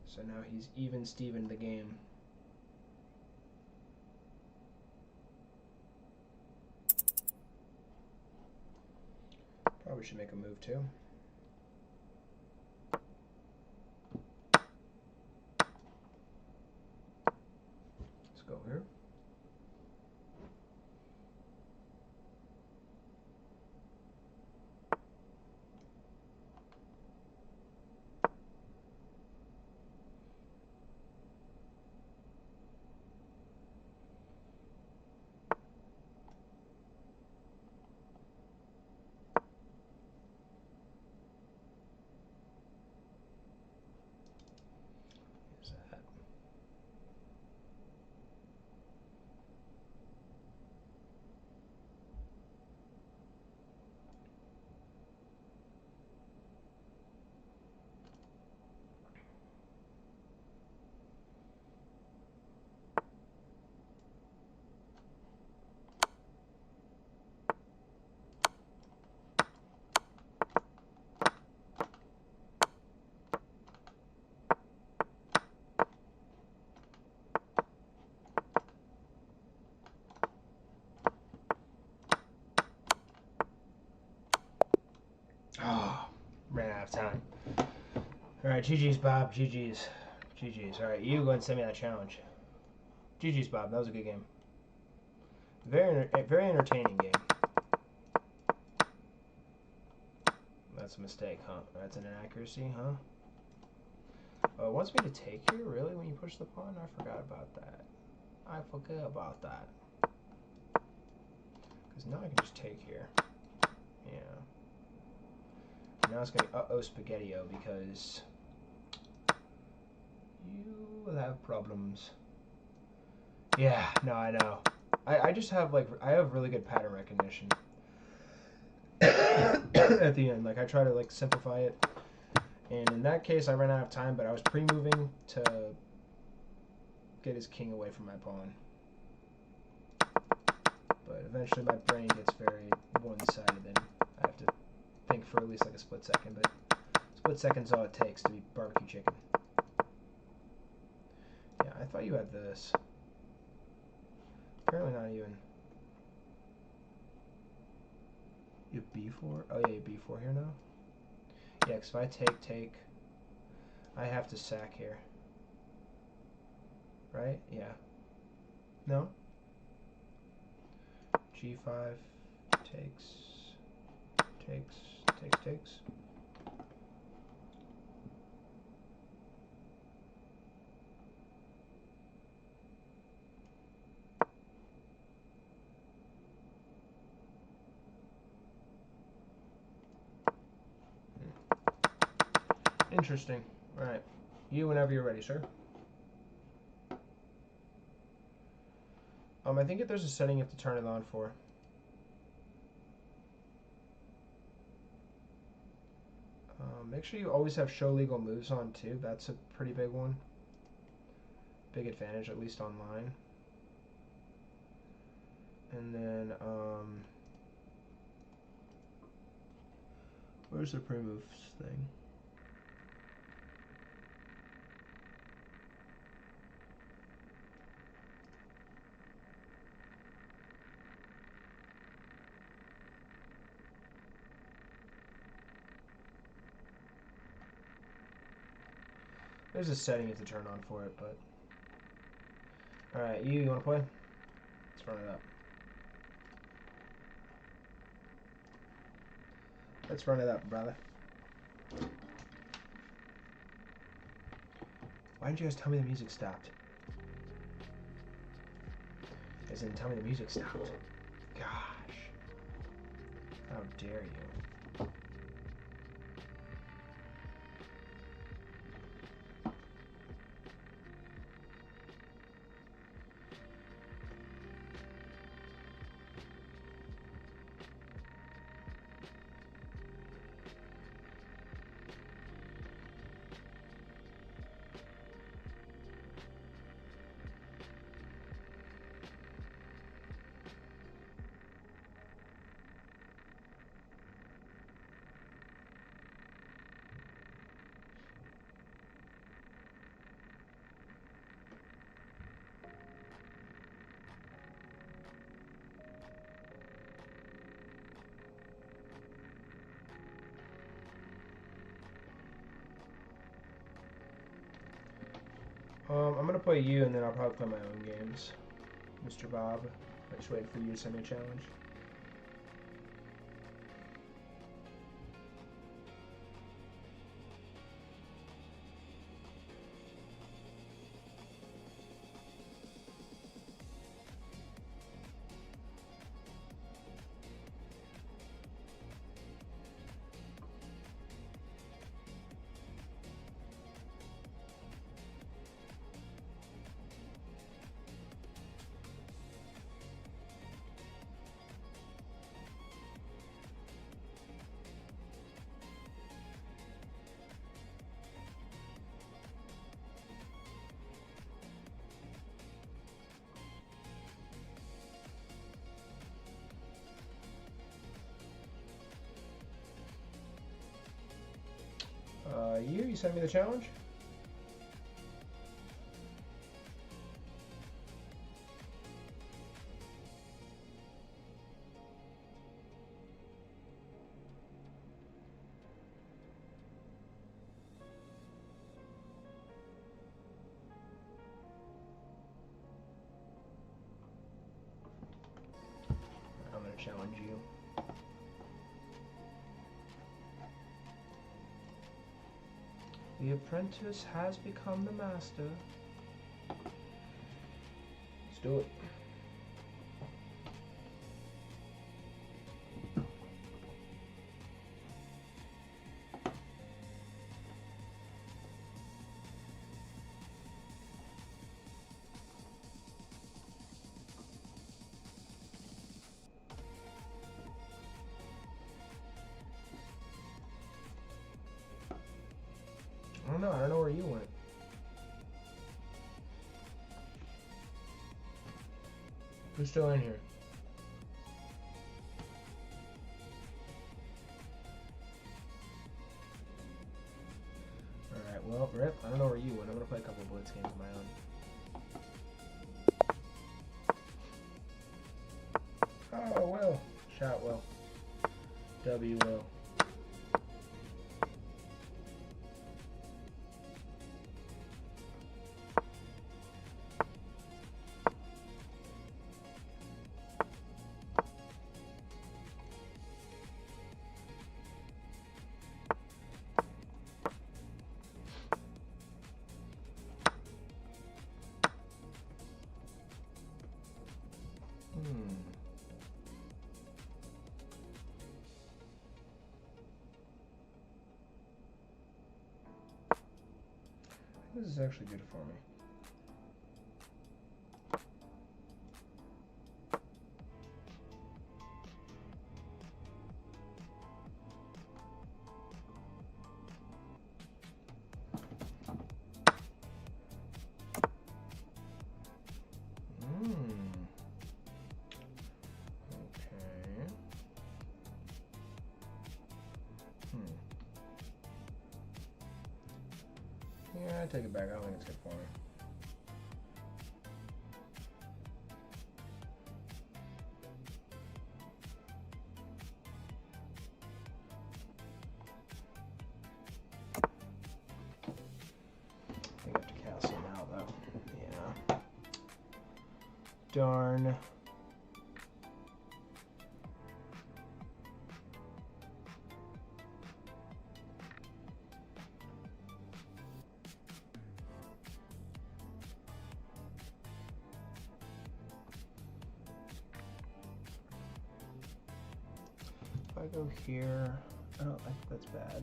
So now he's even Steven the game. Probably should make a move too. Let's go here. Oh, ran out of time. Alright, GG's, Bob. GG's. GG's. Alright, you go ahead and send me that challenge. GG's, Bob. That was a good game. Very entertaining game. That's a mistake, huh? That's an inaccuracy, huh? Oh, it wants me to take here? Really? When you push the pawn? I forgot about that. I forgot about that. Because now I can just take here. Yeah. Now it's going to be uh-oh spaghetti-o because you will have problems. Yeah, no, I know. I just have, like, I have really good pattern recognition. At the end, like, I try to, like, simplify it. And in that case, I ran out of time, but I was pre-moving to get his king away from my pawn. But eventually my brain gets very one-sided, and I have to think for at least like a split second, but split second's all it takes to be barbecue chicken. Yeah, I thought you had this. Apparently not even. You have B4? Oh yeah, you have B4 here now? Yeah, because if I take, I have to sack here. Right? Yeah. No? G5 takes. Interesting. Alright. You whenever you're ready, sir. I think if there's a setting you have to turn it on for. Make sure you always have show legal moves on too. That's a pretty big one. Big advantage, at least online. And then, where's the pre-moves thing? There's a setting you have to turn on for it, but... Alright, you wanna play? Let's run it up. Let's run it up, brother. Why didn't you guys tell me the music stopped? You guys didn't tell me the music stopped. Gosh. How dare you. I'm gonna play you, and then I'll probably play my own games, Mr. Bob. I'm just waiting for you to send me a challenge. You send me the challenge? I'm gonna challenge you. The apprentice has become the master. Let's do it. I don't know where you went. Who's still in here? Alright, well, Rip, I don't know where you went. I'm gonna play a couple of Blitz games of my own. Shout Will. W Will. This is actually good for me. Yeah, I take it back. I don't think it's good for me. I have to cast him out though. Yeah. Darn. If I go here, I don't think that's bad.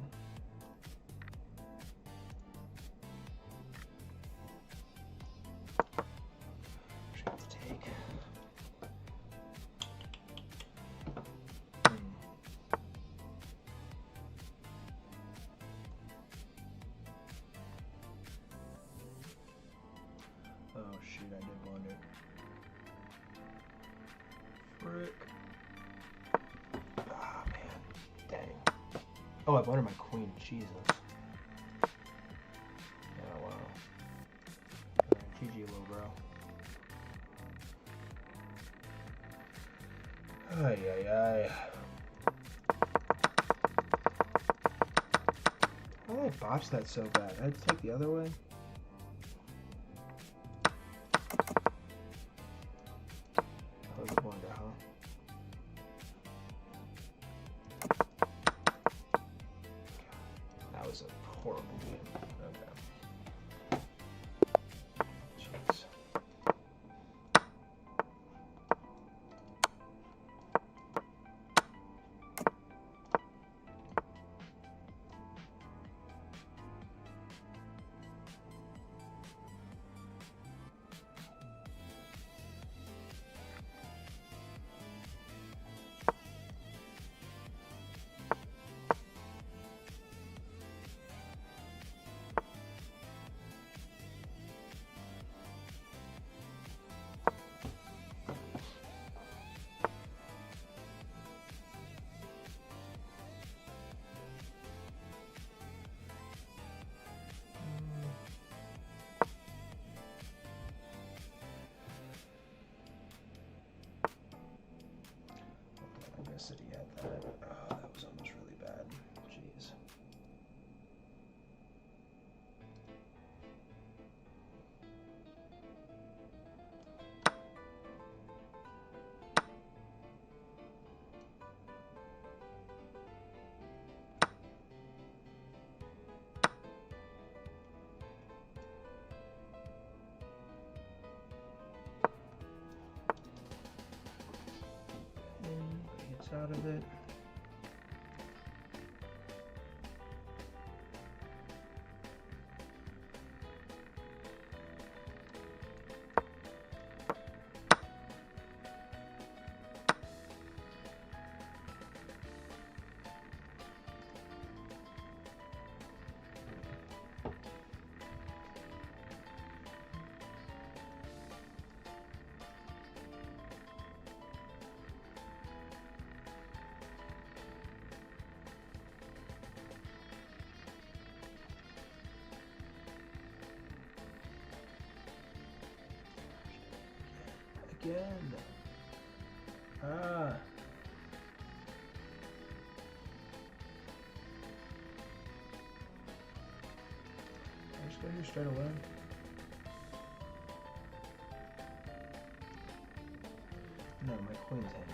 Actually, have to take. Oh shoot, I did blunder. Frick. Ah, man. Dang. Oh, I blundered my queen. Jesus. Yeah, wow. Alright, GG, little bro. Ay, ay, ay. Why did I botch that so bad? I had to take the other way? That was a blunder, huh? That was a horrible game. Okay. Jeez. I guess that he had that. Oh, that was almost really bad. Jeez. Gets out of it. Again. Ah. go here straight away. No, my queen's hanging.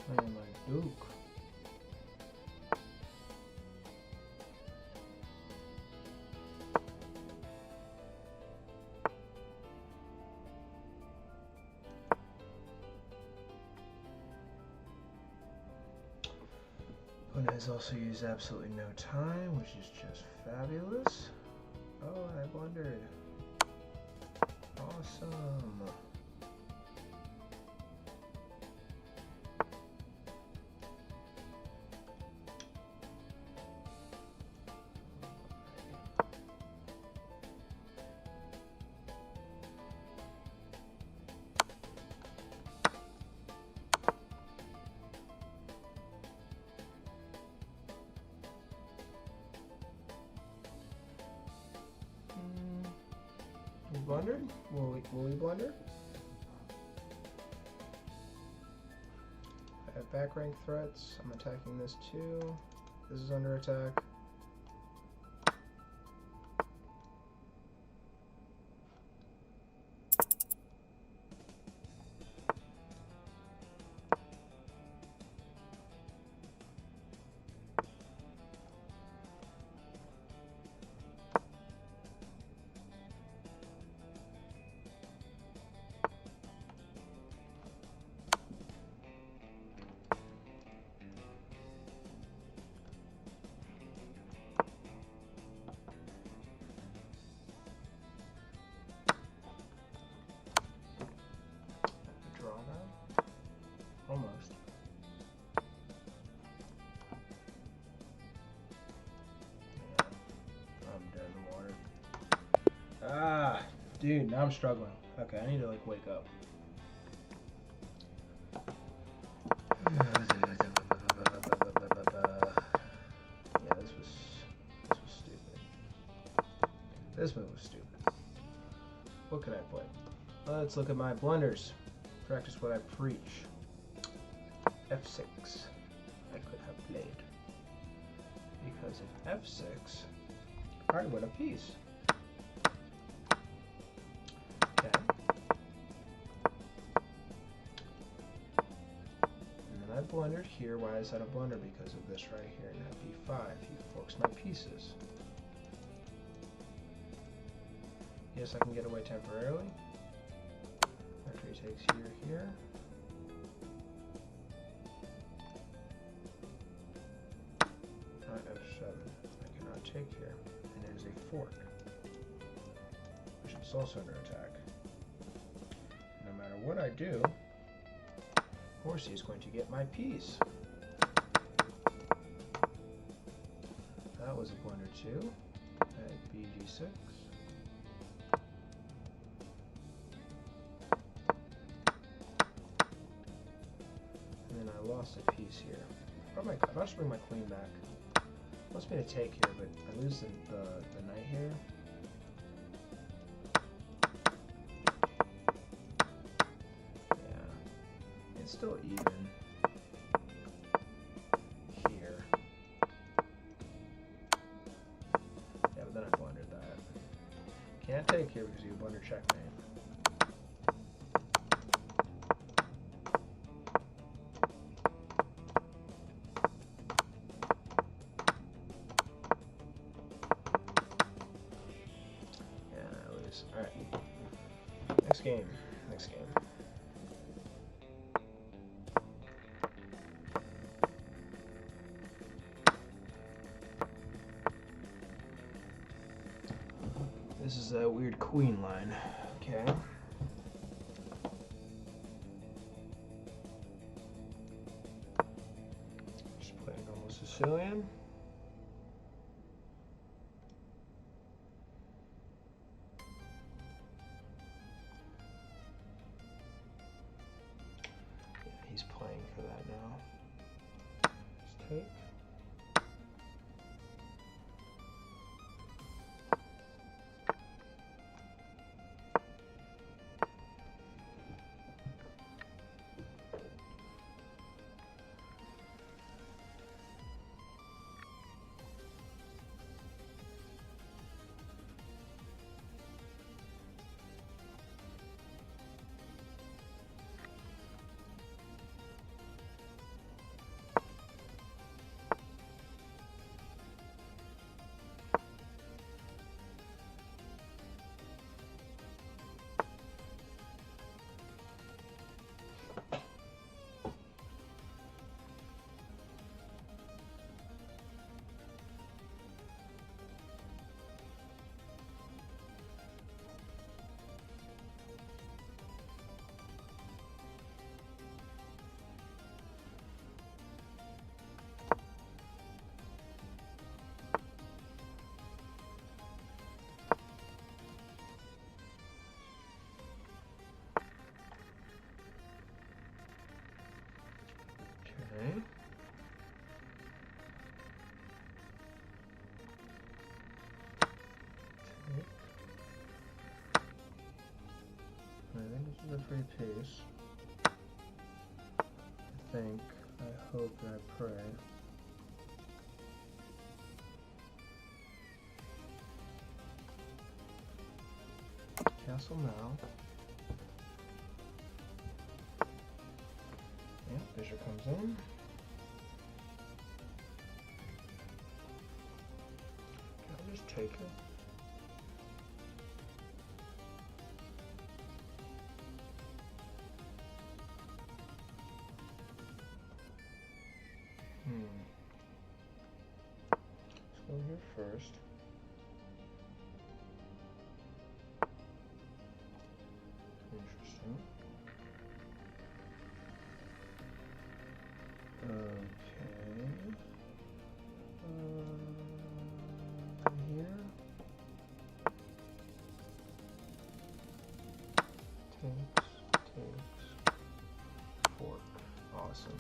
Playing like Duke. Opponent has also used absolutely no time, which is just fabulous. Oh, I blundered. Awesome. We blundered? Will we blunder? I have back rank threats. I'm attacking this too. This is under attack. Almost. Yeah, I'm dead in the water. Ah, dude, now I'm struggling. Okay, I need to like wake up. Yeah, this was stupid. This move was stupid. What could I play? Let's look at my blunders. Practice what I preach. F6 I could have played, because if F6 I win a piece. Okay. And then I blundered here. Why is that a blunder? Because of this right here. Now B5, he forks my pieces. Yes, I can get away temporarily. After he takes here. F7. I cannot take here. And it is a fork, which is also under attack. No matter what I do, Horsey is going to get my piece. That was a blunder too. At BG6. And then I lost a piece here. I should bring my queen back. Wants me to take here, but I lose the knight here. Yeah, it's still even here. Yeah, but then I blundered that. Can't take here because you blunder checkmate. Alright. Next game. This is a weird queen line. Okay. Sicilian. Yeah, he's playing for that now. Let's take. Okay. I think this is a free piece. I think, I hope, and I pray. Castle now. Yeah, bishop comes in. Can I just take it? Let's go here first. Interesting. Okay. Here. Takes. Fork. Awesome.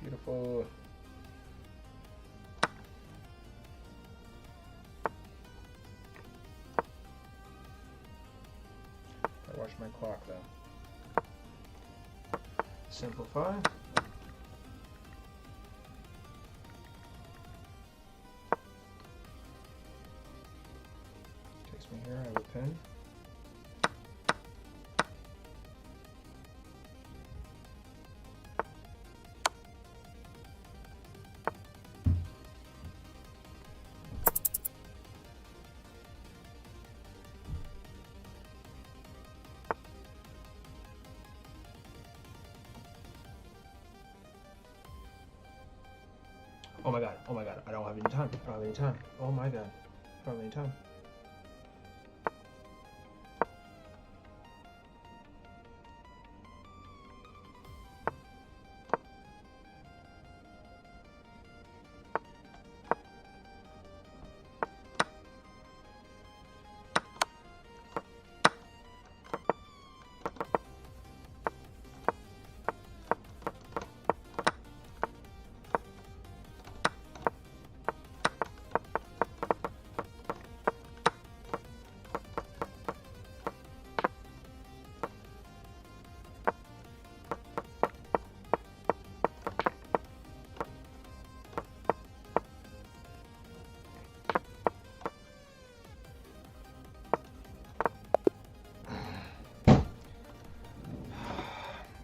Beautiful. I watch my clock though. Simplify. Takes me here, I have a pin. Oh my god, I don't have any time. I don't have any time. Oh my god, I don't have any time.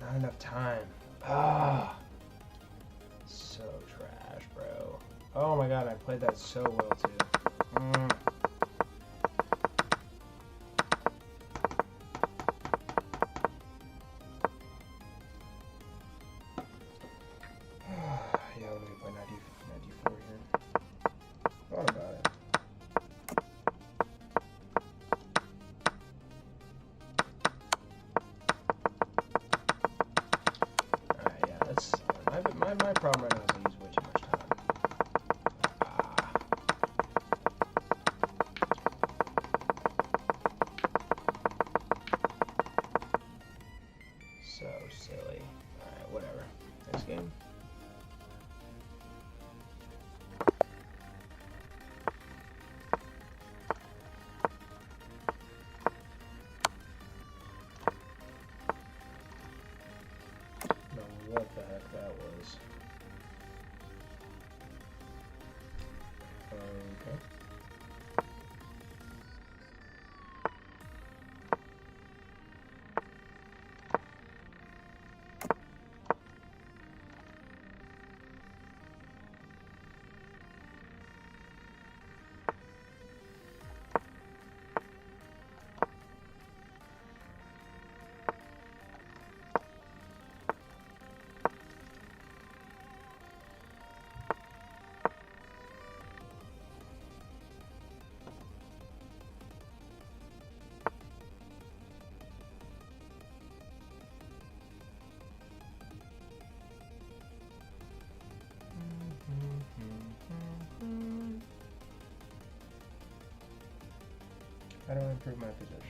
Not enough time. Ah, so trash, bro. Oh my god, I played that so well too. Yeah, what do we play? 94 here. Thought about it. Alright, yeah, let's my problem right now is I use way too much time. So silly. Alright, whatever. Next game. What the heck that was. Okay. How do I improve my position?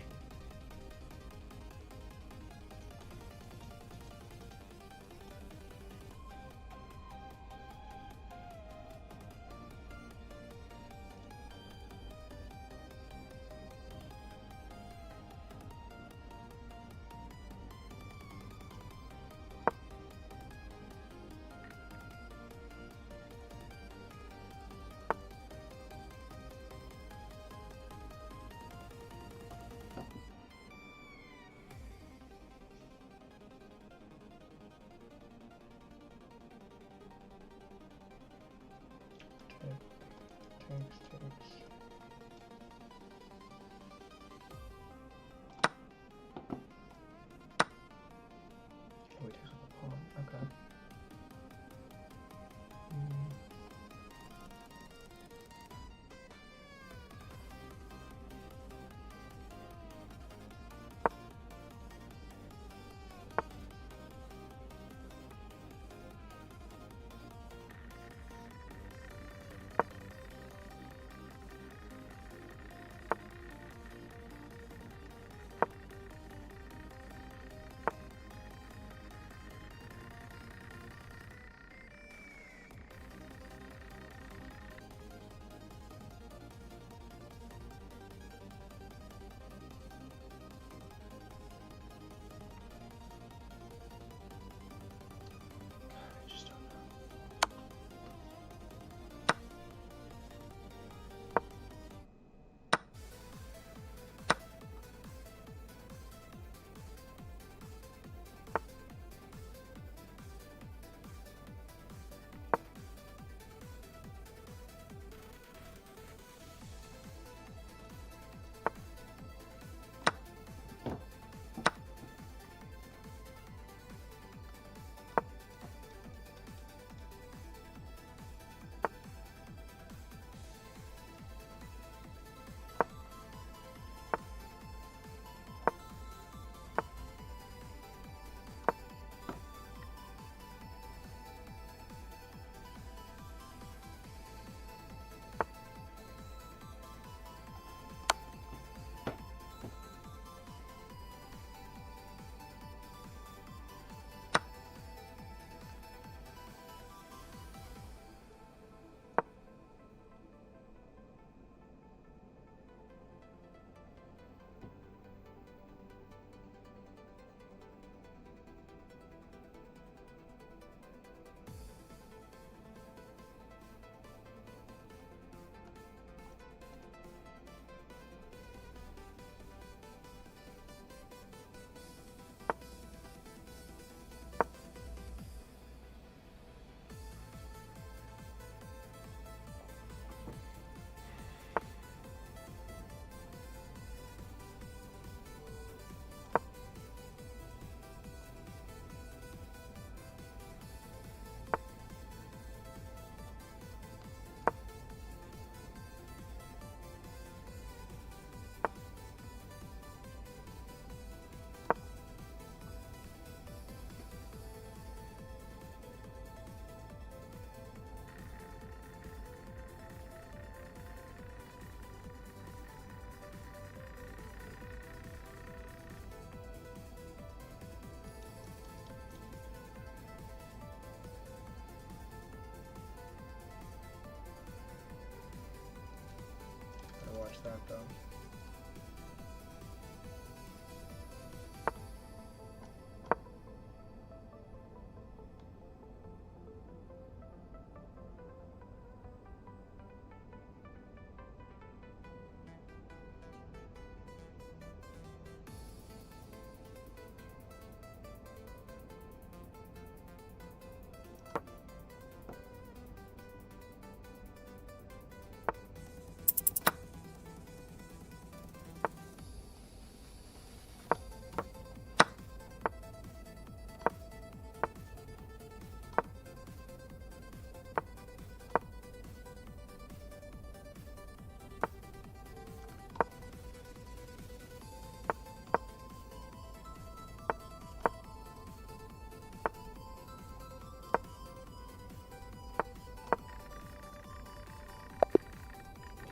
so.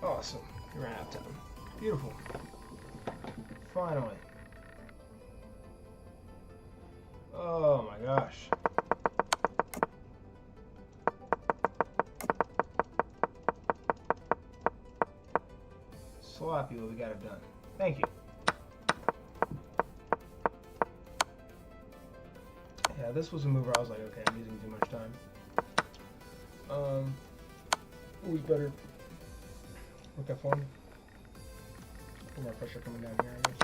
Awesome. You ran out of time. Beautiful. Finally. Oh my gosh. Sloppy, but we got it done. Thank you. Yeah, this was a move where I was like, okay, I'm using too much time. We better look at form. More pressure coming down here, I guess.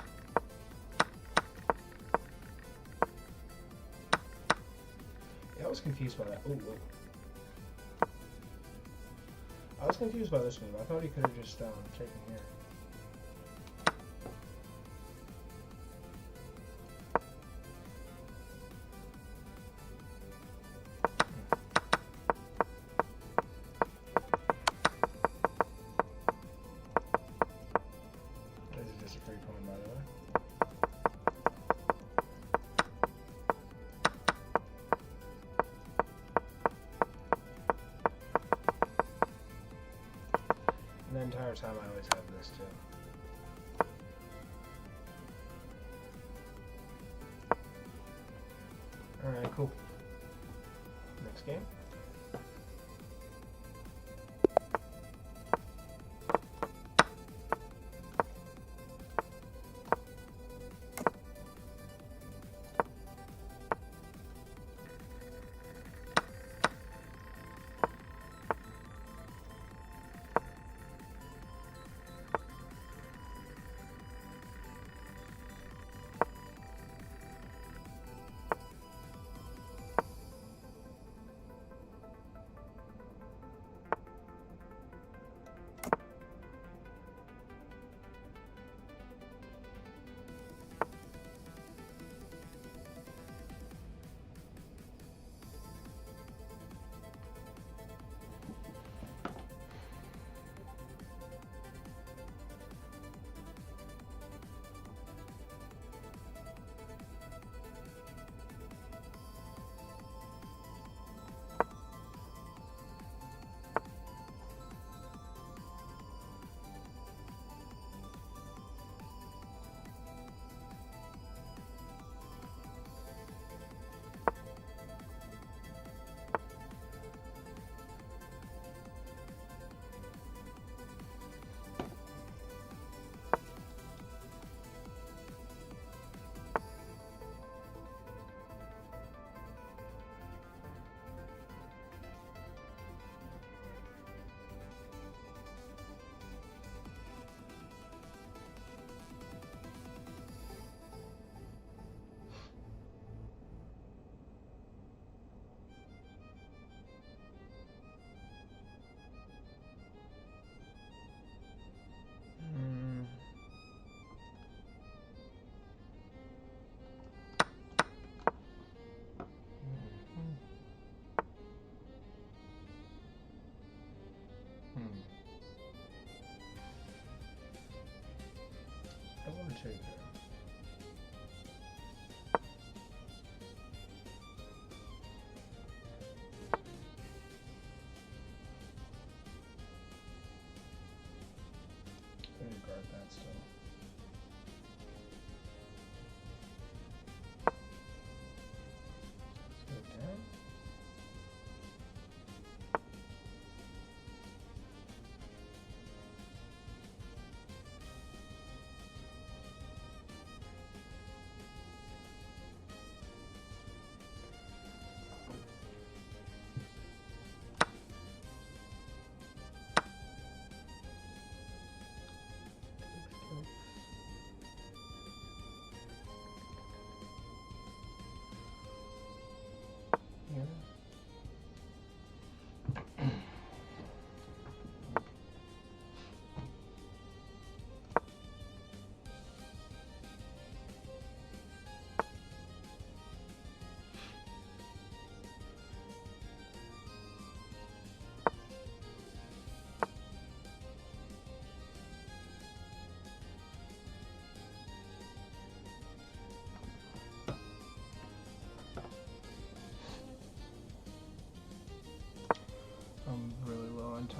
Yeah, I was confused by that. Ooh, wait. I was confused by this move. I thought he could have just taken here. The entire time I always have this too. Alright, cool. Next game.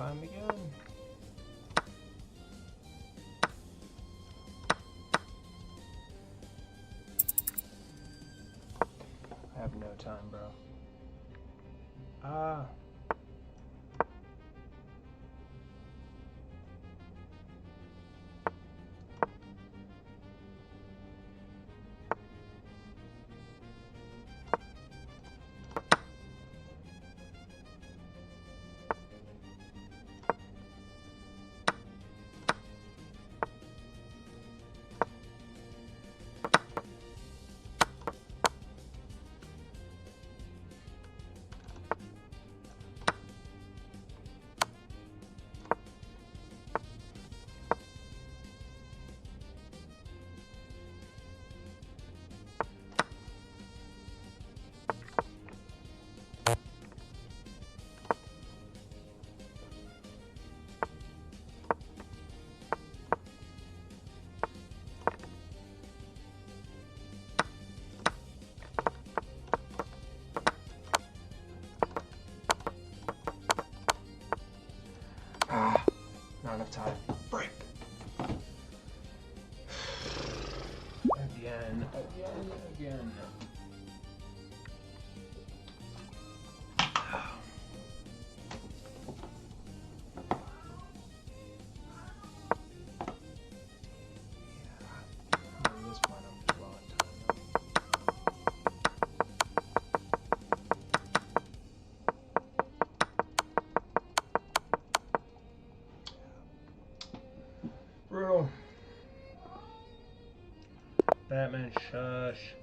time again. I have no time, bro. Ah. Not enough time. Break. Again. This point, I'm just low on time. Brutal. Batman, shush.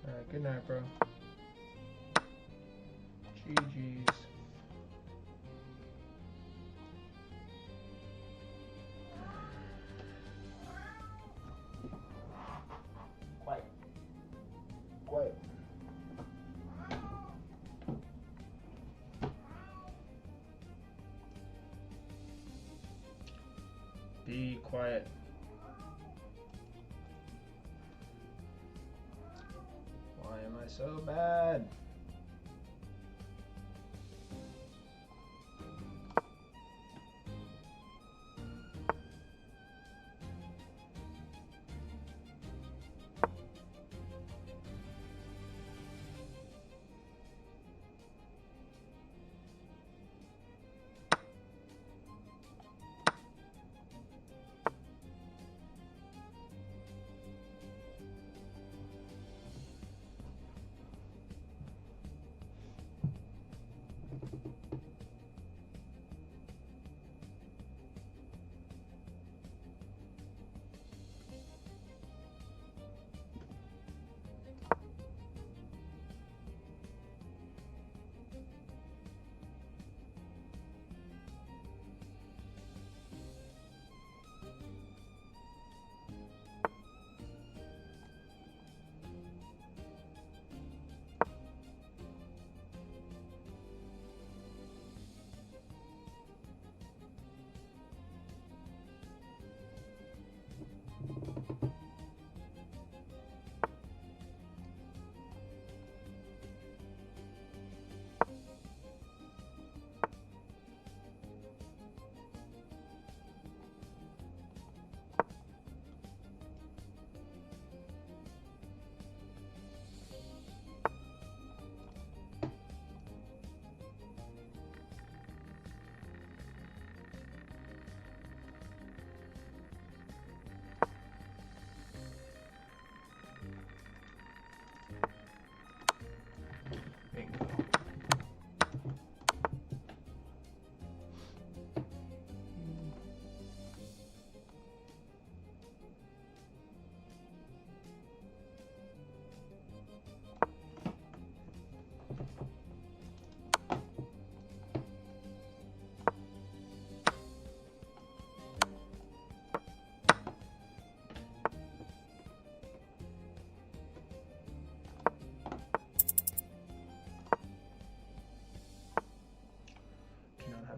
Alright, good night, bro. GG's. Quiet. Quiet. Be quiet. Why am I so bad?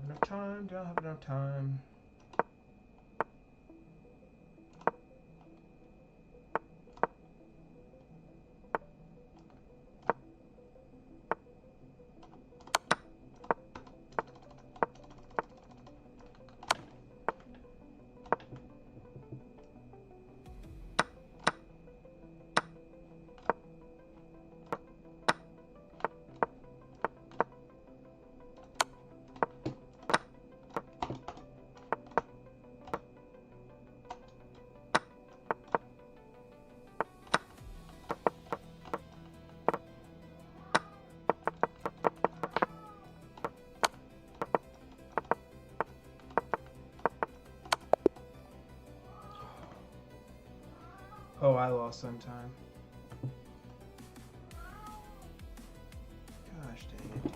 have enough time, don't have enough time. Oh, I lost on time. Gosh dang it, dude.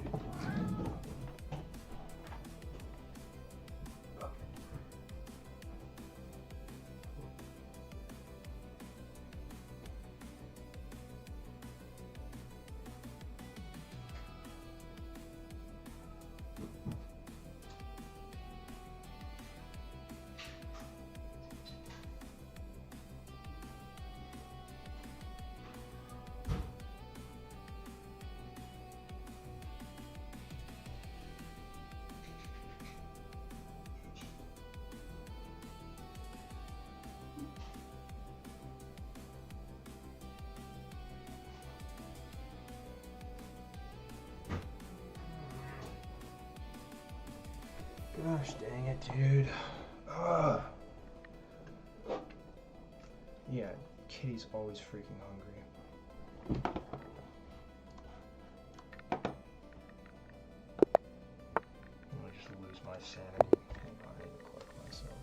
Gosh dang it, dude. Ugh. Yeah, Kitty's always freaking hungry. I just lose my sanity. Hang on, I need to collect myself.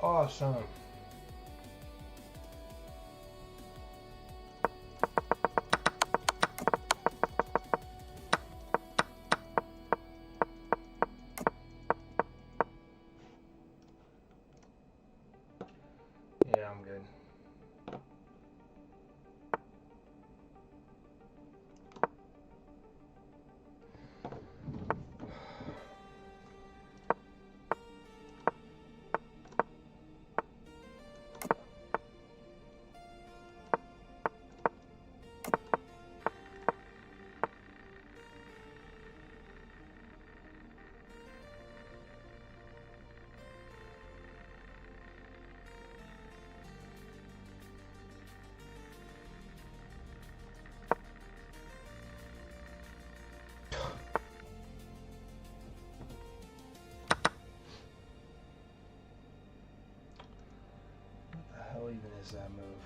Awesome. Yeah, I'm good. is that move?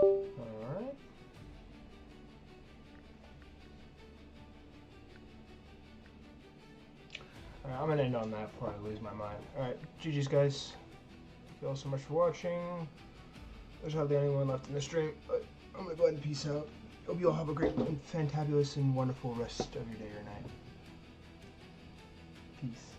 Alright. Alright, I'm gonna end on that before I lose my mind. Alright, GG's guys. Thank you all so much for watching. There's hardly anyone left in the stream, but I'm gonna go ahead and peace out. Hope you all have a great and fantabulous and wonderful rest of your day or night. Peace.